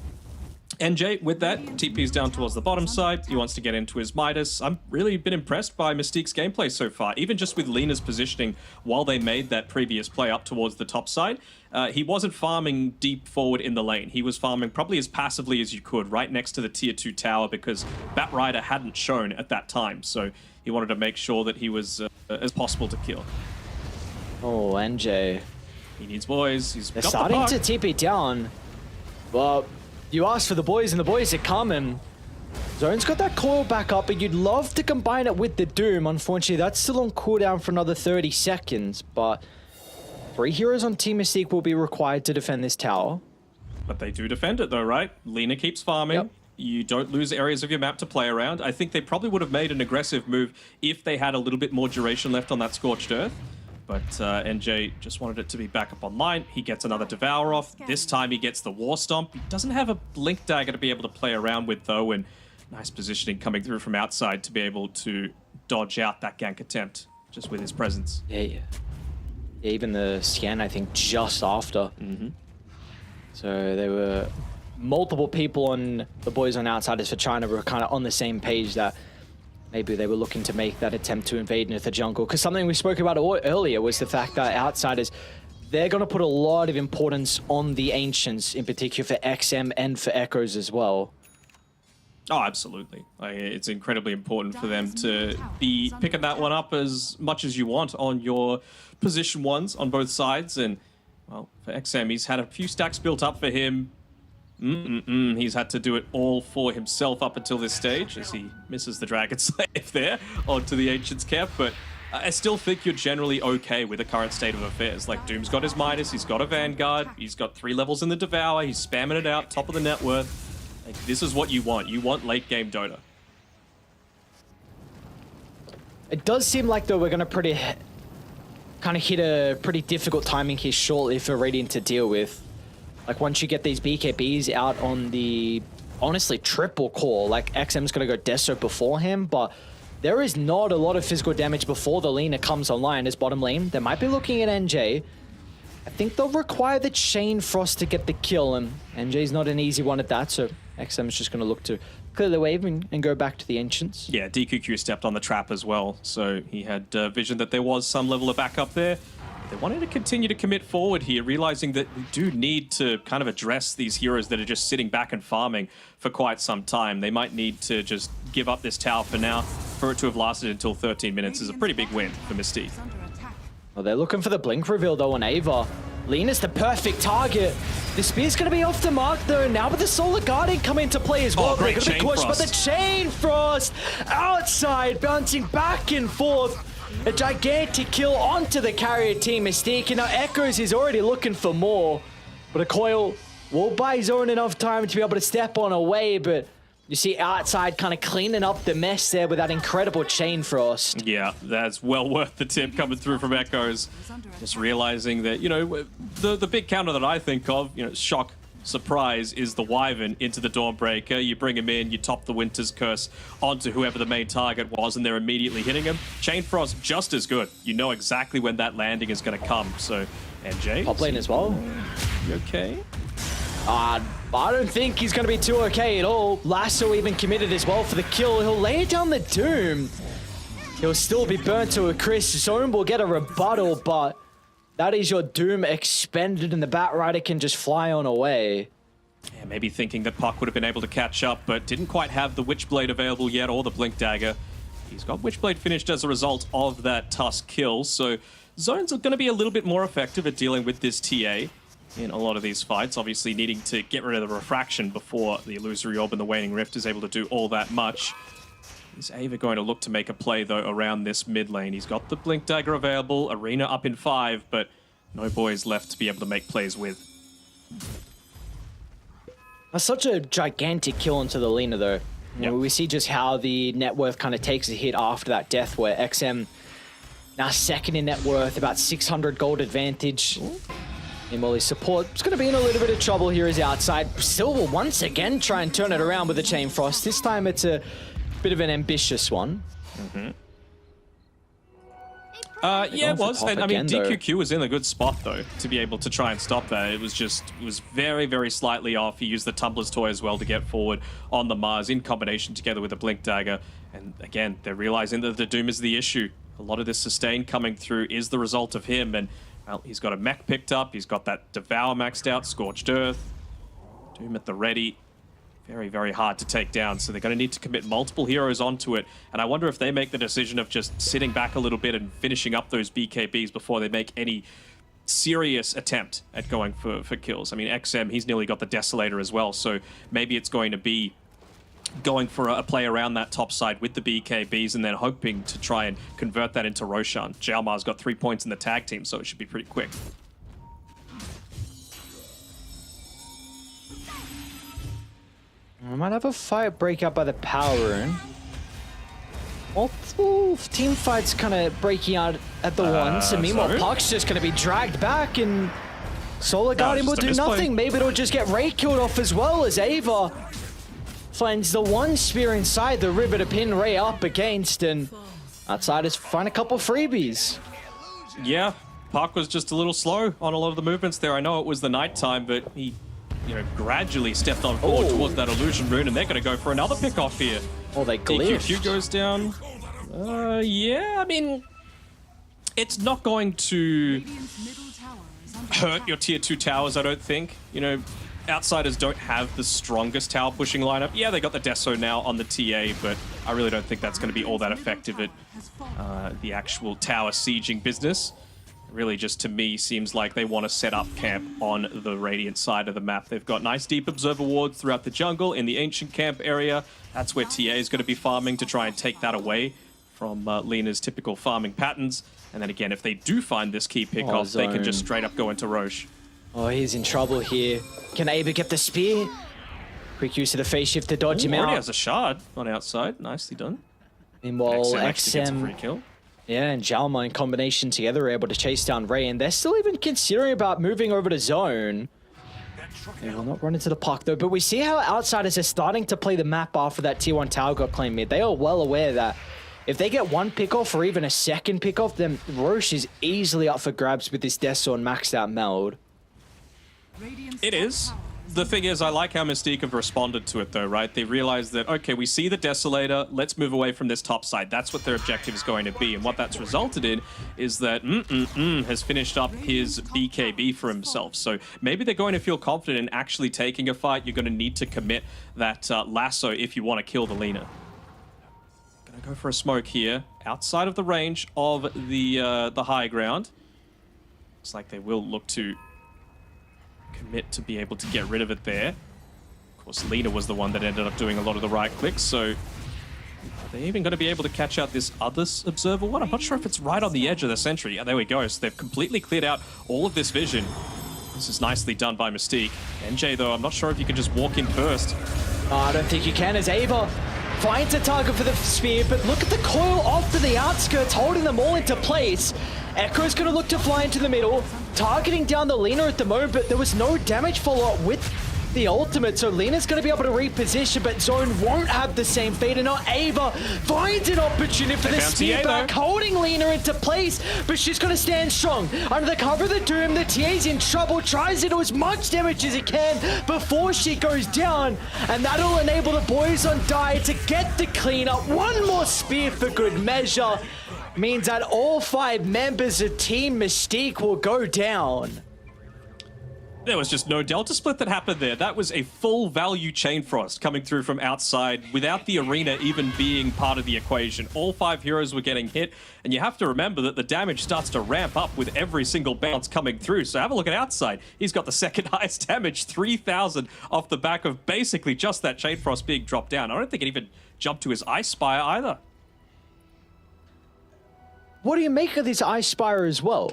Speaker 9: NJ, with that, TP's down towards the bottom side. He wants to get into his Midas. I'm really been impressed by Mystique's gameplay so far, even just with Lena's positioning while they made that previous play up towards the top side. He wasn't farming deep forward in the lane. He was farming probably as passively as you could, right next to the tier 2 tower, because Batrider hadn't shown at that time. So he wanted to make sure that he was as possible to kill.
Speaker 8: Oh, NJ.
Speaker 9: He needs boys.
Speaker 8: They're starting to TP down. Well, you asked for the boys, and the boys are coming. Zone's got that coil back up, but you'd love to combine it with the Doom. Unfortunately, that's still on cooldown for another 30 seconds, but 3 heroes on Team Mystique will be required to defend this tower.
Speaker 9: But they do defend it though, right? Lena keeps farming.
Speaker 8: Yep.
Speaker 9: You don't lose areas of your map to play around. I think they probably would have made an aggressive move if they had a little bit more duration left on that Scorched Earth. But NJ just wanted it to be back up online. He gets another Devour off. This time he gets the War Stomp. He doesn't have a Blink Dagger to be able to play around with though, and nice positioning coming through from outside to be able to dodge out that gank attempt just with his presence.
Speaker 8: Yeah. Even the scan, I think, just after. So there were multiple people on the boys on Outsiders for China were kind of on the same page that maybe they were looking to make that attempt to invade into the jungle. Because something we spoke about earlier was the fact that Outsiders, they're going to put a lot of importance on the Ancients, in particular for XM and for Echoes as well.
Speaker 9: Oh, absolutely. It's incredibly important for them to be picking that one up as much as you want on your position ones on both sides. And, well, for XM, he's had a few stacks built up for him. He's had to do it all for himself up until this stage as he misses the Dragon Slave there onto the Ancient's camp. But I still think you're generally okay with the current state of affairs. Like, Doom's got his Midas, he's got a Vanguard, he's got 3 levels in the Devour, he's spamming it out, top of the net worth. Like, this is what you want. You want late game Dota.
Speaker 8: It does seem like, though, we're going to kind of hit a pretty difficult timing here shortly for Radiant to deal with. Like, once you get these BKBs out on the, honestly, triple core, like, XM's going to go Deso before him, but there is not a lot of physical damage before the Lina comes online as bottom lane. They might be looking at NJ. I think they'll require the Chain Frost to get the kill, and NJ's not an easy one at that, so XM's just going to look to clear the wave and go back to the Ancients.
Speaker 9: Yeah, DQQ stepped on the trap as well, so he had vision that there was some level of backup there. They wanted to continue to commit forward here, realizing that we do need to kind of address these heroes that are just sitting back and farming for quite some time. They might need to just give up this tower for now. For it to have lasted until 13 minutes is a pretty big win for Mystique.
Speaker 8: Well, they're looking for the blink reveal though on Ava. Lina's the perfect target. The spear's going to be off the mark though. Now with the Solar Guardian coming into play as well.
Speaker 9: Great
Speaker 8: They're going to be
Speaker 9: Chain
Speaker 8: pushed, but
Speaker 9: Frost.
Speaker 8: the Chain Frost outside, bouncing back and forth. A gigantic kill onto the carrier team Mystique. And now Echoes is already looking for more. But a Coil will buy Zone enough time to be able to step on away, but you see outside kind of cleaning up the mess there with that incredible Chain Frost.
Speaker 9: Yeah, that's well worth the tip coming through from Echoes. Just realizing that, you know, the big counter that I think of, you know, shock, surprise, is the Wyvern into the Dawnbreaker. You bring him in, you top the Winter's Curse onto whoever the main target was, and they're immediately hitting him. Chain Frost, just as good. You know exactly when that landing is going to come. So, NJ.
Speaker 8: Top lane as well.
Speaker 9: You okay?
Speaker 8: I don't think he's going to be too okay at all. Lasso even committed as well for the kill. He'll lay down the Doom. He'll still be burnt to a crisp. Zone will get a rebuttal, but that is your Doom expended, and the Batrider can just fly on away.
Speaker 9: Yeah, maybe thinking that Puck would have been able to catch up, but didn't quite have the Witchblade available yet, or the Blink Dagger. He's got Witchblade finished as a result of that Tusk kill, so Zone's going to be a little bit more effective at dealing with this TA in a lot of these fights, obviously needing to get rid of the Refraction before the Illusory Orb and the Waning Rift is able to do all that much. Is Ava going to look to make a play, though, around this mid lane? He's got the Blink Dagger available, Arena up in 5, but no boys left to be able to make plays with.
Speaker 8: That's such a gigantic kill into the Lina, though.
Speaker 9: Yep.
Speaker 8: We see just how the net worth kind of takes a hit after that death, where XM now second in net worth, about 600 gold advantage. Imoli's support is going to be in a little bit of trouble here as outside. Still will once again try and turn it around with the Chain Frost. This time it's a bit of an ambitious one.
Speaker 9: Yeah, it was. And, I mean,
Speaker 8: again, though.
Speaker 9: DQQ was in a good spot, though, to be able to try and stop that. It was very, very slightly off. He used the Tumbler's Toy as well to get forward on the Mars in combination together with the Blink Dagger. And again, they're realizing that the Doom is the issue. A lot of this sustain coming through is the result of him. And, well, he's got a mech picked up. He's got that Devour maxed out, Scorched Earth. Doom at the ready. Very, very hard to take down, so they're going to need to commit multiple heroes onto it. And I wonder if they make the decision of just sitting back a little bit and finishing up those BKBs before they make any serious attempt at going for kills. I mean, XM, he's nearly got the Desolator as well, so maybe it's going to be going for a play around that top side with the BKBs and then hoping to try and convert that into Roshan. Jalmar's got 3 points in the tag team, so it should be pretty quick.
Speaker 8: We might have a fight break out by the Power Rune. Multiple team fights kind of breaking out at the once, and meanwhile
Speaker 9: sorry?
Speaker 8: Puck's just going to be dragged back, and Solar Guardian will
Speaker 9: just a
Speaker 8: do
Speaker 9: misplay.
Speaker 8: nothing. Maybe it'll just get Ray killed off as well, as Ava finds the one spear inside the river to pin Ray up against, and outsiders find a couple freebies.
Speaker 9: Yeah, Park was just a little slow on a lot of the movements there. I know it was the nighttime, but he, you know, gradually stepped on forward towards that illusion rune, and they're going to go for another pick off here.
Speaker 8: Oh, they
Speaker 9: DQQ
Speaker 8: glyphed.
Speaker 9: goes down. Yeah, I mean, it's not going to
Speaker 4: Radiant's middle tower is under
Speaker 9: hurt your tier 2 towers, I don't think. You know, outsiders don't have the strongest tower pushing lineup. Yeah, they got the Deso now on the TA, but I really don't think that's going to be all that effective at the actual tower sieging business. Really just, to me, seems like they want to set up camp on the Radiant side of the map. They've got nice deep observer wards throughout the jungle in the ancient camp area. That's where TA is going to be farming to try and take that away from Lina's typical farming patterns. And then again, if they do find this key pick-off, they can just
Speaker 8: Zone.
Speaker 9: straight up go into Roche.
Speaker 8: Oh, he's in trouble here. Can Ava get the spear? Quick use of the phase shift to dodge him
Speaker 9: Already
Speaker 8: out.
Speaker 9: has a shard on outside. Nicely done.
Speaker 8: Meanwhile,
Speaker 9: XM actually gets a free
Speaker 8: XM
Speaker 9: kill.
Speaker 8: Yeah, and Jalma in combination together are able to chase down Ray, and they're still even considering about moving over to zone. They will not run into the puck though, but we see how Outsiders are starting to play the map after that tier 1 tower got claimed mid. They are well aware that if they get one pickoff or even a second pickoff, then Roche is easily up for grabs with this Deathzone maxed out meld.
Speaker 9: It is. The thing is, I like how Mystique have responded to it, though, right? They realize that, okay, we see the Desolator, let's move away from this top side. That's what their objective is going to be. And what that's resulted in is that has finished up his BKB for himself. So maybe they're going to feel confident in actually taking a fight. You're going to need to commit that lasso if you want to kill the Lina. Gonna go for a smoke here, outside of the range of the high ground. Looks like they will look to commit to be able to get rid of it there. Of course, Lina was the one that ended up doing a lot of the right clicks, so are they even going to be able to catch out this other observer one? I'm not sure if it's right on the edge of the sentry. Yeah, there we go. So they've completely cleared out all of this vision. This is nicely done by Mystique. NJ, though, I'm not sure if you can just walk in first.
Speaker 8: I don't think you can, as Ava finds a target for the spear, but look at the coil off to the outskirts, holding them all into place. Echo's going to look to fly into the middle, targeting down the Lina at the moment, but there was no damage follow-up with the ultimate, so Lina's going to be able to reposition, but Zone won't have the same fate, and now Ava finds an opportunity for the spear back, holding Lina into place, but she's going to stand strong. Under the cover of the Doom, the TA's in trouble, tries to do as much damage as it can before she goes down, and that'll enable the boys on Die to get the cleanup. One more spear for good measure means that all 5 members of Team Mystique will go down.
Speaker 9: There was just no Delta split that happened there. That was a full value Chain Frost coming through from outside without the arena even being part of the equation. All 5 heroes were getting hit, and you have to remember that the damage starts to ramp up with every single bounce coming through. So have a look at outside. He's got the second highest damage, 3,000 off the back of basically just that Chain Frost being dropped down. I don't think it even jumped to his Ice Spire either.
Speaker 8: What do you make of this Ice Spire as well?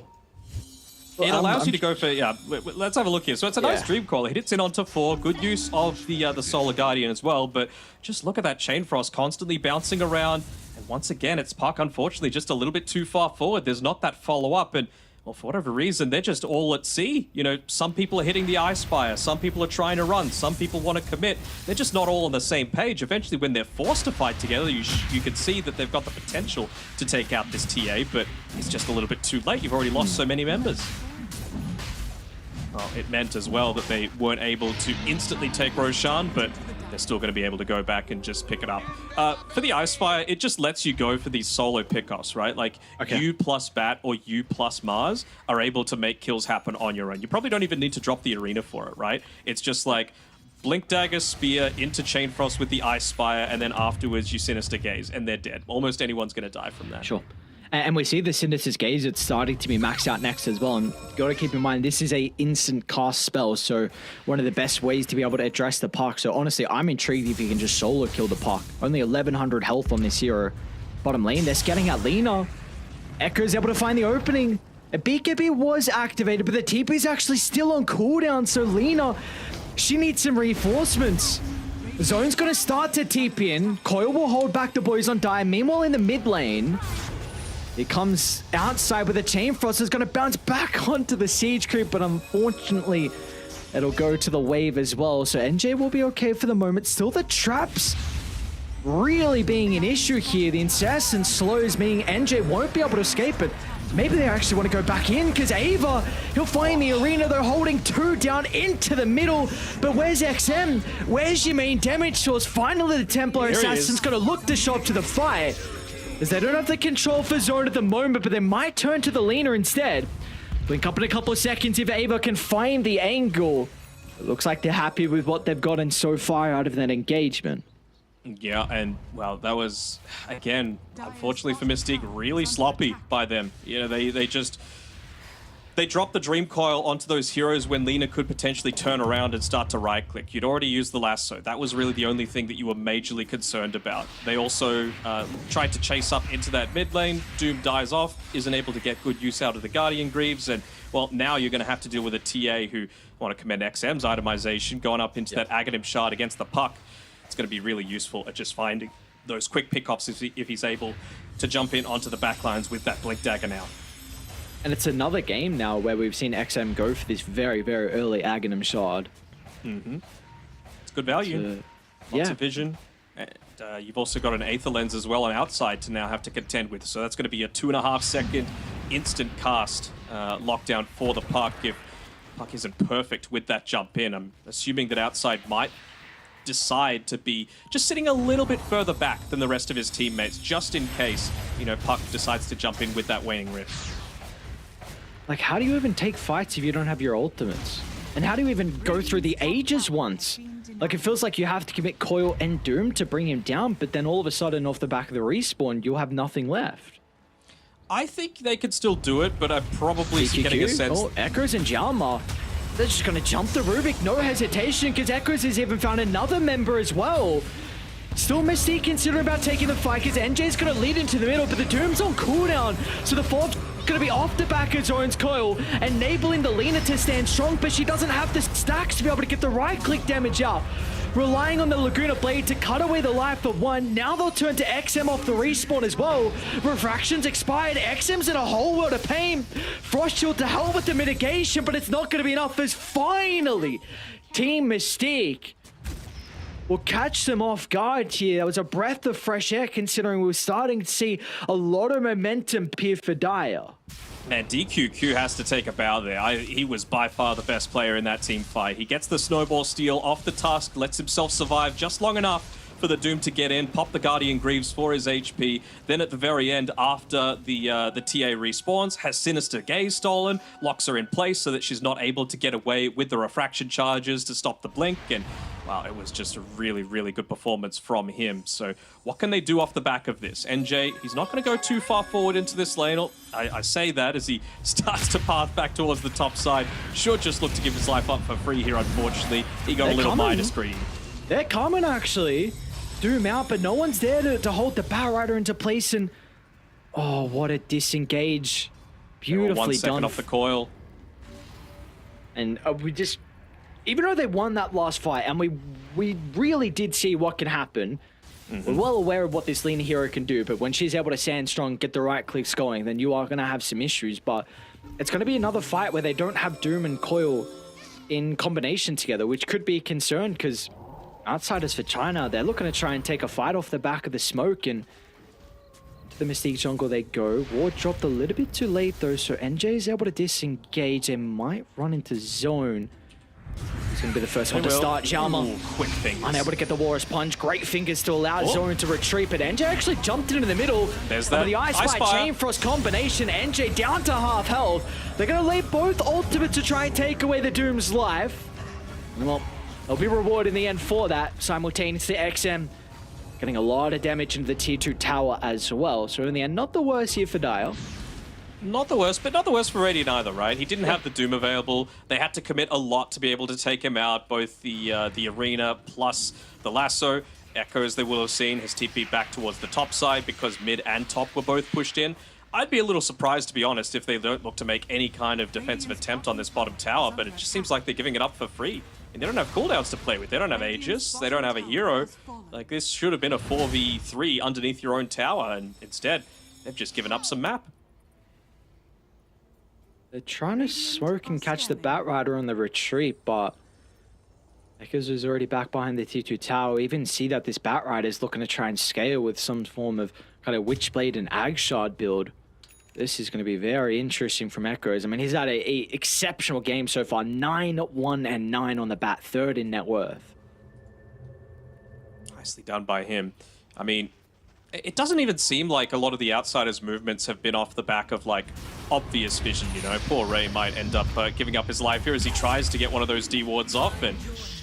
Speaker 9: It allows you to go for, let's have a look here. So it's a nice Dream Caller. He hits in onto 4. Good use of the Solar Guardian as well. But just look at that Chain Frost constantly bouncing around. And once again, it's Puck, unfortunately, just a little bit too far forward. There's not that follow-up. And, well, for whatever reason, they're just all at sea. You know, some people are hitting the Ice Spire. Some people are trying to run. Some people want to commit. They're just not all on the same page. Eventually, when they're forced to fight together, you can see that they've got the potential to take out this TA. But it's just a little bit too late. You've already lost so many members. Well, it meant as well that they weren't able to instantly take Roshan, but they're still going to be able to go back and just pick it up. For the Ice Fire, it just lets you go for these solo pickoffs, right? Like, you plus Bat or you plus Mars are able to make kills happen on your own. You probably don't even need to drop the arena for it, right? It's just like Blink Dagger, Spear, into Chain Frost with the Ice Spire, and then afterwards you Sinister Gaze, and they're dead. Almost anyone's going to die from that.
Speaker 8: Sure. And we see the Sinister's Gaze, it's starting to be maxed out next as well. And you got to keep in mind, this is a instant cast spell, so one of the best ways to be able to address the Puck. So honestly, I'm intrigued if you can just solo kill the Puck. Only 1,100 health on this hero. Bottom lane, they're scanning out Lina. Echo's able to find the opening. A BKB was activated, but the TP is actually still on cooldown, so Lina, she needs some reinforcements. Zone's going to start to TP in. Coil will hold back the boys on Die. Meanwhile, in the mid lane, it comes outside with a Chain Frost. It's going to bounce back onto the Siege Creep, but unfortunately, it'll go to the wave as well. So NJ will be okay for the moment. Still, the traps really being an issue here. The incessant slows, meaning NJ won't be able to escape it. Maybe they actually want to go back in, because Ava, he'll find the arena. They're holding 2 down into the middle. But where's XM? Where's your main damage source? Finally, the Templar Assassin's going to look to show up to the fight, as they don't have the control for Zone at the moment, but they might turn to the Lina instead. Blink up in a couple of seconds if Ava can find the angle. It looks like they're happy with what they've gotten so far out of that engagement.
Speaker 9: Yeah, and, well, that was, again, unfortunately for Mystique, really sloppy by them. You know, they dropped the Dream Coil onto those heroes when Lina could potentially turn around and start to right-click. You'd already used the lasso. That was really the only thing that you were majorly concerned about. They also tried to chase up into that mid lane. Doom dies off, isn't able to get good use out of the Guardian Greaves, and, well, now you're going to have to deal with a TA who want to commend XM's itemization, going up into that Aghanim Shard against the Puck. It's going to be really useful at just finding those quick pickoffs if he's able to jump in onto the backlines with that Blink Dagger now.
Speaker 8: And it's another game now where we've seen XM go for this very, very early Aghanim Shard.
Speaker 9: It's good value. Lots
Speaker 8: yeah.
Speaker 9: of vision. And you've also got an Aether Lens as well on outside to now have to contend with. So that's going to be a 2.5 second instant cast lockdown for the Puck if Puck isn't perfect with that jump in. I'm assuming that outside might decide to be just sitting a little bit further back than the rest of his teammates, just in case, you know, Puck decides to jump in with that waning rift.
Speaker 8: Like, how do you even take fights if you don't have your ultimates? And how do you even go through the ages once? Like, it feels like you have to commit Coil and Doom to bring him down, but then all of a sudden, off the back of the respawn, you'll have nothing left.
Speaker 9: I think they could still do it, but I'm probably getting a sense...
Speaker 8: Oh, Echoes and Jalma. They're just going to jump the Rubik, no hesitation, because Echoes has even found another member as well. Still Mystique considering about taking the fight, because NJ's going to lead into the middle, but the Doom's on cooldown, so the fourth going to be off the back of Zone's Coil, enabling the Lina to stand strong, but she doesn't have the stacks to be able to get the right-click damage out. Relying on the Laguna Blade to cut away the life of one. Now they'll turn to XM off the respawn as well. Refractions expired. XM's in a whole world of pain. Frost Shield to help with the mitigation, but it's not going to be enough as finally Team Mystique will catch them off guard here. That was a breath of fresh air considering we were starting to see a lot of momentum appear for Dire.
Speaker 9: Man, DQQ has to take a bow there. He was by far the best player in that team fight. He gets the snowball steal off the tusk, lets himself survive just long enough for the Doom to get in, pop the Guardian Greaves for his HP. Then at the very end, after the TA respawns, has Sinister Gaze stolen, locks her in place so that she's not able to get away with the refraction charges to stop the blink. And wow, it was just a really, really good performance from him. So what can they do off the back of this? NJ, he's not going to go too far forward into this lane. I say that as he starts to path back towards the top side. Should just look to give his life up for free here, unfortunately. He got a little minus green.
Speaker 8: They're coming, actually. Doom out, but no one's there to hold the Batrider into place. And oh, what a disengage. Beautifully
Speaker 9: 1 second
Speaker 8: done.
Speaker 9: off the coil.
Speaker 8: And we just... Even though they won that last fight, and we really did see what can happen, we're well aware of what this Lina hero can do, but when she's able to stand strong, get the right clicks going, then you are going to have some issues. But it's going to be another fight where they don't have Doom and Coil in combination together, which could be a concern, because Outsiders for China, they're looking to try and take a fight off the back of the smoke, and to the Mystique jungle they go. Ward dropped a little bit too late, though, so NJ is able to disengage. They might run into zone. He's going to be the first one to start. Jalma,
Speaker 9: quick fingers.
Speaker 8: unable to get the Walrus Punch. Great fingers to allow Zone to retreat, but NJ actually jumped into the middle.
Speaker 9: There's that
Speaker 8: The Ice Fire Chain Frost combination. NJ down to half health. They're going to lay both ultimates to try and take away the Doom's life. Well, they'll be rewarded in the end for that. Simultaneously, XM getting a lot of damage into the tier 2 tower as well. So in the end, not the worst here for Dire.
Speaker 9: Not the worst, but not the worst for Radiant either, right? He didn't have the Doom available. They had to commit a lot to be able to take him out, both the arena plus the lasso. Echoes, they will have seen, has TP'd back towards the top side because mid and top were both pushed in. I'd be a little surprised, to be honest, if they don't look to make any kind of defensive attempt on this bottom tower, but it just seems like they're giving it up for free. And they don't have cooldowns to play with. They don't have Aegis. They don't have a hero. Like, this should have been a 4v3 underneath your own tower, and instead, they've just given up some map.
Speaker 8: They're trying to smoke and catch the Batrider on the retreat, but Echoes is already back behind the T2 tower. We even see that this Batrider is looking to try and scale with some form of kind of Witchblade and Ag Shard build. This is going to be very interesting from Echoes. I mean, he's had a exceptional game so far. 9-1 and 9 on the bat, third in net worth.
Speaker 9: Nicely done by him. I mean, it doesn't even seem like a lot of the Outsiders' movements have been off the back of, like, obvious vision, you know? Poor Ray might end up giving up his life here as he tries to get one of those D-wards off, and,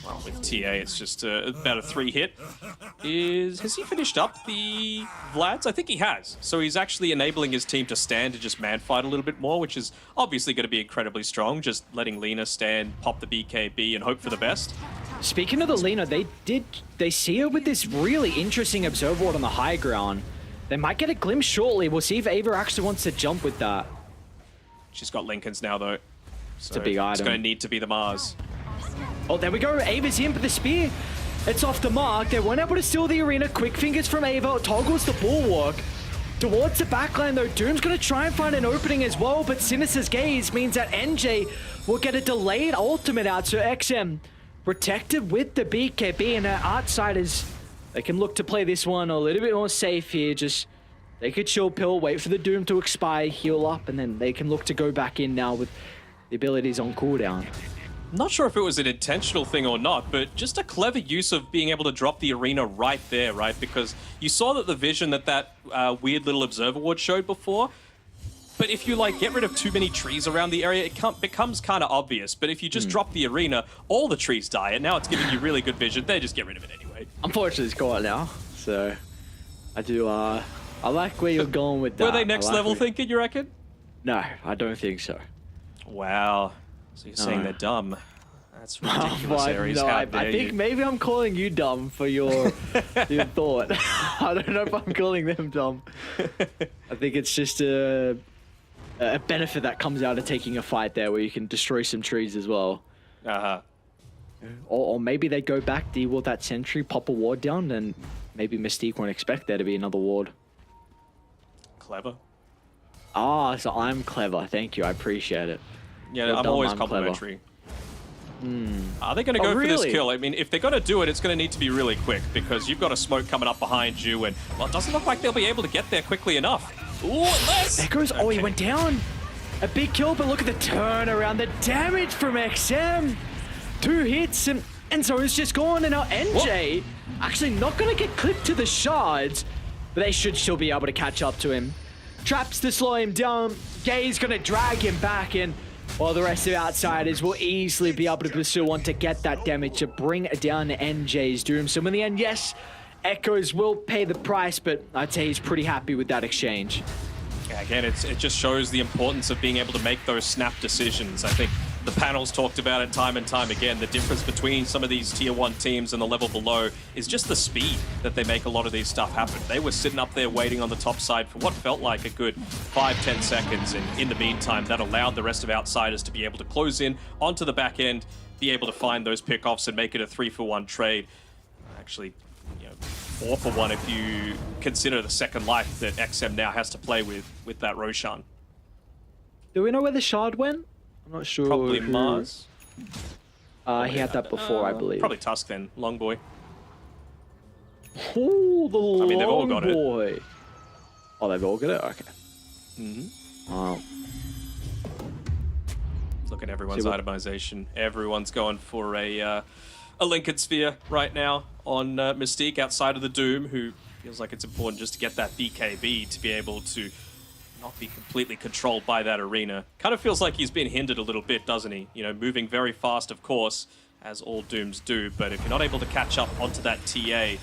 Speaker 9: well, with TA, it's just about a 3-hit. Has he finished up the Vlads? I think he has. So he's actually enabling his team to stand and just man-fight a little bit more, which is obviously going to be incredibly strong, just letting Lina stand, pop the BKB, and hope for the best.
Speaker 8: Speaking of the Lina, they see her with this really interesting Observer Ward on the high ground. They might get a glimpse shortly. We'll see if Ava actually wants to jump with that.
Speaker 9: She's got Lincolns now, though. So
Speaker 8: it's a big item.
Speaker 9: It's going to need to be the Mars.
Speaker 8: Oh, there we go. Ava's in for the spear. It's off the mark. They weren't able to steal the arena. Quick fingers from Ava. Toggles the bulwark. Towards the backline though, Doom's gonna try and find an opening as well, but Sinister's gaze means that NJ will get a delayed ultimate out, so XM protected with the BKB, and Outsiders, they can look to play this one a little bit more safe here. Just they could chill pill, wait for the Doom to expire, heal up, and then they can look to go back in now with the abilities on cooldown.
Speaker 9: Not sure if it was an intentional thing or not, but just a clever use of being able to drop the arena right there, right? Because you saw that the vision that weird little observer ward showed before, but if you like get rid of too many trees around the area, it becomes kind of obvious. But if you just drop the arena, all the trees die, and now it's giving you really good vision. They just get rid of it anyway.
Speaker 8: Unfortunately, it's gone now, so I do, I like where you're going with that.
Speaker 9: Were they next level thinking, you reckon?
Speaker 8: No, I don't think so.
Speaker 9: Wow. So you're saying they're dumb. That's ridiculous,
Speaker 8: Well,
Speaker 9: Aries.
Speaker 8: no,
Speaker 9: How
Speaker 8: I
Speaker 9: dare
Speaker 8: think
Speaker 9: you.
Speaker 8: maybe I'm calling you dumb for your thought. I don't know if I'm calling them dumb. I think it's just a benefit that comes out of taking a fight there where you can destroy some trees as well.
Speaker 9: Uh-huh.
Speaker 8: Or maybe they go back, de-ward that sentry, pop a ward down, and maybe Mystique won't expect there to be another ward.
Speaker 9: Clever.
Speaker 8: Ah, so I'm clever. Thank you. I appreciate it.
Speaker 9: Yeah,
Speaker 8: You're
Speaker 9: I'm
Speaker 8: dumb,
Speaker 9: always
Speaker 8: I'm
Speaker 9: complimentary. Are they going to go for
Speaker 8: really?
Speaker 9: this kill? I mean, if they're going to do it, it's going to need to be really quick because you've got a smoke coming up behind you, and well, it doesn't look like they'll be able to get there quickly enough. Ooh, unless...
Speaker 8: There goes. Oh, he went down. A big kill, but look at the turnaround. The damage from XM. 2 hits, and Enzo's just gone, and now NJ actually not going to get clipped to the shards, but they should still be able to catch up to him. Traps to slow him down. Gay's going to drag him back in, while the rest of the Outsiders will easily be able to still want to get that damage to bring down NJ's Doom. So in the end, yes, Echoes will pay the price, but I'd say he's pretty happy with that exchange.
Speaker 9: Yeah, again, it just shows the importance of being able to make those snap decisions. I think the panels talked about it time and time again. The difference between some of these tier 1 teams and the level below is just the speed that they make a lot of these stuff happen. They were sitting up there waiting on the top side for what felt like a good 5-10 seconds, and in the meantime, that allowed the rest of Outsiders to be able to close in onto the back end, be able to find those pickoffs and make it a 3-for-1 trade. Actually, 4-for-1 if you consider the second life that XM now has to play with that Roshan.
Speaker 8: Do we know where the shard went? I'm not sure.
Speaker 9: Probably
Speaker 8: who-
Speaker 9: Mars.
Speaker 8: He had that before, I believe.
Speaker 9: Probably Tusk then, Long Boy.
Speaker 8: Oh, the
Speaker 9: I mean, they've all
Speaker 8: long
Speaker 9: got it.
Speaker 8: boy. Oh, they've all got it? Okay.
Speaker 9: Mm-hmm.
Speaker 8: Wow.
Speaker 9: Look at everyone's
Speaker 8: See what-
Speaker 9: itemization. Everyone's going for a Lincoln Sphere right now on Mystique outside of the Doom, who feels like it's important just to get that BKB to be able to not be completely controlled by that arena. Kind of feels like he's been hindered a little bit, doesn't he? You know, moving very fast, of course, as all Dooms do, but if you're not able to catch up onto that TA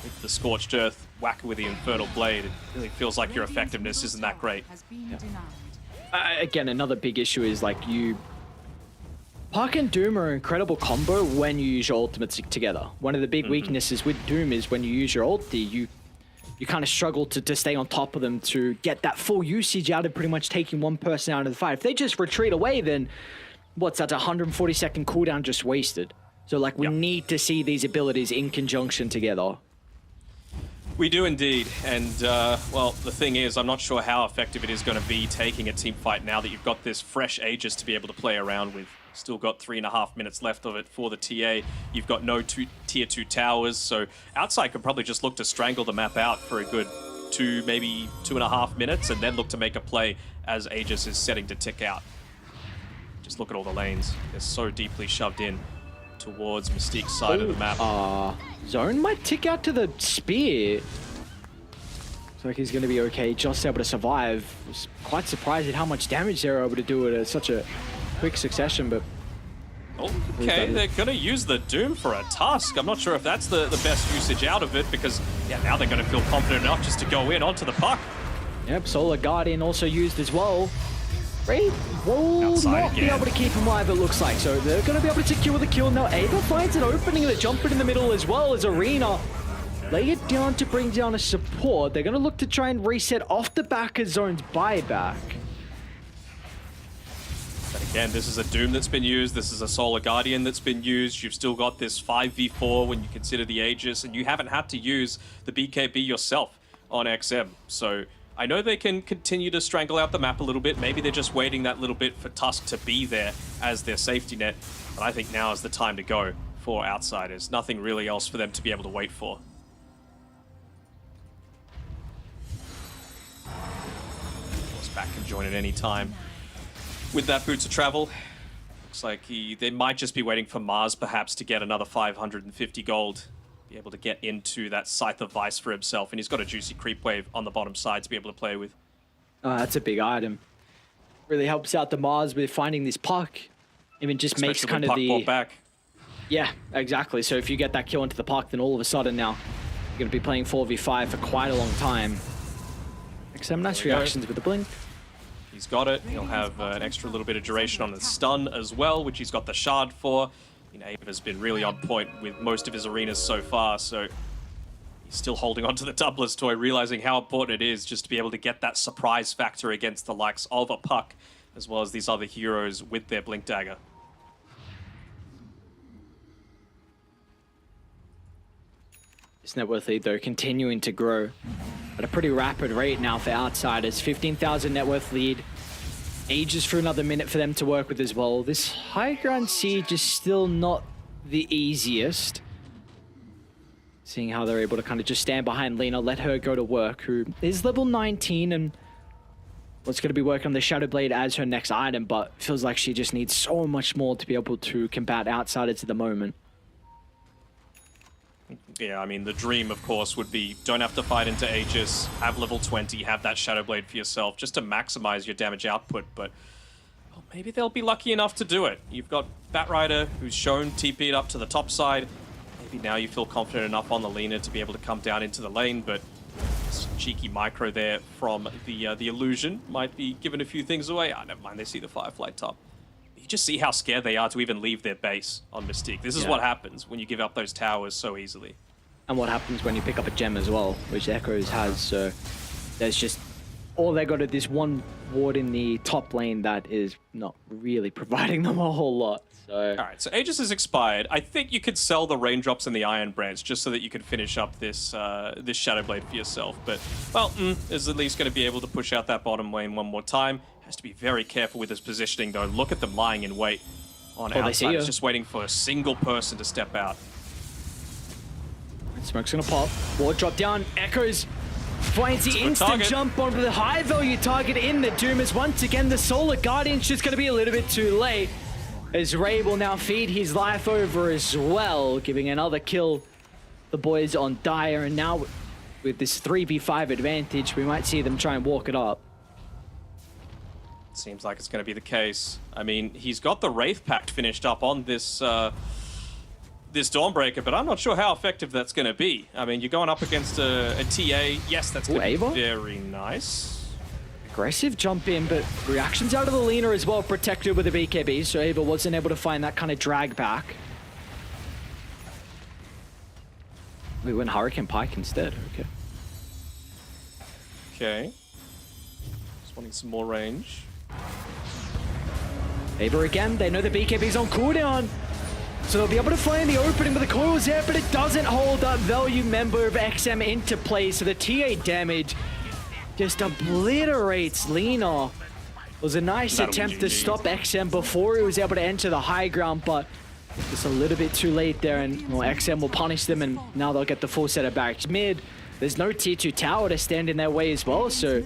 Speaker 9: with the Scorched Earth, whack it with the Infernal Blade, it really feels like your effectiveness isn't that great.
Speaker 4: Has been denied.
Speaker 8: Again, another big issue is like Park and Doom are an incredible combo when you use your ultimates together. One of the big weaknesses with Doom is when you use your ulti, you kind of struggle to stay on top of them to get that full usage out of pretty much taking one person out of the fight. If they just retreat away, then what's that, 140-second cooldown just wasted. So like we need to see these abilities in conjunction together.
Speaker 9: We do indeed, and well, the thing is, I'm not sure how effective it is going to be taking a team fight now that you've got this fresh Aegis to be able to play around with. Still got 3.5 minutes left of it for the TA. You've got no tier 2 towers, so Outside could probably just look to strangle the map out for a good 2, maybe 2.5 minutes, and then look to make a play as Aegis is setting to tick out. Just look at all the lanes. They're so deeply shoved in towards Mystique's side of the map.
Speaker 8: Zone might tick out to the spear. Looks like he's going to be okay, just able to survive. Was quite surprised at how much damage they were able to do at such a quick succession, but
Speaker 9: Okay, they're going to use the Doom for a Tusk. I'm not sure if that's the best usage out of it because, yeah, now they're going to feel confident enough just to go in onto the puck.
Speaker 8: yep, Solar Guardian also used as well. Raid will
Speaker 9: Outside
Speaker 8: not be
Speaker 9: again.
Speaker 8: able to keep him alive, it looks like. So they're going to be able to secure the kill. Now Ava finds an opening and a jump in the middle as well as Arena. Lay it down to bring down a support. They're going to look to try and reset off the back of Zone's buyback.
Speaker 9: But again, this is a Doom that's been used. This is a Solar Guardian that's been used. You've still got this 5v4 when you consider the Aegis, and you haven't had to use the BKB yourself on XM. So I know they can continue to strangle out the map a little bit. Maybe they're just waiting that little bit for Tusk to be there as their safety net. But I think now is the time to go for Outsiders. Nothing really else for them to be able to wait for. Of course, back can join at any time. With that Boots of Travel, looks like they might just be waiting for Mars perhaps to get another 550 gold. Be able to get into that Scythe of Vice for himself, and he's got a juicy creep wave on the bottom side to be able to play with.
Speaker 8: That's a big item. Really helps out the Mars with finding this puck. Even just
Speaker 9: Especially
Speaker 8: makes
Speaker 9: when
Speaker 8: kind of
Speaker 9: puck
Speaker 8: the...
Speaker 9: brought back.
Speaker 8: Yeah, exactly. So if you get that kill into the puck, then all of a sudden now you're going to be playing 4v5 for quite a long time. Some nice reactions with the blink.
Speaker 9: He's got it. He'll have an extra little bit of duration on his stun as well, which he's got the shard for. You know, Ava's been really on point with most of his arenas so far, so he's still holding on to the doublers toy, realizing how important it is just to be able to get that surprise factor against the likes of a puck, as well as these other heroes with their blink dagger.
Speaker 8: This net worth lead, though, continuing to grow at a pretty rapid rate now for Outsiders. 15,000 net worth lead. Ages for another minute for them to work with as well. This high ground siege is still not the easiest. Seeing how they're able to kind of just stand behind Lena, let her go to work, who is level 19 and was going to be working on the Shadow Blade as her next item, but feels like she just needs so much more to be able to combat Outsiders at the moment.
Speaker 9: Yeah, I mean, the dream, of course, would be don't have to fight into Aegis, have level 20, have that Shadow Blade for yourself, just to maximize your damage output, but well, maybe they'll be lucky enough to do it. You've got Batrider, who's shown TP'd up to the top side. Maybe now you feel confident enough on the Lena to be able to come down into the lane, but some cheeky micro there from the illusion might be giving a few things away. Never mind, they see the Firefly top. You just see how scared they are to even leave their base on Mystique. This is what happens when you give up those towers so easily.
Speaker 8: And what happens when you pick up a gem as well, which Echoes has. So there's just all they got is this one ward in the top lane that is not really providing them a whole lot. So
Speaker 9: all right, so Aegis is expired. I think you could sell the raindrops and the Iron Branch just so that you could finish up this this Shadow Blade for yourself. But well, is at least going to be able to push out that bottom lane one more time. Has to be very careful with his positioning though. Look at them lying in wait on outside. It's just waiting for a single person to step out.
Speaker 8: Smoke's gonna pop. Ward drop down. Echoes finds the instant jump onto the high value target in the Doomers. Once again, the Solar Guardian's just gonna be a little bit too late. As Ray will now feed his life over as well, giving another kill the boys on Dire. And now with this 3v5 advantage, we might see them try and walk it up.
Speaker 9: Seems like it's going to be the case. I mean, he's got the Wraith Pact finished up on this this Dawnbreaker, but I'm not sure how effective that's going to be. I mean, you're going up against a TA. Yes, that's going to be very nice.
Speaker 8: Aggressive jump in, but reactions out of the Lena as well, protected with the BKB, so Ava wasn't able to find that kind of drag back. We went Hurricane Pike instead, okay.
Speaker 9: Okay. Just wanting some more range.
Speaker 8: Ava again, they know the BKB's on cooldown. So they'll be able to find the opening, but the coil's there, but it doesn't hold that value member of XM into play. So the TA damage just obliterates Lena. It was a nice attempt to stop XM before he was able to enter the high ground, but just a little bit too late there, and well, XM will punish them, and now they'll get the full set of barracks mid. There's no tier 2 tower to stand in their way as well, so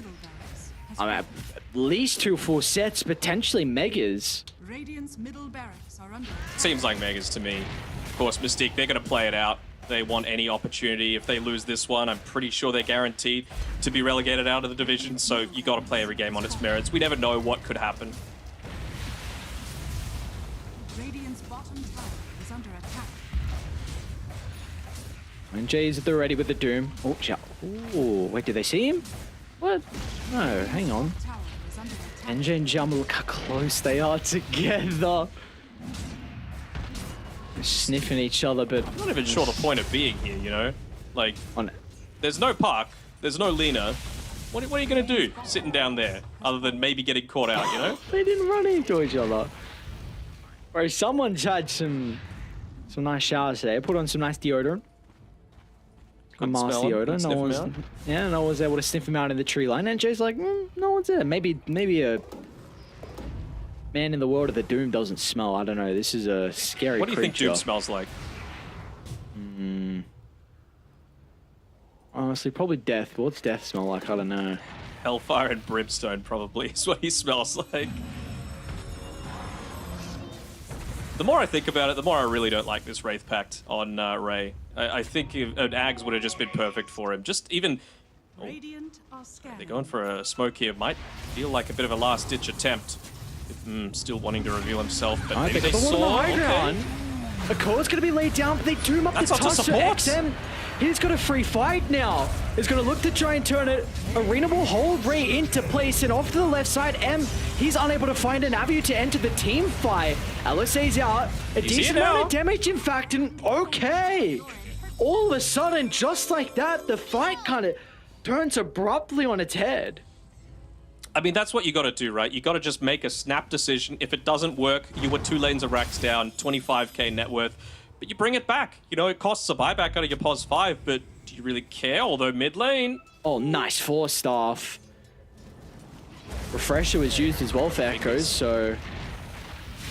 Speaker 8: I mean, at least 2 full sets, potentially megas.
Speaker 4: Radiant's middle barracks are under.
Speaker 9: Seems like megas to me. Of course, Mystique, they're going to play it out. They want any opportunity. If they lose this one, I'm pretty sure they're guaranteed to be relegated out of the division, so you got to play every game on its merits. We never know what could happen.
Speaker 4: Radiant's bottom tower is under attack.
Speaker 8: And Jay's at the ready with the Doom. Oh, ooh, wait, did they see him? What? No, hang on.
Speaker 4: Tower is under attack.
Speaker 8: NJ and Jam, look how close they are together. They're sniffing each other, but
Speaker 9: I'm not even sure the point of being here, you know? Like, there's no Puck, there's no Lena. What are you going to do sitting down there, other than maybe getting caught out, you know?
Speaker 8: They didn't run into each other. Bro, someone's had some nice showers today. Put on some nice deodorant.
Speaker 9: Couldn't smell him,
Speaker 8: Marcio.
Speaker 9: couldn't
Speaker 8: No
Speaker 9: sniff him
Speaker 8: one was,
Speaker 9: out.
Speaker 8: yeah, no one was able to sniff him out in the tree line. And Jay's like, no one's there. Maybe a man in the world of the Doom doesn't smell. I don't know. This is a scary
Speaker 9: What do you think
Speaker 8: creature.
Speaker 9: Doom smells like?
Speaker 8: Honestly, probably death. What's death smell like? I don't know.
Speaker 9: Hellfire and brimstone probably is what he smells like. The more I think about it, the more I really don't like this Wraith Pact on Ray. I think an Ags would have just been perfect for him. Just even...
Speaker 4: Radiant are scanning.
Speaker 9: They're going for a smoke here. Might feel like a bit of a last-ditch attempt. Still wanting to reveal himself, but maybe they
Speaker 8: the
Speaker 9: saw...
Speaker 8: high
Speaker 9: Okay.
Speaker 8: ground. A core's going to be laid down, but they doom up
Speaker 9: That's
Speaker 8: the
Speaker 9: not to
Speaker 8: toss for
Speaker 9: support.
Speaker 8: XM. He's got a free fight now. He's going to look to try and turn it. Arena will hold Ray into place, and off to the left side, he's unable to find an avenue to enter the team fight. LSA's out. A
Speaker 9: He's
Speaker 8: decent
Speaker 9: here now.
Speaker 8: amount of damage, in fact, and okay. All of a sudden, just like that, the fight kind of turns abruptly on its head.
Speaker 9: I mean, that's what you got to do, right? You got to just make a snap decision. If it doesn't work, you were 2 lanes of racks down, 25k net worth, but you bring it back. You know, it costs a buyback out of your POS 5, but do you really care? Although mid lane,
Speaker 8: Oh, nice Force Staff. Refresher was used as well for Echoes, so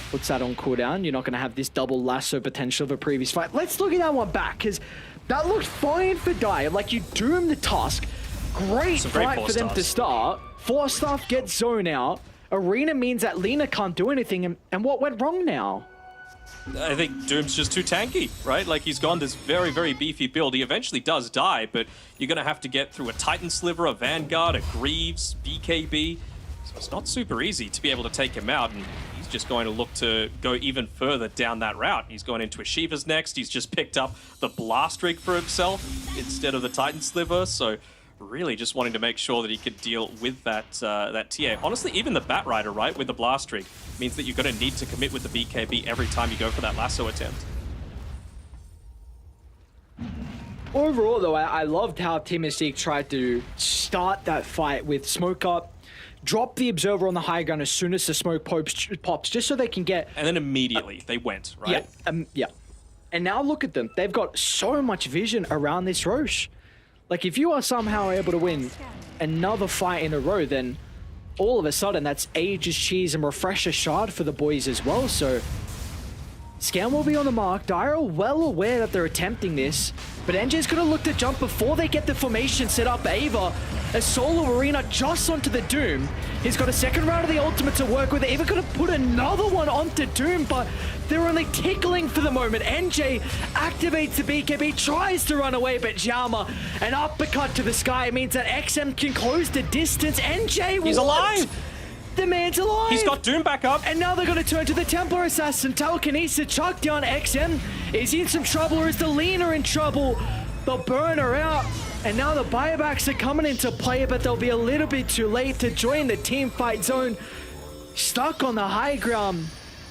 Speaker 8: puts that on cooldown. You're not going to have this double lasso potential of a previous fight. Let's look at that one back, because that looked fine for Dire. Like, you doom the Tusk. Great
Speaker 9: Some great
Speaker 8: fight
Speaker 9: Force
Speaker 8: for them to
Speaker 9: Staffs.
Speaker 8: start. Force Staff gets zone out. Arena means that Lina can't do anything, and what went wrong now?
Speaker 9: I think Doom's just too tanky, right? Like, he's gone this very, very beefy build. He eventually does die, but you're going to have to get through a Titan Sliver, a Vanguard, a Greaves, BKB. So it's not super easy to be able to take him out, and he's just going to look to go even further down that route. He's going into a Shiva's next. He's just picked up the Blast Rig for himself instead of the Titan Sliver, so really just wanting to make sure that he could deal with that that TA. Honestly, even the Bat Rider, right, with the Blast Rig, means that you're going to need to commit with the BKB every time you go for that lasso attempt.
Speaker 8: Overall, though, I loved how Team Mystique tried to start that fight with smoke up, drop the Observer on the high ground as soon as the smoke pops, just so they can get...
Speaker 9: And then immediately they went, right?
Speaker 8: Yeah. And now look at them. They've got so much vision around this Roche. Like, if you are somehow able to win another fight in a row, then all of a sudden that's Aegis, Cheese, and Refresher Shard for the boys as well. So, Scan will be on the mark. Dire are well aware that they're attempting this, but NJ's going to look to jump before they get the formation set up. Ava, a solo Arena just onto the Doom. He's got a second round of the ultimate to work with. Ava going to put another one onto Doom, but they're only tickling for the moment. NJ activates the BKB, tries to run away, but Jama, an uppercut to the sky means that XM can close the distance. NJ,
Speaker 9: He's
Speaker 8: what?
Speaker 9: alive!
Speaker 8: The man's alive!
Speaker 9: He's got Doom back up!
Speaker 8: And now they're going to turn to the Templar Assassin. Telekinesis chuck down XM. Is he in some trouble, or is the Lina in trouble? They'll burn her out. And now the buybacks are coming into play, but they'll be a little bit too late to join the team fight zone. Stuck on the high ground,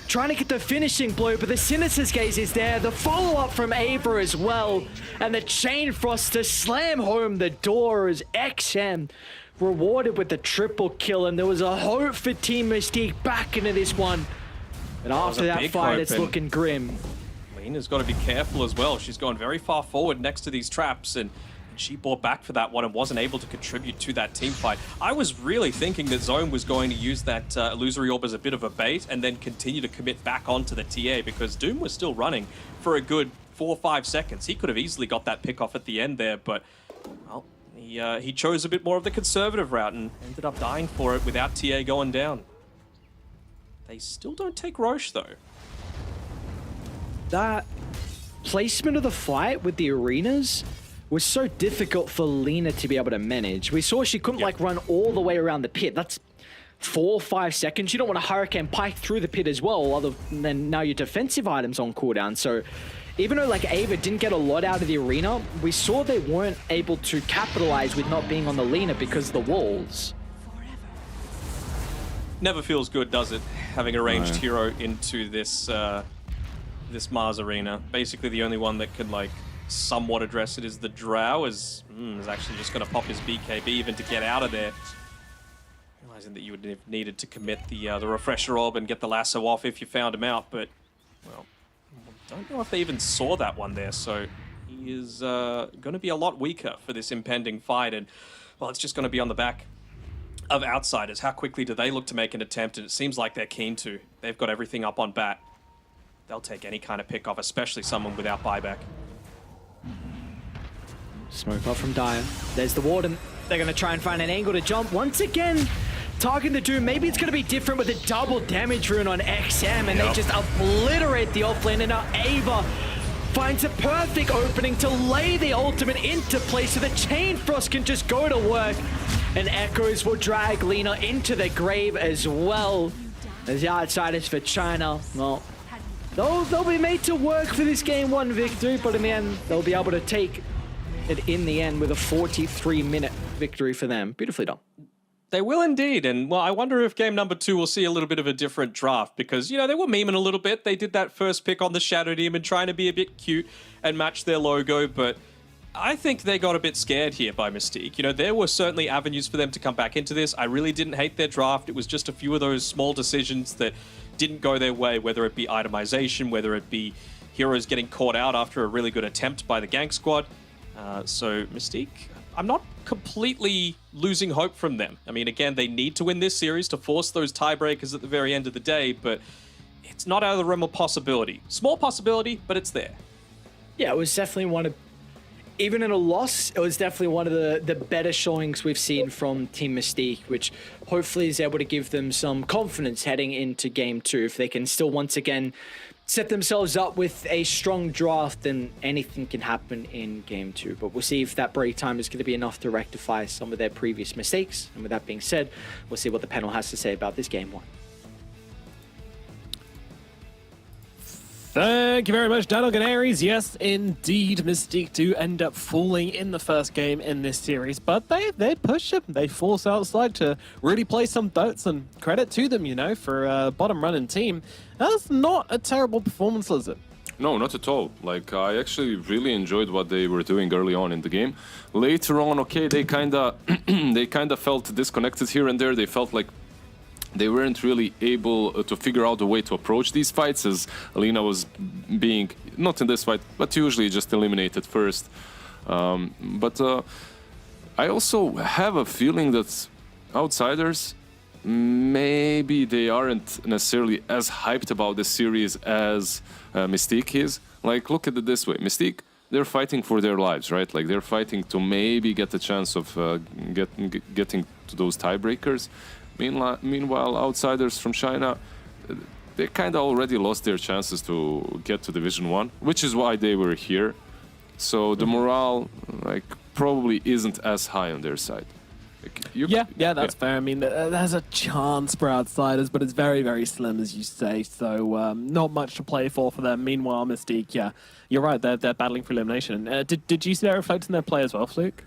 Speaker 8: trying to get the finishing blow, but the Sinister's Gaze is there. The follow-up from Ava as well. And the Chain Frost to slam home the door as XM rewarded with the triple kill, and there was a hope for Team Mystique back into this one. But
Speaker 9: was
Speaker 8: after
Speaker 9: a
Speaker 8: that
Speaker 9: big
Speaker 8: fight,
Speaker 9: hope,
Speaker 8: it's
Speaker 9: and
Speaker 8: looking grim.
Speaker 9: Lina's got to be careful as well. She's gone very far forward next to these traps, and she bought back for that one and wasn't able to contribute to that team fight. I was really thinking that Zone was going to use that illusory orb as a bit of a bait and then continue to commit back onto the TA, because Doom was still running for a good 4 or 5 seconds. He could have easily got that pick off at the end there, but well, he chose a bit more of the conservative route and ended up dying for it without TA going down. They still don't take Roche though.
Speaker 8: That placement of the fight with the arenas was so difficult for Lina to be able to manage. We saw she couldn't like run all the way around the pit. That's 4 or 5 seconds. You don't want a Hurricane Pike through the pit as well, other than now your defensive items on cooldown. So even though like Ava didn't get a lot out of the arena, we saw they weren't able to capitalize with not being on the Lina because of the walls.
Speaker 9: Never feels good, does it? Having a ranged hero into this this Mars arena. Basically, the only one that can like somewhat address it is the Drow. Is actually just going to pop his BKB even to get out of there. Realizing that you would have needed to commit the refresher orb and get the lasso off if you found him out, but well, don't know if they even saw that one there. So he is going to be a lot weaker for this impending fight. And, well, it's just going to be on the back of Outsiders. How quickly do they look to make an attempt? And it seems like they're keen to. They've got everything up on bat. They'll take any kind of pick off, especially someone without buyback.
Speaker 8: Smoke off from Dire. There's the Warden. They're going to try and find an angle to jump. Once again, targeting the Doom. Maybe it's going to be different with a double damage rune on XM, and they just obliterate the offlane. And now Ava finds a perfect opening to lay the ultimate into place so the Chain Frost can just go to work. And Echoes will drag Lina into the grave as well. As the Outsiders for China, well, they'll be made to work for this game 1 victory, but in the end, they'll be able to take it in the end with a 43-minute victory for them. Beautifully done.
Speaker 9: They will indeed, and well, I wonder if game number 2 will see a little bit of a different draft because, you know, they were memeing a little bit. They did that first pick on the Shadow Demon, trying to be a bit cute and match their logo, but I think they got a bit scared here by Mystique. You know, there were certainly avenues for them to come back into this. I really didn't hate their draft. It was just a few of those small decisions that didn't go their way, whether it be itemization, whether it be heroes getting caught out after a really good attempt by the gank squad. So Mystique, I'm not completely losing hope from them. I mean, again, they need to win this series to force those tiebreakers at the very end of the day, but it's not out of the realm of possibility. Small possibility, but it's there.
Speaker 8: Yeah, it was definitely one of, even in a loss, it was definitely one of the better showings we've seen from Team Mystique, which hopefully is able to give them some confidence heading into game 2. If they can still once again set themselves up with a strong draft, then anything can happen in game 2. But we'll see if that break time is going to be enough to rectify some of their previous mistakes. And with that being said, we'll see what the panel has to say about this game 1.
Speaker 1: Thank you very much, Daniel Ganaries. Yes, indeed, Mystique do end up falling in the first game in this series, but they push them. They force Outside to really play some boats, and credit to them, you know, for a bottom-running team. That's not a terrible performance, is it?
Speaker 3: No, not at all. Like, I actually really enjoyed what they were doing early on in the game. Later on, okay, they kinda they kinda felt disconnected here and there. They felt like they weren't really able to figure out a way to approach these fights, as Alina was being, not in this fight, but usually just eliminated first. But I also have a feeling that Outsiders, maybe they aren't necessarily as hyped about this series as Mystique is. Like, look at it this way. Mystique, they're fighting for their lives, right? Like, they're fighting to maybe get a chance of getting to those tiebreakers. Meanwhile, Outsiders from China, they kind of already lost their chances to get to Division 1, which is why they were here. So the morale, like, probably isn't as high on their side. Like,
Speaker 1: that's fair. I mean, there's a chance for Outsiders, but it's very, very slim, as you say. So not much to play for them. Meanwhile, Mystique, yeah, you're right. They're battling for elimination. Did you see that reflected in their play as well, Fluke?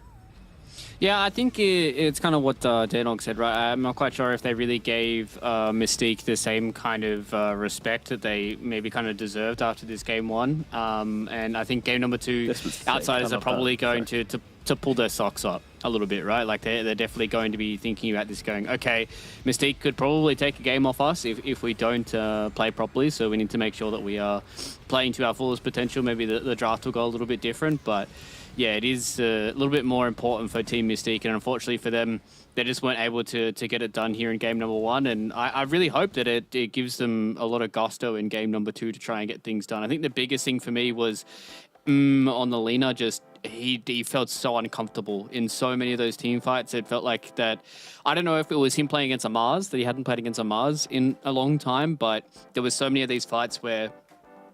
Speaker 2: Yeah, I think it's kind of what Danog said, right? I'm not quite sure if they really gave Mystique the same kind of respect that they maybe kind of deserved after this game 1. And I think game number 2, Outsiders are probably going to pull their socks up a little bit, right? Like they're definitely going to be thinking about this going, okay, Mystique could probably take a game off us if we don't play properly. So we need to make sure that we are playing to our fullest potential. Maybe the draft will go a little bit different, but yeah, it is a little bit more important for Team Mystique, and unfortunately for them, they just weren't able to get it done here in game number 1. And I really hope that it gives them a lot of gusto in game number 2 to try and get things done. I think the biggest thing for me was on the Lina, just he felt so uncomfortable in so many of those team fights. It felt like that, I don't know if it was him playing against a Mars, that he hadn't played against a Mars in a long time, but there was so many of these fights where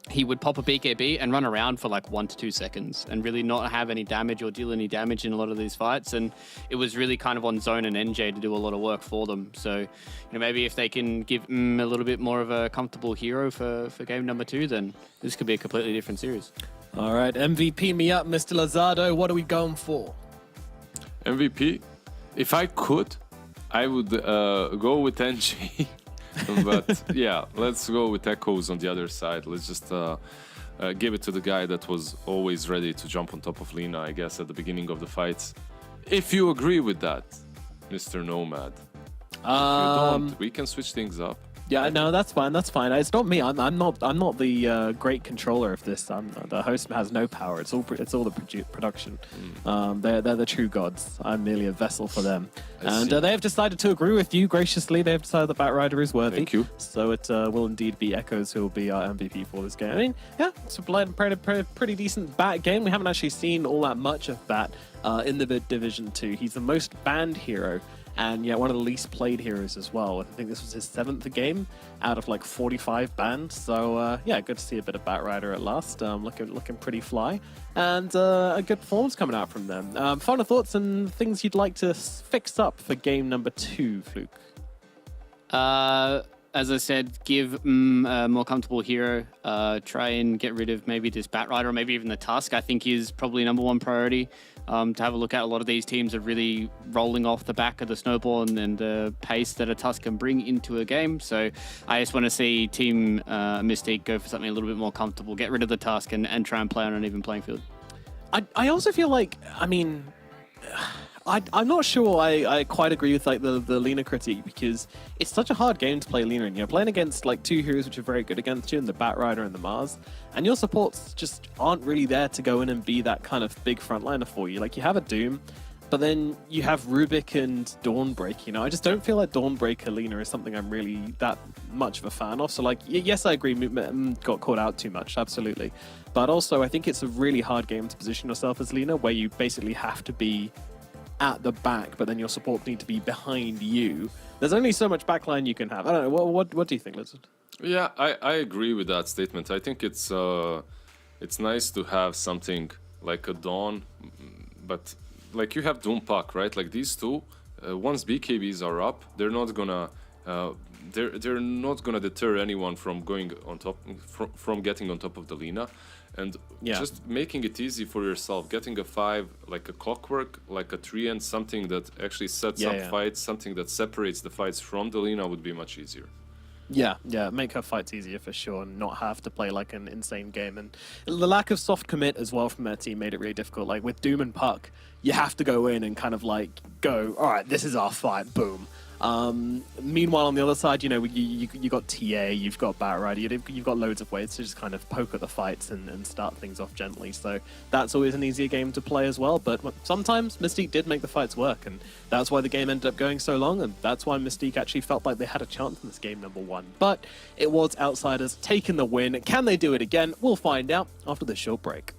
Speaker 2: he would pop a BKB and run around for like 1 to 2 seconds and really not have any damage or deal any damage in a lot of these fights. And it was really kind of on Zone and NJ to do a lot of work for them. So, you know, maybe if they can give him a little bit more of a comfortable hero for game number 2, then this could be a completely different series.
Speaker 1: All right, MVP me up, Mr. Lazardo. What are we going for?
Speaker 3: MVP? If I could, I would go with NG. But yeah, let's go with Echoes on the other side. Let's just give it to the guy that was always ready to jump on top of Lina, I guess, at the beginning of the fights. If you agree with that, Mr. Nomad. If you don't, we can switch things up.
Speaker 1: Yeah, no, that's fine. That's fine. It's not me. I'm not the great controller of this. The host has no power. It's all the production. They're the true gods. I'm merely a vessel for them. And they have decided to agree with you graciously. They have decided that Batrider is worthy.
Speaker 3: Thank you.
Speaker 1: So it will indeed be Echoes who will be our MVP for this game. I mean, yeah, it's a pretty decent Bat game. We haven't actually seen all that much of Bat in the Division 2. He's the most banned hero. And yeah, one of the least played heroes as well. I think this was his 7th game out of like 45 banned. So yeah, good to see a bit of Batrider at last. Looking pretty fly, and a good performance coming out from them. Final thoughts and things you'd like to fix up for game number 2, Fluke.
Speaker 2: As I said, give a more comfortable hero. Try and get rid of maybe this Batrider or maybe even the Tusk. I think is probably #1 priority. To have a look at, a lot of these teams are really rolling off the back of the snowball and the pace that a Tusk can bring into a game. So I just want to see Team Mystique go for something a little bit more comfortable, get rid of the Tusk and try and play on an even playing field.
Speaker 1: I also feel like, I mean, I'm not sure I quite agree with like the Lina critique, because it's such a hard game to play Lina in. You're playing against like 2 heroes which are very good against you, and the Batrider and the Mars, and your supports just aren't really there to go in and be that kind of big frontliner for you. Like, you have a Doom, but then you have Rubik and Dawnbreak. You know, I just don't feel like Dawnbreaker Lina is something I'm really that much of a fan of. So like, yes, I agree, got caught out too much, absolutely. But also, I think it's a really hard game to position yourself as Lina, where you basically have to be at the back, but then your support need to be behind you. There's only so much backline you can have. I don't know. What do you think, Lizard?
Speaker 3: Yeah, I agree with that statement. I think it's nice to have something like a Dawn, but like you have Doom Puck, right? Like these two, once BKBs are up, they're not gonna deter anyone from going on top, from getting on top of the Lina. And just making it easy for yourself, getting a 5, like a clockwork, like a 3, and something that actually sets up fights, something that separates the fights from the Lina would be much easier.
Speaker 1: Yeah, make her fights easier for sure, and not have to play like an insane game. And the lack of soft commit as well from their team made it really difficult. Like with Doom and Puck, you have to go in and kind of like go, all right, this is our fight, boom. Meanwhile, on the other side, you know, you got TA, you've got Batrider, you've got loads of ways to just kind of poke at the fights and start things off gently. So that's always an easier game to play as well. But sometimes Mystique did make the fights work, and that's why the game ended up going so long, and that's why Mystique actually felt like they had a chance in this game #1. But it was Outsiders taking the win. Can they do it again? We'll find out after this short break.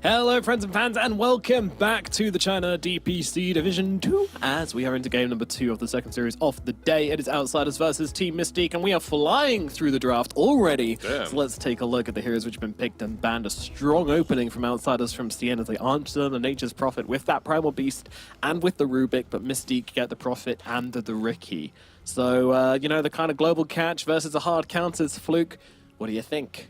Speaker 1: Hello, friends and fans, and welcome back to the China DPC Division 2 as we are into game number 2 of the second series of the day. It is Outsiders versus Team Mystique, and we are flying through the draft already.
Speaker 3: Damn.
Speaker 1: So let's take a look at the heroes which have been picked and banned. A strong opening from Outsiders from Cien as they answer the Nature's Prophet with that Primal Beast and with the Rubik, but Mystique get the Prophet and the Ricky. So, you know, the kind of global catch versus a hard counters. Fluke, what do you think?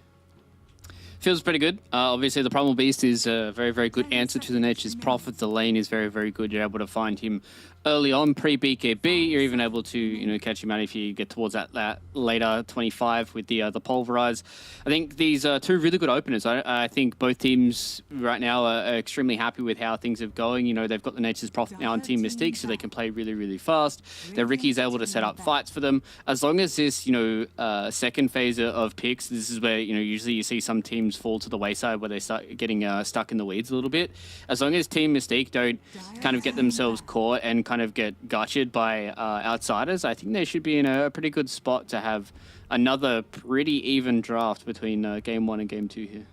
Speaker 2: Feels pretty good. Obviously, the Primal Beast is a very, very good answer to the Nature's Prophet. The lane is very, very good. You're able to find him early on, pre-BKB. You're even able to, you know, catch him out if you get towards that later 25 with the Pulverize. I think these are two really good openers. I think both teams right now are extremely happy with how things are going. You know, they've got the Nature's Prophet now on Team Mystique, so they can play really, really fast. Their Ricky's able to set up fights for them. As long as this, you know, second phase of picks, this is where, you know, usually you see some teams fall to the wayside where they start getting stuck in the weeds a little bit. As long as Team Mystique don't kind of get themselves caught and kind of get gutted by Outsiders, I think they should be in a pretty good spot to have another pretty even draft between Game 1 and Game 2 here.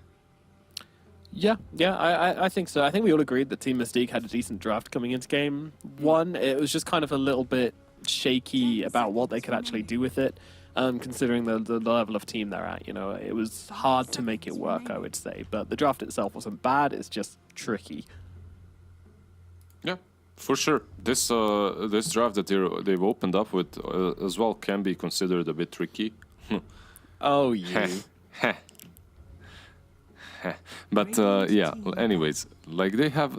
Speaker 1: Yeah, I think so. I think we all agreed that Team Mystique had a decent draft coming into Game 1. It was just kind of a little bit shaky about what they could actually do with it, considering the level of team they're at. You know, it was hard to make it work, I would say. But the draft itself wasn't bad. It's just tricky.
Speaker 3: Yeah, for sure. This draft that they've opened up with as well can be considered a bit tricky.
Speaker 1: Oh, you.
Speaker 3: But yeah, anyways, like they have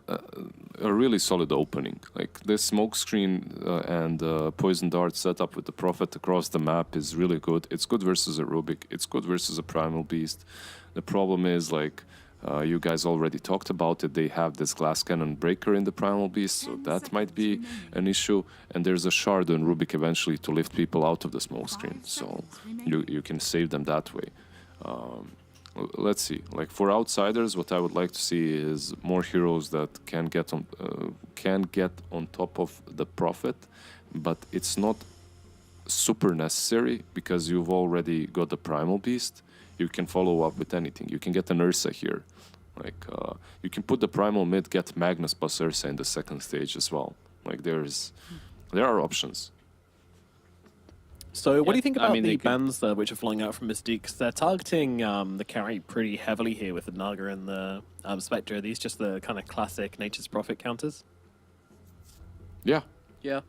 Speaker 3: a really solid opening. Like this smoke screen and poison dart setup with the Prophet across the map is really good. It's good versus a Rubik. It's good versus a Primal Beast. The problem is, like, you guys already talked about it, they have this glass cannon breaker in the Primal Beast, so that might be an issue. And there's a shard on Rubik eventually to lift people out of the smoke screen, so you can save them that way. Let's see. Like for Outsiders, what I would like to see is more heroes that can get on top of the Prophet, but it's not super necessary because you've already got the Primal Beast. You can follow up with anything. You can get an Ursa here. Like you can put the Primal mid, get Magnus plus Ursa in the second stage as well. Like there are options.
Speaker 1: So what do you think about
Speaker 2: mean,
Speaker 1: the bans which are flying out from Mystique? 'Cause they're targeting the carry pretty heavily here with the Naga and the Spectre. Are these just the kind of classic Nature's Prophet counters?
Speaker 3: Yeah.
Speaker 2: Yeah.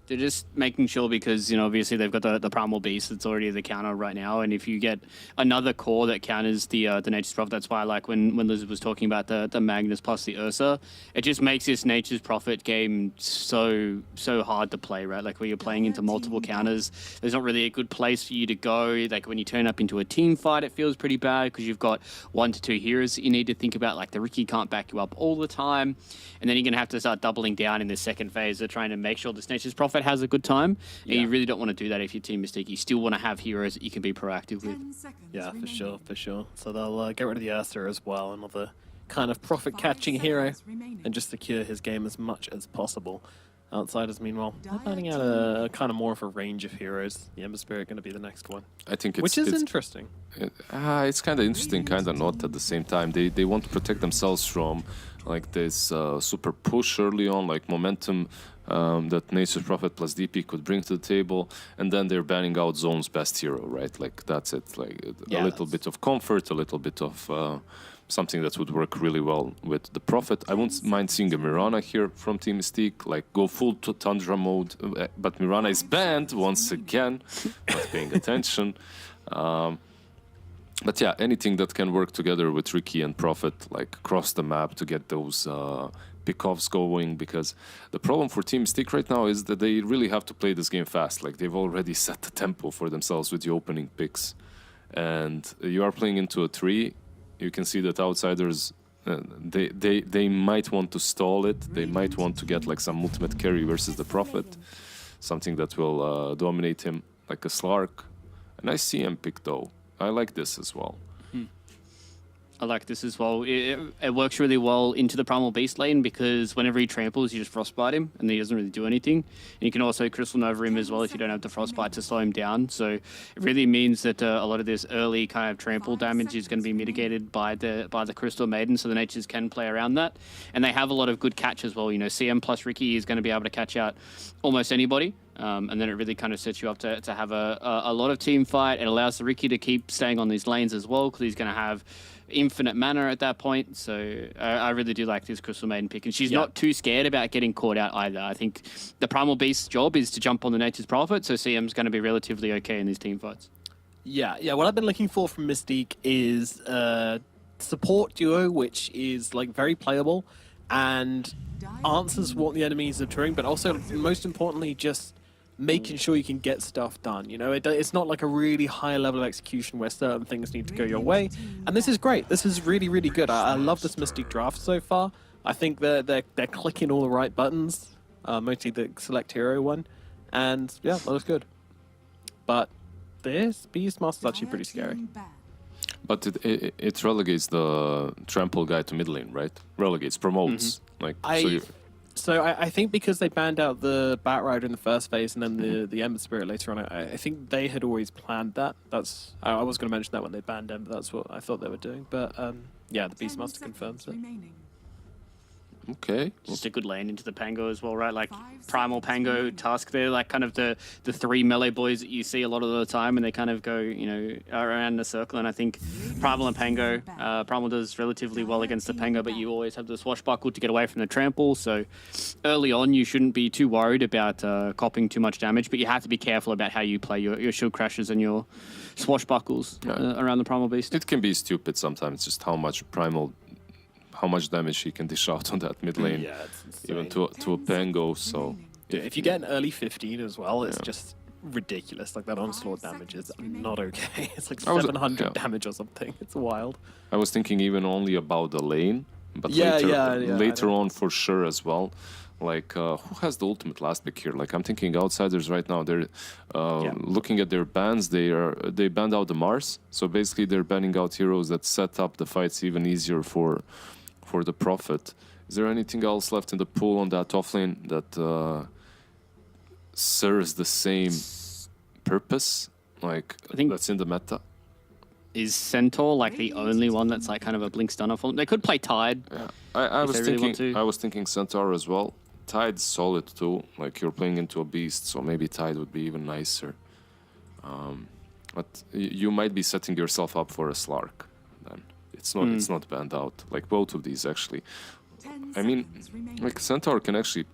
Speaker 2: They're just making sure because, you know, obviously they've got the Primal Beast that's already the counter right now. And if you get another core that counters the Nature's Prophet, that's why I like when Liz was talking about the Magnus plus the Ursa. It just makes this Nature's Prophet game so hard to play, right? Like when you're playing into multiple counters, there's not really a good place for you to go. Like when you turn up into a team fight, it feels pretty bad because you've got 1 to 2 heroes that you need to think about. Like the Ricky can't back you up all the time. And then you're going to have to start doubling down in this second phase of trying to make sure this Nature's Prophet has a good time. And you really don't want to do that if you're Team Mystique. You still want to have heroes that you can be proactive with.
Speaker 1: Yeah, for sure. So they'll get rid of the Ursa as well, another kind of profit-catching hero, and just secure his game as much as possible. Outsiders, meanwhile, they're finding out a kind of more of a range of heroes. The Ember Spirit going to be the next one.
Speaker 3: I think
Speaker 1: which is interesting.
Speaker 3: It's kind of interesting, kind of not at the same time. They want to protect themselves from like this super push early on, like momentum that Nature's Prophet plus DP could bring to the table, and then they're banning out Zone's best hero, right? Like that's it. Like a little bit of comfort, a little bit of something that would work really well with the Prophet. I won't mind seeing a Mirana here from Team Mystique, like go full to Tundra mode, but Mirana is banned once again, not paying attention. But yeah, anything that can work together with Ricky and Prophet, like across the map to get those pickoffs going, because the problem for Team Mystique right now is that they really have to play this game fast. Like they've already set the tempo for themselves with the opening picks. And you are playing into a 3, you can see that Outsiders, they might want to stall it. They might want to get like some ultimate carry versus the Prophet, something that will dominate him like a Slark. And I see him pick though. I like this as well.
Speaker 2: I like this as well. It works really well into the Primal Beast lane because whenever he tramples, you just Frostbite him and he doesn't really do anything. And you can also Crystal Nova him as well if you don't have the Frostbite to slow him down. So it really means that a lot of this early kind of trample damage is going to be mitigated by the Crystal Maiden, so the Natures can play around that. And they have a lot of good catch as well. You know, CM plus Ricky is going to be able to catch out almost anybody. And then it really kind of sets you up to have a lot of team fight. It allows the Ricky to keep staying on these lanes as well because he's going to have infinite mana at that point. So I really do like this Crystal Maiden pick. And she's not too scared about getting caught out either. I think the Primal Beast's job is to jump on the Nature's Prophet, so CM's going to be relatively okay in these team fights.
Speaker 1: Yeah. What I've been looking for from Mystique is a support duo, which is like very playable and answers what the enemies are doing, but also, most importantly, just making sure you can get stuff done. You know, it's not like a really high level of execution where certain things need to go your way. And this is great. This is really, really good. I love this Mystique draft so far. I think they're clicking all the right buttons, mostly the select hero one. And yeah, that was good. But this Beastmaster is actually pretty scary.
Speaker 3: But it relegates the trample guy to mid lane, right? Relegates, promotes.
Speaker 1: So I think because they banned out the Bat Rider in the first phase and then the Ember Spirit later on, I think they had always planned that. I was going to mention that when they banned Ember, that's what I thought they were doing. But yeah, the Beastmaster confirms it.
Speaker 3: Okay.
Speaker 2: Just a good lane into the Pango as well, right? Like Primal Pango Tusk, they're like kind of the three melee boys that you see a lot of the time, and they kind of go, you know, around the circle. And I think Primal and Pango, Primal does relatively well against the Pango, but you always have the Swashbuckle to get away from the trample. So early on, you shouldn't be too worried about copping too much damage, but you have to be careful about how you play your shield crashes and your Swashbuckles around the Primal Beast.
Speaker 3: It can be stupid sometimes, just how much damage he can dish out on that mid lane, even to a Pango. So
Speaker 1: if you get an early 15 as well, it's just ridiculous. Like that onslaught damage is not okay. It's like 700 damage or something. It's wild.
Speaker 3: I was thinking even only about the lane, but later on for sure as well. Like who has the ultimate last pick here? Like I'm thinking outsiders right now. They're looking at their bans. They banned out the Mars, so basically they're banning out heroes that set up the fights even easier for the Prophet. Is there anything else left in the pool on that offlane that serves the same purpose? Like I think that's in the meta.
Speaker 2: Is Centaur like the only one that's like kind of a blink stunner for them? They could play Tide.
Speaker 3: Yeah, I was thinking Centaur as well. Tide's solid too. Like you're playing into a beast, so maybe Tide would be even nicer. But you might be setting yourself up for a Slark. Then it's not banned out. Like both of these actually. I mean, like Centaur can actually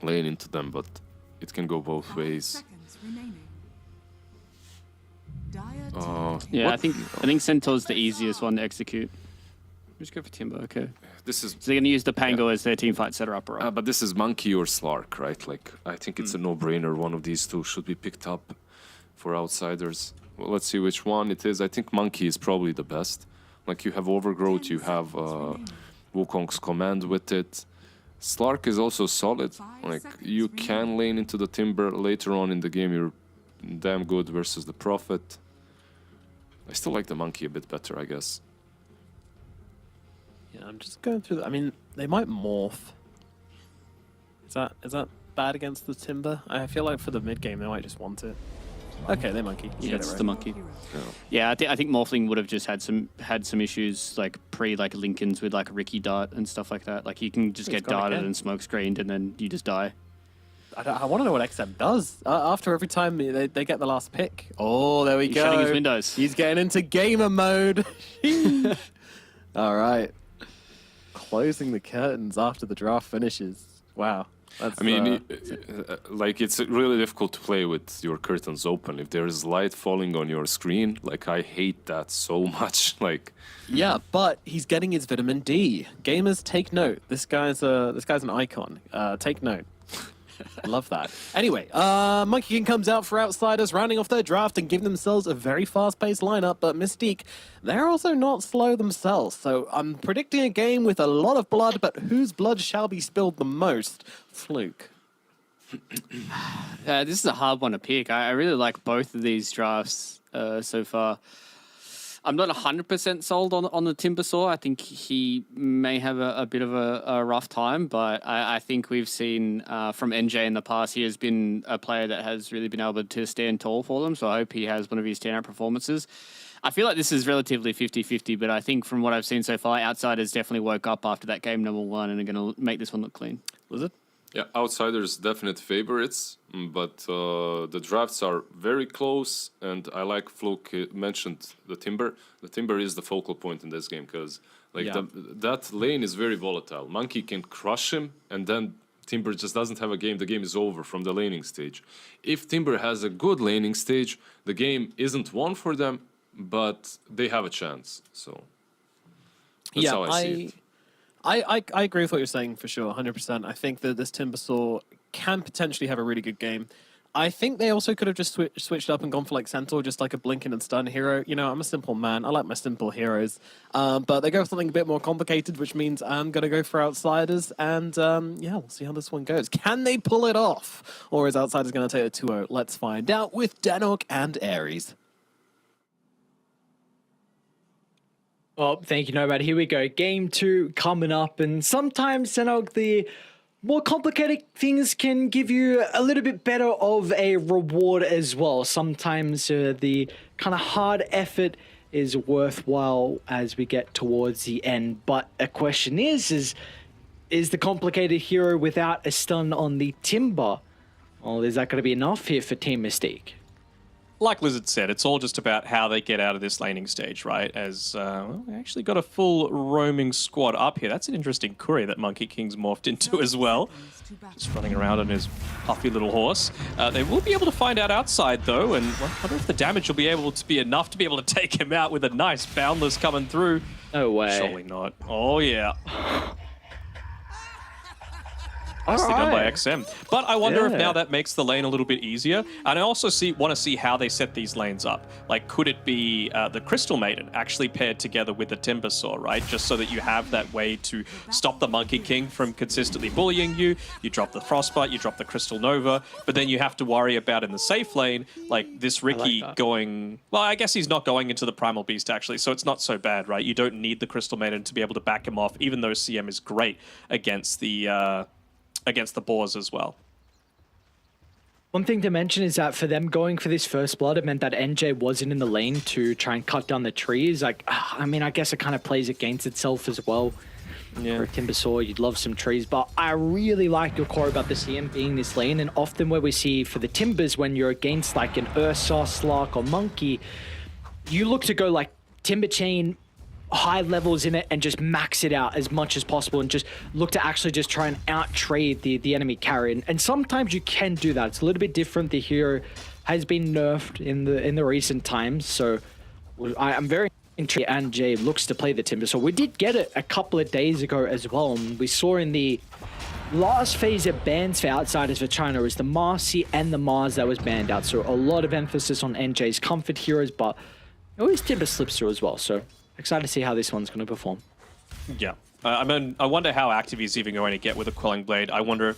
Speaker 3: lane into them, but it can go both ways.
Speaker 2: I think Centaur's the easiest one to execute. Just go for Timber, okay. So they're going to use the Pango as their teamfight setter up, right?
Speaker 3: But this is Monkey or Slark, right? Like, I think it's a no-brainer. One of these two should be picked up for outsiders. Well, let's see which one it is. I think Monkey is probably the best. Like, you have Overgrowth, you have Wukong's Command with it. Slark is also solid. Like, you can lane into the Timber later on in the game. You're damn good versus the Prophet. I still like the Monkey a bit better, I guess.
Speaker 1: Yeah, I'm just going through. I mean, they might morph. Is that bad against the Timber? I feel like for the mid game they might just want it. Okay, they Monkey. You get it
Speaker 2: it's
Speaker 1: right.
Speaker 2: the Monkey. Yeah, I think Morphling would have just had some issues like like Lincolns with like Ricky Dart and stuff like that. Like you can just get darted and smoke screened and then you just die.
Speaker 1: I want to know what XM does after every time they get the last pick. Oh, there we go.
Speaker 2: He's shutting his windows.
Speaker 1: He's getting into gamer mode. All right. Closing the curtains after the draft finishes. Wow. That's,
Speaker 3: like it's really difficult to play with your curtains open. If there's light falling on your screen, like I hate that so much. Like,
Speaker 1: yeah, but he's getting his vitamin D. Gamers, take note. This guy's an icon. Take note. Love that. Anyway, Monkey King comes out for outsiders, rounding off their draft and giving themselves a very fast-paced lineup. But Mystique, they're also not slow themselves. So I'm predicting a game with a lot of blood, but whose blood shall be spilled the most? Fluke.
Speaker 2: This is a hard one to pick. I really like both of these drafts so far. I'm not 100% sold on the Timbersaw. I think he may have a bit of a rough time, but I think we've seen from NJ in the past, he has been a player that has really been able to stand tall for them. So I hope he has one of his standout performances. I feel like this is relatively 50-50, but I think from what I've seen so far, Outsiders definitely woke up after that game number 1 and are going to make this one look clean.
Speaker 1: Was it?
Speaker 3: Yeah, Outsiders definite favorites, but the drafts are very close, and I like Fluke mentioned the Timber. The Timber is the focal point in this game because that lane is very volatile. Monkey can crush him, and then Timber just doesn't have a game. The game is over from the laning stage. If Timber has a good laning stage, the game isn't won for them, but they have a chance. So that's how I see it.
Speaker 1: I agree with what you're saying for sure, 100%. I think that this Timbersaw can potentially have a really good game. I think they also could have just switched up and gone for like Centaur, just like a blinking and stun hero. You know, I'm a simple man. I like my simple heroes. But they go for something a bit more complicated, which means I'm going to go for Outsiders. And yeah, we'll see how this one goes. Can they pull it off? Or is Outsiders going to take a 2-0? Let's find out with Denok and Ares.
Speaker 8: Well, thank you, Nomad. Here we go. Game 2 coming up. And sometimes, Senog, the more complicated things can give you a little bit better of a reward as well. Sometimes the kind of hard effort is worthwhile as we get towards the end. But a question is the complicated hero without a stun on the Timber? Well, is that going to be enough here for Team Mystique?
Speaker 9: Like Lizard said, it's all just about how they get out of this laning stage, right? As we actually got a full roaming squad up here. That's an interesting Curry that Monkey King's morphed into as well. Just running around on his puffy little horse. They will be able to find out outside, though, and I wonder if the damage will be able to be enough to be able to take him out with a nice Boundless coming through.
Speaker 8: No way.
Speaker 9: Surely not. Oh, yeah. Nicely done by XM. But I wonder if now that makes the lane a little bit easier. And I also want to see how they set these lanes up. Like, could it be the Crystal Maiden actually paired together with the Timbersaw, right? Just so that you have that way to stop the Monkey King from consistently bullying you. You drop the Frostbite, you drop the Crystal Nova, but then you have to worry about in the safe lane, like this Ricky going... Well, I guess he's not going into the Primal Beast, actually, so it's not so bad, right? You don't need the Crystal Maiden to be able to back him off, even though CM is great against the boars as well.
Speaker 8: One thing to mention is that for them going for this first blood, it meant that NJ wasn't in the lane to try and cut down the trees. Like, I mean, I guess it kind of plays against itself as well. Yeah. For a Timbersaw, you'd love some trees, but I really like your core about the CM being this lane, and often where we see for the Timbers, when you're against like an Ursa, Slark, or Monkey, you look to go like Timber Chain, high levels in it and just max it out as much as possible and just look to actually just try and out-trade the enemy carry. And sometimes you can do that. It's a little bit different. The hero has been nerfed in the recent times, so I'm very intrigued. And Jay looks to play the Timber. So we did get it a couple of days ago as well, and we saw in the last phase of bans for Outsiders for China is the Marcy and the Mars that was banned out. So a lot of emphasis on NJ's comfort heroes, but always Timber slips through as well. So excited to see how this one's going to perform.
Speaker 9: Yeah. I mean, I wonder how active he's even going to get with a Quelling Blade. I wonder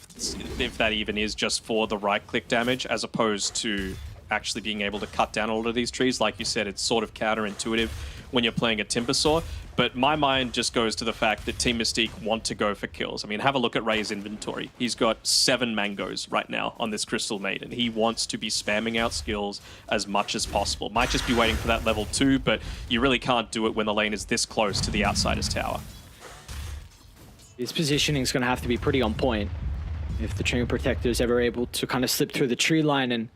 Speaker 9: if that even is just for the right-click damage as opposed to actually being able to cut down all of these trees. Like you said, it's sort of counterintuitive when you're playing a Timbersaw. But my mind just goes to the fact that Team Mystique want to go for kills. I mean, have a look at Ray's inventory. He's got 7 mangoes right now on this Crystal Maiden. He wants to be spamming out skills as much as possible. Might just be waiting for that level 2, but you really can't do it when the lane is this close to the Outsiders tower.
Speaker 8: His positioning is going to have to be pretty on point if the Treant Protector is ever able to kind of slip through the tree line and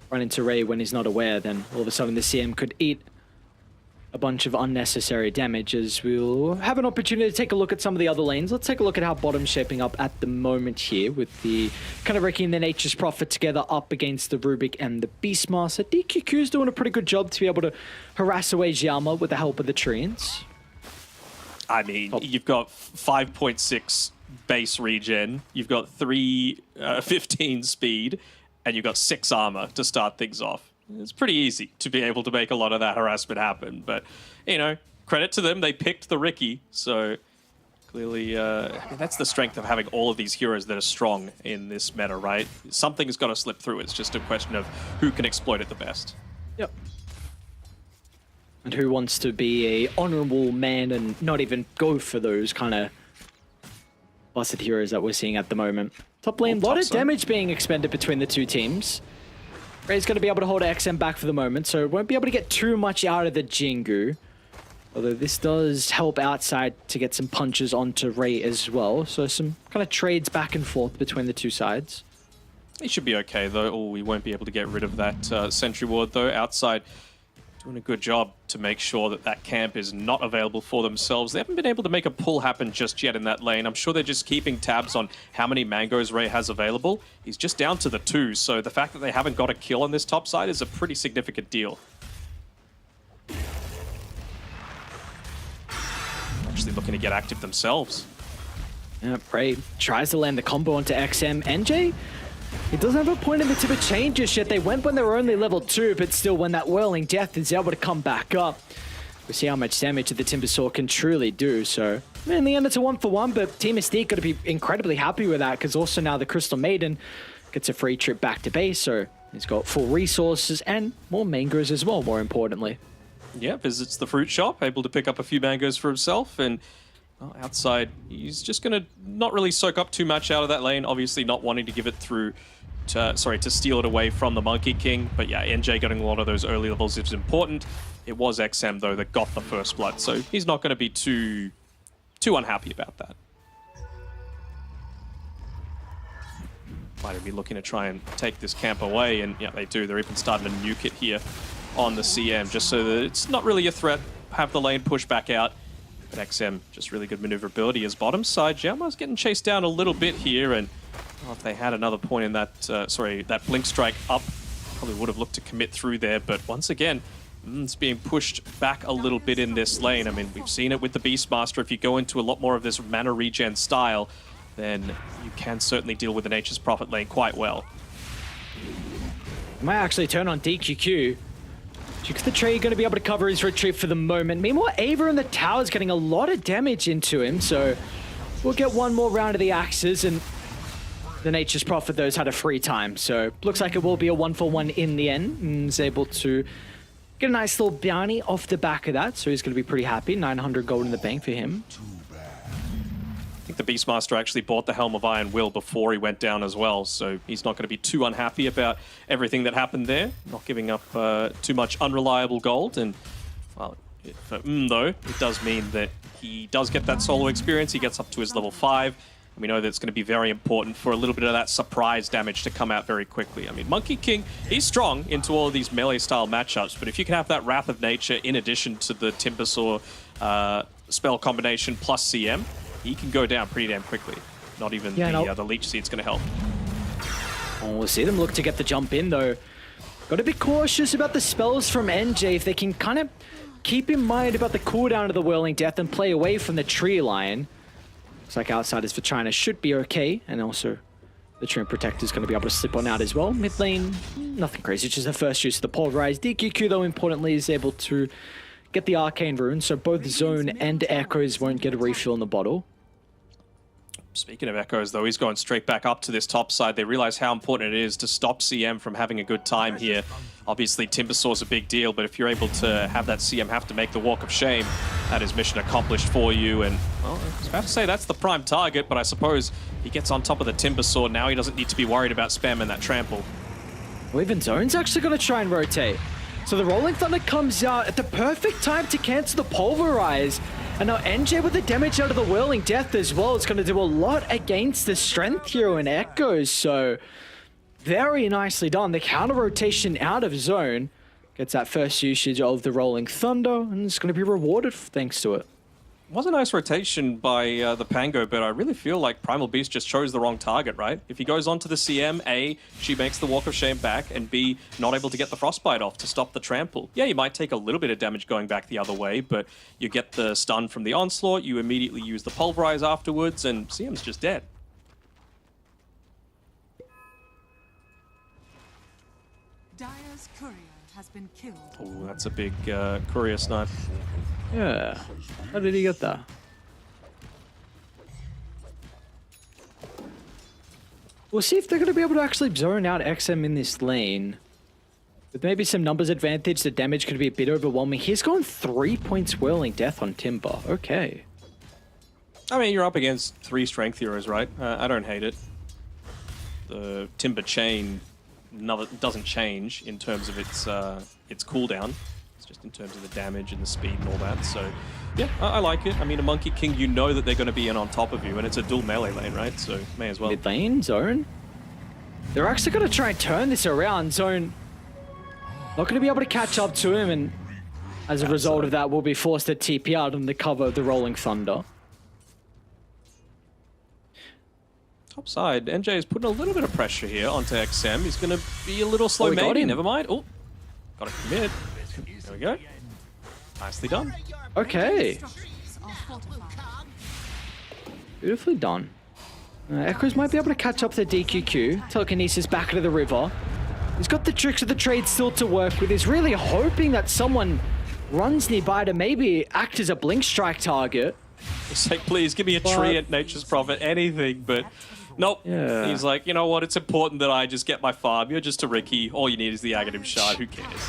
Speaker 8: run into Ray when he's not aware. Then all of a sudden the CM could eat a bunch of unnecessary damage. As we'll have an opportunity to take a look at some of the other lanes. Let's take a look at how bottom's shaping up at the moment here with the kind of Ricky and the Nature's Prophet together up against the Rubik and the Beastmaster. DQQ's doing a pretty good job to be able to harass away Xiama with the help of the Treants.
Speaker 9: I mean, you've got 5.6 base regen, you've got 315 speed, and you've got 6 armor to start things off. It's pretty easy to be able to make a lot of that harassment happen. But, you know, credit to them. They picked the Ricky. So, clearly, I mean, that's the strength of having all of these heroes that are strong in this meta, right? Something's got to slip through. It's just a question of who can exploit it the best.
Speaker 8: Yep. and who wants to be a honorable man and not even go for those kind of busted heroes that we're seeing at the moment. Top lane, a lot of damage being expended between the two teams. Ray's going to be able to hold XM back for the moment, so won't be able to get too much out of the Jingu. Although this does help outside to get some punches onto Ray as well. So some kind of trades back and forth between the two sides.
Speaker 9: He should be okay, though. Oh, we won't be able to get rid of that sentry ward, though. Outside, doing a good job to make sure that that camp is not available for themselves. They haven't been able to make a pull happen just yet in that lane. I'm sure they're just keeping tabs on how many mangoes Ray has available. He's just down to the 2, so the fact that they haven't got a kill on this top side is a pretty significant deal. Actually looking to get active themselves.
Speaker 8: Yeah, Ray tries to land the combo onto XM. NJ, he doesn't have a point in the tip of chain just yet. They went when they were only level 2, but still when that Whirling Death is able to come back up, we see how much damage the Timbersaw can truly do. So in the end, it's a 1-for-1, but Team Mystique got to be incredibly happy with that because also now the Crystal Maiden gets a free trip back to base, so he's got full resources and more mangoes as well, more importantly.
Speaker 9: Yeah, visits the fruit shop, able to pick up a few mangoes for himself, and well, outside, he's just going to not really soak up too much out of that lane, obviously not wanting to give it through, to steal it away from the Monkey King, but yeah, NJ getting a lot of those early levels is important. It was XM, though, that got the first blood, so he's not going to be too unhappy about that. Might be looking to try and take this camp away, and yeah, they do. They're even starting to nuke it here on the CM, just so that it's not really a threat. Have the lane push back out. But XM, just really good maneuverability as bottom side. Xiaoma's getting chased down a little bit here, and oh, if they had another point in that, that Blink Strike up, probably would have looked to commit through there. But once again, it's being pushed back a little bit in this lane. I mean, we've seen it with the Beastmaster. If you go into a lot more of this mana regen style, then you can certainly deal with the Nature's Prophet lane quite well.
Speaker 8: Might actually turn on DQQ. Jukes the Tree going to be able to cover his retreat for the moment. Meanwhile, Ava in the tower is getting a lot of damage into him, so we'll get one more round of the axes, and the Nature's Prophet, though, has had a free time, so looks like it will be a 1-for-1 in the end, and is able to get a nice little bounty off the back of that, so he's going to be pretty happy. 900 gold in the bank for him.
Speaker 9: I think the Beastmaster actually bought the Helm of Iron Will before he went down as well, so he's not going to be too unhappy about everything that happened there. Not giving up too much unreliable gold, and well, for though, it does mean that he does get that solo experience. He gets up to his level 5, and we know that it's going to be very important for a little bit of that surprise damage to come out very quickly. I mean, Monkey King, he's strong into all of these melee-style matchups, but if you can have that Wrath of Nature in addition to the Timbersaw spell combination plus CM, he can go down pretty damn quickly. Not even the Leech Seed's going to help.
Speaker 8: Oh, we'll see them look to get the jump in, though. Got to be cautious about the spells from NJ if they can kind of keep in mind about the cooldown of the Whirling Death and play away from the tree line. Looks like Outsiders for China should be okay, and also the Treant Protector is going to be able to slip on out as well. Mid lane, nothing crazy, just the first use of the Pulverize. DQQ, though, importantly, is able to get the Arcane Rune, so both Zone and Echoes won't get a refill in the bottle.
Speaker 9: Speaking of Echoes, though, he's going straight back up to this top side. They realize how important it is to stop CM from having a good time here. Obviously, Timbersaw's a big deal, but if you're able to have that CM have to make the walk of shame, that is mission accomplished for you. And, well, I was about to say that's the prime target, but I suppose he gets on top of the Timbersaw. Now he doesn't need to be worried about spamming that trample.
Speaker 8: Well, even Zone's actually going to try and rotate. So the Rolling Thunder comes out at the perfect time to cancel the Pulverize. And now NJ with the damage out of the Whirling Death as well. It's going to do a lot against the Strength Hero and Echoes. So very nicely done. The counter rotation out of Zone gets that first usage of the Rolling Thunder, and it's going to be rewarded thanks to it.
Speaker 9: It was a nice rotation by the Pango, but I really feel like Primal Beast just chose the wrong target, right? If he goes onto the CM, A, she makes the Walk of Shame back, and B, not able to get the Frostbite off to stop the trample. Yeah, you might take a little bit of damage going back the other way, but you get the stun from the Onslaught, you immediately use the Pulverize afterwards, and CM's just dead.
Speaker 4: Dire's courier has been killed.
Speaker 9: Oh, that's a big courier snipe.
Speaker 8: Yeah. How did he get that? We'll see if they're going to be able to actually zone out XM in this lane. With maybe some numbers advantage, the damage could be a bit overwhelming. He's gone 3 points whirling death on Timber. Okay.
Speaker 9: I mean, you're up against 3 strength heroes, right? I don't hate it. The Timber chain doesn't change in terms of its cooldown. It's just in terms of the damage and the speed and all that. So, yeah, I like it. I mean, a Monkey King, you know that they're going to be in on top of you, and it's a dual melee lane, right? So, may as well.
Speaker 8: Mid lane, Zone. They're actually going to try and turn this around. Zone not going to be able to catch up to him, and as a result of that, will be forced to TP out on the cover of the Rolling Thunder.
Speaker 9: Top side, NJ is putting a little bit of pressure here onto XM. He's going to be a little slow,
Speaker 8: he got
Speaker 9: maybe.
Speaker 8: him.
Speaker 9: Never mind. Oh, got to commit. There we go. Nicely done.
Speaker 8: Okay.
Speaker 4: Structures are fortified.
Speaker 8: Beautifully done. Echoes might be able to catch up to DQQ. Telekinesis back into the river. He's got the tricks of the trade still to work with. He's really hoping that someone runs nearby to maybe act as a blink strike target.
Speaker 9: It's like, please give me a tree at Nature's Prophet, anything, but nope.
Speaker 8: Yeah.
Speaker 9: He's like, you know what? It's important that I just get my farm. You're just a Ricky. All you need is the Aghanim Shard. Who cares?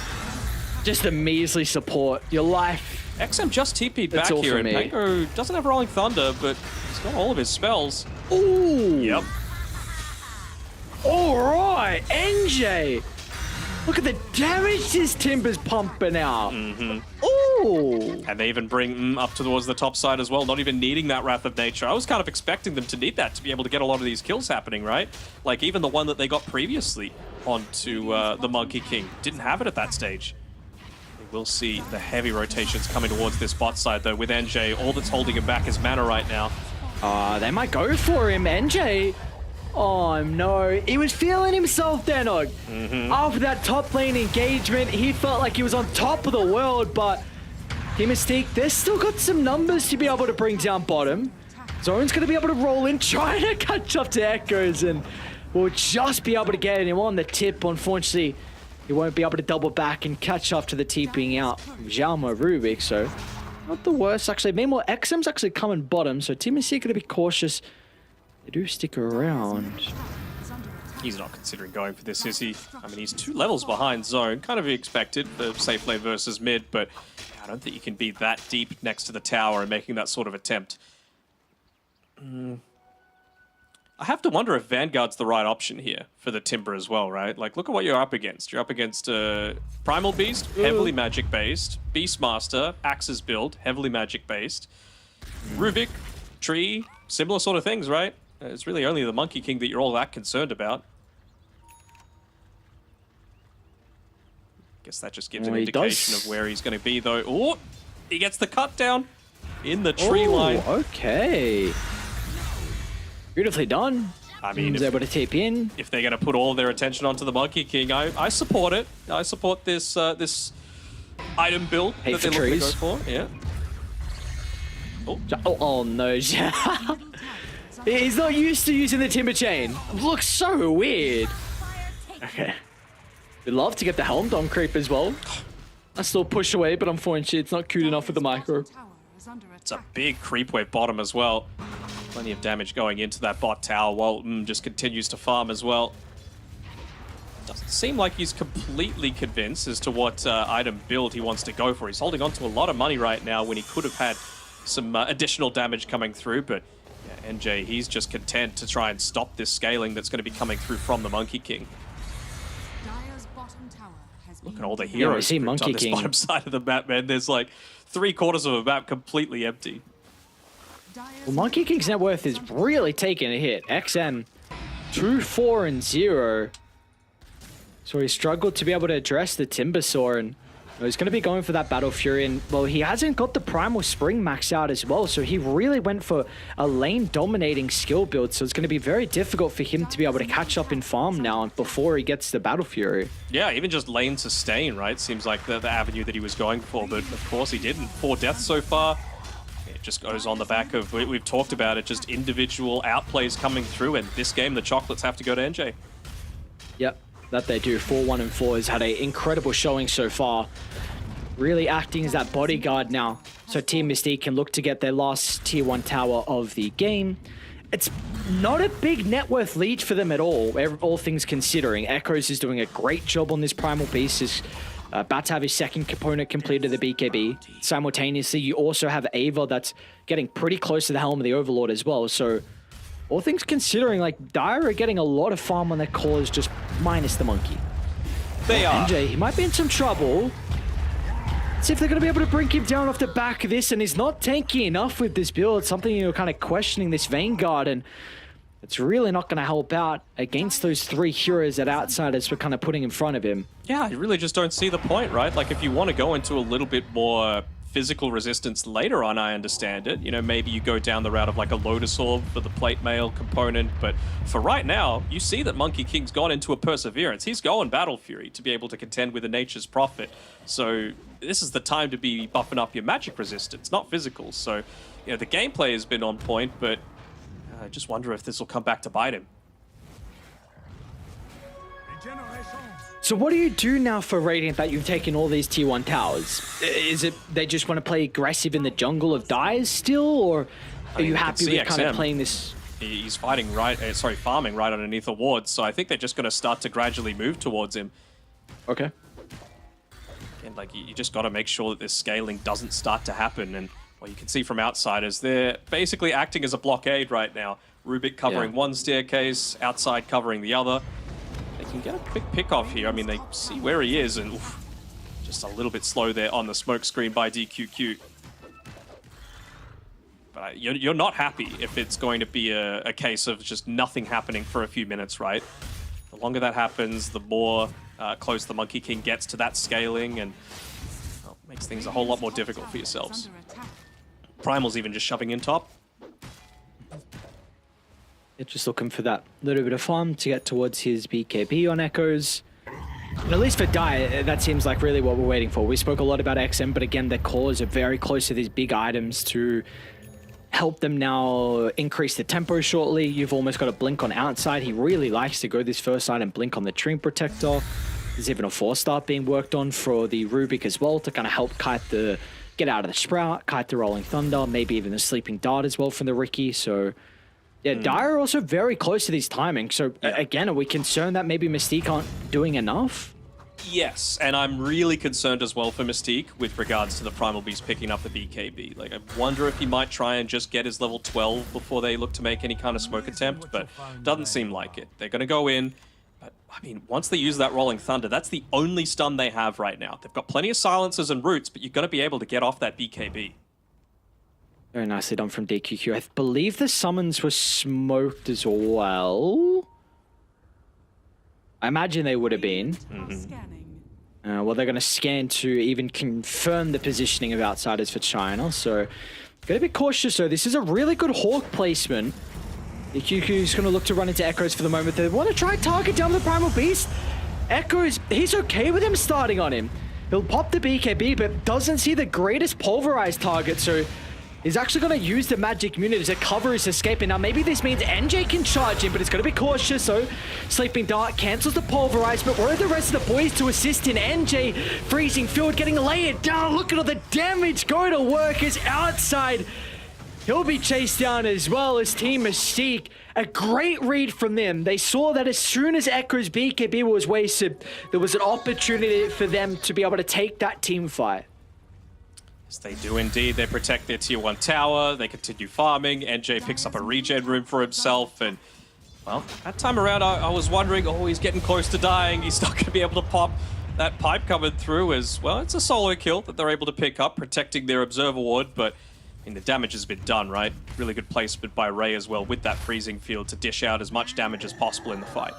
Speaker 8: Just a measly support. Your life.
Speaker 9: XM just TP'd
Speaker 8: That's
Speaker 9: back
Speaker 8: all
Speaker 9: here,
Speaker 8: for
Speaker 9: and
Speaker 8: me.
Speaker 9: Pango doesn't have Rolling Thunder, but he's got all of his spells.
Speaker 8: Ooh.
Speaker 9: Yep.
Speaker 8: All right, NJ. Look at the damage this Timber's pumping out. Ooh.
Speaker 9: And they even bring up towards the top side as well, not even needing that Wrath of Nature. I was kind of expecting them to need that to be able to get a lot of these kills happening, right? Like even the one that they got previously onto the Monkey King didn't have it at that stage. We will see the heavy rotations coming towards this bot side though with NJ. All that's holding him back is mana right now.
Speaker 8: They might go for him, NJ. Oh no, he was feeling himself, Denog. After that top lane engagement, he felt like he was on top of the world, but Team Mystique, they've still got some numbers to be able to bring down bottom. Zone's going to be able to roll in, trying to catch up to Echoes, and will just be able to get him on the tip. Unfortunately, he won't be able to double back and catch up to the TPing out Jalma Rubik, so not the worst, actually. Meanwhile, XM's actually coming bottom, so Team Mystique going to be cautious. They do stick around.
Speaker 9: He's not considering going for this, is he? I mean, he's 2 levels behind Zone. Kind of expected the safe lane versus mid, but I don't think you can be that deep next to the tower and making that sort of attempt. I have to wonder if Vanguard's the right option here for the Timber as well, right? Like, look at what you're up against. You're up against Primal Beast, heavily magic-based. Beastmaster, Axe's build, heavily magic-based. Rubik, Tree, similar sort of things, right? It's really only the Monkey King that you're all that concerned about. Guess that just gives an indication of where he's going to be, though. Oh, he gets the cut down in the tree line.
Speaker 8: Okay. Beautifully done.
Speaker 9: I mean,
Speaker 8: He's able to tap in.
Speaker 9: if they're going to put all their attention onto the Monkey King, I support it. I support this this item build
Speaker 8: Hate
Speaker 9: that
Speaker 8: for
Speaker 9: they're looking to
Speaker 8: trees.
Speaker 9: go for. Yeah.
Speaker 8: Oh no. He's not used to using the timber chain. Looks so weird. Okay. We'd love to get the Helm Dom creep as well. I still push away, but unfortunately it's not cute enough with the micro.
Speaker 9: It's a big creep wave bottom as well. Plenty of damage going into that bot tower while just continues to farm as well. Doesn't seem like he's completely convinced as to what item build he wants to go for. He's holding on to a lot of money right now when he could have had some additional damage coming through, but yeah, NJ, he's just content to try and stop this scaling that's going to be coming through from the Monkey King. Look at all the heroes
Speaker 8: see
Speaker 9: grouped
Speaker 8: Monkey
Speaker 9: on this
Speaker 8: King.
Speaker 9: bottom side of the map, man. There's like 3/4 of a map completely empty.
Speaker 8: Well, Monkey King's net worth is really taking a hit. XM 2-4-0. So he struggled to be able to address the Timbersaw, and he's going to be going for that Battle Fury. And well, he hasn't got the Primal Spring max out as well, so he really went for a lane dominating skill build. So it's going to be very difficult for him to be able to catch up in farm now before he gets the Battle Fury.
Speaker 9: Yeah, even just lane sustain, right? Seems like the avenue that he was going for, but of course he didn't. 4 deaths so far. It just goes on the back of, we've talked about it, just individual outplays coming through, and this game the chocolates have to go to NJ.
Speaker 8: Yep, that they do. 4-1-4 has had an incredible showing so far. Really acting as that bodyguard now. So Team Mystique can look to get their last tier 1 tower of the game. it's not a big net worth lead for them at all things considering. Echoes is doing a great job on this Primal Beast. Is about to have his second component completed, the BKB. Simultaneously, you also have Ava that's getting pretty close to the Helm of the Overlord as well. So, all things considering, like, Dire are getting a lot of farm on their cores, just minus the monkey.
Speaker 9: They are.
Speaker 8: NJ, he might be in some trouble. See if they're going to be able to bring him down off the back of this, and he's not tanky enough with this build. Something you're kind of questioning this Vanguard, and it's really not going to help out against those 3 heroes that Outsiders were kind of putting in front of him.
Speaker 9: Yeah, you really just don't see the point, right? Like, if you want to go into a little bit more physical resistance later on, I understand it. You know, maybe you go down the route of like a Lotus Orb for the plate mail component, but for right now, you see that Monkey King's gone into a Perseverance. He's going Battle Fury to be able to contend with a Nature's Prophet. So this is the time to be buffing up your magic resistance, not physical. So, you know, the gameplay has been on point, but I just wonder if this will come back to bite him.
Speaker 8: So what do you do now for Radiant that you've taken all these tier 1 towers? Is it they just want to play aggressive in the jungle of Dyes still, or are you happy with kind of playing this?
Speaker 9: He's fighting farming right underneath a ward, so I think they're just going to start to gradually move towards him.
Speaker 8: Okay.
Speaker 9: And like, you just got to make sure that this scaling doesn't start to happen. And well, you can see from Outsiders, they're basically acting as a blockade right now. Rubik covering one staircase, Outside covering the other. They can get a quick pick off here. I mean, they see where he is, and oof, just a little bit slow there on the smoke screen by DQQ. But you're not happy if it's going to be a case of just nothing happening for a few minutes, right? The longer that happens, the more close the Monkey King gets to that scaling, and well, makes things a whole lot more difficult for yourselves. Primal's even just shoving in top.
Speaker 8: Just looking for that little bit of farm to get towards his BKB on Echoes. And at least for Dire, that seems like really what we're waiting for. We spoke a lot about XM, but again, their cores are very close to these big items to help them now increase the tempo shortly. You've almost got a Blink on Outside. He really likes to go this first side and Blink on the Treant Protector. There's even a 4-star being worked on for the Rubik as well to kind of help get out of the Sprout, kite the Rolling Thunder, maybe even the Sleeping Dart as well from the Riki. So yeah, Dire are also very close to these timings. So again, are we concerned that maybe Mystique aren't doing enough?
Speaker 9: Yes, and I'm really concerned as well for Mystique with regards to the Primal Beast picking up the BKB. Like, I wonder if he might try and just get his level 12 before they look to make any kind of smoke attempt, but doesn't seem like it. They're going to go in, but I mean, once they use that Rolling Thunder, that's the only stun they have right now. They've got plenty of silencers and roots, but you're going to be able to get off that BKB.
Speaker 8: Very nicely done from DQQ. I believe the summons were smoked as well. I imagine they would have been. Well, they're going to scan to even confirm the positioning of Outsiders for China. So, gotta be cautious though. This is a really good Hawk placement. DQQ is going to look to run into Echoes for the moment. They want to try and target down the Primal Beast. Echoes, he's okay with him starting on him. He'll pop the BKB, but doesn't see the greatest pulverized target. So, he's actually going to use the magic immunity to cover his escape. And now maybe this means NJ can charge him, but it's going to be cautious. So Sleeping Dart cancels the pulverize, but where are the rest of the boys to assist in? NJ, Freezing Field getting layered down. Look at all the damage going to work as Outside. He'll be chased down as well as Team Mystique. A great read from them. They saw that as soon as Echo's BKB was wasted, there was an opportunity for them to be able to take that team fight.
Speaker 9: Yes, they do indeed. They protect their tier 1 tower. They continue farming. NJ picks up a regen room for himself. And, well, that time around, I was wondering, oh, he's getting close to dying. He's not going to be able to pop that pipe coming through as, well, it's a solo kill that they're able to pick up, protecting their Observer Ward. But, I mean, the damage has been done, right? Really good placement by Ray as well with that Freezing Field to dish out as much damage as possible in the fight.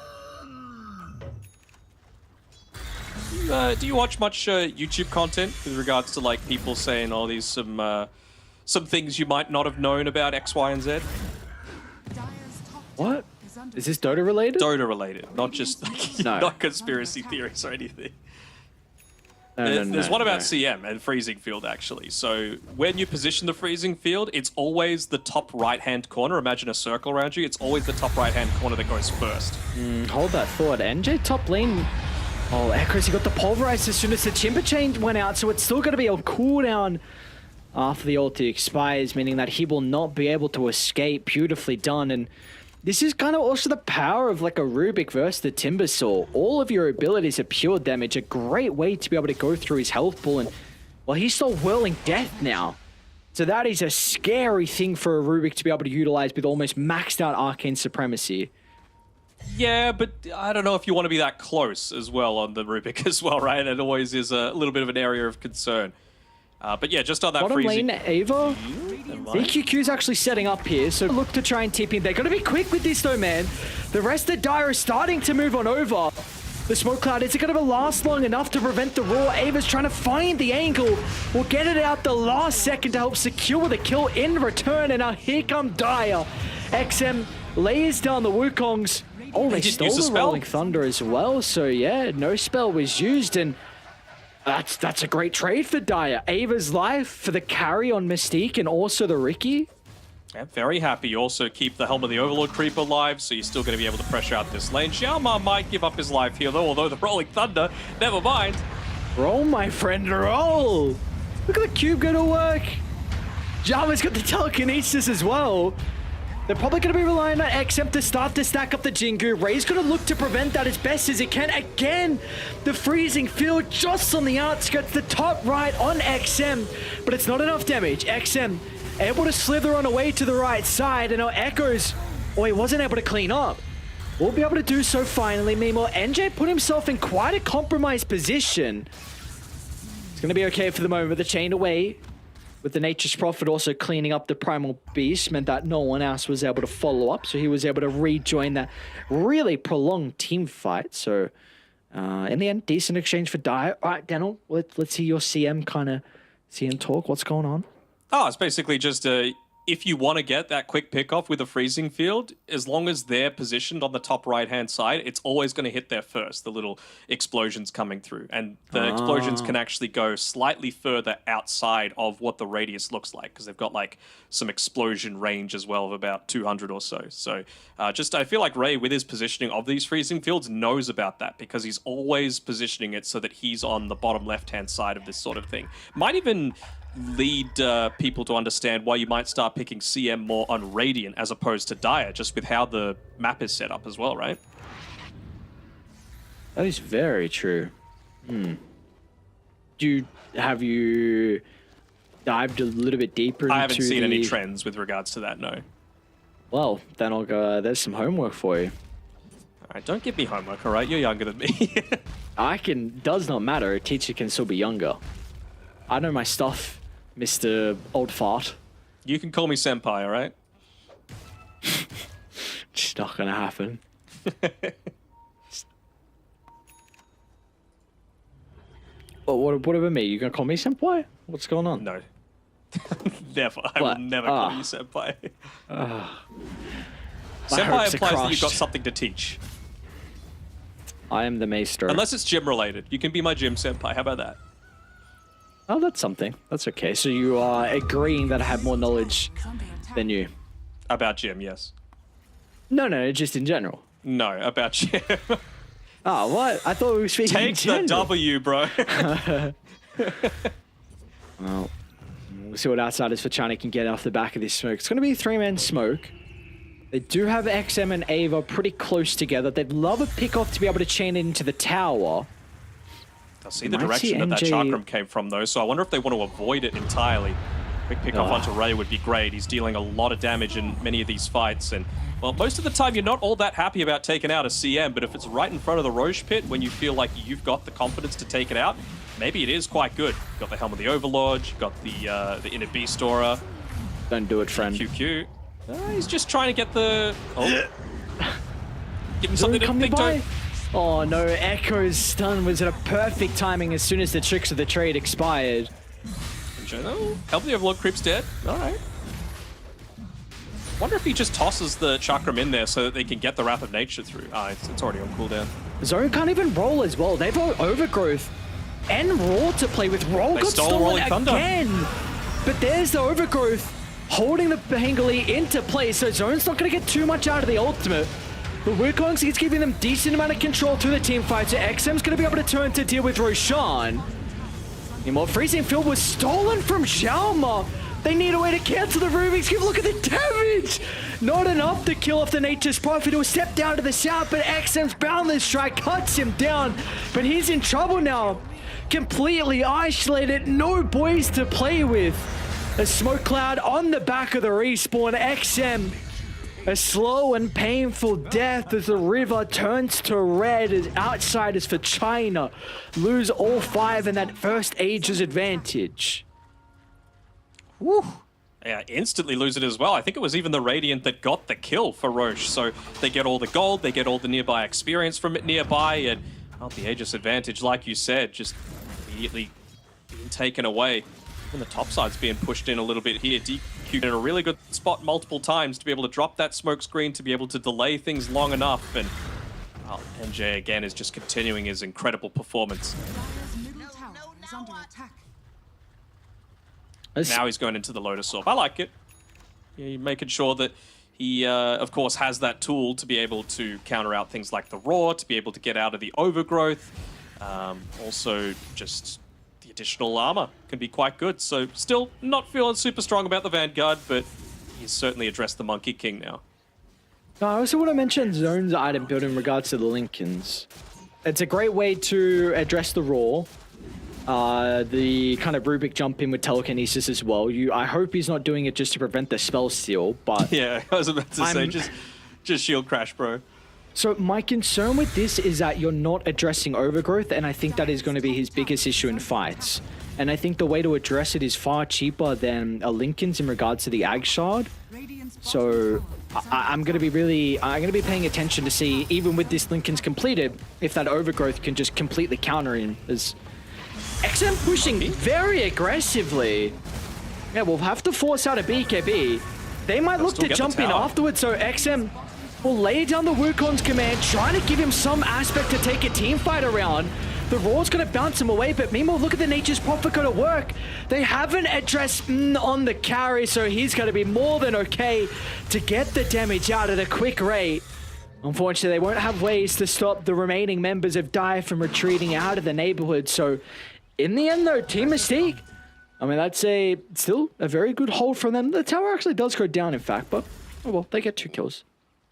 Speaker 9: Do you watch much YouTube content with regards to like people saying, "Oh, these some things you might not have known about X, Y, and Z"?
Speaker 8: What? Is this Dota related?
Speaker 9: Dota related, not just like, not conspiracy theories or anything. There's one about CM and Freezing Field actually. So when you position the Freezing Field, it's always the top right-hand corner. Imagine a circle around you. It's always the top right-hand corner that goes first.
Speaker 8: Hold that thought. NJ top lane. Oh, Echoes, he got the pulverized as soon as the Timber Chain went out, so it's still going to be a cooldown after the ulti expires, meaning that he will not be able to escape. Beautifully done. And this is kind of also the power of like a Rubik versus the Timbersaw. All of your abilities are pure damage, a great way to be able to go through his health pool. And well, he's still whirling death now. So that is a scary thing for a Rubik to be able to utilize with almost maxed out Arcane Supremacy.
Speaker 9: Yeah, but I don't know if you want to be that close as well on the Rubik as well, right? It always is a little bit of an area of concern. But yeah, just on that
Speaker 8: Bottom
Speaker 9: freezing...
Speaker 8: lane, Ava. BQQ's actually setting up here, so look to try and TP in. They're going to be quick with this though, man. The rest of Dire is starting to move on over. The smoke cloud, is it going to last long enough to prevent the roar? Ava's trying to find the angle. We'll get it out the last second to help secure the kill in return. And now here come Dire. XM lays down the Wukongs. Oh, they
Speaker 9: didn't
Speaker 8: stole
Speaker 9: use the
Speaker 8: the
Speaker 9: spell.
Speaker 8: Rolling Thunder as well. So yeah, no spell was used. And that's a great trade for Dire. Ava's life for the carry on Mystique and also the Riki.
Speaker 9: Yeah, very happy. You also keep the Helm of the Overlord creep alive, so you're still going to be able to pressure out this lane. Xiaoma might give up his life here, though, although the Rolling Thunder, never mind.
Speaker 8: Roll, my friend, roll! Look at the cube go to work. Jama's got the telekinesis as well. They're probably going to be relying on XM to start to stack up the Jingu. Ray's going to look to prevent that as best as he can. Again, the freezing field just on the outskirts, the top right on XM, but it's not enough damage. XM able to slither on away to the right side, and now Echoes, oh, he wasn't able to clean up. We'll be able to do so finally. Meanwhile, NJ put himself in quite a compromised position. It's going to be okay for the moment, but the chain away with the Nature's Prophet also cleaning up the Primal Beast meant that no one else was able to follow up, so he was able to rejoin that really prolonged team fight. So in the end, decent exchange for Dire. All right, Daniel, let's see your CM talk. What's going on?
Speaker 9: Oh, it's basically just if you want to get that quick pickoff with a freezing field, as long as they're positioned on the top right-hand side, it's always going to hit there first, the little explosions coming through. And the explosions can actually go slightly further outside of what the radius looks like, because they've got like some explosion range as well of about 200 or so. So just I feel like Ray, with his positioning of these freezing fields, knows about that, because he's always positioning it so that he's on the bottom left-hand side of this sort of thing. Might even lead people to understand why you might start picking CM more on Radiant as opposed to Dire, just with how the map is set up as well, right?
Speaker 8: That is very true. Have you dived a little bit deeper into
Speaker 9: I haven't seen any trends with regards to that, no.
Speaker 8: Well, then I'll go, there's some homework for you.
Speaker 9: All right, don't give me homework, all right? You're younger than me.
Speaker 8: Does not matter, a teacher can still be younger. I know my stuff, Mr. Old Fart.
Speaker 9: You can call me Senpai, all right?
Speaker 8: Just not gonna happen. What about me? You gonna call me Senpai? What's going on?
Speaker 9: No. Never. I will never call you Senpai. Senpai implies that you've got something to teach.
Speaker 8: I am the maester.
Speaker 9: Unless it's gym related. You can be my gym Senpai. How about that?
Speaker 8: Oh, that's something. That's okay. So you are agreeing that I have more knowledge than you?
Speaker 9: About gym, yes.
Speaker 8: No, just in general.
Speaker 9: No, about gym.
Speaker 8: Oh, what? I thought we were speaking in
Speaker 9: Take
Speaker 8: general.
Speaker 9: the W, bro.
Speaker 8: Well, we'll see what Outsiders for China can get off the back of this smoke. It's going to be a three-man smoke. They do have XM and Ava pretty close together. They'd love a pick-off to be able to chain it into the tower.
Speaker 9: I'll see the direction that Chakram came from, though, so I wonder if they want to avoid it entirely. Quick pick off onto Ray would be great. He's dealing a lot of damage in many of these fights, and, well, most of the time you're not all that happy about taking out a CM, but if it's right in front of the Roche pit when you feel like you've got the confidence to take it out, maybe it is quite good. You've got the Helm of the Overlord, you've got the Inner Beast Aura.
Speaker 8: Don't do it, friend.
Speaker 9: QQ. He's just trying to get the... Oh. Give him something to think to.
Speaker 8: Oh no, Echo's stun was at a perfect timing as soon as the tricks of the trade expired.
Speaker 9: Help the Overlord creep's dead. Alright. Wonder if he just tosses the Chakram in there so that they can get the Wrath of Nature through. It's already on cooldown.
Speaker 8: Zone can't even roll as well. They've got Overgrowth and Roar to play with. Roar got stolen again. But there's the Overgrowth holding the Bengali into place, so Zone's not going to get too much out of the ultimate. But Wukongs is giving them decent amount of control through the team fight, so XM's going to be able to turn to deal with Roshan. Meanwhile, Freezing Field was stolen from Xiaoma. They need a way to cancel the Rubik's Cube. Look at the damage! Not enough to kill off the Nature's Prophet. He'll step down to the south, but XM's Boundless Strike cuts him down. But he's in trouble now. Completely isolated, no boys to play with. A smoke cloud on the back of the respawn. XM, a slow and painful death as the river turns to red as outsiders for China lose all 5 in that first Aegis advantage.
Speaker 9: Woo. Yeah, instantly lose it as well. I think it was even the Radiant that got the kill for Roche. So they get all the gold, they get all the nearby experience from it nearby, and well, the Aegis advantage, like you said, just immediately being taken away. And the top side's being pushed in a little bit here. DQ in a really good spot multiple times to be able to drop that smoke screen, to be able to delay things long enough. And well, NJ again is just continuing his incredible performance.
Speaker 4: Dire's middle tower is under attack.
Speaker 9: Now he's going into the Lotus Orb. I like it. Yeah, making sure that he, of course, has that tool to be able to counter out things like the Roar, to be able to get out of the Overgrowth. Also, just the additional armor can be quite good. So still not feeling super strong about the Vanguard, but he's certainly addressed the Monkey King now.
Speaker 8: I also want to mention Zone's item build in regards to the Lincolns. It's a great way to address the Roar. The kind of Rubik jump in with telekinesis as well. I hope he's not doing it just to prevent the spell steal, but
Speaker 9: yeah, I was about to say just shield crash, bro.
Speaker 8: So my concern with this is that you're not addressing Overgrowth, and I think that is going to be his biggest issue in fights. And I think the way to address it is far cheaper than a Lincoln's in regards to the Ag Shard. So I'm going to be paying attention to see, even with this Lincoln's completed, if that Overgrowth can just completely counter him. As XM pushing very aggressively. Yeah, we'll have to force out a BKB. They might look to jump in afterwards, so XM will lay down the Wukong's command, trying to give him some aspect to take a team fight around. The Roar's going to bounce him away, but meanwhile, look at the Nature's Prophet going to work. They haven't addressed on the carry, so he's going to be more than okay to get the damage out at a quick rate. Unfortunately, they won't have ways to stop the remaining members of Dire from retreating out of the neighborhood, so in the end, though, Team Mystique, I mean, that's still a very good hold from them. The tower actually does go down, in fact, but oh well, they get 2 kills.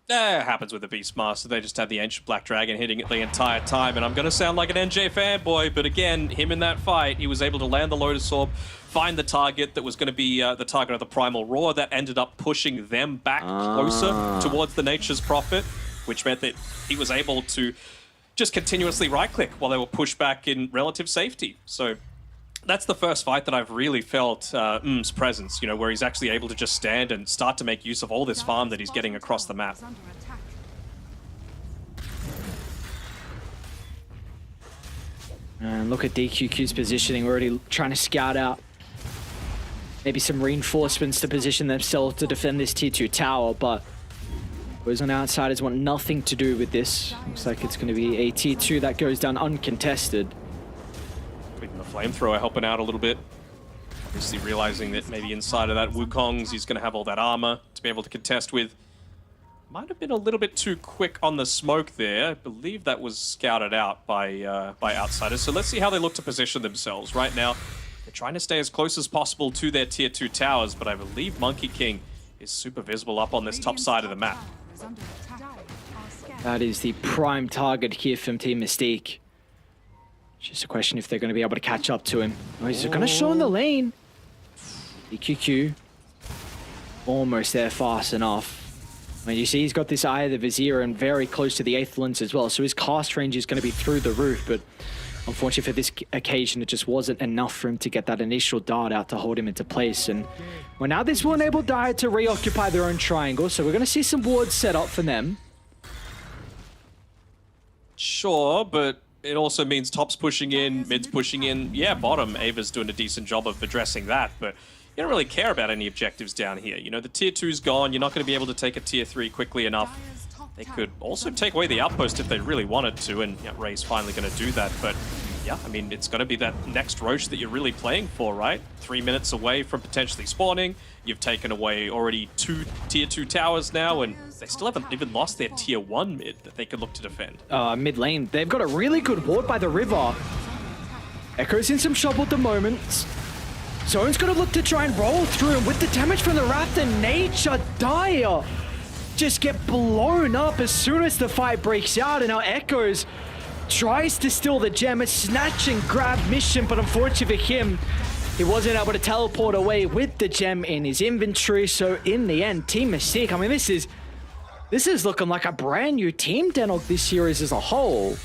Speaker 9: It happens with the Beastmaster. They just had the Ancient Black Dragon hitting it the entire time, and I'm going to sound like an NJ fanboy, but again, him in that fight, he was able to land the Lotus Orb, find the target that was going to be the target of the Primal Roar. That ended up pushing them back closer towards the Nature's Prophet, which meant that he was able to just continuously right-click while they were pushed back in relative safety. So that's the first fight that I've really felt M's presence, you know, where he's actually able to just stand and start to make use of all this farm that he's getting across the map.
Speaker 8: And look at DQQ's positioning, already trying to scout out maybe some reinforcements to position themselves to defend this tier 2 tower, but Boys on Outsiders want nothing to do with this. Looks like it's going to be a tier 2 that goes down uncontested.
Speaker 9: Even the Flamethrower helping out a little bit. Obviously realizing that maybe inside of that Wukong's he's going to have all that armor to be able to contest with. Might have been a little bit too quick on the smoke there. I believe that was scouted out by Outsiders. So let's see how they look to position themselves. Right now, they're trying to stay as close as possible to their tier 2 towers, but I believe Monkey King is super visible up on this top side of the map.
Speaker 8: That is the prime target here from Team Mystique. Just a question if they're going to be able to catch up to him. Oh, he's going to show in the lane. EQQ. Almost there fast enough. I mean, you see he's got this Eye of the Vizier and very close to the 8th lens as well. So his cast range is going to be through the roof. But unfortunately for this occasion, it just wasn't enough for him to get that initial dart out to hold him into place. And well, now this will enable Dire to reoccupy their own triangle. So we're going to see some wards set up for them.
Speaker 9: Sure, but it also means top's pushing in, mid's pushing in. Yeah, bottom, Ava's doing a decent job of addressing that, but you don't really care about any objectives down here. You know, the tier 2's gone. You're not going to be able to take a tier 3 quickly enough. They could also take away the outpost if they really wanted to, and yeah, Ray's finally going to do that. But yeah, I mean, it's going to be that next Roche that you're really playing for, right? 3 minutes away from potentially spawning. You've taken away already 2 tier 2 towers now, and they still haven't even lost their tier 1 mid that they could look to defend.
Speaker 8: Mid lane, they've got a really good ward by the river. Echo's in some trouble at the moment. Zone's gonna look to try and roll through, and with the damage from the Raptor, Nature Dire just get blown up as soon as the fight breaks out, and now Echoes tries to steal the gem. A snatch and grab mission, but unfortunately for him, he wasn't able to teleport away with the gem in his inventory. So in the end, Team Mystique, I mean, this is looking like a brand new team, Denog, this series as a whole.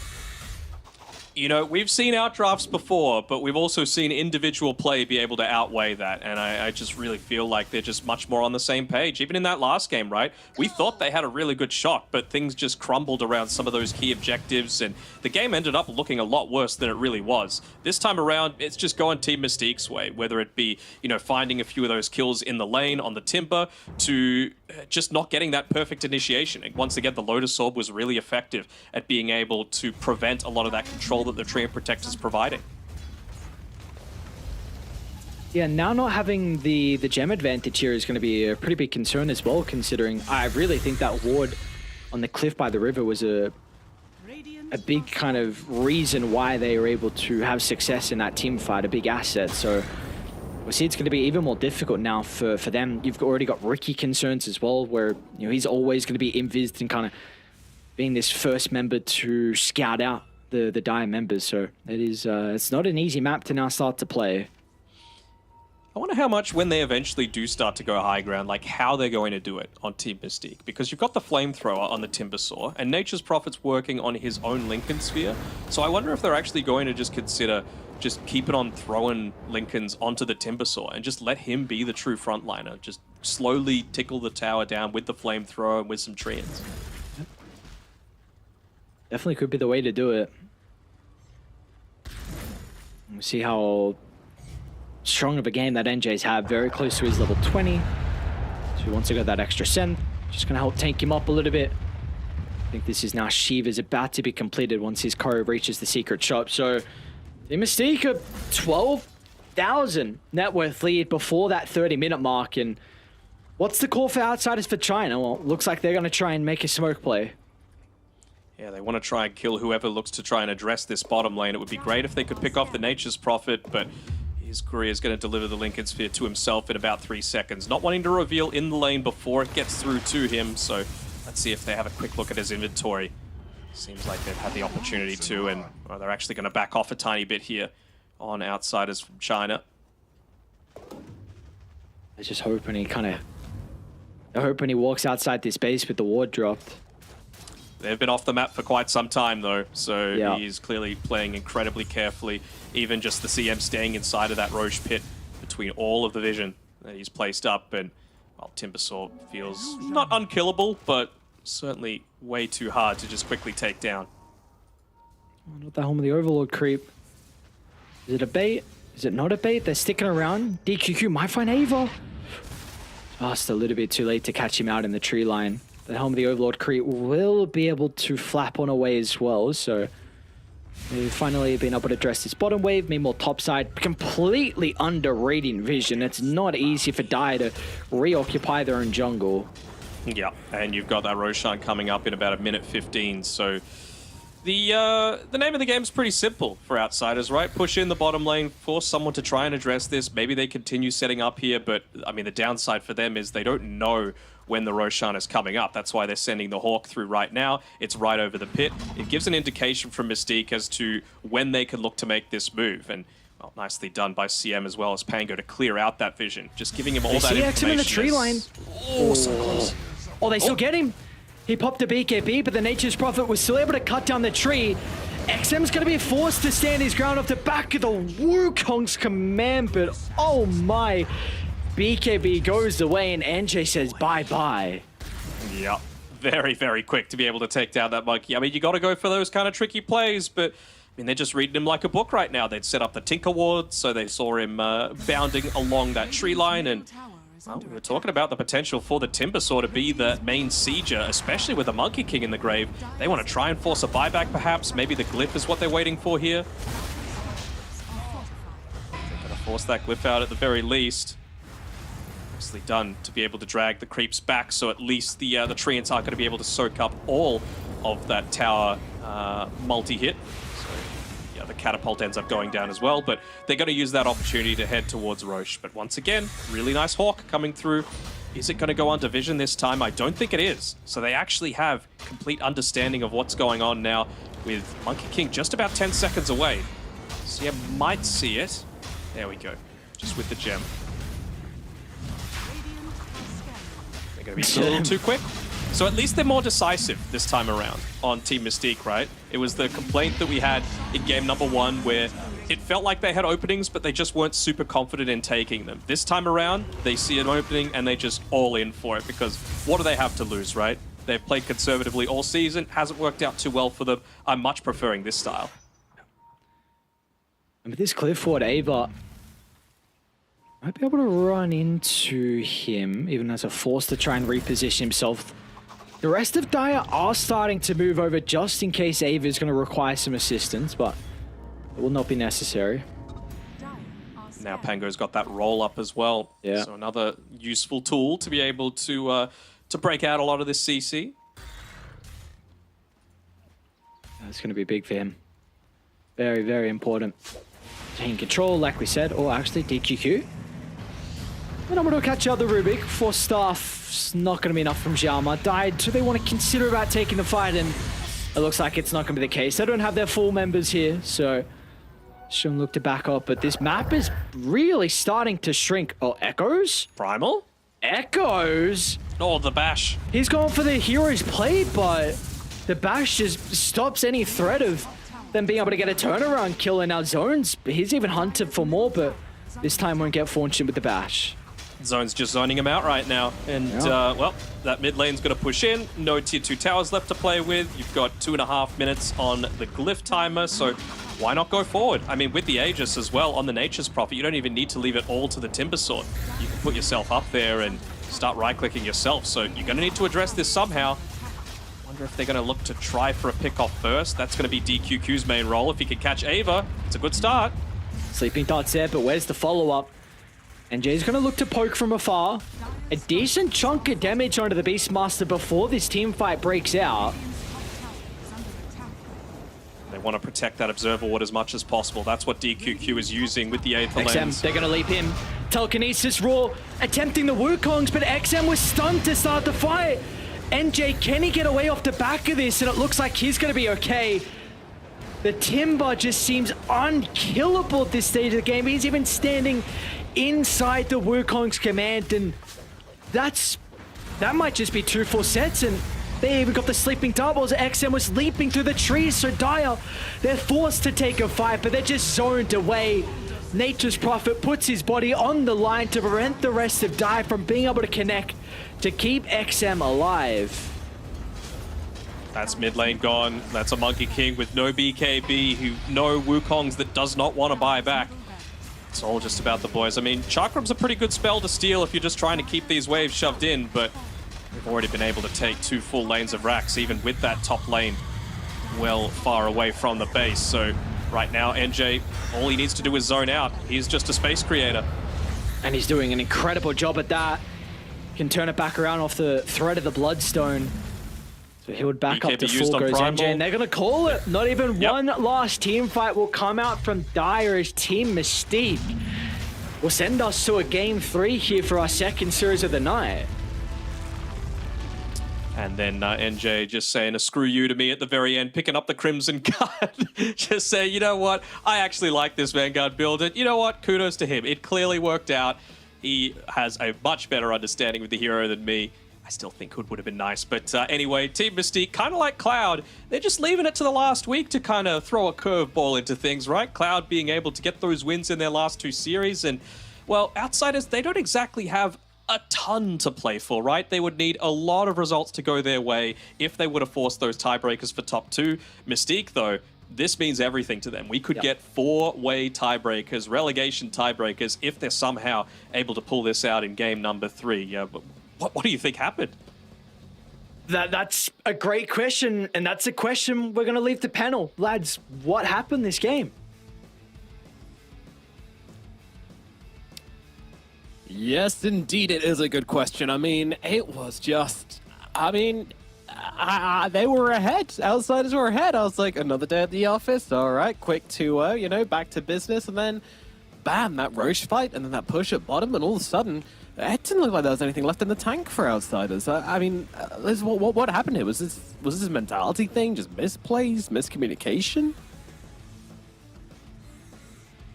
Speaker 9: You know, we've seen outdrafts before, but we've also seen individual play be able to outweigh that, and I just really feel like they're just much more on the same page. Even in that last game, right? We thought they had a really good shot, but things just crumbled around some of those key objectives, and the game ended up looking a lot worse than it really was. This time around, it's just going Team Mystique's way, whether it be, you know, finding a few of those kills in the lane on the Timber to just not getting that perfect initiation. And once again, the Lotus Orb was really effective at being able to prevent a lot of that control that the Treant Protector is providing.
Speaker 8: Yeah, now not having the gem advantage here is going to be a pretty big concern as well, considering I really think that ward on the cliff by the river was a big kind of reason why they were able to have success in that team fight, a big asset. So we see it's going to be even more difficult now for them. You've already got Ricky concerns as well, where, you know, he's always going to be invised and kind of being this first member to scout out the Dire members. So it is it's not an easy map to now start to play.
Speaker 9: I wonder how much, when they eventually do start to go high ground, like how they're going to do it on Team Mystique. Because you've got the Flamethrower on the Timbersaw, and Nature's Prophet's working on his own Lincoln Sphere. So I wonder if they're actually going to just consider just keeping on throwing Lincolns onto the Timbersaw and just let him be the true frontliner. Just slowly tickle the tower down with the Flamethrower and with some treants.
Speaker 8: Definitely could be the way to do it. We'll see how strong of a game that NJ's had. Very close to his level 20. So he wants to get that extra send. Just going to help tank him up a little bit. I think this is now Shiva's about to be completed once his Koro reaches the secret shop. So Team Mystique a 12,000 net worth lead before that 30-minute mark. And what's the call for Outsiders for China? Well, looks like they're going to try and make a smoke play.
Speaker 9: Yeah, they want to try and kill whoever looks to try and address this bottom lane. It would be great if they could pick off the Nature's Prophet, but his courier is going to deliver the Lincoln Sphere to himself in about 3 seconds. Not wanting to reveal in the lane before it gets through to him, so let's see if they have a quick look at his inventory. Seems like they've had the opportunity to, and well, they're actually going to back off a tiny bit here on Outsiders from China.
Speaker 8: They're just hoping he they're hoping he walks outside this base with the ward dropped.
Speaker 9: They've been off the map for quite some time, though, so
Speaker 8: yeah.
Speaker 9: He's clearly playing incredibly carefully. Even just the CM staying inside of that Roche pit between all of the vision that he's placed up, and well, Timbersaw feels not unkillable, but certainly way too hard to just quickly take down.
Speaker 8: Oh, not the home of the Overlord creep. Is it a bait? Is it not a bait? They're sticking around. DQQ might find Ava. Just a little bit too late to catch him out in the tree line. The Helm of the Overlord creep will be able to flap on away as well, so we've finally been able to address this bottom wave. Meanwhile, topside, completely underrating vision. It's not easy for Dire to reoccupy their own jungle.
Speaker 9: Yeah, and you've got that Roshan coming up in about 1:15, so the name of the game is pretty simple for Outsiders, right? Push in the bottom lane, force someone to try and address this. Maybe they continue setting up here, but I mean, the downside for them is they don't know when the Roshan is coming up. That's why they're sending the Hawk through right now. It's right over the pit. It gives an indication from Mystique as to when they can look to make this move. And well, nicely done by CM as well as Pango to clear out that vision. Just giving him all that information.
Speaker 8: Him in the tree line.
Speaker 9: Oh, so close.
Speaker 8: Oh, they still get him. He popped a BKB, but the Nature's Prophet was still able to cut down the tree. XM's going to be forced to stand his ground off the back of the Wukong's command, but oh my. BKB goes away and NJ says bye-bye.
Speaker 9: Yeah, very, very quick to be able to take down that monkey. I mean, you got to go for those kind of tricky plays, but I mean, they're just reading him like a book right now. They'd set up the Tinker Ward, so they saw him bounding along that tree line, and well, we were talking about the potential for the Timbersaw to be the main sieger, especially with the Monkey King in the grave. They want to try and force a buyback, perhaps. Maybe the Glyph is what they're waiting for here. They're going to force that Glyph out at the very least. Nicely done to be able to drag the creeps back, so at least the Treants aren't going to be able to soak up all of that tower multi-hit. So, yeah, the catapult ends up going down as well, but they're going to use that opportunity to head towards Roche. But once again, really nice Hawk coming through. Is it going to go on Division this time? I don't think it is. So they actually have complete understanding of what's going on now with Monkey King just about 10 seconds away. So yeah, might see it. There we go. Just with the gem. They're going to be a little too quick. So at least they're more decisive this time around on Team Mystique, right? It was the complaint that we had in game number 1 where it felt like they had openings, but they just weren't super confident in taking them. This time around, they see an opening and they just all in for it because what do they have to lose, right? They've played conservatively all season, hasn't worked out too well for them. I'm much preferring this style.
Speaker 8: And with this clear forward, Ava might be able to run into him, even as a force to try and reposition himself. The rest of Dire are starting to move over just in case Ava is going to require some assistance, but it will not be necessary.
Speaker 9: Now Pango's got that roll up as well.
Speaker 8: Yeah.
Speaker 9: So another useful tool to be able to break out a lot of this CC.
Speaker 8: That's going to be big for him. Very, very important. Taking control, like we said, or actually DQQ. And I'm going to catch out the Rubik. 4 staff's not going to be enough from Xiaoma. Died. Do they want to consider about taking the fight? And it looks like it's not going to be the case. They don't have their full members here, so shouldn't look to back up. But this map is really starting to shrink. Oh, Echoes?
Speaker 9: Primal?
Speaker 8: Echoes?
Speaker 9: Oh, the bash.
Speaker 8: He's going for the hero's plate, but the bash just stops any threat of them being able to get a turnaround kill in our zones. He's even hunted for more, but this time won't get fortunate with the bash.
Speaker 9: Zone's just zoning him out right now. And, well, that mid lane's going to push in. No tier 2 towers left to play with. You've got 2.5 minutes on the glyph timer, so why not go forward? I mean, with the Aegis as well, on the Nature's Prophet, you don't even need to leave it all to the Timber Sword. You can put yourself up there and start right-clicking yourself, so you're going to need to address this somehow. Wonder if they're going to look to try for a pick-off first. That's going to be DQQ's main role. If he can catch Ava, it's a good start.
Speaker 8: Sleeping darts there, but where's the follow-up? And Jay's going to look to poke from afar. A decent chunk of damage onto the Beastmaster before this team fight breaks out.
Speaker 9: They want to protect that Observer Ward as much as possible. That's what DQQ is using with the Aether
Speaker 8: XM,
Speaker 9: Lens.
Speaker 8: they're going to leap him. Telekinesis Raw attempting the Wukongs, but XM was stunned to start the fight. NJ, can he get away off the back of this? And it looks like he's going to be okay. The Timber just seems unkillable at this stage of the game. He's even standing inside the Wukong's command, and that might just be 2 full sets, and they even got the sleeping doubles. XM was leaping through the trees, so Dire, they're forced to take a fight, but they're just zoned away. Nature's Prophet puts his body on the line to prevent the rest of Dire from being able to connect to keep XM alive.
Speaker 9: That's mid lane gone. That's a Monkey King with no BKB, no Wukongs that does not want to buy back. It's all just about the boys. I mean, Chakram's a pretty good spell to steal if you're just trying to keep these waves shoved in, but we've already been able to take 2 full lanes of racks, even with that top lane well far away from the base. So right now, NJ, all he needs to do is zone out. He's just a space creator.
Speaker 8: And he's doing an incredible job at that. Can turn it back around off the thread of the Bloodstone. So he would back up to full goes NJ, and they're going to call it. Not even one last team fight will come out from Dire as Team Mystique will send us to a game 3 here for our second series of the night.
Speaker 9: And then NJ just saying a screw you to me at the very end, picking up the Crimson card. Just say, you know what? I actually like this Vanguard build. And you know what? Kudos to him. It clearly worked out. He has a much better understanding of the hero than me. I still think Hood would have been nice. But anyway, Team Mystique, kind of like Cloud, they're just leaving it to the last week to kind of throw a curveball into things, right? Cloud being able to get those wins in their last 2 series. And, well, Outsiders, they don't exactly have a ton to play for, right? They would need a lot of results to go their way if they would have forced those tiebreakers for top 2. Mystique, though, this means everything to them. We could get 4-way tiebreakers, relegation tiebreakers, if they're somehow able to pull this out in game number 3. Yeah, but what do you think happened?
Speaker 8: That's a great question, and that's a question we're going to leave to panel. Lads, what happened this game?
Speaker 1: Yes, indeed, it is a good question. I mean, it was just... I mean, they were ahead. Outsiders were ahead. I was like, another day at the office. All right, quick 2-0, you know, back to business. And then, bam, that Roche fight, and then that push at bottom, and all of a sudden, it didn't look like there was anything left in the tank for Outsiders. I mean, what happened here? Was this a mentality thing? Just misplays, miscommunication?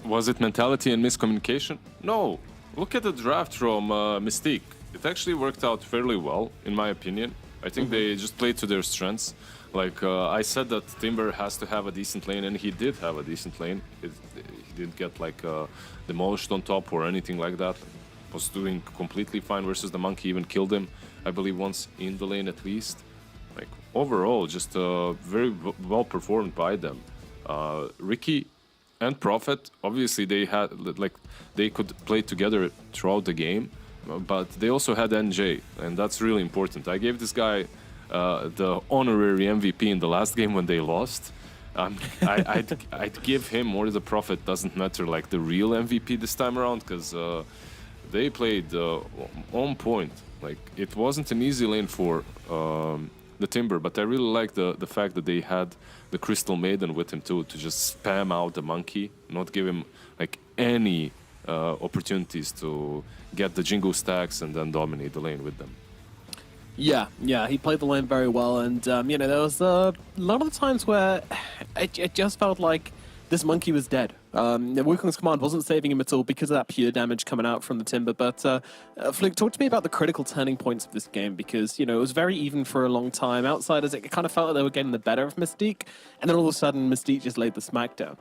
Speaker 3: Was it mentality and miscommunication? No. Look at the draft from Mystique. It actually worked out fairly well, in my opinion. I think they just played to their strengths. Like I said that Timber has to have a decent lane, and he did have a decent lane. He didn't get like demolished on top or anything like that. Was doing completely fine versus the Monkey, even killed him, I believe, once in the lane at least. Like overall, just very well performed by them. Ricky and Prophet, obviously they could play together throughout the game, but they also had NJ, and that's really important. I gave this guy the honorary MVP in the last game when they lost. I'd give him, or the Prophet, doesn't matter, like the real MVP this time around, because they played on point. Like it wasn't an easy lane for the Timber, but I really like the fact that they had the Crystal Maiden with him too, to just spam out the Monkey, not give him like any opportunities to get the Jingle stacks and then dominate the lane with them.
Speaker 1: Yeah, he played the lane very well, and you know, there was a lot of the times where it just felt like this Monkey was dead. Wukong's command wasn't saving him at all because of that pure damage coming out from the Timber. But Fluke, talk to me about the critical turning points of this game, because you know it was very even for a long time. Outsiders, it kind of felt like they were getting the better of Mystique, and then all of a sudden Mystique just laid the smackdown.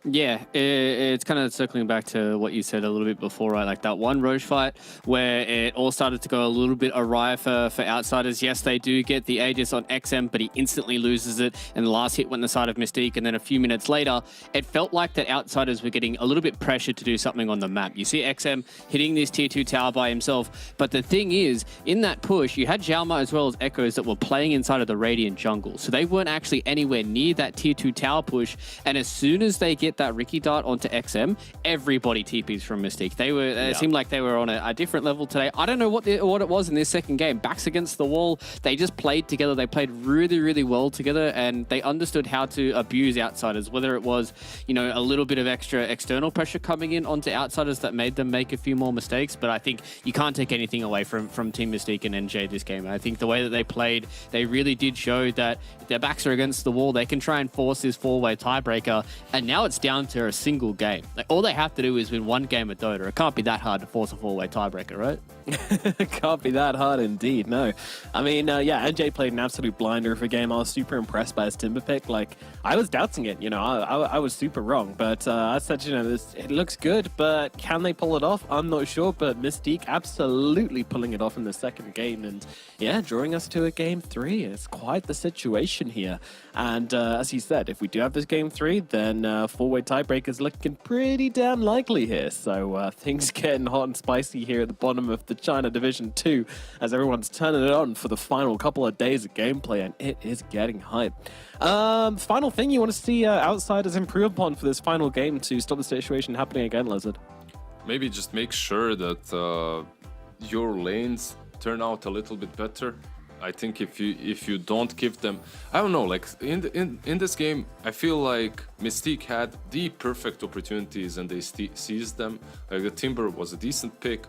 Speaker 2: Yeah, it's kind of circling back to what you said a little bit before, right? Like that one Roche fight where it all started to go a little bit awry for Outsiders. Yes, they do get the Aegis on XM, but he instantly loses it, and the last hit went the side of Mystique, and then a few minutes later, it felt like that Outsiders were getting a little bit pressured to do something on the map. You see XM hitting this tier 2 tower by himself, but the thing is, in that push, you had Xiaoma as well as Echoes that were playing inside of the Radiant jungle, so they weren't actually anywhere near that tier 2 tower push, and as soon as they get that Ricky dart onto XM, everybody TPs from Mystique. They were it seemed like they were on a different level today. I don't know what it was in this second game. Backs against the wall, they just played together. They played really, really well together, and they understood how to abuse Outsiders, whether it was, you know, a little bit of extra external pressure coming in onto Outsiders that made them make a few more mistakes. But I think you can't take anything away from Team Mystique and NJ this game. And I think the way that they played, they really did show that their backs are against the wall. They can try and force this 4-way tiebreaker, and now it's down to a single game. Like, all they have to do is win one game of Dota. It can't be that hard to force a 4-way tiebreaker, right?
Speaker 1: It can't be that hard indeed, no. I mean, yeah, NJ played an absolute blinder of a game. I was super impressed by his Timber pick. Like, I was doubting it, you know, I was super wrong, but I said, you know, it looks good, but can they pull it off? I'm not sure, but Mystique absolutely pulling it off in the second game, and yeah, drawing us to a game 3. It's quite the situation here. And as he said, if we do have this game 3, then 4-way tiebreaker is looking pretty damn likely here. So things getting hot and spicy here at the bottom of the China Division 2 as everyone's turning it on for the final couple of days of gameplay, and it is getting hype. Final thing you want to see Outsiders improve upon for this final game to stop the situation happening again, Lizard?
Speaker 3: Maybe just make sure that your lanes turn out a little bit better. I think if you don't give them, I don't know, like in this game, I feel like Mystique had the perfect opportunities and they seized them. Like the Timber was a decent pick,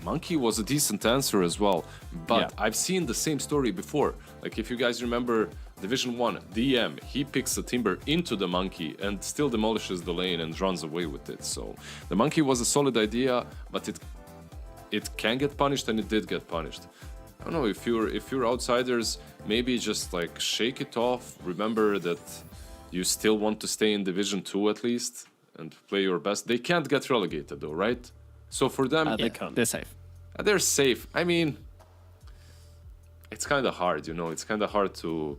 Speaker 3: Monkey was a decent answer as well. But yeah, I've seen the same story before. Like if you guys remember Division 1, DM, he picks the Timber into the Monkey and still demolishes the lane and runs away with it. So the Monkey was a solid idea, but it can get punished, and it did get punished. I don't know, if you're Outsiders, maybe just like shake it off. Remember that you still want to stay in Division 2 at least and play your best. They can't get relegated though, right? So for them,
Speaker 2: they can't. They're safe.
Speaker 3: They're safe. I mean, it's kind of hard, you know. It's kind of hard to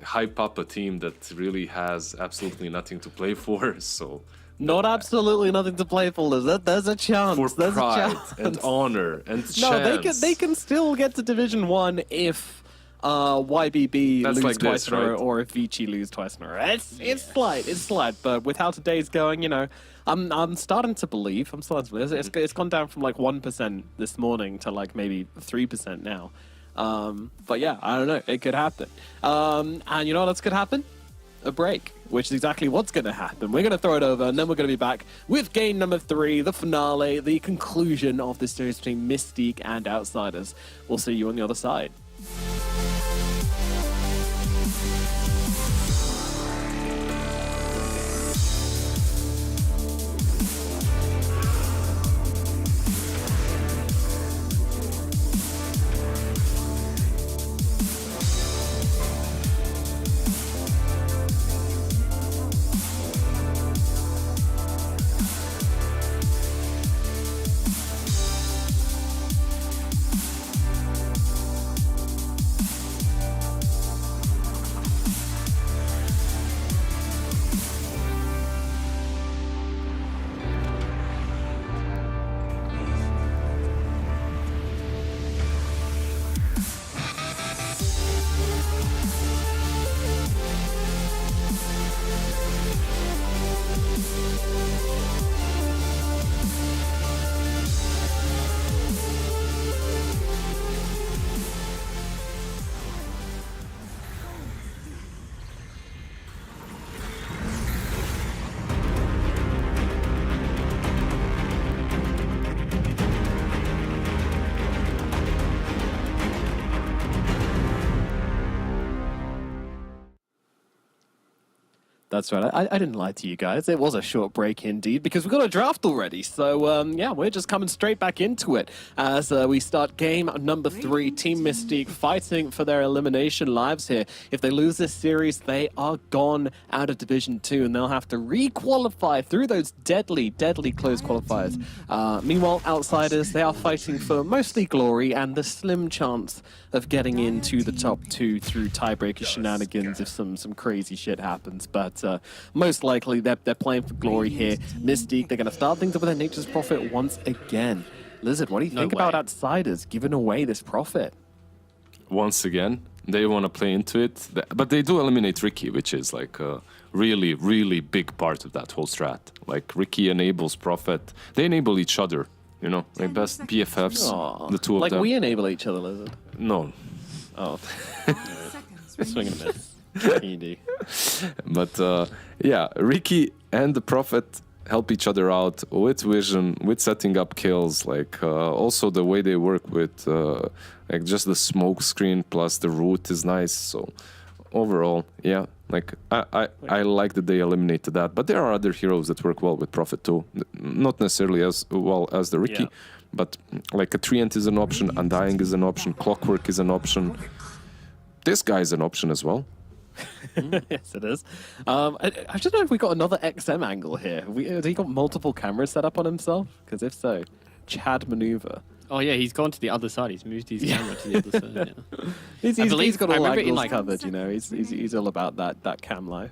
Speaker 3: hype up a team that really has absolutely nothing to play for. So.
Speaker 1: Not absolutely nothing to play for, Lizard. There's a chance.
Speaker 3: For
Speaker 1: pride
Speaker 3: and honor and chance.
Speaker 1: No, they can still get to Division 1 if YBB
Speaker 3: That's
Speaker 1: lose
Speaker 3: like
Speaker 1: twice
Speaker 3: this,
Speaker 1: in a row
Speaker 3: right?
Speaker 1: or if Vici lose twice in a row. It's slight. But with how today's going, you know, I'm starting to believe. It's gone down from like 1% this morning to like maybe 3% now. But yeah, I don't know. It could happen. And you know what else could happen? A break, which is exactly what's going to happen. We're going to throw it over, and then we're going to be back with game number 3, the finale, the conclusion of this series between Mystique and Outsiders. We'll see you on the other side. That's right. I didn't lie to you guys. It was a short break indeed because we've got a draft already. So, yeah, we're just coming straight back into it as we start game number 3. Team Mystique fighting for their elimination lives here. If they lose this series, they are gone out of Division 2 and they'll have to re-qualify through those deadly, deadly close qualifiers. Meanwhile, Outsiders, they are fighting for mostly glory and the slim chance of getting into the top 2 through tiebreaker shenanigans if some crazy shit happens. But most likely they're playing for glory here. Mystique, they're going to start things up with their Nature's Prophet once again. Lizard, what do you think about Outsiders giving away this Prophet?
Speaker 3: Once again, they want to play into it, but they do eliminate Ricky, which is like a really, really big part of that whole strat. Like Ricky enables Prophet. They enable each other, you know, like best BFFs,
Speaker 1: Aw,
Speaker 3: the two of
Speaker 1: like
Speaker 3: them.
Speaker 1: we enable each other, Lizard.
Speaker 3: No,
Speaker 1: Oh, swing and a miss. Easy.
Speaker 3: but yeah, Ricky and the Prophet help each other out with vision, with setting up kills. Like also the way they work with like just the smoke screen plus the root is nice. So overall, yeah, like I like that they eliminated that. But there are other heroes that work well with Prophet too. Not necessarily as well as the Ricky, but like a Treant is an option, Undying is an option, Clockwork is an option. This guy is an option as well.
Speaker 1: Yes, it is. I just don't know if we got another XM angle here. Has he got multiple cameras set up on himself? Because if so, Chad maneuver.
Speaker 2: Oh yeah, he's gone to the other side. He's moved his camera to the other side. Yeah.
Speaker 1: He's got
Speaker 2: I
Speaker 1: all
Speaker 2: remember in,
Speaker 1: angles
Speaker 2: like-
Speaker 1: covered, you know. He's all about that cam life.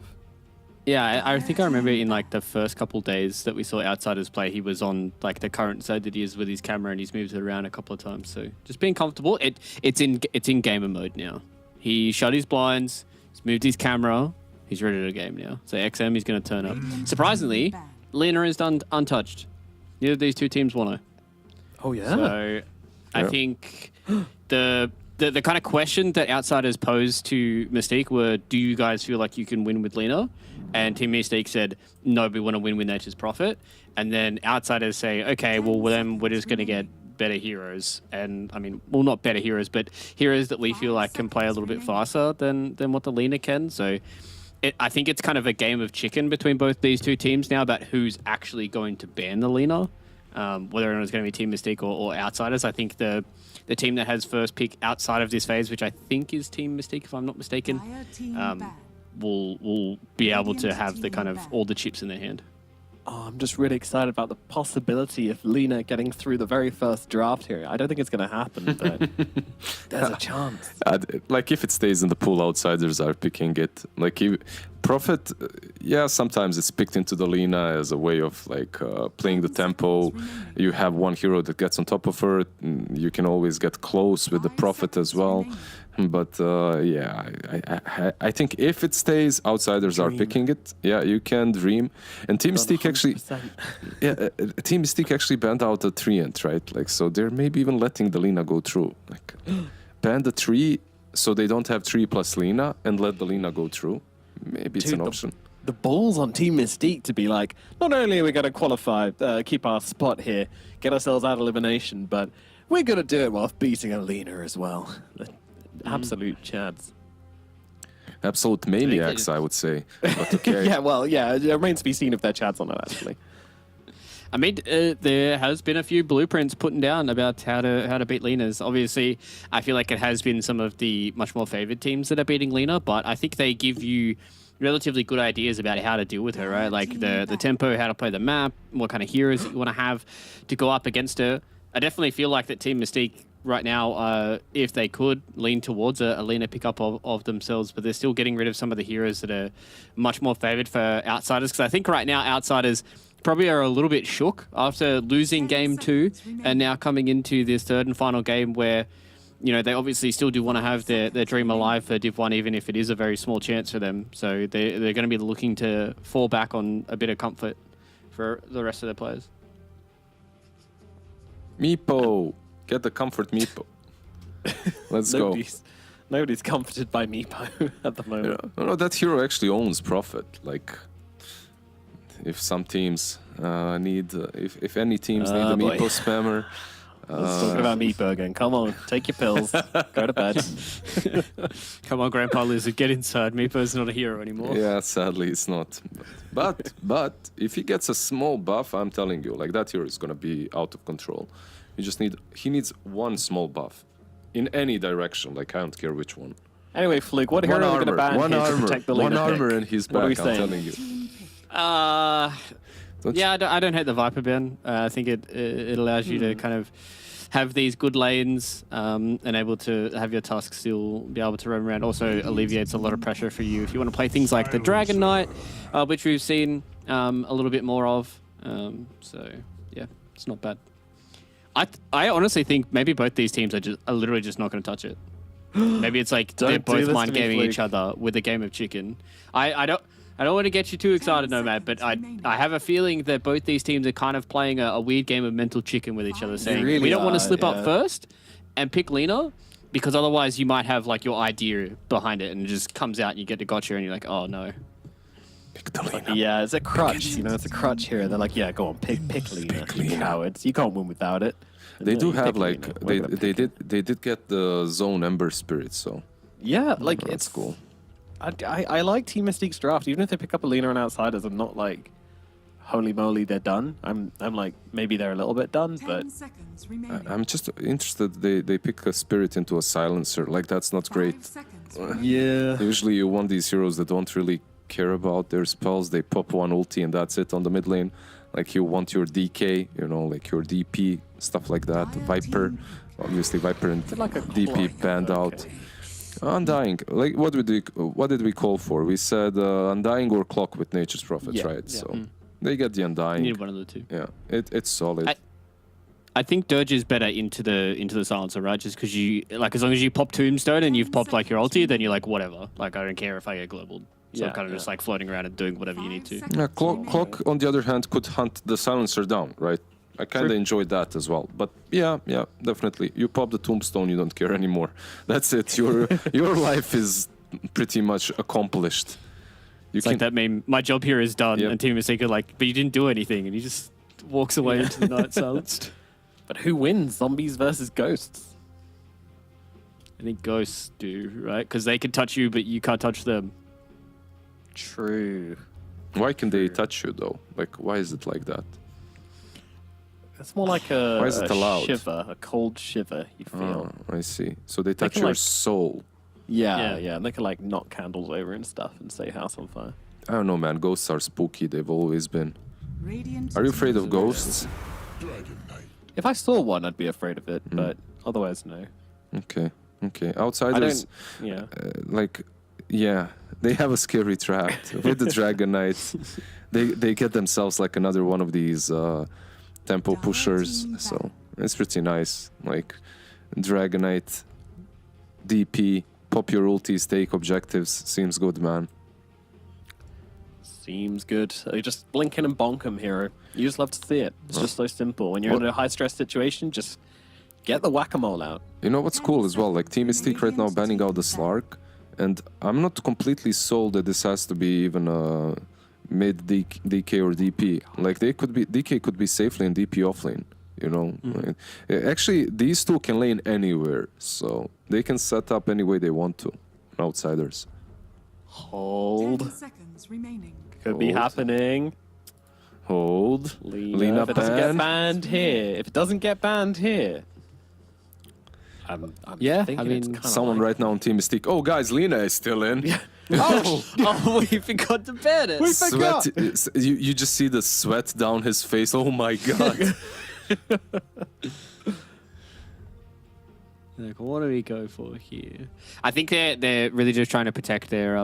Speaker 2: Yeah, I think I remember in like the first couple days that we saw Outsiders play, he was on like the current side that he is with his camera, and he's moved it around a couple of times. So just being comfortable. It's in gamer mode now. He shut his blinds. He's moved his camera. He's ready to game now. So XM is going to turn up. Surprisingly, Lena is untouched. Neither of these two teams want to.
Speaker 1: Oh yeah.
Speaker 2: So I think the kind of question that Outsiders posed to Mystique were, do you guys feel like you can win with Lena? And Team Mystique said, no, we want to win with Nature's Prophet. And then Outsiders say, okay, well, then we're just going to get better heroes. And I mean, well, not better heroes, but heroes that we feel like can play a little bit faster than what the Lena can. So I think it's kind of a game of chicken between both these two teams now about who's actually going to ban the Lena. Whether or not it's going to be Team Mystique or Outsiders. I think the team that has first pick outside of this phase, which I think is Team Mystique, if I'm not mistaken, will be able to have the kind of all the chips in their hand.
Speaker 1: Oh, I'm just really excited about the possibility of Lena getting through the very first draft here. I don't think it's going to happen, but there's a chance.
Speaker 3: Like if it stays in the pool, Outsiders are picking it. Like Prophet, yeah, sometimes it's picked into the Lena as a way of like playing the tempo. You have one hero that gets on top of her. You can always get close with the Prophet as well. But yeah, I think if it stays, outsiders are picking it. Yeah, you can dream. And Team Mystique actually,
Speaker 1: 100%.
Speaker 3: Team Mystique actually banned out a treant, right? Like, so they're maybe even letting the Lina go through. Like, ban the tree so they don't have 3 plus Lina and let the Lina go through. Maybe it's
Speaker 1: Dude,
Speaker 3: an option.
Speaker 1: The balls on Team Mystique to be like, not only are we going to qualify, keep our spot here, get ourselves out of elimination, but we're going to do it whilst beating Alina as well. Absolute chads.
Speaker 3: Absolute maniacs, I would say. But okay.
Speaker 1: Yeah, well, yeah, it remains to be seen if they're chads or not, actually.
Speaker 2: I mean, there has been a few blueprints put down about how to beat Linas. Obviously, I feel like it has been some of the much more favored teams that are beating Lina, but I think they give you relatively good ideas about how to deal with her, right? Like the tempo, how to play the map, what kind of heroes that you want to have to go up against her. I definitely feel like that Team Mystique right now, if they could, lean towards a Lina pickup of themselves, but they're still getting rid of some of the heroes that are much more favored for outsiders, because I think right now outsiders probably are a little bit shook after losing game 2 and now coming into this third and final game where, you know, they obviously still do want to have their dream alive for Div 1, even if it is a very small chance for them. So they're going to be looking to fall back on a bit of comfort for the rest of their players.
Speaker 3: Meepo. Get the comfort Meepo. Let's go.
Speaker 1: Nobody's comforted by Meepo at the moment.
Speaker 3: Yeah. No, that hero actually owns Prophet. Like, if some teams need, if any teams need a
Speaker 1: boy.
Speaker 3: Meepo spammer.
Speaker 1: Let's talk about Meepo again. Come on, take your pills, go to bed.
Speaker 2: Come on, Grandpa Lizard, get inside. Meepo's not a hero anymore.
Speaker 3: Yeah, sadly it's not. But if he gets a small buff, I'm telling you, like that hero is gonna be out of control. He needs one small buff in any direction. Like I don't care which one.
Speaker 1: Anyway, Fluke, what hero are we going to ban here to protect the
Speaker 3: one
Speaker 1: Lina
Speaker 3: armor
Speaker 1: pick?
Speaker 3: and he's
Speaker 1: What are we
Speaker 3: back. I'm
Speaker 1: saying?
Speaker 3: telling you.
Speaker 2: I don't hate the Viper ban. I think it allows you to kind of have these good lanes and able to have your Tusk still be able to roam around. Also alleviates a lot of pressure for you if you want to play things like the Dragon Knight, which we've seen a little bit more of. So yeah, it's not bad. I honestly think maybe both these teams are literally just not going to touch it. Maybe it's like they're both mind gaming each other with a game of chicken. I don't want to get you too excited, Nomad, but I have a feeling that both these teams are kind of playing a weird game of mental chicken with each other, saying
Speaker 1: really
Speaker 2: we don't want to
Speaker 1: are,
Speaker 2: slip
Speaker 1: yeah.
Speaker 2: up first and pick Lina, because otherwise you might have like your idea behind it and it just comes out and you get to gotcha and you're like, oh no.
Speaker 3: Pick the Lina.
Speaker 1: Yeah, it's a crutch. You know, it's a crutch here. They're like, yeah, go on, pick Lina. You cowards. You can't win without it. And
Speaker 3: They
Speaker 1: no,
Speaker 3: do
Speaker 1: you
Speaker 3: have
Speaker 1: pick
Speaker 3: like
Speaker 1: Lina. We're gonna pick it.
Speaker 3: they did get the zone Ember Spirit, so
Speaker 1: Yeah, like
Speaker 3: that's
Speaker 1: it's
Speaker 3: cool.
Speaker 1: I like Team Mystique's draft. Even if they pick up a Lina and outsiders, I'm not like, holy moly, they're done. I'm like, maybe they're a little bit done,
Speaker 4: 10
Speaker 1: but
Speaker 4: seconds remaining.
Speaker 3: I'm just interested. They pick a Spirit into a Silencer. Like that's not
Speaker 4: 5
Speaker 3: great.
Speaker 4: seconds remaining.
Speaker 1: yeah.
Speaker 3: Usually you want these heroes that don't really care about their spells. They pop one ulti and that's it on the mid lane. Like you want your DK, you know, like your DP, stuff like that. Viper, obviously Viper and
Speaker 1: like a
Speaker 3: DP
Speaker 1: clock?
Speaker 3: banned out. Undying, like what did we call for? We said Undying or Clock with Nature's Prophets,
Speaker 1: Yeah,
Speaker 3: right?
Speaker 1: yeah.
Speaker 3: So they get the
Speaker 2: You
Speaker 3: Undying.
Speaker 2: need one of the two.
Speaker 3: Yeah, it's solid.
Speaker 2: I think Dirge is better into the silencer, right? Just because you like, as long as you pop Tombstone and you've popped like your ulti, then you're like whatever. Like I don't care if I get global. So
Speaker 1: Yeah,
Speaker 2: kind of just like floating around and doing whatever you need to.
Speaker 3: Yeah, Clock, on the other hand, could hunt the Silencer down, right? I kind of enjoyed that as well. But yeah, definitely. You pop the Tombstone, you don't care anymore. That's it. Your life is pretty much accomplished.
Speaker 2: It's like that meme. My job here is done,
Speaker 3: Yep.
Speaker 2: and Team Mystique are like, but you didn't do anything, and he just walks away into the night silenced.
Speaker 1: But who wins? Zombies versus ghosts.
Speaker 2: I think ghosts do, right? Because they can touch you, but you can't touch them.
Speaker 1: True.
Speaker 3: Why can they touch you though? Like, why is it like that?
Speaker 1: It's more like a,
Speaker 3: Why is it
Speaker 1: a
Speaker 3: allowed?
Speaker 1: shiver, a cold shiver you feel.
Speaker 3: I see. So they touch
Speaker 1: can,
Speaker 3: your
Speaker 1: like-
Speaker 3: soul.
Speaker 1: Yeah,
Speaker 2: Yeah.
Speaker 1: and they can like knock candles over and stuff and say house on fire.
Speaker 3: I don't know, man. Ghosts are spooky. They've always been.
Speaker 4: Radiant
Speaker 3: Are you afraid of ghosts?
Speaker 1: If I saw one, I'd be afraid of it,
Speaker 3: Hmm.
Speaker 1: but otherwise, no.
Speaker 3: Okay.
Speaker 1: I
Speaker 3: Outsiders,
Speaker 1: don't. Yeah.
Speaker 3: they have a scary trap with the Dragon Knight. They get themselves like another one of these tempo pushers. So it's pretty nice. Like Dragon Knight DP, pop your ultis, take objectives. Seems good, man.
Speaker 1: Seems good. So you just blink in and bonk 'em, hero. You just love to see it. It's just so simple. When you're in a high-stress situation, just get the whack-a-mole out.
Speaker 3: You know what's cool as well? Like Team Mystique right now banning out the Slark, and I'm not completely sold that this has to be even a mid DK or DP. Like DK could be safely in DP offlane. You know, like, actually these two can lane anywhere, so they can set up any way they want to. Outsiders.
Speaker 4: 10
Speaker 1: Hold.
Speaker 4: seconds remaining.
Speaker 1: Could be
Speaker 3: Hold.
Speaker 1: happening.
Speaker 3: Hold.
Speaker 1: Lena, if it doesn't get banned here. If it doesn't get banned here. I'm
Speaker 2: Yeah,
Speaker 1: thinking
Speaker 2: I
Speaker 1: it's
Speaker 2: mean,
Speaker 1: kinda
Speaker 3: Someone
Speaker 1: like-
Speaker 3: right now on Team Mystique. Oh, guys, Lena is still in.
Speaker 2: Oh, we forgot to ban it.
Speaker 3: Sweat. You just see the sweat down his face. Oh my god.
Speaker 2: Like, what do we go for here? I think they're really just trying to protect their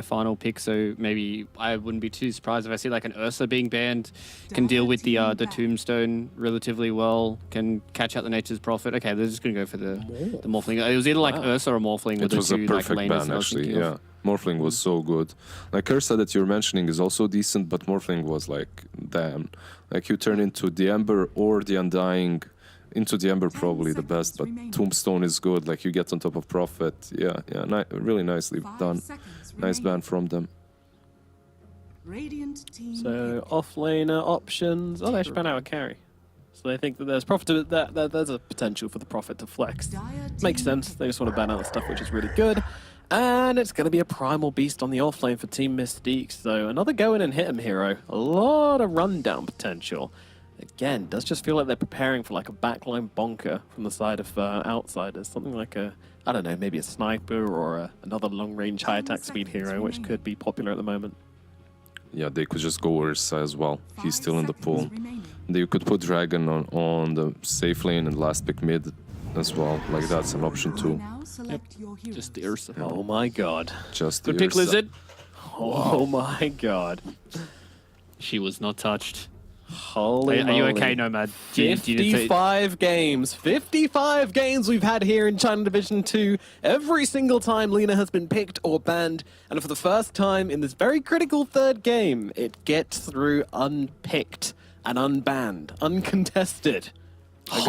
Speaker 2: final pick. So maybe I wouldn't be too surprised if I see like an Ursa being banned, can deal with the tombstone relatively well, can catch out the Nature's Prophet. Okay, they're just gonna go for the Morphling. It was either like Ursa or Morphling.
Speaker 3: It was a perfect ban, actually. Yeah, Morphling was so good. Like Ursa that you're mentioning is also decent, but Morphling was like, damn. Like you turn into the Ember or the Undying. Into the Ember probably the best, but Tombstone is good. Like you get on top of Prophet. Yeah, really nicely
Speaker 4: 5
Speaker 3: done.
Speaker 4: seconds
Speaker 3: Nice ban
Speaker 4: remaining.
Speaker 3: from them.
Speaker 4: Radiant team.
Speaker 1: So offlaner options. Oh, they should ban out a carry. So they think that there's profit that there's a potential for the Prophet to flex. Makes sense. They just want to ban out the stuff which is really good. And it's going to be a primal beast on the offlane for Team Mystique. So another go in and hit him hero. A lot of rundown potential. Again, does just feel like they're preparing for like a backline bonker from the side of outsiders. Something like a, I don't know, maybe a sniper or another long-range high attack speed hero, which could be popular at the moment.
Speaker 3: Yeah, they could just go Ursa as well. He's still in the pool.
Speaker 4: Remaining.
Speaker 3: You could put Dragon on the safe lane and last pick mid as well. Like that's an option too.
Speaker 4: Now select your hero.
Speaker 2: Just the Ursa.
Speaker 1: Oh my god.
Speaker 3: Just the
Speaker 2: Good pick,
Speaker 3: Ursa.
Speaker 2: Lizard.
Speaker 1: Oh my god.
Speaker 2: She was not touched.
Speaker 1: Holy
Speaker 2: Are you
Speaker 1: moly.
Speaker 2: okay, Nomad? Do you need to-
Speaker 1: 55 games. 55 games we've had here in China Division 2. Every single time Lena has been picked or banned. And for the first time in this very critical third game, it gets through unpicked and unbanned, uncontested.
Speaker 3: I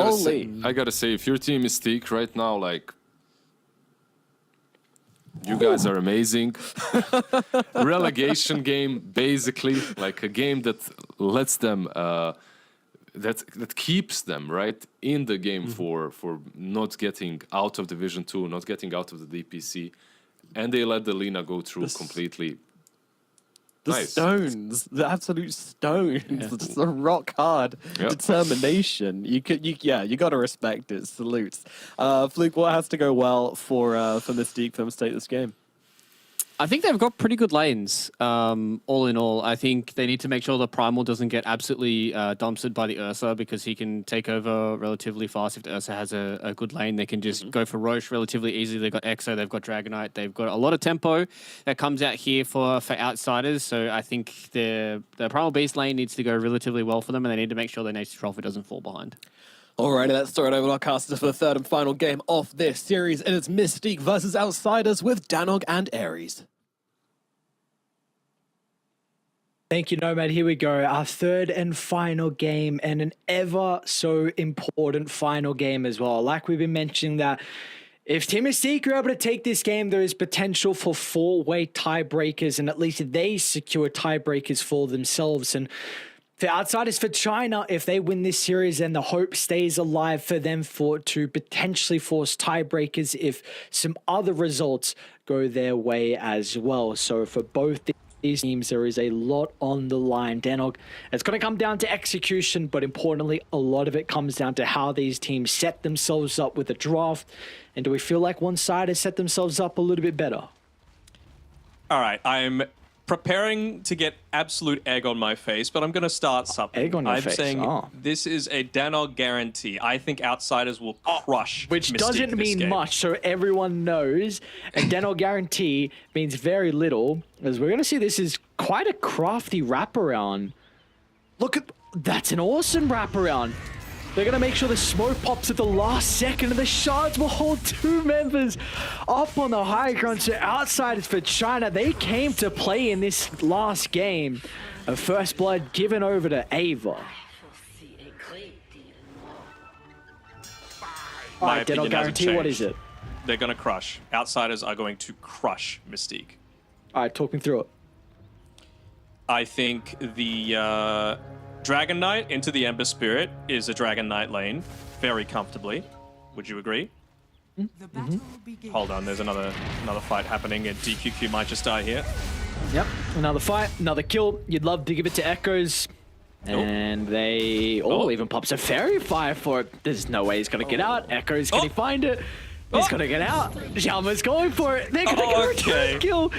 Speaker 3: gotta say, if your team is Mystique right now, like, you guys are amazing. Relegation game, basically, like a game that lets them, that keeps them right in the game for not getting out of Division 2, not getting out of the DPC, and they let the Lena go through completely.
Speaker 1: The
Speaker 3: Nice.
Speaker 1: stones, the absolute stones, just the rock hard
Speaker 3: Yep.
Speaker 1: determination. You got to respect it. Salutes. Fluke, what has to go well for Mystique for them to take this game?
Speaker 2: I think they've got pretty good lanes, all in all. I think they need to make sure the Primal doesn't get absolutely dumpstered by the Ursa because he can take over relatively fast. If the Ursa has a good lane, they can just go for Roche relatively easily. They've got Exo, they've got Dragonite, they've got a lot of tempo that comes out here for outsiders. So I think the Primal Beast lane needs to go relatively well for them, and they need to make sure their Nature's Prophet doesn't fall behind.
Speaker 1: Alrighty, let's start over our casters for the third and final game of this series, and it's Mystique versus Outsiders with Danog and Ares.
Speaker 8: Thank you, Nomad. Here we go. Our third and final game, and an ever so important final game as well. Like we've been mentioning that if Team Mystique are able to take this game, there is potential for four-way tiebreakers, and at least they secure tiebreakers for themselves. And for Outsiders, for China, if they win this series, then the hope stays alive for them to potentially force tiebreakers if some other results go their way as well. So for both these teams, there is a lot on the line. Danog, it's going to come down to execution, but importantly, a lot of it comes down to how these teams set themselves up with the draft. And do we feel like one side has set themselves up a little bit better?
Speaker 9: All right, I'm preparing to get absolute egg on my face, but I'm going to start something.
Speaker 8: Egg on your
Speaker 9: I'm
Speaker 8: face,
Speaker 9: saying
Speaker 8: oh.
Speaker 9: this is a Danog guarantee. I think Outsiders will crush
Speaker 8: Which
Speaker 9: Mystique
Speaker 8: doesn't
Speaker 9: this
Speaker 8: mean
Speaker 9: game.
Speaker 8: much, so everyone knows. And Danog guarantee means very little, as we're going to see this is quite a crafty wraparound. Look at, that's an awesome wraparound. They're going to make sure the smoke pops at the last second, and the Shards will hold 2 members up on the high ground. So Outsiders for China, they came to play in this last game. A first blood given over to Ava. All right, Dead, I'll guarantee. What is it?
Speaker 9: They're going to crush. Outsiders are going to crush Mystique.
Speaker 8: All right, talk me through it.
Speaker 9: I think the Dragon Knight into the Ember Spirit is a Dragon Knight lane very comfortably. Would you agree?
Speaker 4: The battle begins.
Speaker 9: Hold on, there's another fight happening, and DQQ might just die here.
Speaker 8: Yep, another fight, another kill. You'd love to give it to Echoes. And they even pops a fairy fire for it. There's no way he's gonna get out. Echoes, can he find it? He's gonna get out. Yama's going for it. They're gonna get a return kill.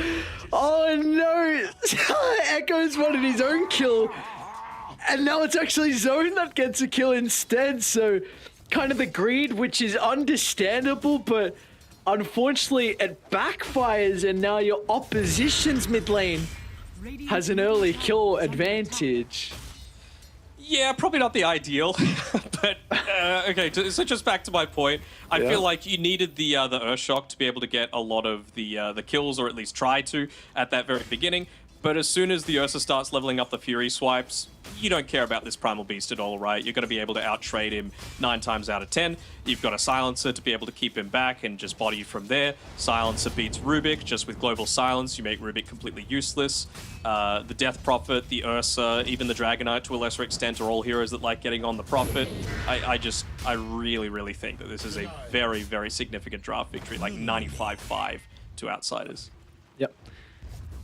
Speaker 8: Oh no! Echoes wanted his own kill. And now it's actually Zone that gets a kill instead. So kind of the greed, which is understandable, but unfortunately it backfires, and now your opposition's mid lane has an early kill advantage.
Speaker 9: Yeah, probably not the ideal, but okay. So just back to my point, I feel like you needed the Earthshock to be able to get a lot of the kills, or at least try to at that very beginning. But as soon as the Ursa starts leveling up the Fury swipes, you don't care about this Primal Beast at all, right? You're going to be able to out-trade him 9 times out of 10. You've got a Silencer to be able to keep him back and just body from there. Silencer beats Rubik just with Global Silence. You make Rubik completely useless. The Death Prophet, the Ursa, even the Dragonite to a lesser extent are all heroes that like getting on the Prophet. I really, really think that this is a very, very significant draft victory, like 95-5 to Outsiders.
Speaker 8: Yep.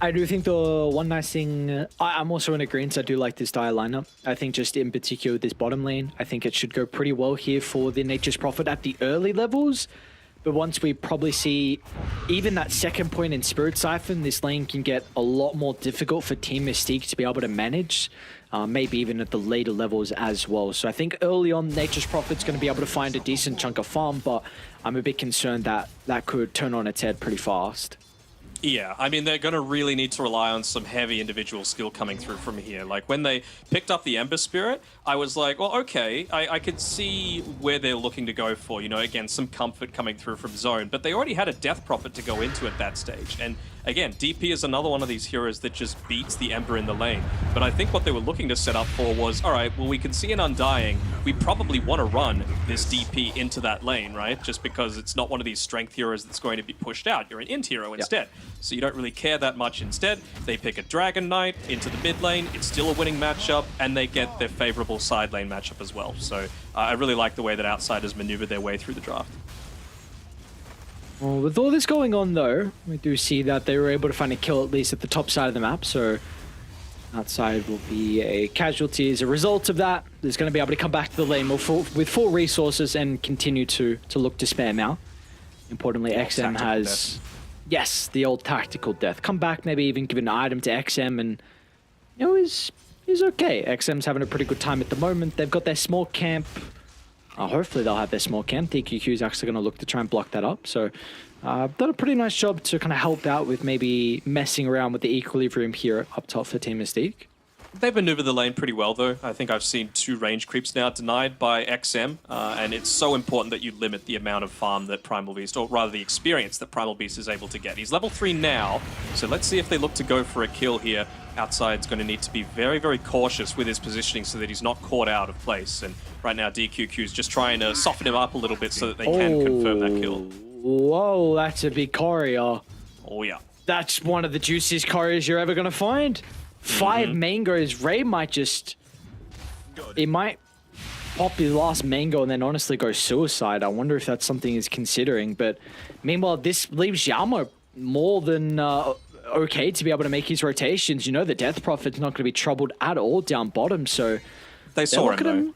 Speaker 8: I do think the one nice thing, I'm also in agreement. I do like this dire lineup. I think just in particular this bottom lane, I think it should go pretty well here for the Nature's Prophet at the early levels. But once we probably see even that second point in Spirit Siphon, this lane can get a lot more difficult for Team Mystique to be able to manage. Maybe even at the later levels as well. So I think early on, Nature's Prophet's going to be able to find a decent chunk of farm, but I'm a bit concerned that that could turn on its head pretty fast.
Speaker 9: Yeah, I mean, they're going to really need to rely on some heavy individual skill coming through from here. Like, when they picked up the Ember Spirit, I was like, well, okay, I could see where they're looking to go for, you know, again, some comfort coming through from Zone, but they already had a Death Prophet to go into at that stage. And again, DP is another one of these heroes that just beats the Ember in the lane. But I think what they were looking to set up for was, all right, well, we can see an Undying. We probably want to run this DP into that lane, right? Just because it's not one of these strength heroes that's going to be pushed out. You're an int hero instead. So you don't really care that much instead. They pick a Dragon Knight into the mid lane. It's still a winning matchup, and they get their favorable side lane matchup as well. So I really like the way that Outsiders maneuvered their way through the draft.
Speaker 8: Well, with all this going on, though, we do see that they were able to find a kill at least at the top side of the map. So Outside will be a casualty as a result of that. There's going to be able to come back to the lane with full resources and continue to look to spam out. Importantly, XM has... Yes, the old tactical death. Come back, maybe even give an item to XM, and you know, he's okay. XM's having a pretty good time at the moment. They've got their small camp. Hopefully they'll have their small camp. DQQ is actually going to look to try and block that up. So done a pretty nice job to kind of help out with maybe messing around with the equilibrium here up top for Team Mystique.
Speaker 9: They've maneuvered the lane pretty well, though. I think I've seen 2 range creeps now denied by XM, and it's so important that you limit the amount of farm that Primal Beast, or rather the experience that Primal Beast is able to get. He's level 3 now, so let's see if they look to go for a kill here. Outside's going to need to be very, very cautious with his positioning so that he's not caught out of place. And right now, DQQ is just trying to soften him up a little bit so that they can confirm that kill.
Speaker 8: Whoa, that's a big courier.
Speaker 9: Oh, yeah.
Speaker 8: That's one of the juiciest couriers you're ever going to find. 5 mangoes. Ray might just... It might pop his last mango and then honestly go suicide. I wonder if that's something he's considering. But meanwhile, this leaves Yama more than okay to be able to make his rotations. You know, the Death Prophet's not going to be troubled at all down bottom, so...
Speaker 9: They saw him, though.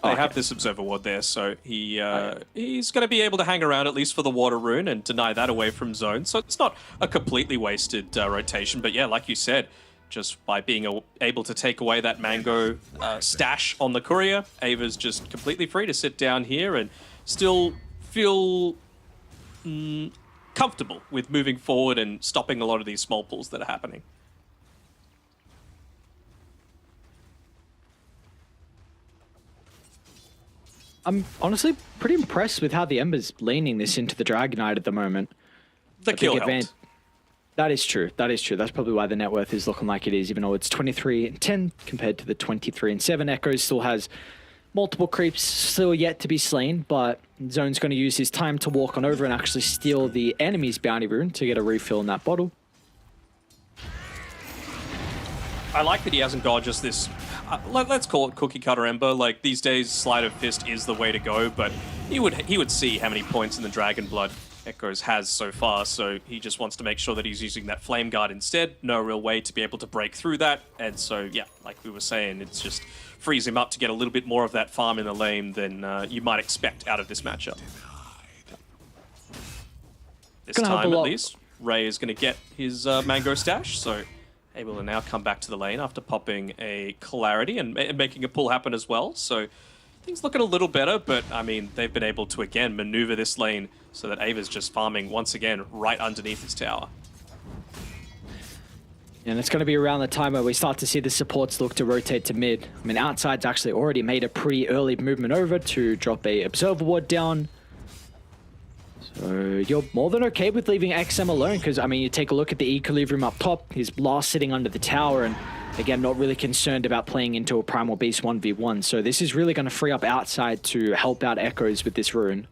Speaker 9: They have this Observer Ward there, so he's going to be able to hang around at least for the Water Rune and deny that away from Zone. So it's not a completely wasted rotation. But yeah, like you said, just by being able to take away that mango stash on the courier, Ava's just completely free to sit down here and still feel comfortable with moving forward and stopping a lot of these small pulls that are happening.
Speaker 8: I'm honestly pretty impressed with how the Ember's leaning this into the Dragonite at the moment.
Speaker 9: The kill helped.
Speaker 8: That is true. That is true. That's probably why the net worth is looking like it is, even though it's 23-10 compared to the 23-7. Echoes still has multiple creeps still yet to be slain, but Zone's going to use his time to walk on over and actually steal the enemy's bounty rune to get a refill in that bottle.
Speaker 9: I like that he hasn't got just this, let's call it cookie cutter Ember. Like these days, Sleight of Fist is the way to go, but he would see how many points in the Dragon Blood Echoes has so far, so he just wants to make sure that he's using that Flame Guard instead. No real way to be able to break through that, and so yeah, like we were saying, it's just frees him up to get a little bit more of that farm in the lane than you might expect out of this matchup. This time at least, Ray is going to get his Mango Stash, so able to now come back to the lane after popping a Clarity and making a pull happen as well, so things looking a little better, but I mean, they've been able to again maneuver this lane so that Ava's just farming once again right underneath his tower.
Speaker 8: And it's going to be around the time where we start to see the supports look to rotate to mid. I mean, Outside's actually already made a pretty early movement over to drop a Observer Ward down. So you're more than okay with leaving XM alone, because, I mean, you take a look at the Equilibrium up top, his Blast sitting under the tower, and again, not really concerned about playing into a Primal Beast 1v1. So this is really going to free up Outside to help out Echoes with this rune.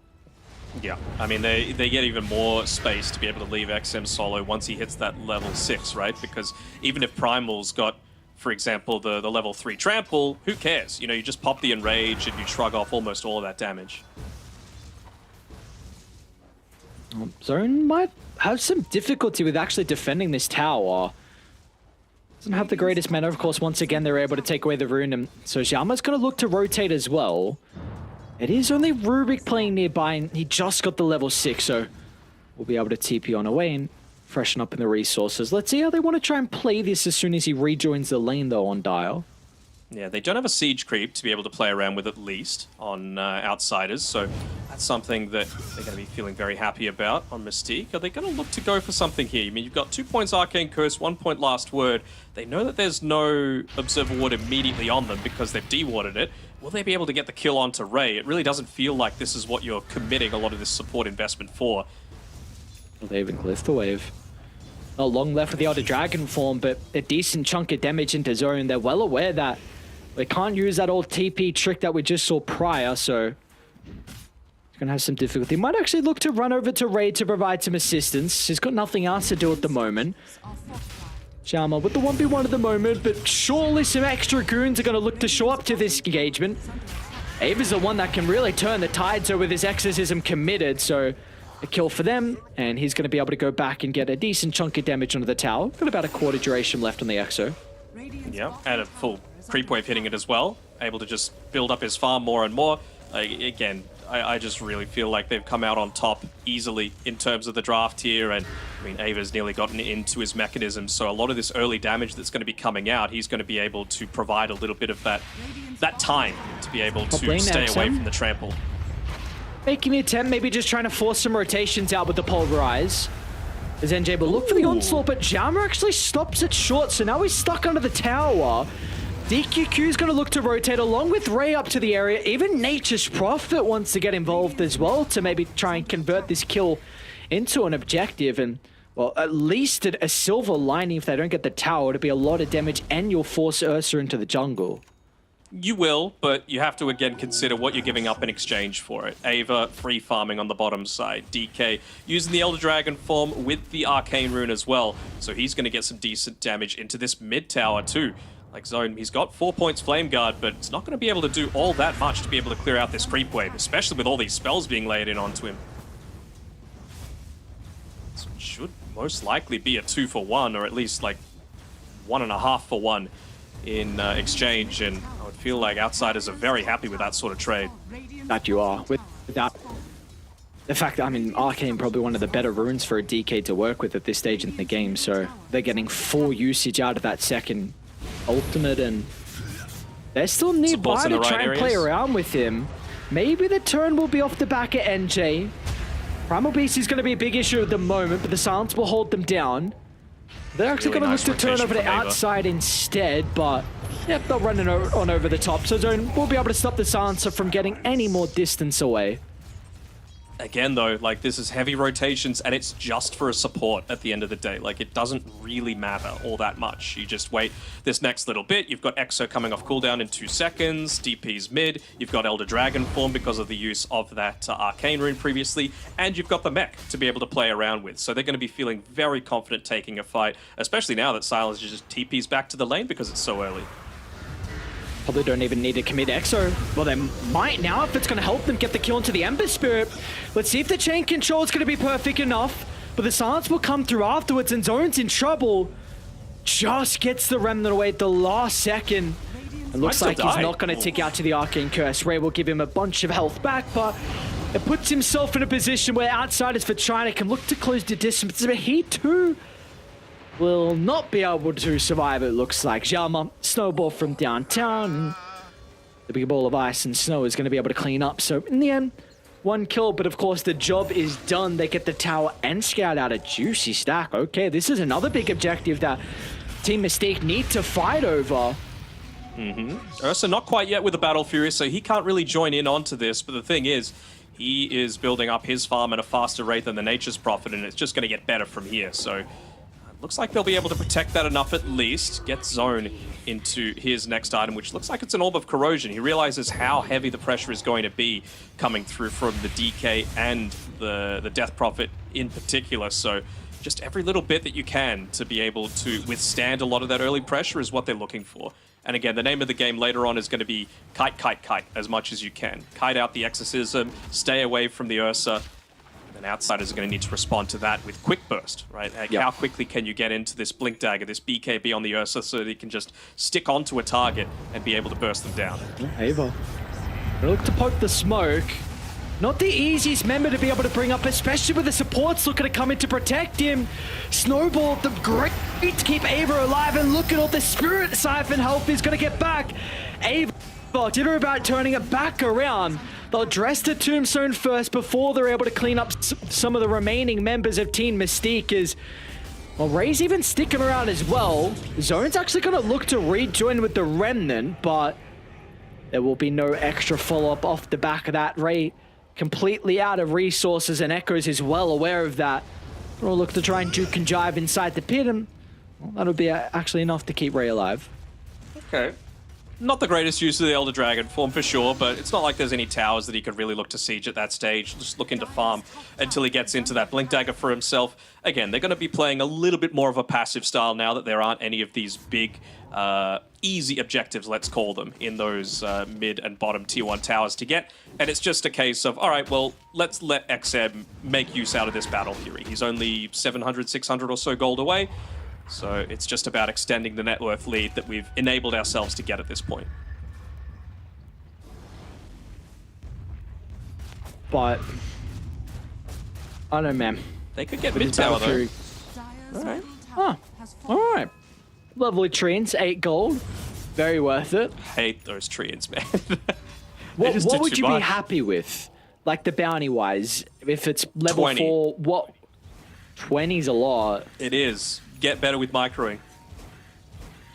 Speaker 9: Yeah, I mean, they get even more space to be able to leave XM solo once he hits that level 6, right? Because even if Primal's got, for example, the level 3 trample, who cares? You know, you just pop the Enrage and you shrug off almost all of that damage.
Speaker 8: Zone might have some difficulty with actually defending this tower. Doesn't have the greatest mana. Of course, once again, they're able to take away the rune, and so Xiama's going to look to rotate as well. It is only Rubik playing nearby, and he just got the level 6, so we'll be able to TP on away and freshen up in the resources. Let's see how they want to try and play this as soon as he rejoins the lane, though, on Dial.
Speaker 9: Yeah, they don't have a siege creep to be able to play around with at least on Outsiders, so that's something that they're going to be feeling very happy about on Mystique. Are they going to look to go for something here? I mean, you've got 2 points Arcane Curse, 1 point Last Word. They know that there's no Observer Ward immediately on them because they've de-warded it. Will they be able to get the kill onto Ray? It really doesn't feel like this is what you're committing a lot of this support investment for.
Speaker 8: They even glyph the wave. Not long left with the Elder Dragon form, but a decent chunk of damage into Zone. They're well aware that they can't use that old TP trick that we just saw prior, so he's going to have some difficulty. Might actually look to run over to Ray to provide some assistance. He's got nothing else to do at the moment. Xiama with the 1v1 at the moment, but surely some extra goons are going to look to show up to this engagement. Ava's the one that can really turn the tide, so with his exorcism committed, so a kill for them, and he's going to be able to go back and get a decent chunk of damage onto the tower. Got about a quarter duration left on the Exo.
Speaker 9: Yeah, and a full creep wave hitting it as well. Able to just build up his farm more and more. Again, I just really feel like they've come out on top easily in terms of the draft here, and I mean, Ava's nearly gotten into his mechanism, so a lot of this early damage that's going to be coming out, he's going to be able to provide a little bit of that time to be able to stay away from the trample.
Speaker 8: Making the attempt, maybe just trying to force some rotations out with the Pulverize. As NJ will look for the onslaught, but Xiama actually stops it short, so now he's stuck under the tower. DQQ is going to look to rotate along with Ray up to the area. Even Nature's Prophet wants to get involved as well to maybe try and convert this kill into an objective. And, well, at least a silver lining if they don't get the tower. It'll be a lot of damage and you'll force Ursa into the jungle.
Speaker 9: You will, but you have to again consider what you're giving up in exchange for it. Ava free farming on the bottom side. DK using the Elder Dragon form with the Arcane Rune as well. So he's going to get some decent damage into this mid tower too. Like Zone, he's got 4 points Flame Guard, but it's not going to be able to do all that much to be able to clear out this creep wave, especially with all these spells being laid in onto him. This should most likely be a 2-for-1, or at least like 1.5 for 1 in exchange, and I would feel like Outsiders are very happy with that sort of trade.
Speaker 8: That you are. With that, the fact that, I mean, Arcane probably one of the better runes for a DK to work with at this stage in the game, so they're getting full usage out of that second ultimate, and they're still nearby to try and play around with him. Maybe the turn will be off the back of NJ. Primal Beast is going to be a big issue at the moment, but the silence will hold them down. They're actually going to look to turn over to Outside instead, but Yep, they'll run it on over the top. So Zone will be able to stop the Silencer from getting any more distance away.
Speaker 9: Again, though, like, this is heavy rotations, and it's just for a support at the end of the day. Like, it doesn't really matter all that much. You just wait this next little bit. You've got Exo coming off cooldown in 2 seconds. DP's mid. You've got Elder Dragon form because of the use of that Arcane Rune previously. And you've got the mech to be able to play around with. So they're going to be feeling very confident taking a fight, especially now that Silence just TP's back to the lane because it's so early.
Speaker 8: Probably don't even need to commit Exo. Well, they might now if it's going to help them get the kill into the Ember Spirit. Let's see if the chain control is going to be perfect enough. But the Silence will come through afterwards, and Zone's in trouble. Just gets the Remnant away at the last second. It looks like he's not going to tick out to the Arcane Curse. Ray will give him a bunch of health back, but it puts himself in a position where Outsiders for China can look to close the distance. But he too will not be able to survive, it looks like. Xiaoma, snowball from downtown. And the big ball of ice and snow is going to be able to clean up. So in the end, 1 kill, but of course the job is done. They get the tower and scout out a juicy stack. Okay, this is another big objective that Team Mystique need to fight over.
Speaker 9: Ursa not quite yet with the Battle Fury, so he can't really join in onto this. But the thing is, he is building up his farm at a faster rate than the Nature's Prophet, and it's just going to get better from here. So looks like they'll be able to protect that enough at least. Get Zone into his next item, which looks like it's an Orb of Corrosion. He realizes how heavy the pressure is going to be coming through from the DK and the Death Prophet in particular. So just every little bit that you can to be able to withstand a lot of that early pressure is what they're looking for. And again, the name of the game later on is going to be kite, kite, kite as much as you can. Kite out the Exorcism, stay away from the Ursa. And Outsiders are going to need to respond to that with Quick Burst, right? Like, how quickly can you get into this Blink Dagger, this BKB on the Ursa, so that you can just stick onto a target and be able to burst them down?
Speaker 8: Ava, look to poke the smoke. Not the easiest member to be able to bring up, especially with the supports looking to come in to protect him. Snowball, the great to keep Ava alive, and look at all the Spirit Siphon health he's going to get back. Ava did her about turning it back around. They'll address the Tombstone first before they're able to clean up some of the remaining members of Team Mystique. Well, Ray's even sticking around as well. Zone's actually going to look to rejoin with the Remnant, but there will be no extra follow-up off the back of that. Ray completely out of resources, and Echoes is well aware of that. We'll look to try and juke and jive inside the pit, and well, that'll be actually enough to keep Ray alive.
Speaker 9: Okay. Not the greatest use of the Elder Dragon form for sure, but it's not like there's any towers that he could really look to siege at that stage. Just looking to farm until he gets into that Blink Dagger for himself. Again, they're going to be playing a little bit more of a passive style now that there aren't any of these big, easy objectives, let's call them, in those mid and bottom tier 1 towers to get. And it's just a case of, all right, well, let's let XM make use out of this Battle Fury. He's only 700, 600 or so gold away. So it's just about extending the net worth lead that we've enabled ourselves to get at this point.
Speaker 8: But I don't know, man.
Speaker 9: They could get mid tower though.
Speaker 4: Dire's
Speaker 9: All right.
Speaker 4: middle tower has fallen.
Speaker 8: All right. Lovely treants, 8 gold. Very worth it.
Speaker 9: Hate those treants, man.
Speaker 8: What would you be happy with? Like the bounty wise, if it's level
Speaker 9: 20.
Speaker 8: 4, what? 20's a lot.
Speaker 9: It is. Get better with microing.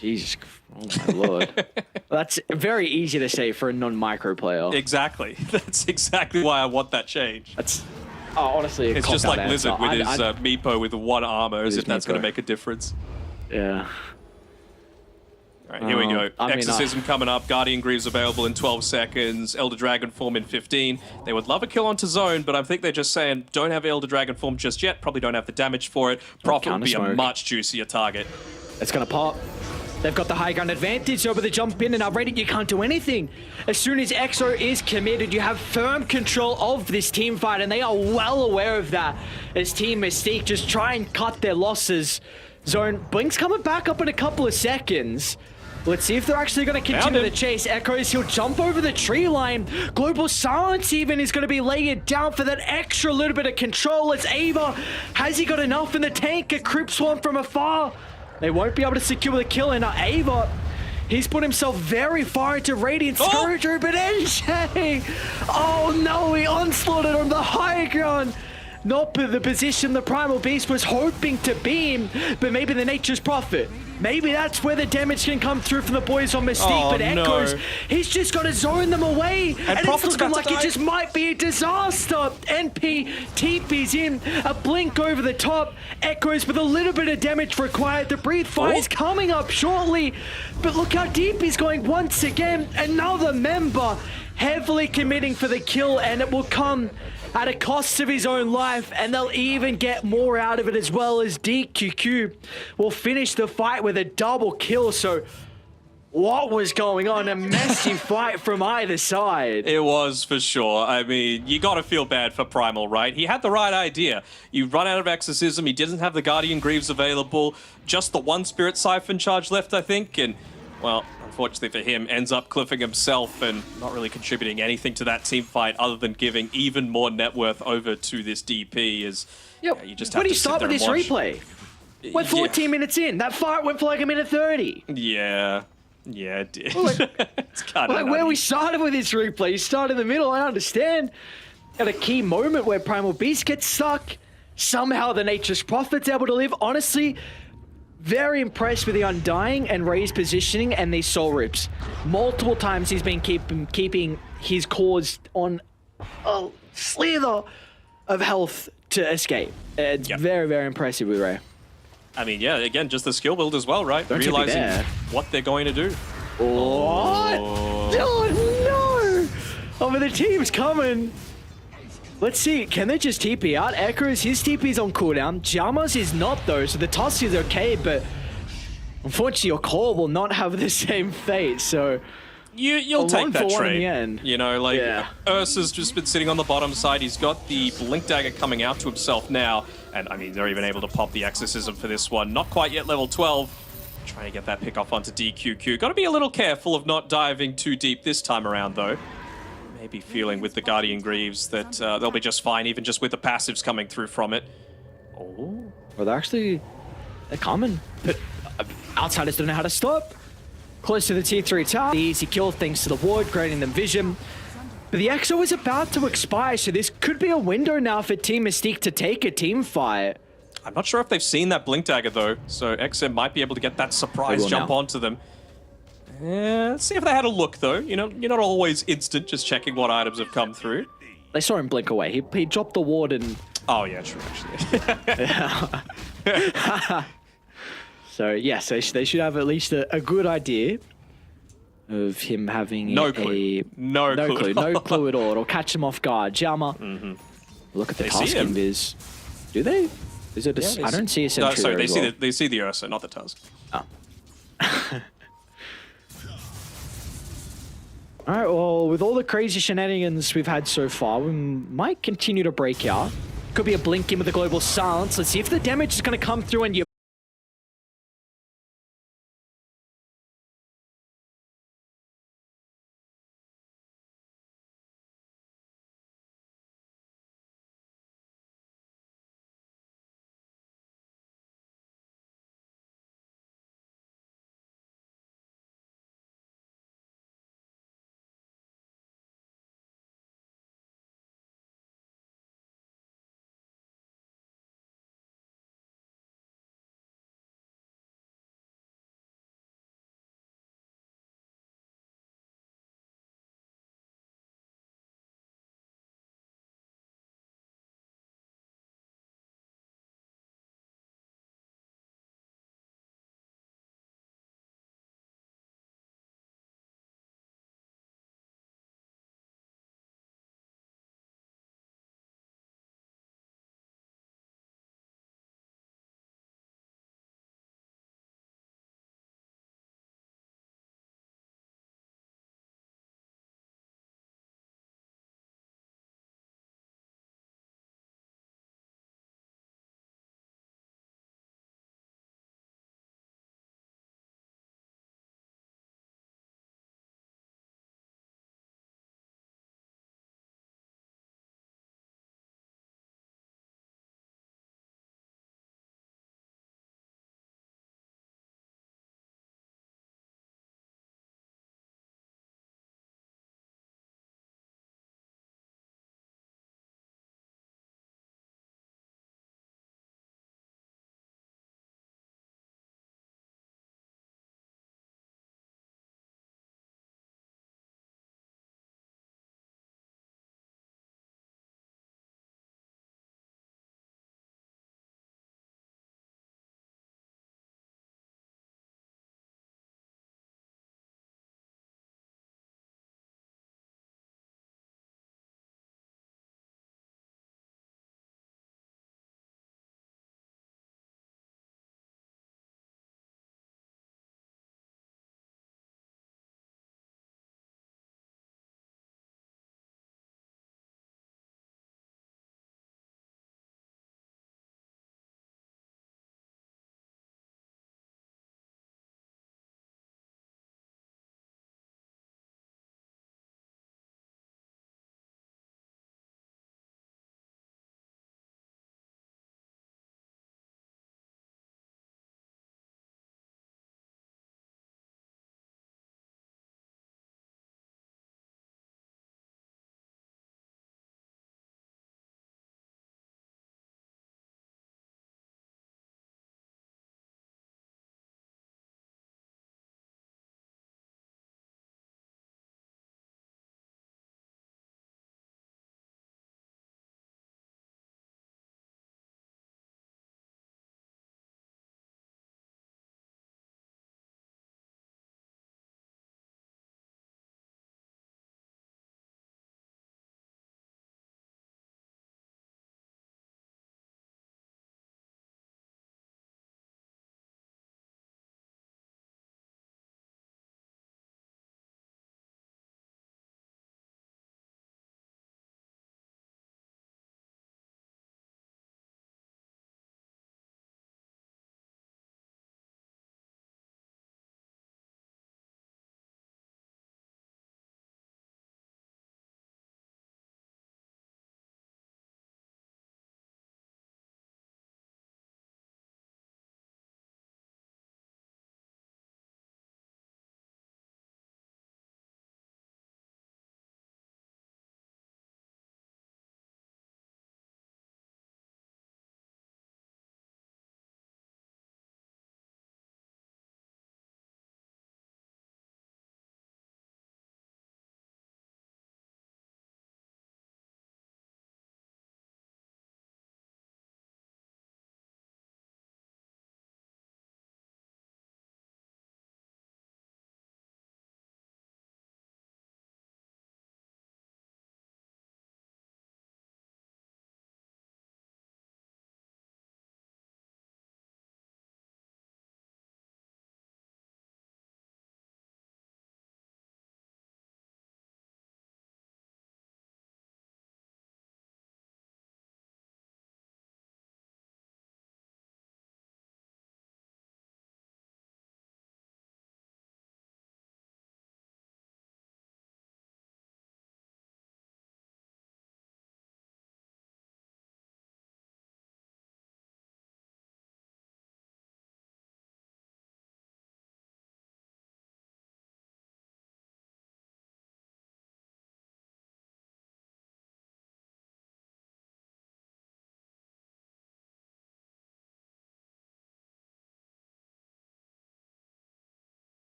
Speaker 8: Jesus, oh my lord. That's very easy to say for a non-micro player.
Speaker 9: Exactly. That's exactly why I want that change.
Speaker 8: That's honestly a
Speaker 9: It's just
Speaker 8: cop-out
Speaker 9: like Lizard
Speaker 8: answer.
Speaker 9: with his Meepo with the 1 armor, as
Speaker 8: His
Speaker 9: if that's going to
Speaker 8: Meepo.
Speaker 9: make a difference.
Speaker 8: Yeah.
Speaker 9: All right, here we go.
Speaker 8: I mean,
Speaker 9: Exorcism coming up. Guardian Greaves available in 12 seconds. Elder Dragon form in 15. They would love a kill onto Zone, but I think they're just saying, don't have Elder Dragon form just yet. Probably don't have the damage for it. Prophet would be a
Speaker 8: Counter-smoke.
Speaker 9: much juicier target.
Speaker 8: It's gonna pop. They've got the high ground advantage over the jump in, and already you can't do anything. As soon as EXO is committed, you have firm control of this team fight, and they are well aware of that. As Team Mystique just try and cut their losses. Zone, Blink's coming back up in a couple of seconds. Let's see if they're actually going to continue the chase. Echoes, he'll jump over the tree line. Global Silence even is going to be layered down for that extra little bit of control. It's Ava. Has he got enough in the tank? A Crypt Swarm from afar. They won't be able to secure the kill. And Ava, he's put himself very far into Radiant Scourger, but NJ! Oh no, he onslaughted on the high ground. not the position the Primal Beast was hoping to be in, but maybe the Nature's Prophet. Maybe that's where the damage can come through from the boys on Mystique,
Speaker 9: Oh,
Speaker 8: but Echoes,
Speaker 9: no.
Speaker 8: he's just got to zone them away, and it's
Speaker 9: Prophet's
Speaker 8: looking
Speaker 9: about
Speaker 8: like
Speaker 9: to
Speaker 8: it
Speaker 9: die.
Speaker 8: just might be a disaster. NP TP's in, a blink over the top, Echoes with a little bit of damage required. The Breathe Fire is coming up shortly, but look how deep he's going once again. Another member heavily committing for the kill, and it will come at a cost of his own life, and they'll even get more out of it as well, as DQQ will finish the fight with a double kill. So what was going on? A messy fight from either side.
Speaker 9: It was, for sure. I mean, you got to feel bad for Primal, right? He had the right idea. You run out of Exorcism. He didn't have the Guardian Greaves available. Just the one Spirit Siphon charge left, I think. And, well, unfortunately for him, ends up cliffing himself and not really contributing anything to that team fight other than giving even more net worth over to this DP. As you just have
Speaker 8: Where do
Speaker 9: to
Speaker 8: you
Speaker 9: sit
Speaker 8: start
Speaker 9: there
Speaker 8: with
Speaker 9: and
Speaker 8: this
Speaker 9: watch.
Speaker 8: replay? We're 14 minutes in. That fight went for like a minute 30.
Speaker 9: Yeah, it did. It's kind of
Speaker 8: Like where we started with this replay, you start in the middle, I understand. At a key moment where Primal Beast gets stuck, somehow the Nature's Prophet's able to live. Honestly, very impressed with the Undying and Ray's positioning and these Soul Rips. Multiple times he's been keeping his cause on a slither of health to escape. It's very, very impressive with Ray.
Speaker 9: I mean, yeah, again, just the skill build as well, right?
Speaker 8: Don't tip me
Speaker 9: Realizing
Speaker 8: there.
Speaker 9: what they're going to do.
Speaker 8: What? Oh no! Oh, but the team's coming. Let's see, can they just TP out? Echoes, his TP's on cooldown. Jamas is not though, so the Tusk is okay, but unfortunately your core will not have the same fate, so...
Speaker 9: You'll
Speaker 8: A
Speaker 9: take
Speaker 8: one
Speaker 9: that
Speaker 8: for one in
Speaker 9: trade.
Speaker 8: the end.
Speaker 9: You know, like,
Speaker 8: Yeah.
Speaker 9: Ursa's just been sitting on the bottom side. He's got the Blink Dagger coming out to himself now. And, I mean, they're even able to pop the Exorcism for this one. Not quite yet level 12. Trying to get that pick off onto DQQ. Got to be a little careful of not diving too deep this time around, though. Maybe feeling with the Guardian Greaves that they'll be just fine, even just with the passives coming through from it. Oh.
Speaker 8: Well, they're coming, but outsiders don't know how to stop. Close to the tier 3 tower. The easy kill thanks to the ward, granting them vision. But the EXO is about to expire, so this could be a window now for Team Mystique to take a team fight.
Speaker 9: I'm not sure if they've seen that Blink Dagger, though, so XM might be able to get that surprise jump onto them. Let's see if they had a look, though. You know, you're not always instant just checking what items have come through.
Speaker 8: They saw him blink away. He dropped the ward and...
Speaker 9: Oh, yeah, true, actually.
Speaker 8: So, yes, they should have at least a good idea of him having
Speaker 9: No clue. No clue.
Speaker 8: No clue at all. It'll catch him off guard. Jama. Look at the
Speaker 9: They see
Speaker 8: task
Speaker 9: him.
Speaker 8: invis. Do they? Is it a... I don't see a sentry
Speaker 9: No, sorry,
Speaker 8: there as well.
Speaker 9: they see the Ursa, not the Tusk.
Speaker 8: Oh. All right, well, with all the crazy shenanigans we've had so far, we might continue to break out. Could be a blink in with the global silence. Let's see if the damage is going to come through and you